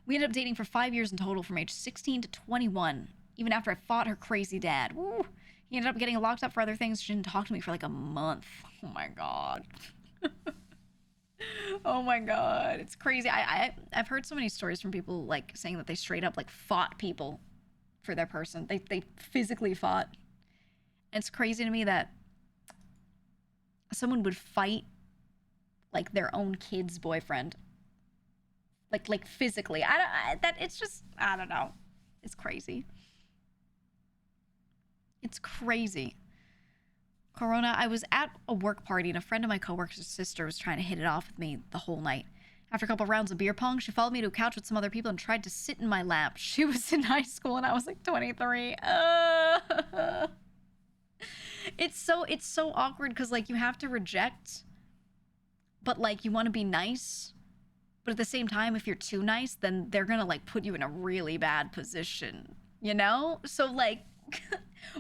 We ended up dating for 5 years in total from age 16 to 21. Even after I fought her crazy dad. Woo. He ended up getting locked up for other things. She didn't talk to me for like a month. Oh my God. Oh my God. It's crazy. I've heard so many stories from people like saying that they straight up like fought people for their person. They physically fought. And it's crazy to me that someone would fight like their own kid's boyfriend. Like physically. I don't know. It's crazy. It's crazy. Corona, I was at a work party and a friend of my coworker's sister was trying to hit it off with me the whole night. After a couple rounds of beer pong, she followed me to a couch with some other people and tried to sit in my lap. She was in high school and I was like 23. It's so awkward because like you have to reject, but like you want to be nice, but at the same time, if you're too nice, then they're gonna like put you in a really bad position, you know? So like,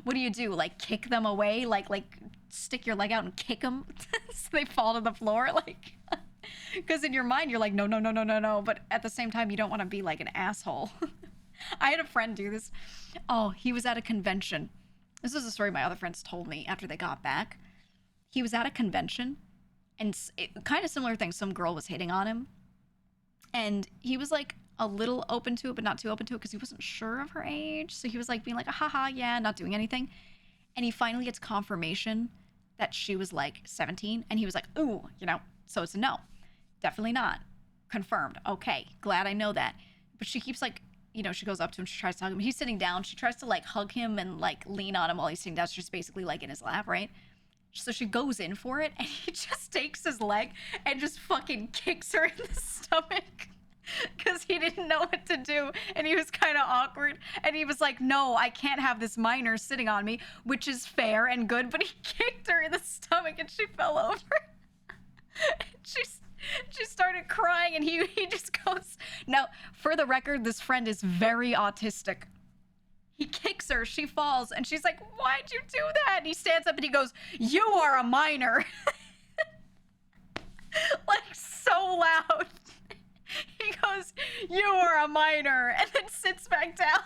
what do? Like kick them away? Like stick your leg out and kick them so they fall to the floor? Like, because in your mind you're like, no, no, no, no, no, no, but at the same time you don't want to be like an asshole. I had a friend do this. Oh, he was at a convention. This is a story my other friends told me after they got back. He was at a convention, and kind of similar thing. Some girl was hitting on him, and he was like a little open to it, but not too open to it because he wasn't sure of her age. So he was like being like, haha, yeah, not doing anything. And he finally gets confirmation that she was like 17, and he was like, ooh, so it's a no. Definitely not. Confirmed. Okay, glad I know that. But she keeps like, she goes up to him, she tries to hug him. He's sitting down. She tries to like hug him and like lean on him while he's sitting down. She's basically like in his lap, right? So she goes in for it, and he just takes his leg and just fucking kicks her in the stomach because he didn't know what to do, and he was kind of awkward, and he was like, no, I can't have this minor sitting on me, which is fair and good, but he kicked her in the stomach and she fell over. She started crying, and he just goes, now, for the record, this friend is very autistic. He kicks her, she falls, and she's like, why'd you do that? And he stands up and he goes, you are a minor. Like, so loud. He goes, you are a minor, and then sits back down.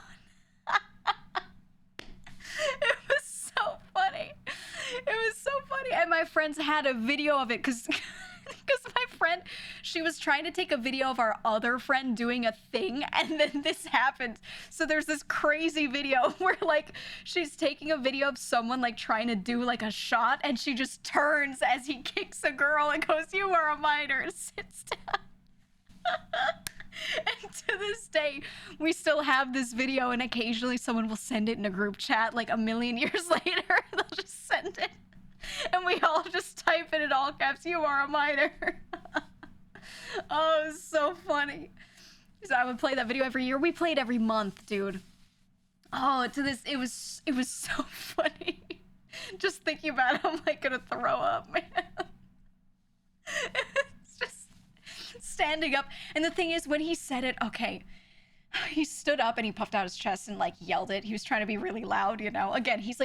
It was so funny. It was so funny. And my friends had a video of it because my friend, she was trying to take a video of our other friend doing a thing, and then this happened. So there's this crazy video where like she's taking a video of someone like trying to do like a shot, and she just turns as he kicks a girl and goes, you are a minor, and sits down. And to this day, we still have this video, and occasionally someone will send it in a group chat like a million years later. They'll just send it, and we all just type it in all caps, you are a minor. Oh, it was so funny. So I would play that video every year. We played every month, dude. Oh, to this, it was so funny. Just thinking about it, I'm like gonna throw up, man. It's just standing up. And the thing is, when he said it, okay, he stood up and he puffed out his chest and like yelled it. He was trying to be really loud, Again, he's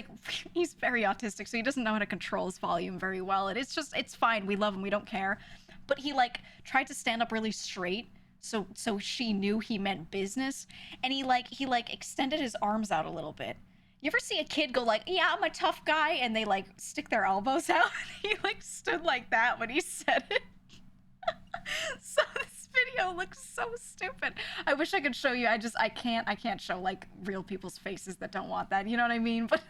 very autistic, so he doesn't know how to control his volume very well. And it's fine. We love him. We don't care. But he like tried to stand up really straight, so she knew he meant business. And he extended his arms out a little bit. You ever see a kid go like, yeah, I'm a tough guy, and they like stick their elbows out? He like stood like that when he said it. So this video looks so stupid. I wish I could show you. I can't show like real people's faces that don't want that. You know what I mean? But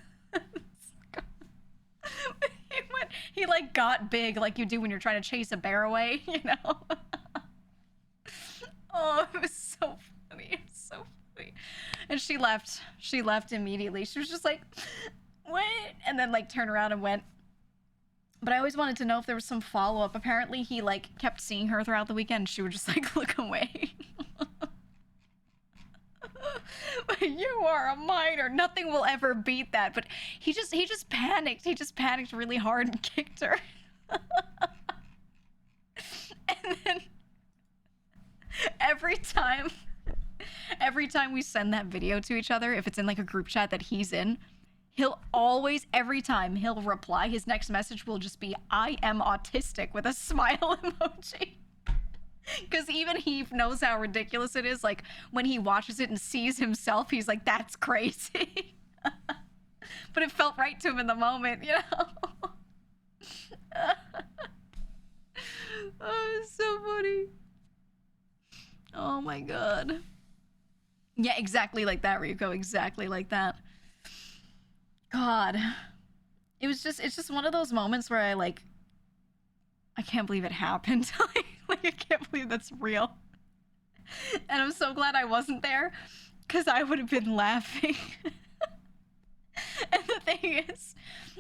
he like got big like you do when you're trying to chase a bear away, Oh, it was so funny. It's so funny. And she left immediately. She was just like, what? And then like turned around and went. But I always wanted to know if there was some follow-up. Apparently he like kept seeing her throughout the weekend. She would just like look away. You are a minor. Nothing will ever beat that. But he just panicked. He just panicked really hard and kicked her. And then every time we send that video to each other, if it's in like a group chat that he's in, he'll always, every time he'll reply, his next message will just be, I am autistic, with a smile emoji. Because even he knows how ridiculous it is. Like, when he watches it and sees himself, he's like, that's crazy. But it felt right to him in the moment, Oh, it's so funny. Oh my god. Yeah, exactly like that, Ryuko. Exactly like that. God. It's just one of those moments where I can't believe it happened. Like, I can't believe that's real. And I'm so glad I wasn't there, because I would have been laughing. And the thing is,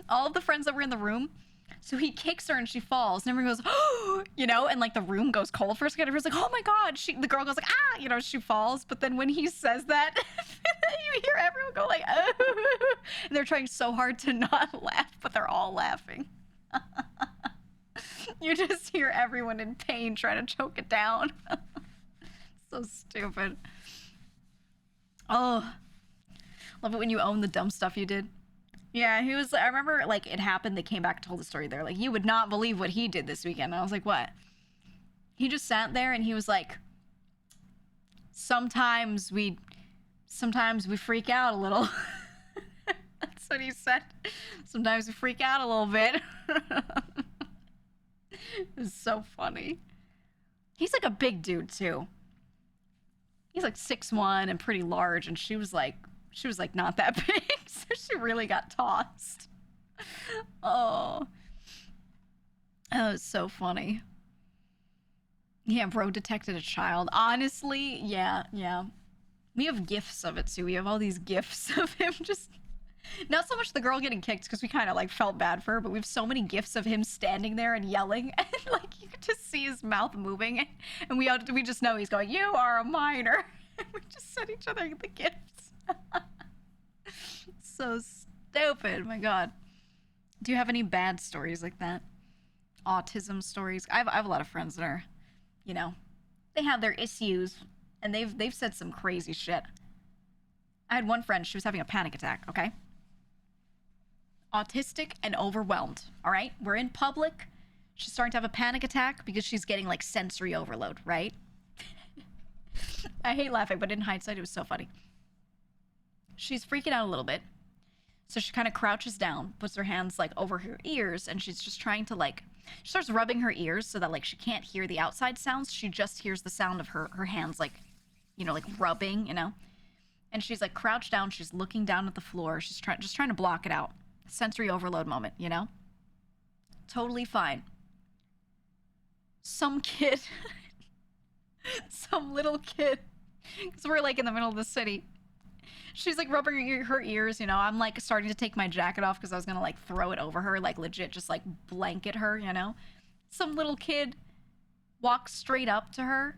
all of the friends that were in the room, So he kicks her and she falls, and everyone goes, oh, you know, and like the room goes cold for a second. Everyone's like, oh my God. The girl goes like, ah, you know, she falls. But then when he says that, you hear everyone go like, oh, and they're trying so hard to not laugh, but they're all laughing. You just hear everyone in pain trying to choke it down. So stupid. Oh, love it when you own the dumb stuff you did. Yeah, he was. I remember, like, it happened. They came back and told the story. They're like, you would not believe what he did this weekend. And I was like, what? He just sat there and he was like, sometimes we freak out a little. That's what he said. Sometimes we freak out a little bit. It's so funny. He's like a big dude too. He's like 6'1" and pretty large, and she was like not that big, so she really got tossed. Oh, that was so funny. Yeah, bro detected a child. Honestly, yeah. We have gifs of it too. We have all these gifs of him just. Not so much the girl getting kicked, because we kind of like felt bad for her, but we have so many gifs of him standing there and yelling, and like you could just see his mouth moving, and we just know he's going, "You are a minor." And we just sent each other the gifts. So stupid. My God. Do you have any bad stories like that? Autism stories? I have a lot of friends that are, you know, they have their issues, and they've said some crazy shit. I had one friend, she was having a panic attack, okay? Autistic and overwhelmed, all right? We're in public. She's starting to have a panic attack because she's getting like sensory overload, right? I hate laughing, but in hindsight, it was so funny. She's freaking out a little bit. So she kind of crouches down, puts her hands like over her ears, and she's just trying to like, she starts rubbing her ears so that like she can't hear the outside sounds. She just hears the sound of her hands like, you know, like rubbing, you know? And she's like crouched down. She's looking down at the floor. She's just trying to block it out. Sensory overload moment, you know? Totally fine. Some kid, some little kid, because we're like in the middle of the city. She's like rubbing her ears, you know? I'm like starting to take my jacket off because I was going to like throw it over her, like legit just like blanket her, you know? Some little kid walks straight up to her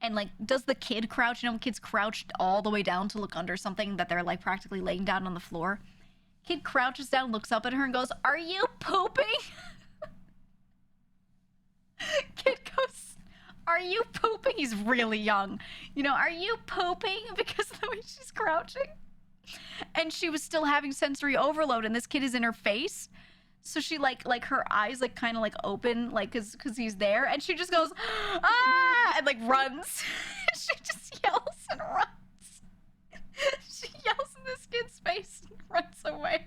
and like does the kid crouch, you know, kids crouched all the way down to look under something that they're like practically laying down on the floor. Kid crouches down, looks up at her and goes, "Are you pooping?" Kid goes, "Are you pooping?" He's really young. You know, "Are you pooping?" Because of the way she's crouching. And she was still having sensory overload, and this kid is in her face. So she like her eyes like kind of like open, like cause he's there, and she just goes, "Ah!" and like runs. She just yells and runs. She yells in this kid's face and runs away.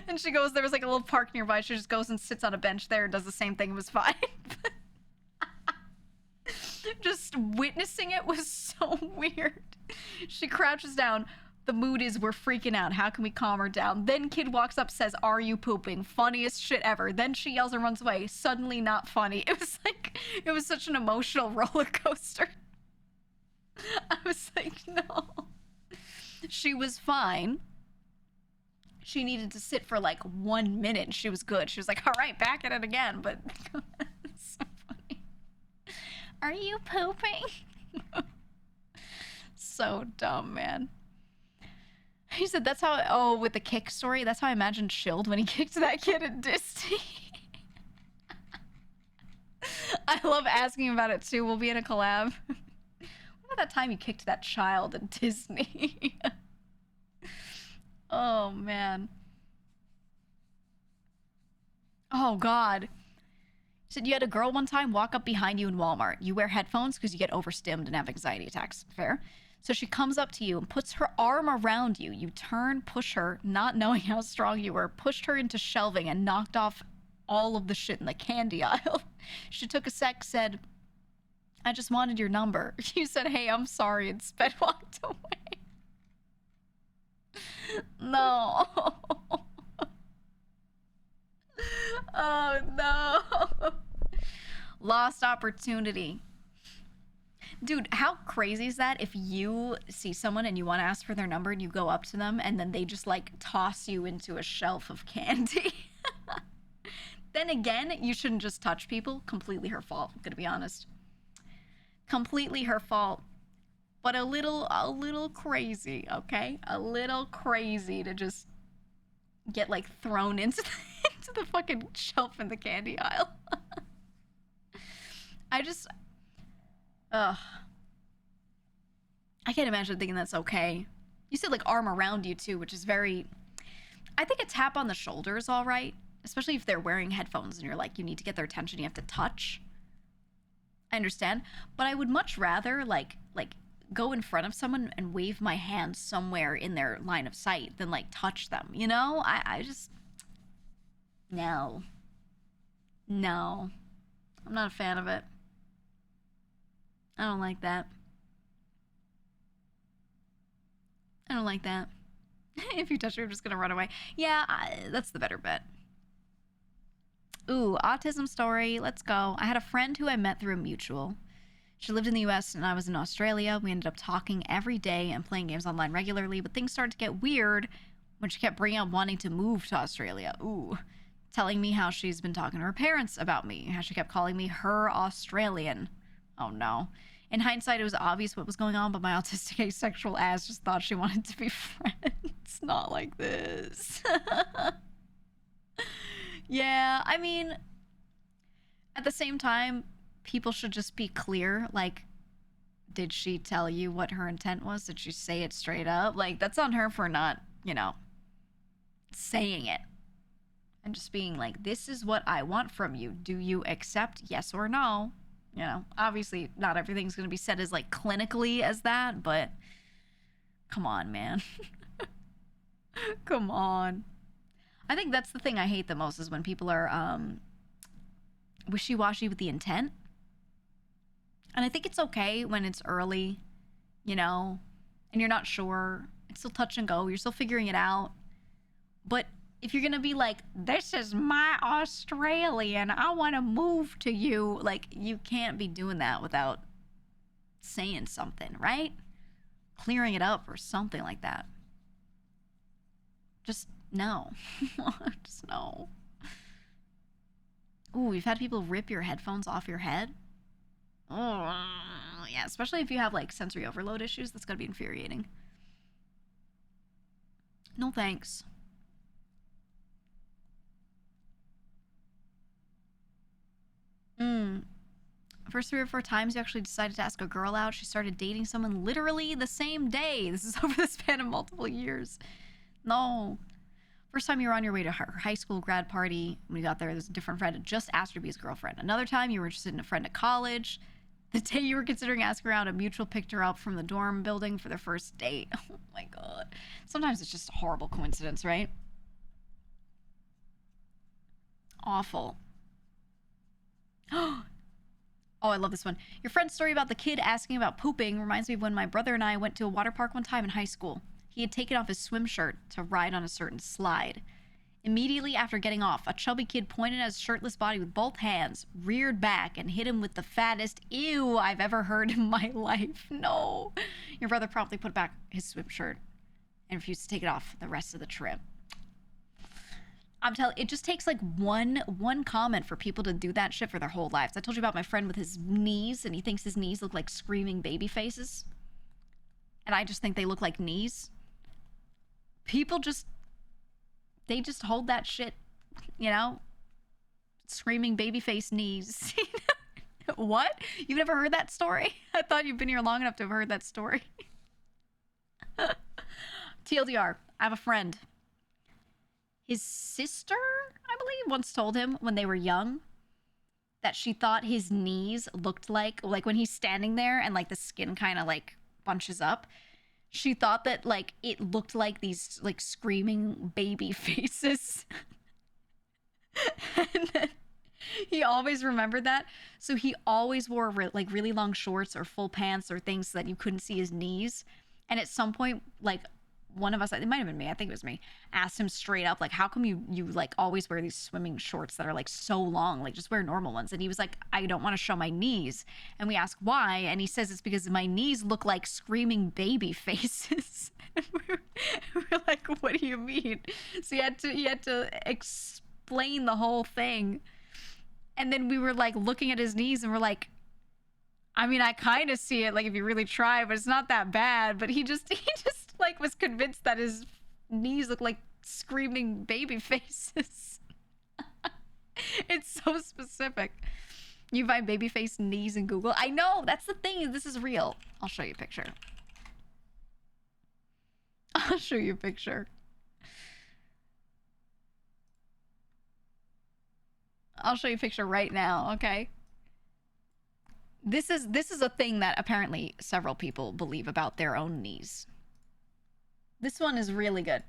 And she goes, there was like a little park nearby. She just goes and sits on a bench there and does the same thing. It was fine. Just witnessing it was so weird. She crouches down. The mood is we're freaking out. How can we calm her down? Then kid walks up, says, "Are you pooping?" Funniest shit ever. Then she yells and runs away. Suddenly not funny. It was such an emotional roller coaster. I was like, no. She was fine. She needed to sit for like 1 minute. She was good. She was like, all right, back at it again. But it's so funny. "Are you pooping?" So dumb, man. He said that's how, with the kick story, that's how I imagined Chilled when he kicked that kid at Disney. I love asking about it too. We'll be in a collab. What about that time you kicked that child at Disney? Oh, man. Oh, God. He said you had a girl one time walk up behind you in Walmart. You wear headphones because you get overstimmed and have anxiety attacks. Fair. So she comes up to you and puts her arm around you. You turn, push her, not knowing how strong you were, pushed her into shelving and knocked off all of the shit in the candy aisle. She took a sec, said, "I just wanted your number." You said, "Hey, I'm sorry," and sped walked away. No. Oh, no. Lost opportunity. Dude, how crazy is that if you see someone and you want to ask for their number and you go up to them and then they just like toss you into a shelf of candy? then again, you shouldn't just touch people. Completely her fault, I'm gonna be honest. Completely her fault. But a little crazy, okay? A little crazy to just get like thrown into into the fucking shelf in the candy aisle. I just, ugh. I can't imagine thinking that's okay. You said like arm around you too, which is very, I think a tap on the shoulder is all right, especially if they're wearing headphones and you're like, you need to get their attention, you have to touch. I understand, but I would much rather like go in front of someone and wave my hand somewhere in their line of sight than like touch them, you know? I just, no. No. I'm not a fan of it. I don't like that. I don't like that. If you touch me, I'm just gonna run away. Yeah, that's the better bet. Ooh, autism story. Let's go. I had a friend who I met through a mutual. She lived in the US and I was in Australia. We ended up talking every day and playing games online regularly, but things started to get weird when she kept bringing up wanting to move to Australia. Ooh. Telling me how she's been talking to her parents about me, how she kept calling me her Australian. Oh no. In hindsight, it was obvious what was going on, but my autistic asexual ass just thought she wanted to be friends. Not like this. Yeah, I mean, at the same time, people should just be clear. Like, did she tell you what her intent was? Did she say it straight up? Like, that's on her for not, you know, saying it. And just being like, this is what I want from you. Do you accept? Yes or no? You know, obviously not everything's going to be said as like clinically as that, but come on, man. Come on. I think that's the thing I hate the most is when people are wishy-washy with the intent. And I think it's okay when it's early, you know, and you're not sure. It's still touch and go. You're still figuring it out. But if you're going to be like, this is my Australian, I want to move to you, like, you can't be doing that without saying something, right? Clearing it up or something like that. Just no. Just no. Ooh, you've had people rip your headphones off your head? Oh, yeah, especially if you have, like, sensory overload issues. That's gotta be infuriating. No thanks. First 3 or 4 times you actually decided to ask a girl out, she started dating someone literally the same day. This is over the span of multiple years. No. First time you were on your way to her high school grad party. When you got there, there's a different friend that just asked her to be his girlfriend. Another time you were interested in a friend at college. The day you were considering asking her out, a mutual picked her up from the dorm building for their first date. Oh my god. Sometimes it's just a horrible coincidence, right? Awful. Oh, I love this one. Your friend's story about the kid asking about pooping reminds me of when my brother and I went to a water park one time in high school. He had taken off his swim shirt to ride on a certain slide. Immediately after getting off, a chubby kid pointed at his shirtless body with both hands, reared back, and hit him with the fattest ew I've ever heard in my life. No. Your brother promptly put back his swim shirt and refused to take it off the rest of the trip. I'm telling, it just takes like one comment for people to do that shit for their whole lives. I told you about my friend with his knees, and he thinks his knees look like screaming baby faces. And I just think they look like knees. People just, they just hold that shit, you know? Screaming baby face knees. What? You've never heard that story? I thought you've been here long enough to have heard that story. TLDR, I have a friend. His sister, I believe, once told him when they were young that she thought his knees looked like when he's standing there and like the skin kind of like bunches up. She thought that like it looked like these like screaming baby faces. And then he always remembered that. So he always wore like really long shorts or full pants or things so that you couldn't see his knees. And at some point, like, one of us, it might have been me, I think it was me, asked him straight up, like, how come you like always wear these swimming shorts that are like so long? Like, just wear normal ones. And he was like, I don't want to show my knees. And we asked why, and he says it's because my knees look like screaming baby faces. And we're like, what do you mean? So he had to explain the whole thing. And then we were like looking at his knees and we're like, I mean, I kind of see it, like if you really try, but it's not that bad. But he just like was convinced that his knees look like screaming baby faces. It's so specific. You find baby face knees in Google. I know, that's the thing. This is real. I'll show you a picture. I'll show you a picture. I'll show you a picture right now, okay? This is a thing that apparently several people believe about their own knees. This one is really good.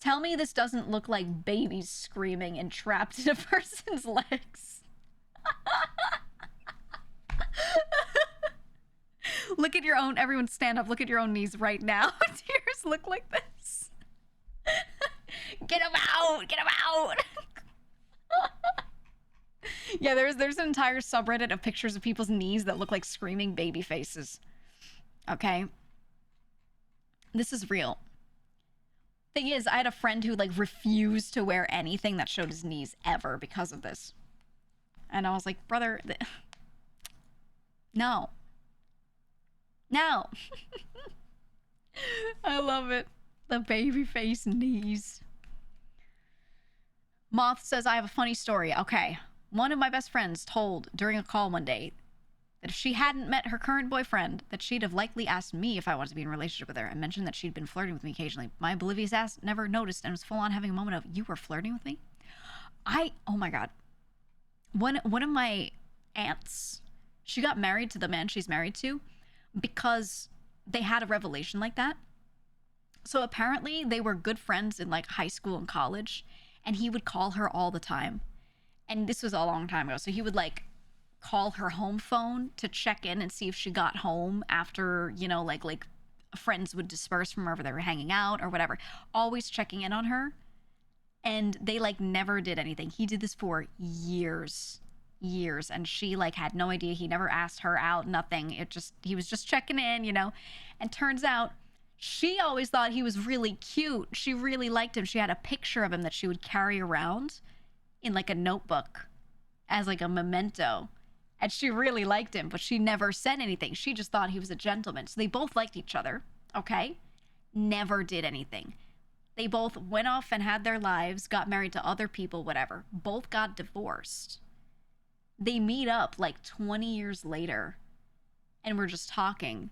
Tell me this doesn't look like babies screaming and trapped in a person's legs. Look at your own, everyone stand up, look at your own knees right now. Do yours look like this? Get them out! Get them out! Yeah, there's an entire subreddit of pictures of people's knees that look like screaming baby faces. Okay? This is real. Thing is, I had a friend who like refused to wear anything that showed his knees ever because of this. And I was like, brother, no. No. I love it. The baby face knees. Moth says, I have a funny story. Okay. One of my best friends told during a call one day that if she hadn't met her current boyfriend, that she'd have likely asked me if I wanted to be in a relationship with her and mentioned that she'd been flirting with me occasionally. My oblivious ass never noticed and was full on having a moment of, you were flirting with me? Oh my God. One of my aunts, she got married to the man she's married to because they had a revelation like that. So apparently they were good friends in like high school and college, and he would call her all the time. And this was a long time ago. So he would like call her home phone to check in and see if she got home after, you know, like friends would disperse from wherever they were hanging out or whatever. Always checking in on her. And they like never did anything. He did this for years. And she like had no idea. He never asked her out, nothing. He was just checking in, you know. And turns out she always thought he was really cute. She really liked him. She had a picture of him that she would carry around in like a notebook as like a memento. And she really liked him, but she never said anything. She just thought he was a gentleman. So they both liked each other, okay? Never did anything. They both went off and had their lives, got married to other people, whatever. Both got divorced. They meet up like 20 years later and we're just talking.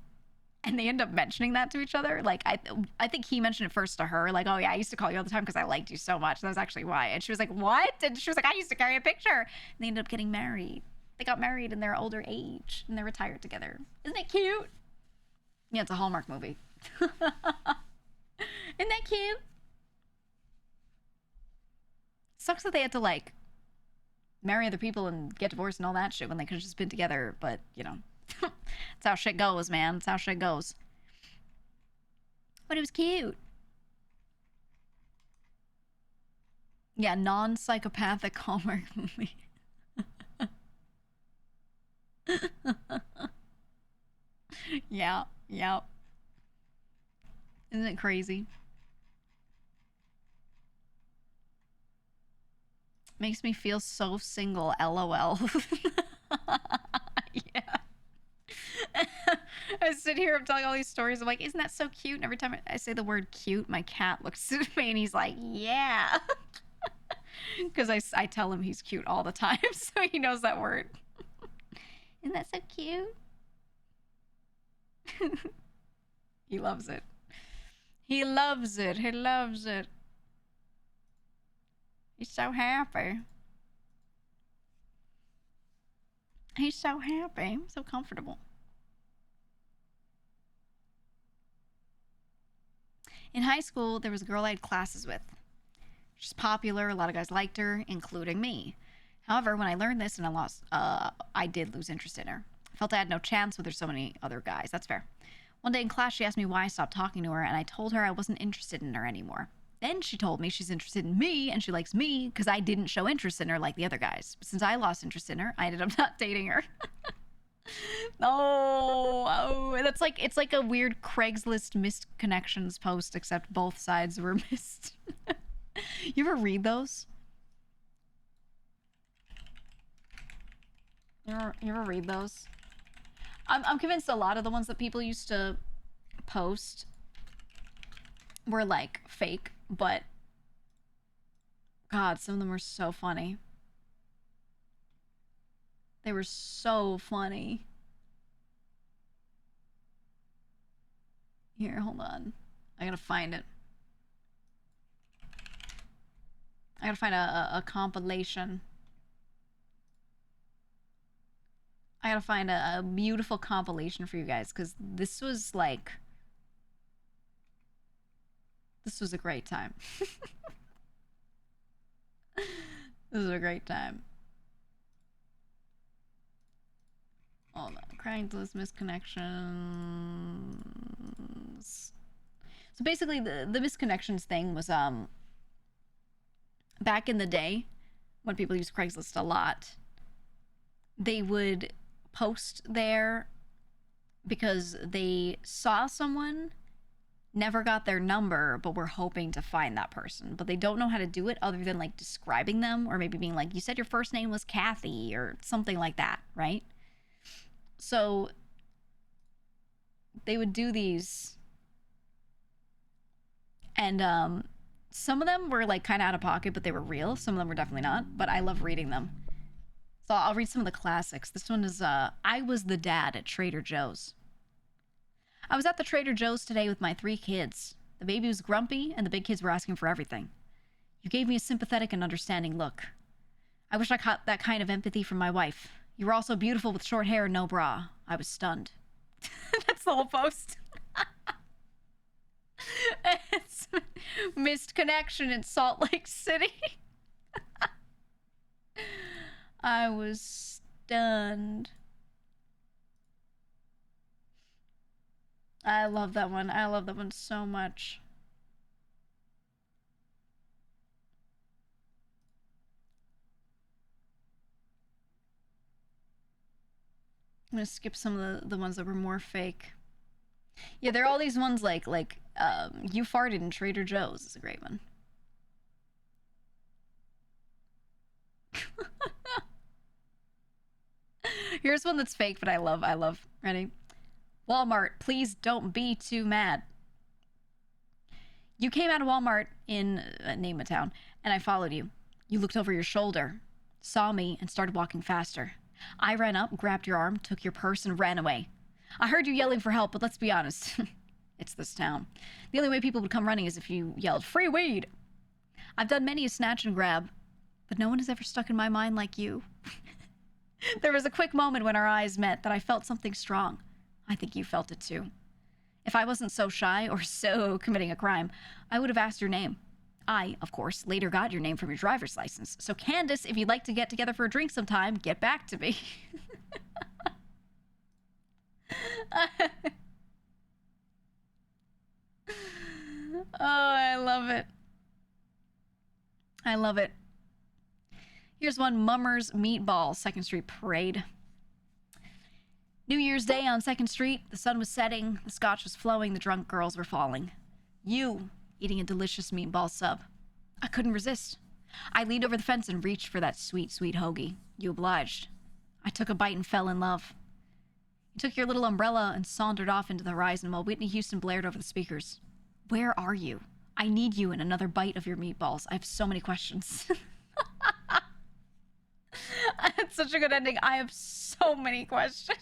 And they end up mentioning that to each other. Like, I think he mentioned it first to her. Like, oh, yeah, I used to call you all the time because I liked you so much. That was actually why. And she was like, what? And she was like, I used to carry a picture. And they ended up getting married. They got married in their older age. And they're retired together. Isn't it cute? Yeah, it's a Hallmark movie. Isn't that cute? Sucks that they had to, like, marry other people and get divorced and all that shit when they could have just been together. But, you know. That's how shit goes, man. That's how shit goes. But it was cute. Yeah, non-psychopathic Hallmark movie. Yeah. Isn't it crazy? Makes me feel so single, LOL. Yeah. I sit here, I'm telling all these stories. I'm like, isn't that so cute? And every time I say the word cute, my cat looks at me and he's like, yeah. Because I tell him he's cute all the time, so he knows that word. Isn't that so cute? He loves it. He loves it. He loves it. He's so happy. He's so happy. So comfortable. In high school, there was a girl I had classes with. She's popular. A lot of guys liked her, including me. However, when I learned this and I did lose interest in her. I felt I had no chance with her so many other guys. That's fair. One day in class, she asked me why I stopped talking to her, and I told her I wasn't interested in her anymore. Then she told me she's interested in me, and she likes me because I didn't show interest in her like the other guys. But since I lost interest in her, I ended up not dating her. Oh, that's like, it's like a weird Craigslist missed connections post, except both sides were missed. You ever read those? You ever read those? I'm convinced a lot of the ones that people used to post were like fake, but God, some of them were so funny. They were so funny. Here, hold on. I gotta find it. I gotta find a compilation. I gotta find a beautiful compilation for you guys, because this was like... This was a great time. This was a great time. Hold on. Craigslist misconnections. So basically, the misconnections thing was back in the day when people used Craigslist a lot, they would post there because they saw someone, never got their number, but were hoping to find that person, but they don't know how to do it other than like describing them, or maybe being like, you said your first name was Kathy or something like that, right? So they would do these, and some of them were like kind of out of pocket, but they were real. Some of them were definitely not, but I love reading them. So I'll read some of the classics. This one is I was the dad at Trader Joe's. I was at the Trader Joe's today with my 3 kids. The baby was grumpy, and the big kids were asking for everything. You gave me a sympathetic and understanding look. I wish I caught that kind of empathy from my wife. You were also beautiful with short hair and no bra. I was stunned. That's the whole post. It's missed connection in Salt Lake City. I was stunned. I love that one. I love that one so much. I'm gonna skip some of the ones that were more fake. Yeah, there are all these ones like you farted in Trader Joe's is a great one. Here's one that's fake, but I love. Ready? Walmart, please don't be too mad. You came out of Walmart in name a town, and I followed you. You looked over your shoulder, saw me, and started walking faster. I ran up, grabbed your arm, took your purse, and ran away. I heard you yelling for help, but let's be honest. It's this town. The only way people would come running is if you yelled, free weed! I've done many a snatch and grab, but no one has ever stuck in my mind like you. There was a quick moment when our eyes met that I felt something strong. I think you felt it too. If I wasn't so shy or so committing a crime, I would have asked your name. I, of course, later got your name from your driver's license. So Candace, if you'd like to get together for a drink sometime, get back to me. Oh, I love it. I love it. Here's one, Mummer's Meatball, 2nd Street Parade. New Year's Day on 2nd Street, the sun was setting, the scotch was flowing, the drunk girls were falling. You, eating a delicious meatball sub. I couldn't resist. I leaned over the fence and reached for that sweet, sweet hoagie. You obliged. I took a bite and fell in love. You took your little umbrella and sauntered off into the horizon while Whitney Houston blared over the speakers. Where are you? I need you in another bite of your meatballs. I have so many questions. It's such a good ending. I have so many questions.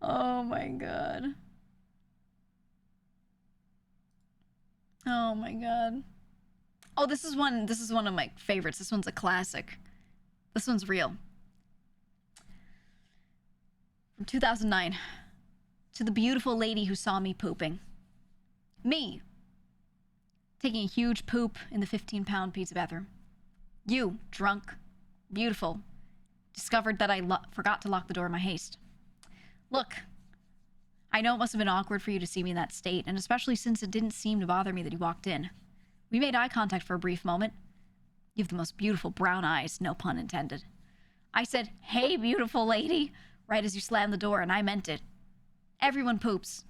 Oh my god. Oh my god. Oh, this is one of my favorites. This one's a classic. This one's real. From 2009. To the beautiful lady who saw me pooping. Me. Taking a huge poop in the 15-pound pizza bathroom. You, drunk, beautiful, discovered that I forgot to lock the door in my haste. Look, I know it must have been awkward for you to see me in that state, and especially since it didn't seem to bother me that you walked in. We made eye contact for a brief moment. You have the most beautiful brown eyes, no pun intended. I said, hey, beautiful lady, right as you slammed the door, and I meant it. Everyone poops.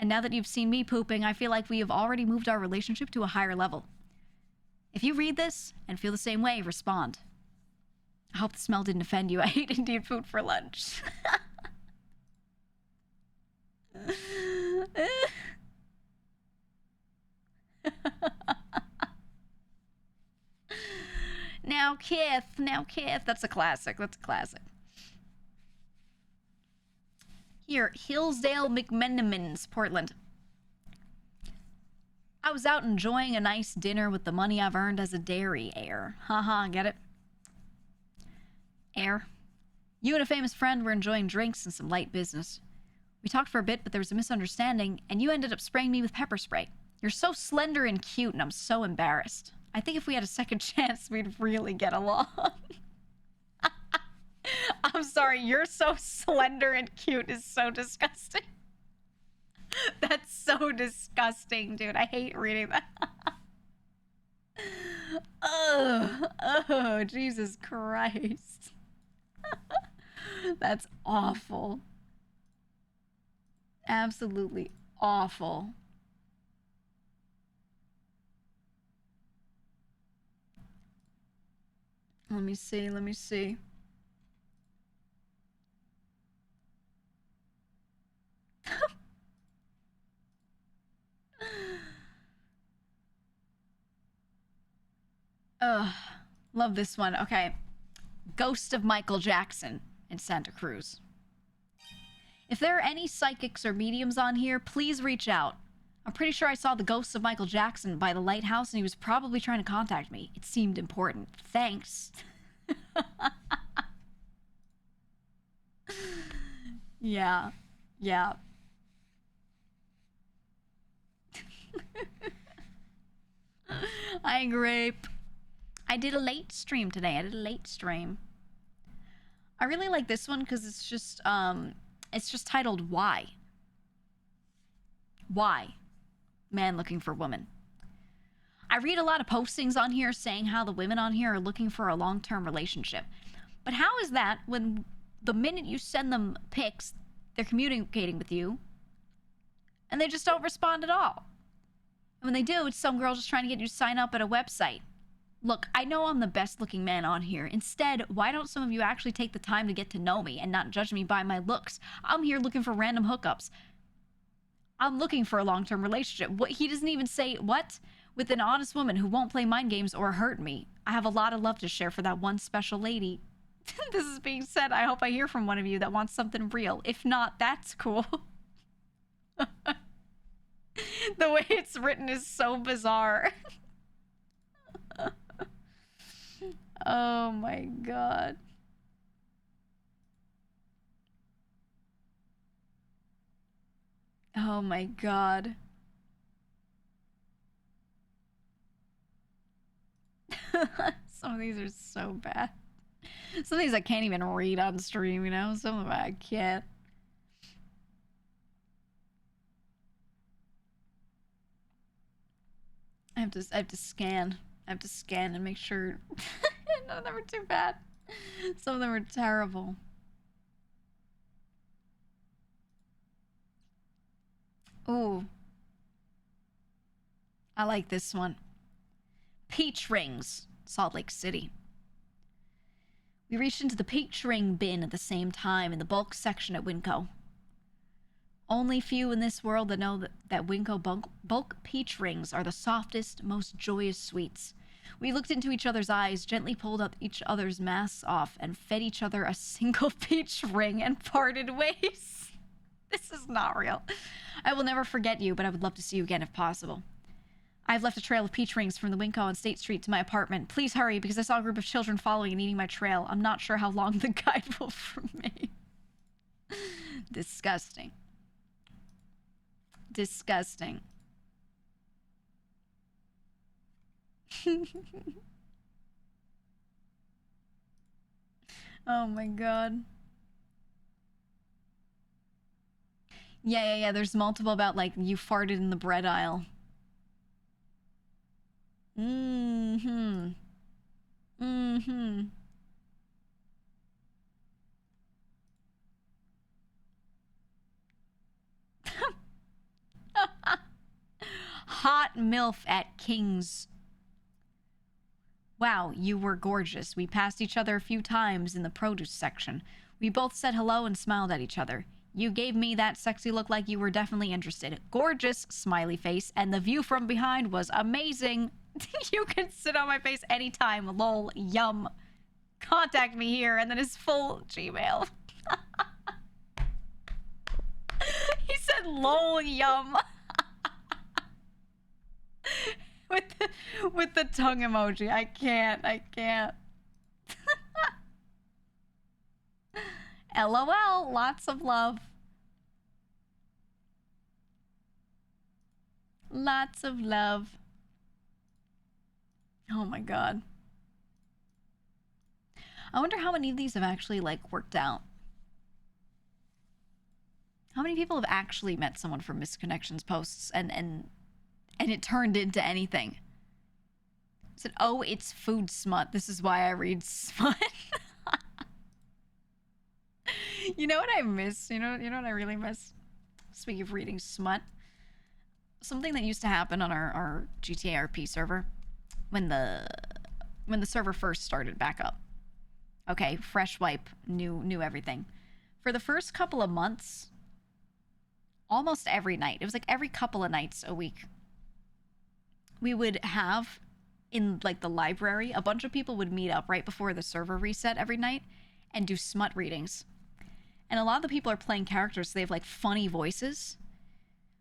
And now that you've seen me pooping, I feel like we have already moved our relationship to a higher level. If you read this and feel the same way, respond. I hope the smell didn't offend you. I ate Indian food for lunch. Now, Kith. That's a classic. Here, Hillsdale McMenamins, Portland. I was out enjoying a nice dinner with the money I've earned as a dairy heir. Haha, get it? Heir. You and a famous friend were enjoying drinks and some light business. We talked for a bit, but there was a misunderstanding, and you ended up spraying me with pepper spray. You're so slender and cute, and I'm so embarrassed. I think if we had a second chance, we'd really get along. I'm sorry, you're so slender and cute is so disgusting. That's so disgusting, dude. I hate reading that. Oh, Jesus Christ. That's awful. Absolutely awful. Let me see. Ugh, love this one. Okay. Ghost of Michael Jackson in Santa Cruz. If there are any psychics or mediums on here, please reach out. I'm pretty sure I saw the ghost of Michael Jackson by the lighthouse and he was probably trying to contact me. It seemed important. Thanks. Yeah. Hi, Grape. I did a late stream today. I really like this one because it's just titled Why. Why? Man looking for woman. I read a lot of postings on here saying how the women on here are looking for a long-term relationship. But how is that when the minute you send them pics, they're communicating with you and they just don't respond at all? And when they do, it's some girl just trying to get you to sign up at a website. Look, I know I'm the best looking man on here. Instead, why don't some of you actually take the time to get to know me and not judge me by my looks? I'm here looking for random hookups. I'm looking for a long-term relationship. What, he doesn't even say, what? With an honest woman who won't play mind games or hurt me. I have a lot of love to share for that one special lady. This is being said, I hope I hear from one of you that wants something real. If not, that's cool. The way it's written is so bizarre. Oh my god. Oh my god. Some of these are so bad. Some of these I can't even read on stream, you know? Some of them I can't. I have to scan. I have to scan and make sure. None of them are too bad. Some of them are terrible. Ooh. I like this one. Peach rings, Salt Lake City. We reached into the peach ring bin at the same time in the bulk section at Winco. Only few in this world that know that Winco bulk peach rings are the softest, most joyous sweets. We looked into each other's eyes, gently pulled up each other's masks off, and fed each other a single peach ring and parted ways. This is not real. I will never forget you, but I would love to see you again if possible. I've left a trail of peach rings from the Winco on State Street to my apartment. Please hurry, because I saw a group of children following and eating my trail. I'm not sure how long the guide will remain. Disgusting. Disgusting. Oh my god. Yeah. There's multiple about, like, you farted in the bread aisle. Mm-hmm. Hot MILF at King's. Wow, you were gorgeous. We passed each other a few times in the produce section. We both said hello and smiled at each other. You gave me that sexy look like you were definitely interested. Gorgeous, smiley face, and the view from behind was amazing. You can sit on my face anytime. Lol, yum. Contact me here, and then his full Gmail. He said lol, yum. with the tongue emoji. I can't. LOL, lots of love. Lots of love. Oh my god. I wonder how many of these have actually, like, worked out. How many people have actually met someone from Misconnections posts and it turned into anything? I said, oh, it's food smut. This is why I read smut. You know what I miss? You know what I really miss? Speaking of reading smut, something that used to happen on our GTA RP server when the server first started back up. Okay, fresh wipe, new everything. For the first couple of months, almost every night, it was like every couple of nights a week, we would have in like the library, a bunch of people would meet up right before the server reset every night and do smut readings. And a lot of the people are playing characters, so they have like funny voices.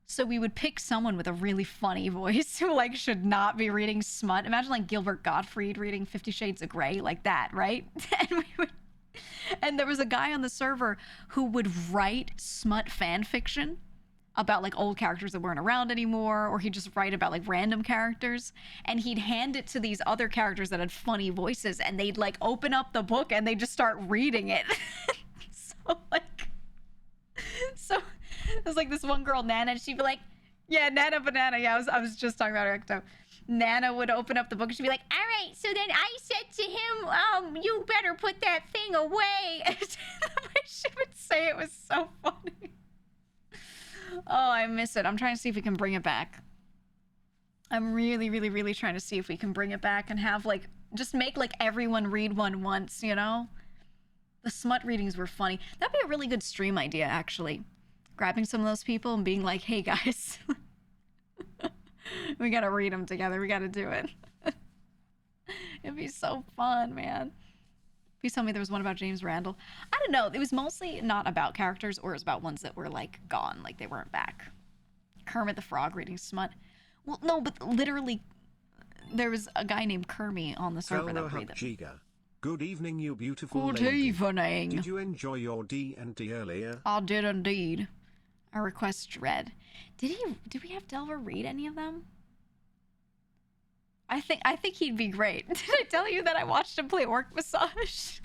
So we would pick someone with a really funny voice who like should not be reading smut. Imagine like Gilbert Gottfried reading 50 Shades of Grey, like that, right? And there was a guy on the server who would write smut fan fiction about like old characters that weren't around anymore, or he'd just write about like random characters, and he'd hand it to these other characters that had funny voices, and they'd like open up the book and they'd just start reading it. So there's like this one girl, Nana, and she'd be like, yeah, Nana Banana. Yeah, I was just talking about her, Ecto. Nana would open up the book and she'd be like, all right, so then I said to him, you better put that thing away. The way she would say it was so funny. Oh, I miss it. I'm trying to see if we can bring it back. I'm really, really, really trying to see if we can bring it back and have like, just make like everyone read one once, you know? The smut readings were funny. That'd be a really good stream idea, actually. Grabbing some of those people and being like, hey guys, we gotta read them together. We gotta do it. It'd be so fun, man. Please tell me there was one about James Randall. I don't know. It was mostly not about characters, or it was about ones that were like gone, like they weren't back. Kermit the Frog reading smut. Well, no, but literally, there was a guy named Kermit on the server that would read them. GEEGA. Good evening, you beautiful Good lady. evening. Did you enjoy your D&D earlier? I did indeed. A request read. Did we have Delver read any of them? I think he'd be great. Did I tell you that I watched him play Orc Massage?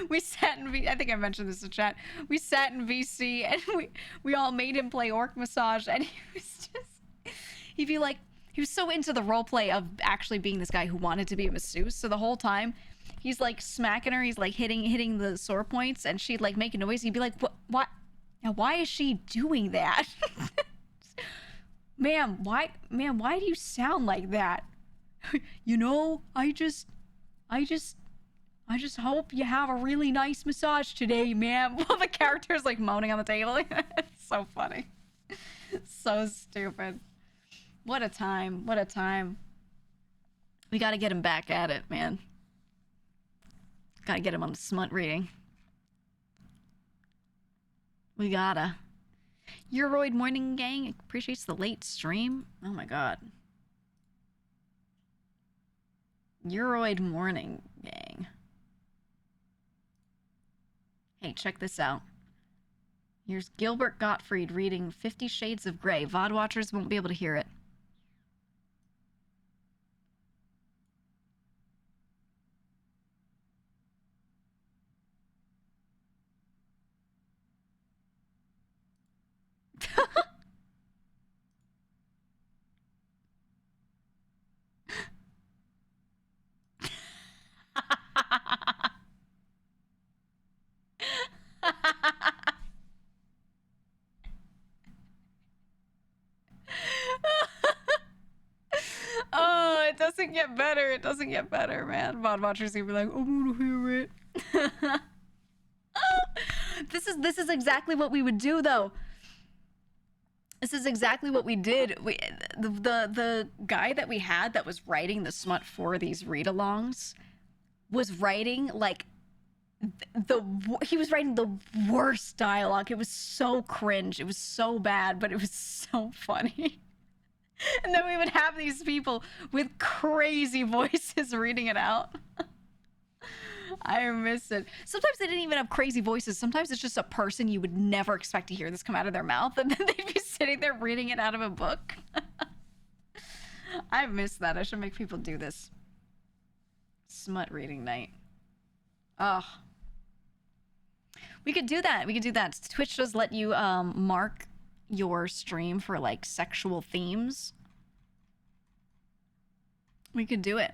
we sat in I think I mentioned this in chat. We sat in VC and we all made him play Orc Massage, and he'd be like, he was so into the roleplay of actually being this guy who wanted to be a masseuse. So the whole time he's like smacking her, he's like hitting the sore points, and she'd like make a noise. He'd be like, what? Now, why is she doing that? Ma'am, why do you sound like that? You know, I just hope you have a really nice massage today, ma'am. Well, the character's like moaning on the table. It's so funny. So stupid. What a time. What a time. We gotta get him back at it, man. Gotta get him on the smut reading. We gotta. Euroid Morning Gang appreciates the late stream. Oh my god. Euroid Morning Gang. Hey, check this out. Here's Gilbert Gottfried reading 50 Shades of Grey. VOD watchers won't be able to hear it. doesn't get better. It doesn't get better, man. VOD watchers gonna be like, I'm gonna hear it. This is exactly what we would do, though. This is exactly what we did. The guy that we had that was writing the smut for these read-alongs was writing like he was writing the worst dialogue. It was so cringe. It was so bad, but it was so funny. And then we would have these people with crazy voices reading it out. I miss it. Sometimes they didn't even have crazy voices. Sometimes it's just a person you would never expect to hear this come out of their mouth, and then they'd be sitting there reading it out of a book. I miss that. I should make people do this. Smut reading night. Oh. We could do that. We could do that. Twitch does let you mark your stream for like sexual themes. We could do it.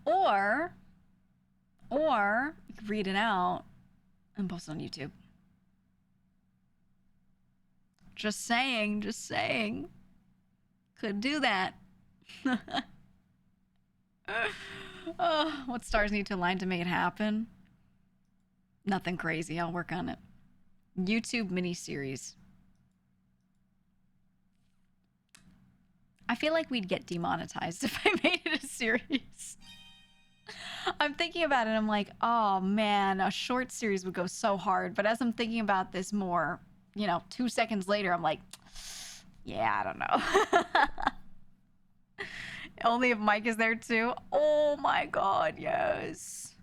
Or you could read it out and post it on YouTube. Just saying, just saying. Could do that. Oh, what stars need to align to make it happen? Nothing crazy. I'll work on it. YouTube miniseries. I feel like we'd get demonetized if I made it a series. I'm thinking about it. I'm like, oh man, a short series would go so hard. But as I'm thinking about this more, you know, 2 seconds later, I'm like, yeah, I don't know. Only if Mike is there too. Oh my God, yes.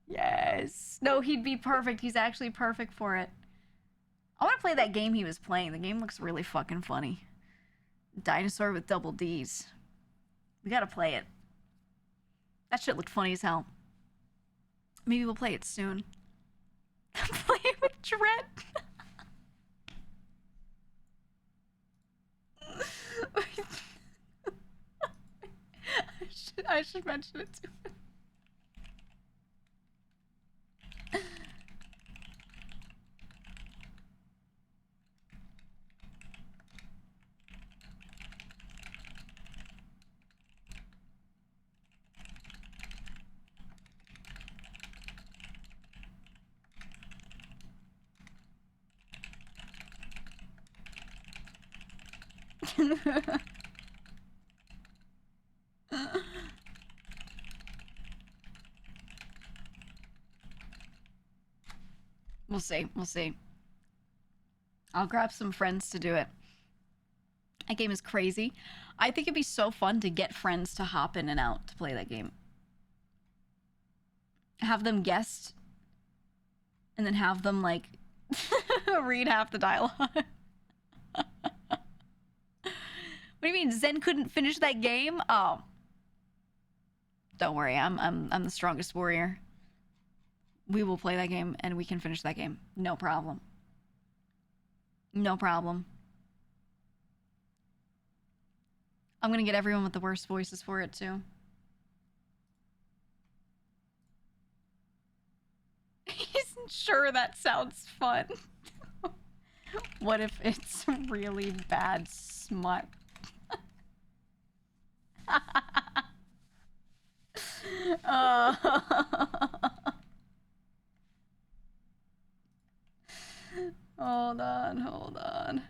Yes. No, he'd be perfect. He's actually perfect for it. I want to play that game he was playing. The game looks really fucking funny. Dinosaur with double D's. We gotta play it. That shit looked funny as hell. Maybe we'll play it soon. Play it with Dread. I should mention it too. We'll see. We'll see. I'll grab some friends to do it. That game is crazy. I think it'd be so fun to get friends to hop in and out to play that game. Have them guest, and then have them, like, read half the dialogue. What do you mean, Zen couldn't finish that game? Oh. Don't worry, I'm the strongest warrior. We will play that game, and we can finish that game. No problem. No problem. I'm gonna get everyone with the worst voices for it, too. Isn't sure that sounds fun. What if it's really bad smut? Hold on, hold on.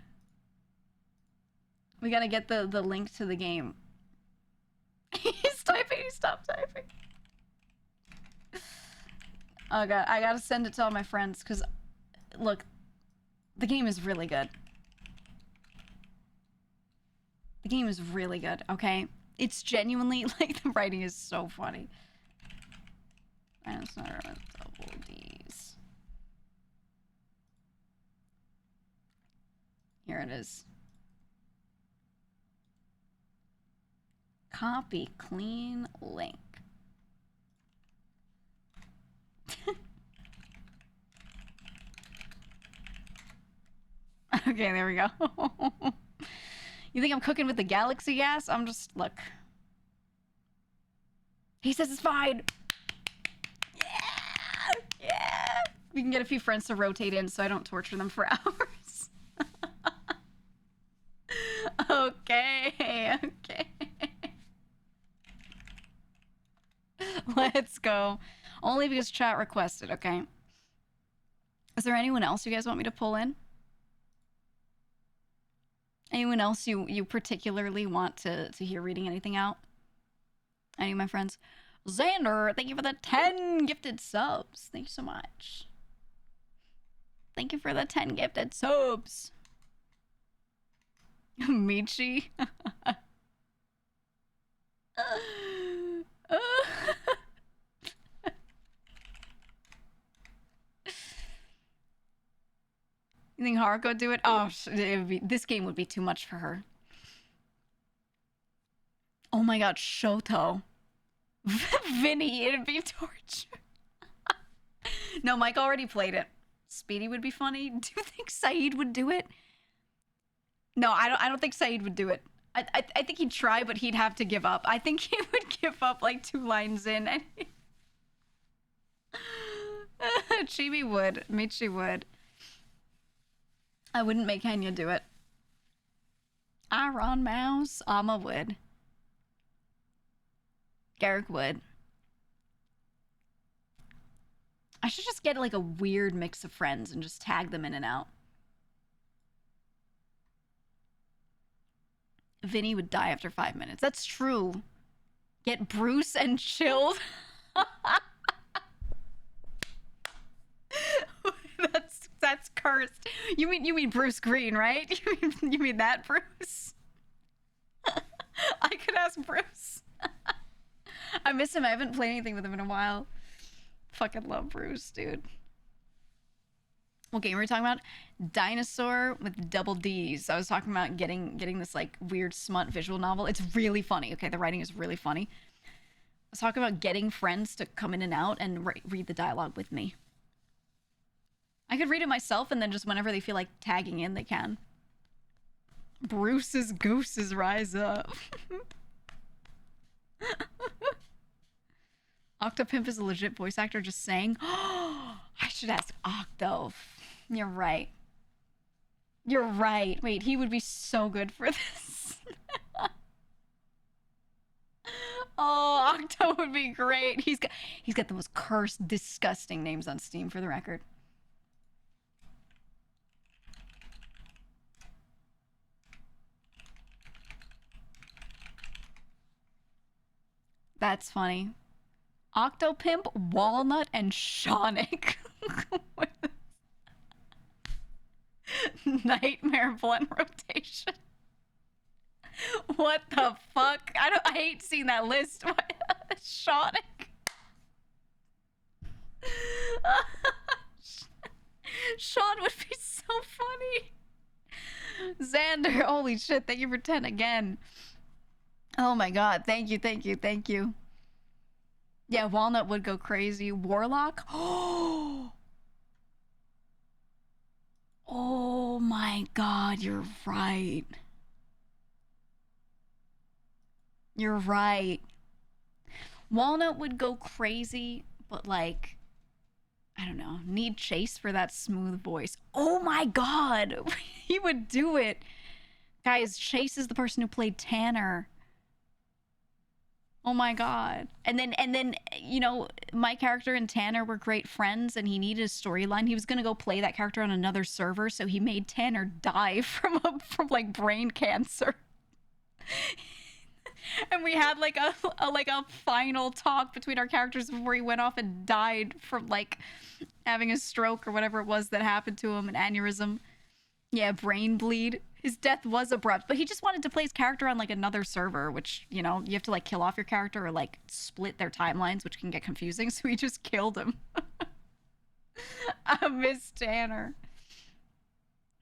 We gotta get the link to the game. He's typing, he stopped typing. Oh god, I gotta send it to all my friends, because, look, the game is really good. The game is really good, okay? It's genuinely, like, the writing is so funny. And it's not with double D's. Here it is. Copy clean link. Okay, there we go. You think I'm cooking with the galaxy gas? I'm just, look. He says it's fine. Yeah! Yeah! We can get a few friends to rotate in so I don't torture them for hours. Okay, okay. Let's go. Only because chat requested, okay? Is there anyone else you guys want me to pull in? Anyone else you particularly want to hear reading anything out? Any of my friends? Xander, thank you for the 10 gifted subs. Thank you so much. Thank you for the 10 gifted subs. Michi. You think Haruko would do it? Oh, this game would be too much for her. Oh my god, Shoto. Vinny, it'd be torture. No, Mike already played it. Speedy would be funny. Do you think Saeed would do it? No, I don't think Saeed would do it. I think he'd try, but he'd have to give up. I think he would give up like 2 lines in. And Chibi would. Michi would. I wouldn't make Kenya do it. Iron Mouse. Amma would. Garrick would. I should just get like a weird mix of friends and just tag them in and out. Vinny would die after 5 minutes. That's true. Get Bruce and chilled. That's cursed. You mean Bruce Green, right? You mean that Bruce? I could ask Bruce. I miss him. I haven't played anything with him in a while. Fucking love Bruce, dude. What game were we talking about? Dinosaur with double D's. I was talking about getting this like weird smut visual novel. It's really funny. Okay, the writing is really funny. I was talking about getting friends to come in and out and read the dialogue with me. I could read it myself, and then just whenever they feel like tagging in, they can. Bruce's gooses rise up. Octopimp is a legit voice actor, just saying. Oh, I should ask Octo. You're right. You're right. Wait, he would be so good for this. Oh, Octo would be great. He's got the most cursed, disgusting names on Steam, for the record. That's funny. Octopimp, Walnut, and Shonic. Nightmare blunt rotation. What the fuck? I hate seeing that list. Shonic. Sean would be so funny. Xander, holy shit, thank you for 10 again. Oh my god, thank you, thank you, thank you. Yeah, Walnut would go crazy. Warlock? Oh my god, you're right. You're right. Walnut would go crazy, but like, I don't know, need Chase for that smooth voice. Oh my god, he would do it. Guys, Chase is the person who played Tanner. Oh my god. And then you know, my character and Tanner were great friends, and he needed a storyline. He was gonna go play that character on another server, so he made Tanner die from like brain cancer. And we had like a final talk between our characters before he went off and died from like having a stroke or whatever it was that happened to him, an aneurysm. Yeah, brain bleed. His death was abrupt, but he just wanted to play his character on like another server, which, you know, you have to like kill off your character or like split their timelines, which can get confusing. So he just killed him. I miss Tanner.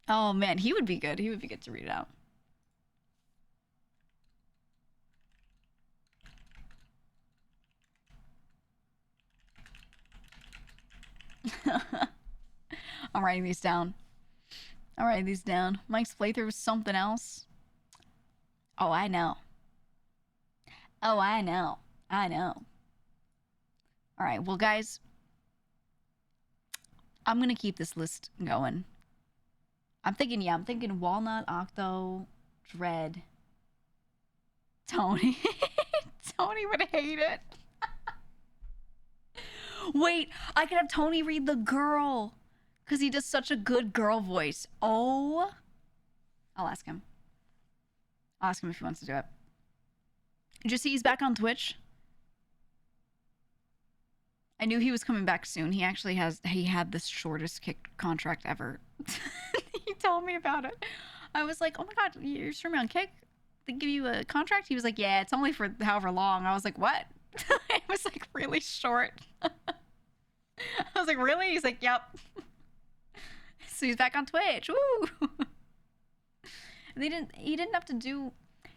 Oh man, he would be good. He would be good to read it out. I'm writing these down. I'm writing these down. Mike's playthrough was something else. Oh, I know. Oh, I know. I know. All right, well, guys, I'm going to keep this list going. I'm thinking Walnut, Octo, Dread, Tony. Tony would hate it. Wait, I could have Tony read the girl. Because he does such a good girl voice. Oh. I'll ask him. I'll ask him if he wants to do it. Did you see he's back on Twitch? I knew he was coming back soon. He actually had the shortest kick contract ever. He told me about it. I was like, oh my god, you're streaming on Kick? They give you a contract? He was like, yeah, it's only for however long. I was like, what? It was like really short. I was like, really? He's like, yep. So he's back on Twitch. Woo! And he didn't have to do,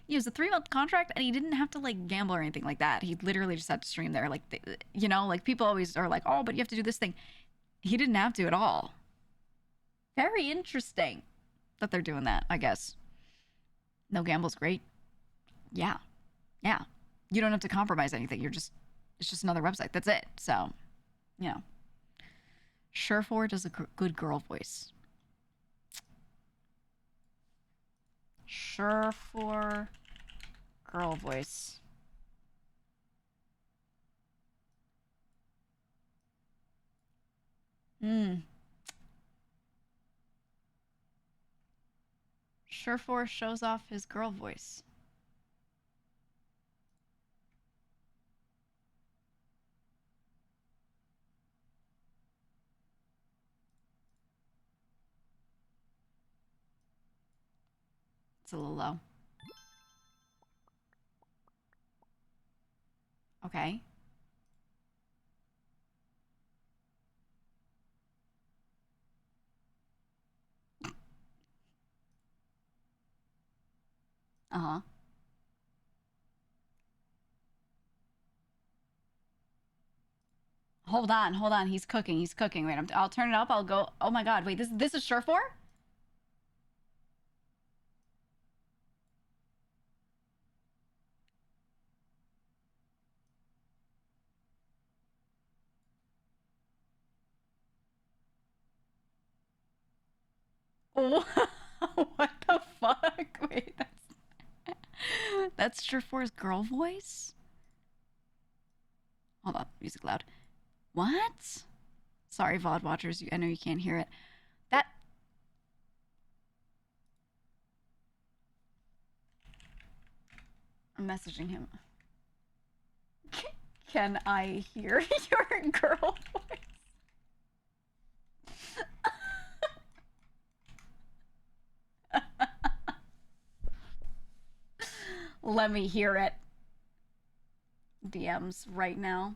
it was a 3-month contract, and he didn't have to like gamble or anything like that. He literally just had to stream there. Like, you know, like people always are like, oh, but you have to do this thing. He didn't have to at all. Very interesting that they're doing that, I guess. No gamble's great. Yeah. Yeah. You don't have to compromise anything. It's just another website. That's it. So, you know. Surefour does a good girl voice. Surefour girl voice. Surefour shows off his girl voice. It's a little low. Okay. Uh-huh. Hold on. He's cooking. Wait, I'll turn it up. I'll go. Oh my god. Wait, this is Surefour? Oh, what the fuck? Wait, that's Surefour's girl voice? Hold on, music loud. What? Sorry, VOD watchers, I know you can't hear it. I'm messaging him. Can I hear your girl voice? Let me hear it. DMs right now.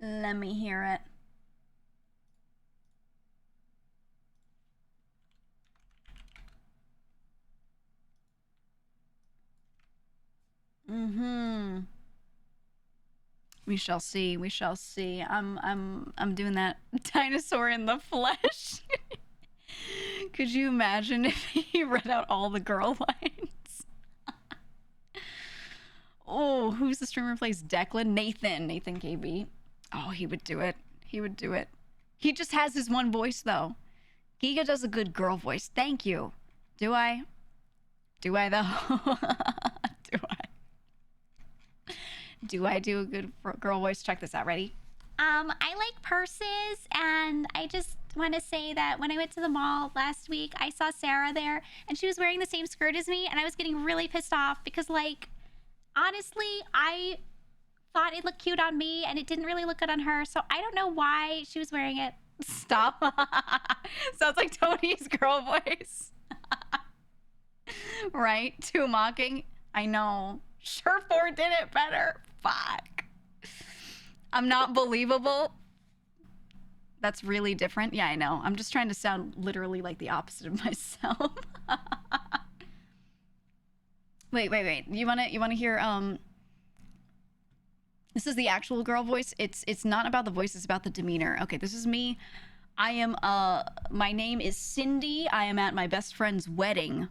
Let me hear it. We shall see. I'm doing that dinosaur in the flesh. Could you imagine if he read out all the girl lines? Oh, who's the streamer who plays Declan? Nathan KB. Oh, he would do it. He just has his one voice, though. GEEGA does a good girl voice. Thank you. Do I, though? Do I do a good girl voice? Check this out. Ready? I like purses, and I just want to say that when I went to the mall last week, I saw Sarah there, and she was wearing the same skirt as me, and I was getting really pissed off because, like, honestly, I thought it looked cute on me, and it didn't really look good on her, so I don't know why she was wearing it. Stop. Sounds like Tony's girl voice. Right? Too mocking. I know. Surefour did it better. Fuck. I'm not believable. That's really different. Yeah, I know. I'm just trying to sound literally like the opposite of myself. Wait. You wanna hear this is the actual girl voice. It's not about the voice, it's about the demeanor. Okay, this is me. I am my name is Cindy. I am at my best friend's wedding,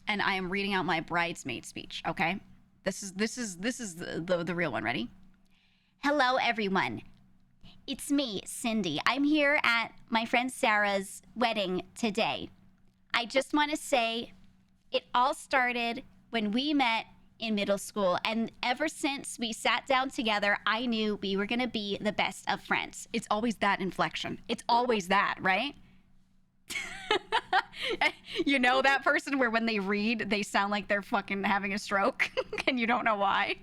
and I am reading out my bridesmaid speech, okay? This is the real one. Ready? Hello, everyone. It's me, Cindy. I'm here at my friend Sarah's wedding today. I just want to say it all started when we met in middle school. And ever since we sat down together, I knew we were going to be the best of friends. It's always that inflection. It's always that, right? You know that person where when they read, they sound like they're fucking having a stroke and you don't know why.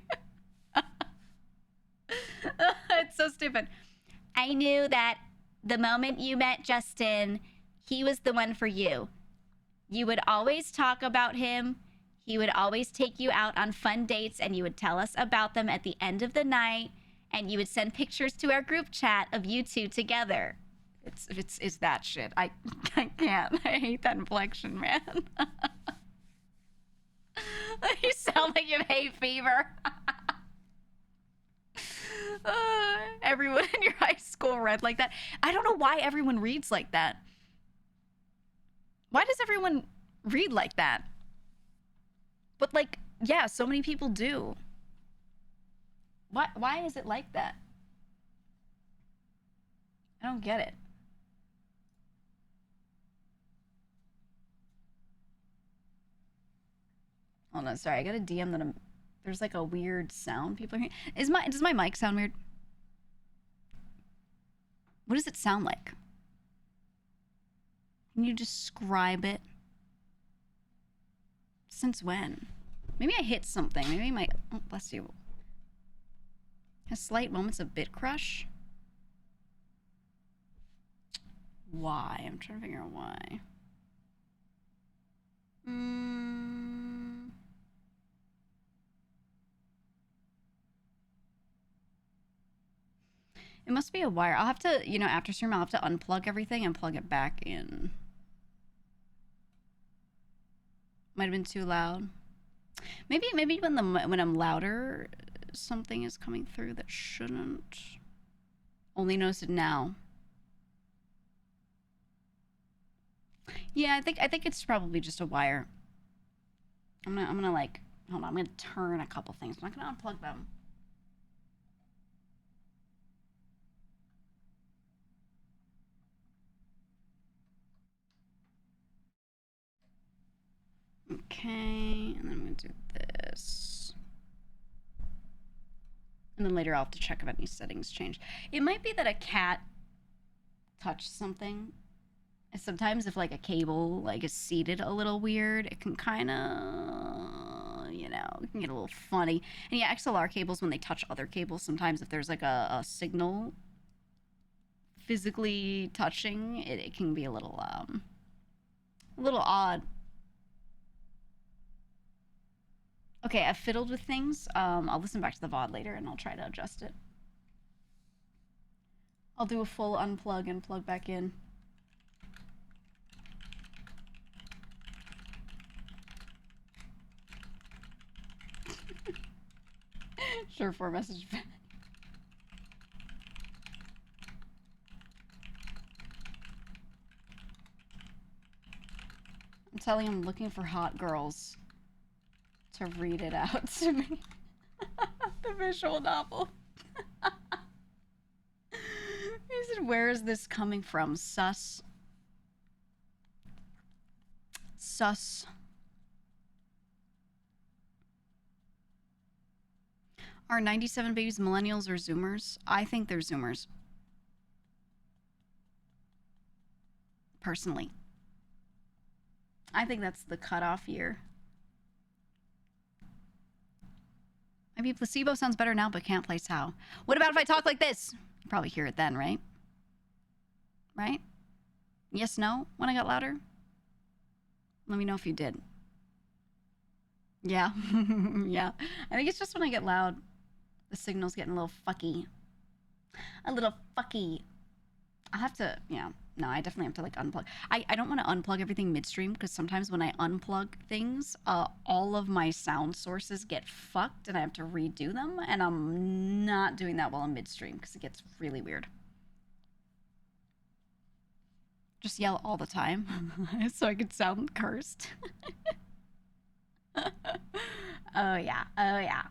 It's so stupid. I knew that the moment you met Justin, he was the one for you. You would always talk about him. He would always take you out on fun dates, and you would tell us about them at the end of the night, and you would send pictures to our group chat of you two together. It's that shit. I can't. I hate that inflection, man. You sound like you have hay fever. Everyone in your high school read like that. I don't know why everyone reads like that. Why does everyone read like that? But like, yeah, so many people do. Why is it like that? I don't get it. Hold on, sorry, I got a DM that there's like a weird sound people are hearing. Does my mic sound weird? What does it sound like? Can you describe it? Since when? Maybe I hit something. Maybe my... Oh, bless you. Has slight moments of bit crush? Why? I'm trying to figure out why. It must be a wire. I'll have to, you know, after stream, I'll have to unplug everything and plug it back in. Might have been too loud. Maybe when I'm louder, something is coming through that shouldn't. Only notice it now. Yeah, I think it's probably just a wire. I'm gonna like, hold on, I'm gonna turn a couple things. I'm not gonna unplug them. Okay, and then I'm gonna do this. And then later I'll have to check if any settings change. It might be that a cat touched something. And sometimes if like a cable like is seated a little weird, it can kind of, you know, it can get a little funny. And yeah, XLR cables, when they touch other cables, sometimes if there's like a signal physically touching, it can be a little odd. Okay, I've fiddled with things. I'll listen back to the VOD later and I'll try to adjust it. I'll do a full unplug and plug back in. Sure, for a message. I'm telling him I'm looking for hot girls to read it out to me. The visual novel. He said, where is this coming from? Sus. Sus. Are 97 babies millennials or Zoomers? I think they're Zoomers. Personally. I think that's the cutoff year. Maybe placebo sounds better now, but can't place how. What about if I talk like this? You probably hear it then, right? Right? Yes, no? When I got louder? Let me know if you did. Yeah. Yeah. I think it's just when I get loud, the signal's getting a little fucky. A little fucky. I'll have to, yeah. No, I definitely have to like unplug. I don't want to unplug everything midstream because sometimes when I unplug things, all of my sound sources get fucked and I have to redo them. And I'm not doing that while I'm midstream because it gets really weird. Just yell all the time so I could sound cursed. Oh yeah, oh yeah.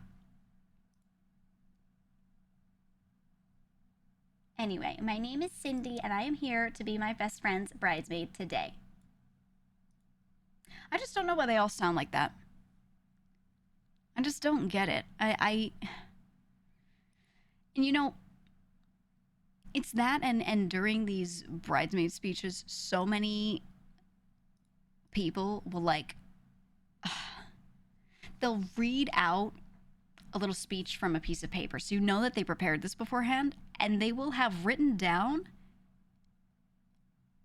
Anyway, my name is Cindy, and I am here to be my best friend's bridesmaid today. I just don't know why they all sound like that. I just don't get it. And you know, it's that, and during these bridesmaid speeches, so many people will like, they'll read out a little speech from a piece of paper. So you know that they prepared this beforehand, and they will have written down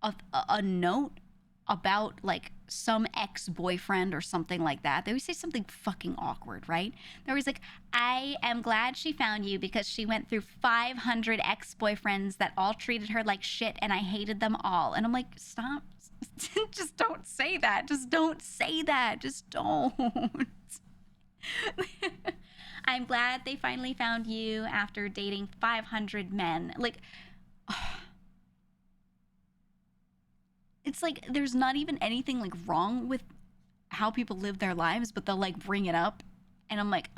a note about like some ex-boyfriend or something like that. They always say something fucking awkward, right? They're always like, I am glad she found you because she went through 500 ex-boyfriends that all treated her like shit and I hated them all. And I'm like, stop. Just don't say that. Just don't say that. Just don't. I'm glad they finally found you after dating 500 men. Like, it's like there's not even anything like wrong with how people live their lives, but they'll like bring it up, and I'm like,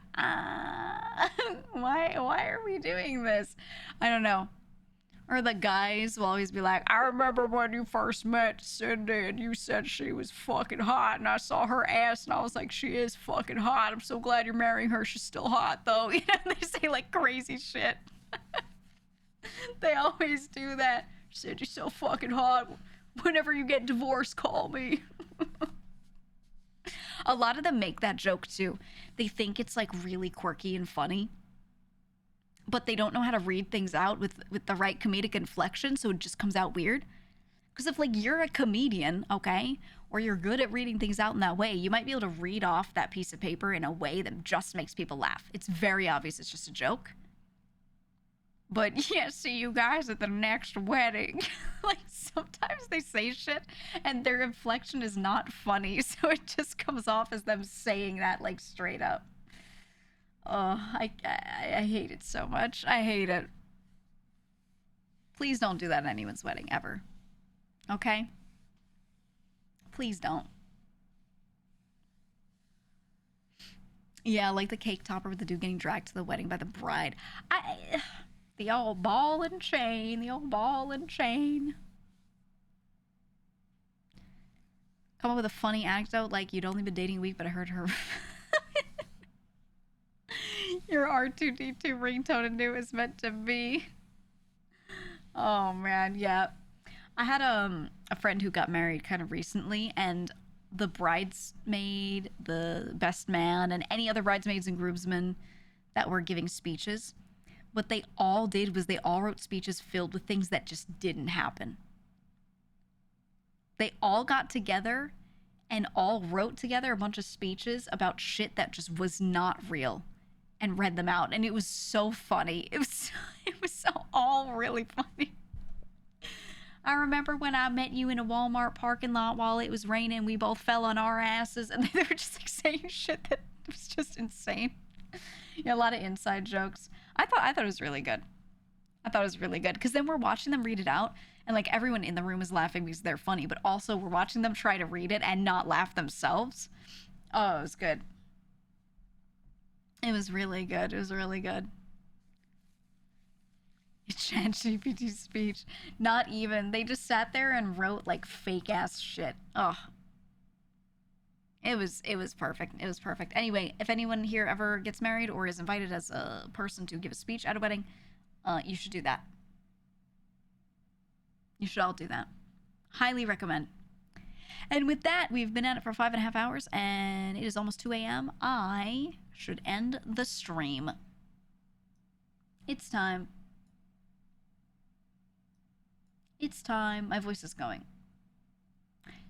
why are we doing this? I don't know. Or the guys will always be like, I remember when you first met Cindy and you said she was fucking hot, and I saw her ass and I was like, she is fucking hot. I'm so glad you're marrying her. She's still hot though. You know, they say like crazy shit. They always do that. Cindy's so fucking hot. Whenever you get divorced, call me. A lot of them make that joke too. They think it's like really quirky and funny, but they don't know how to read things out with the right comedic inflection, so it just comes out weird. Because if like you're a comedian, okay, or you're good at reading things out in that way, you might be able to read off that piece of paper in a way that just makes people laugh. It's very obvious it's just a joke. But yeah, see you guys at the next wedding. Like sometimes they say shit and their inflection is not funny, so it just comes off as them saying that like straight up. Oh, I hate it so much. I hate it. Please don't do that at anyone's wedding ever. Okay? Please don't. Yeah, like the cake topper with the dude getting dragged to the wedding by the bride. The old ball and chain, the old ball and chain. Come up with a funny anecdote like you'd only been dating a week, but I heard her. Your R2D2 ringtone and knew it was meant to be. Oh man, yeah. I had a friend who got married kind of recently, and the bridesmaid, the best man, and any other bridesmaids and groomsmen that were giving speeches, what they all did was they all wrote speeches filled with things that just didn't happen. They all got together and all wrote together a bunch of speeches about shit that just was not real and read them out. And it was so funny. It was so all really funny. I remember when I met you in a Walmart parking lot while it was raining, we both fell on our asses, and they were just like saying shit that was just insane. Yeah, a lot of inside jokes. I thought it was really good. I thought it was really good because then we're watching them read it out, and like everyone in the room is laughing because they're funny, but also we're watching them try to read it and not laugh themselves. Oh, it was good. It was really good. It was really good. ChatGPT speech. Not even. They just sat there and wrote like fake ass shit. Oh. It was perfect. It was perfect. Anyway, if anyone here ever gets married or is invited as a person to give a speech at a wedding, you should do that. You should all do that. Highly recommend. And with that, we've been at it for 5.5 hours, and it is almost 2 a.m. I should end the stream. It's time. It's time. My voice is going.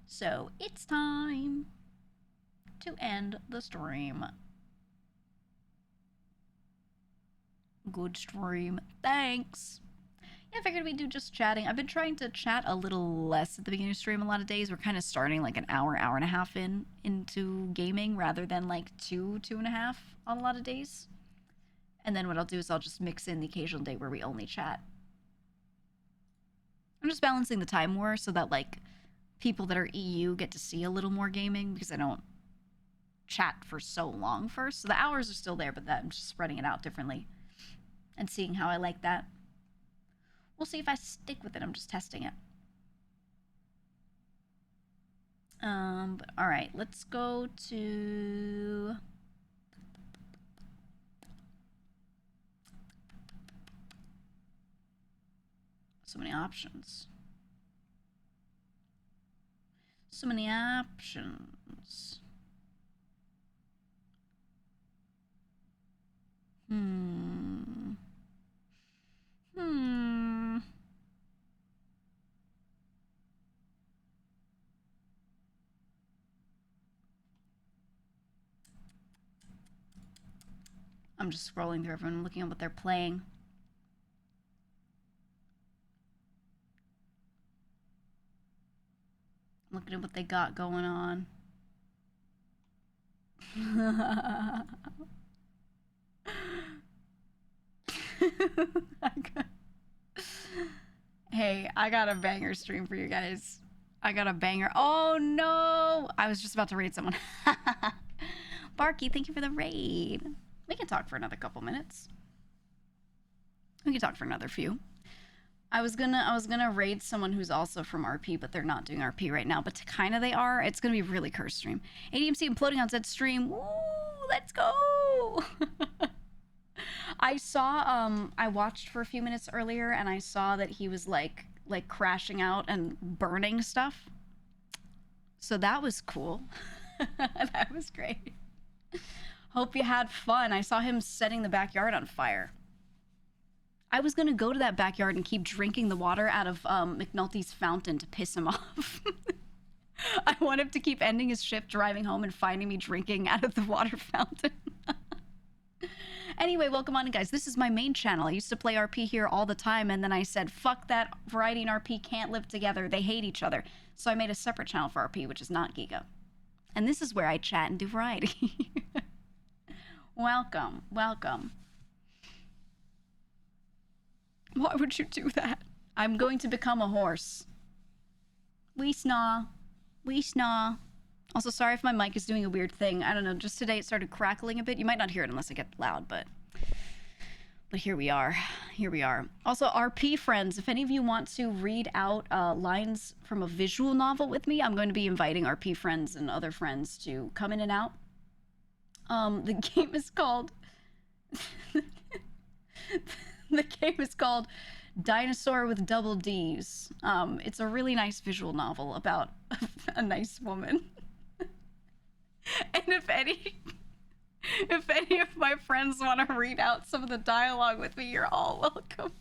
So, it's time to end the stream. Good stream. Thanks. Yeah, I figured we'd do just chatting. I've been trying to chat a little less at the beginning of stream a lot of days. We're kind of starting like an hour and a half into gaming rather than like 2.5 on a lot of days. And then what I'll do is I'll just mix in the occasional day where we only chat. I'm just balancing the time more so that like people that are EU get to see a little more gaming because I don't chat for so long first. So the hours are still there, but I'm just spreading it out differently and seeing how I like that. We'll see if I stick with it. I'm just testing it. But all right, let's go to So many options. So many options. I'm just scrolling through everyone, looking at what they're playing. Looking at what they got going on. Hey, I got a banger stream for you guys. I got a banger. Oh no! I was just about to raid someone. Barky, thank you for the raid. We can talk for another couple minutes. We can talk for another few. I was gonna raid someone who's also from RP, but they're not doing RP right now. But kinda they are. It's gonna be a really cursed stream. ADMC imploding on Zed's stream. Woo! Let's go! I saw I watched for a few minutes earlier and I saw that he was like crashing out and burning stuff. So that was cool. That was great. Hope you had fun. I saw him setting the backyard on fire. I was gonna go to that backyard and keep drinking the water out of McNulty's fountain to piss him off. I want him to keep ending his shift driving home and finding me drinking out of the water fountain. Anyway, welcome on in, guys. This is my main channel. I used to play RP here all the time, and then I said, fuck that, variety and RP can't live together. They hate each other. So I made a separate channel for RP, which is not GEEGA. And this is where I chat and do variety. Welcome, welcome. Why would you do that? I'm going to become a horse. We snaw. We snaw. Also, sorry if my mic is doing a weird thing. I don't know, just today it started crackling a bit. You might not hear it unless I get loud, but here we are. Here we are. Also, RP friends, if any of you want to read out lines from a visual novel with me, I'm going to be inviting RP friends and other friends to come in and out. The game is called... The game is called Dinosaur with Double D's. It's a really nice visual novel about a nice woman. And if any of my friends want to read out some of the dialogue with me, you're all welcome.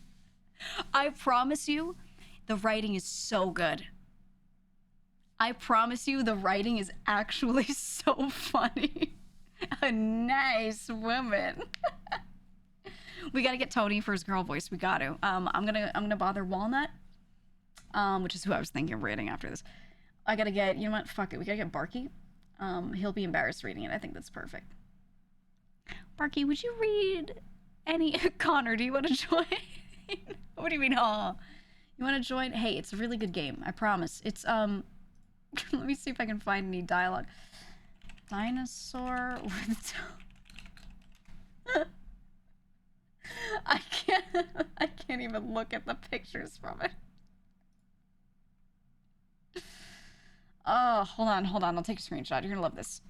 I promise you, the writing is so good. I promise you, the writing is actually so funny. A nice woman. We gotta get Tony for his girl voice. We got to. I'm gonna bother Walnut, which is who I was thinking of reading after this. I gotta get, you know what? Fuck it. We gotta get Barky. He'll be embarrassed reading it. I think that's perfect. Barky, would you read any? Connor, do you want to join? What do you mean? Oh, you want to join? Hey, it's a really good game. I promise. It's Let me see if I can find any dialogue. Dinosaur with. I can't even look at the pictures from it. Oh, hold on. I'll take a screenshot. You're gonna love this.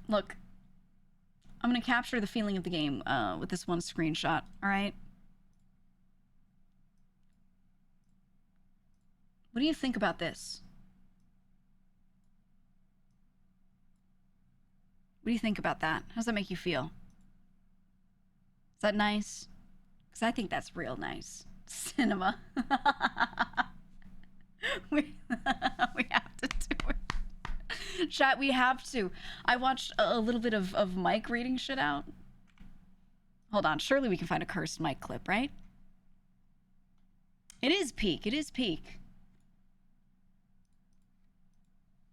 Look, I'm gonna capture the feeling of the game with this one screenshot, all right? What do you think about this? What do you think about that? How does that make you feel? Is that nice? Because I think that's real nice. Cinema. we have to do it. Chat, we have to. I watched a little bit of Mike reading shit out. Hold on. Surely we can find a cursed Mike clip, right? It is peak. It is peak.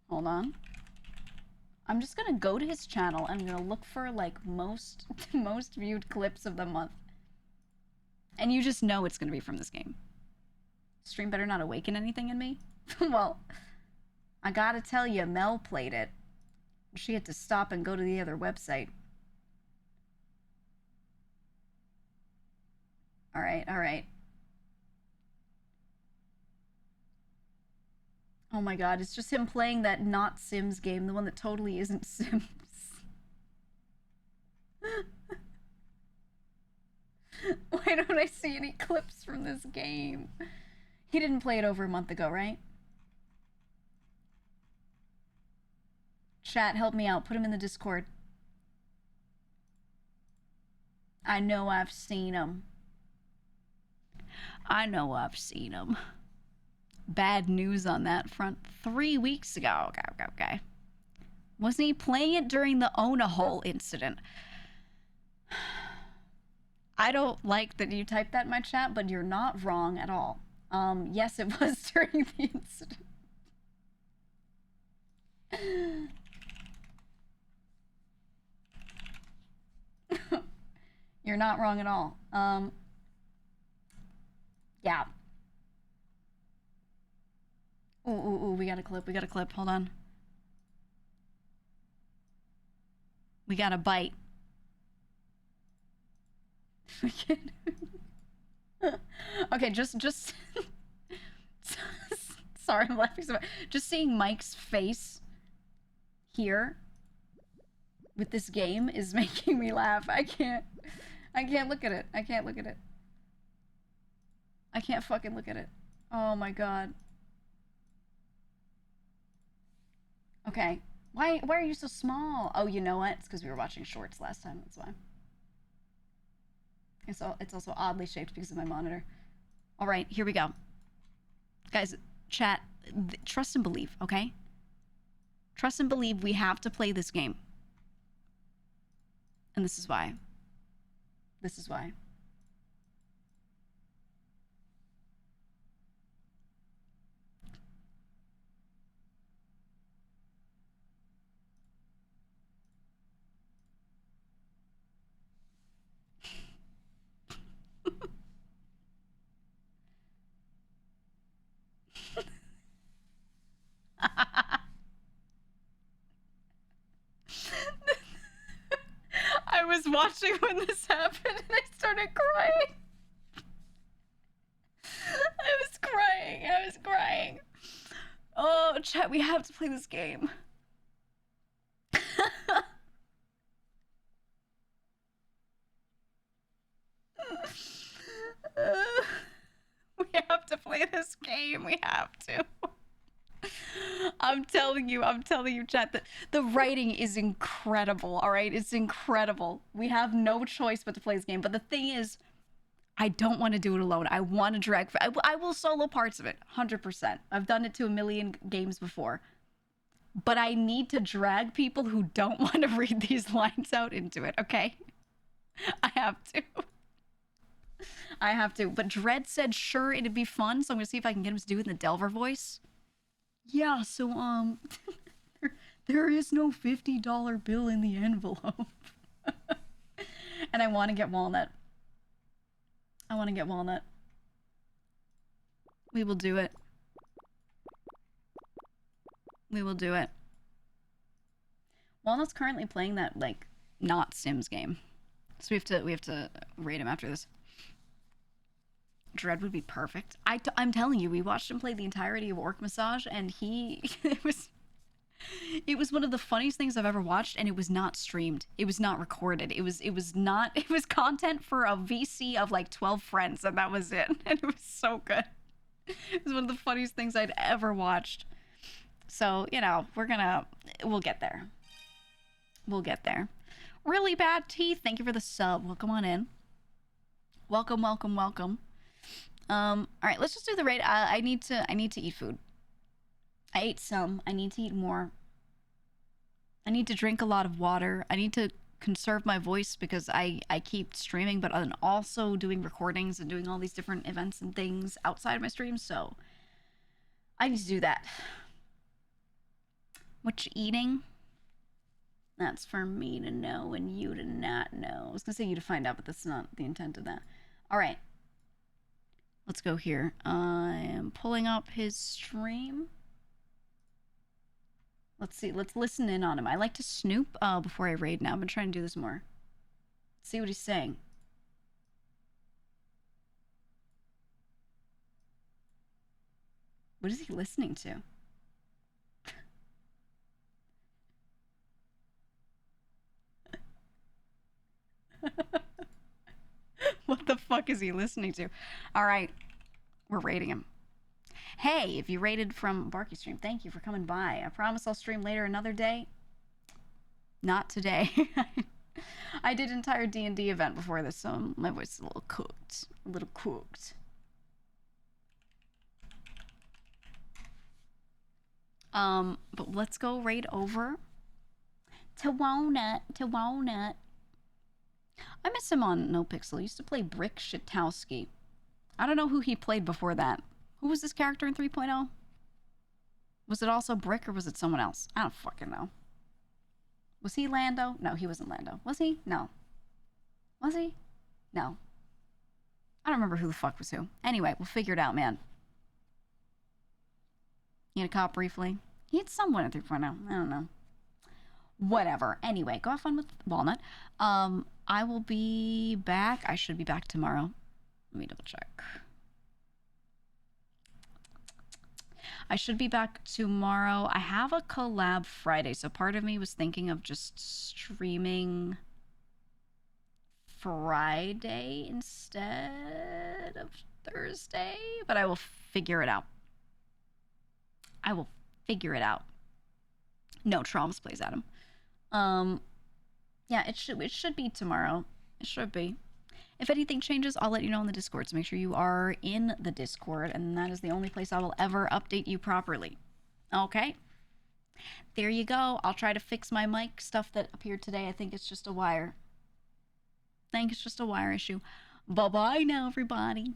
Hold on. I'm just gonna go to his channel and I'm gonna look for like most viewed clips of the month. And you just know it's gonna be from this game. Stream better not awaken anything in me. Well, I gotta tell you, Mel played it. She had to stop and go to the other website. Alright. Oh my god, it's just him playing that not Sims game, the one that totally isn't Sims. Why don't I see any clips from this game? He didn't play it over a month ago, right? Chat, help me out. Put him in the Discord. I know I've seen him. I know I've seen him. Bad news on that front. 3 weeks ago. Okay. Wasn't he playing it during the Own-a-Hole incident? I don't like that you typed that in my chat, but you're not wrong at all. Yes, it was during the incident. You're not wrong at all. Yeah. Ooh, we got a clip. Hold on. We got a bite. Okay, just sorry, I'm laughing so much. Just seeing Mike's face here with this game is making me laugh. I can't look at it. I can't fucking look at it. Oh my god. Okay. Why are you so small? Oh, you know what? It's because we were watching shorts last time, that's why. It's also oddly shaped because of my monitor. All right, here we go. Guys, chat, trust and believe, okay? Trust and believe we have to play this game. And this is why. This is why. I was watching when this happened and I started crying. I was crying. Oh, chat, we have to play this game. We have to play this game. We have to. I'm telling you, chat, the writing is incredible, all right? It's incredible. We have no choice but to play this game. But the thing is, I don't want to do it alone. I want to drag... I will solo parts of it, 100%. I've done it to a million games before. But I need to drag people who don't want to read these lines out into it, okay? I have to. But Dredd said, sure, it'd be fun, so I'm going to see if I can get him to do it in the Delver voice. Yeah, so, there is no $50 bill in the envelope. And I want to get Walnut. We will do it. Walnut's currently playing that, like, not Sims game. So we have to rate him after this. Dredd would be perfect. I'm telling you, we watched him play the entirety of Orc Massage, and it was one of the funniest things I've ever watched, and it was not streamed. It was not recorded. It was content for a VC of like 12 friends, and that was it. And it was so good. It was one of the funniest things I'd ever watched. So, you know, we'll get there. Really Bad Teeth, thank you for the sub. Welcome on in. Welcome. All right, let's just do the raid. I need to eat food. I ate some. I need to eat more. I need to drink a lot of water. I need to conserve my voice because I keep streaming, but I'm also doing recordings and doing all these different events and things outside of my streams, so I need to do that. What you eating? That's for me to know and you to not know. I was gonna say you to find out, but that's not the intent of that. All right. Let's go here. I am pulling up his stream. Let's see. Let's listen in on him. I like to snoop before I raid now. I've been trying to do this more. Let's see what he's saying. What is he listening to? What the fuck fuck is he listening to? All right, we're rating him. Hey, if you rated from Barky Stream, thank you for coming by. I promise I'll stream later another day. Not today. I did an entire D&D event before this, so my voice is a little cooked. A little cooked. But let's go right over to Walnut. I miss him on No Pixel. He used to play Brick Shatowski. I don't know who he played before that. Who was this character in 3.0? Was it also Brick or was it someone else? I don't fucking know. Was he Lando? No, he wasn't Lando. Was he? No. Was he? No. I don't remember who the fuck was who. Anyway, we'll figure it out, man. He had a cop briefly. He had someone at 3.0. I don't know. Whatever. Anyway, go have fun with Walnut. I will be back. I should be back tomorrow. Let me double check. I should be back tomorrow. I have a collab Friday, so part of me was thinking of just streaming Friday instead of Thursday, but I will figure it out. No, Traumas plays Adam. Yeah, it should be tomorrow. It should be. If anything changes, I'll let you know in the Discord, so make sure you are in the Discord, and that is the only place I will ever update you properly. Okay? There you go. I'll try to fix my mic stuff that appeared today. I think it's just a wire. Issue. Bye-bye now, everybody.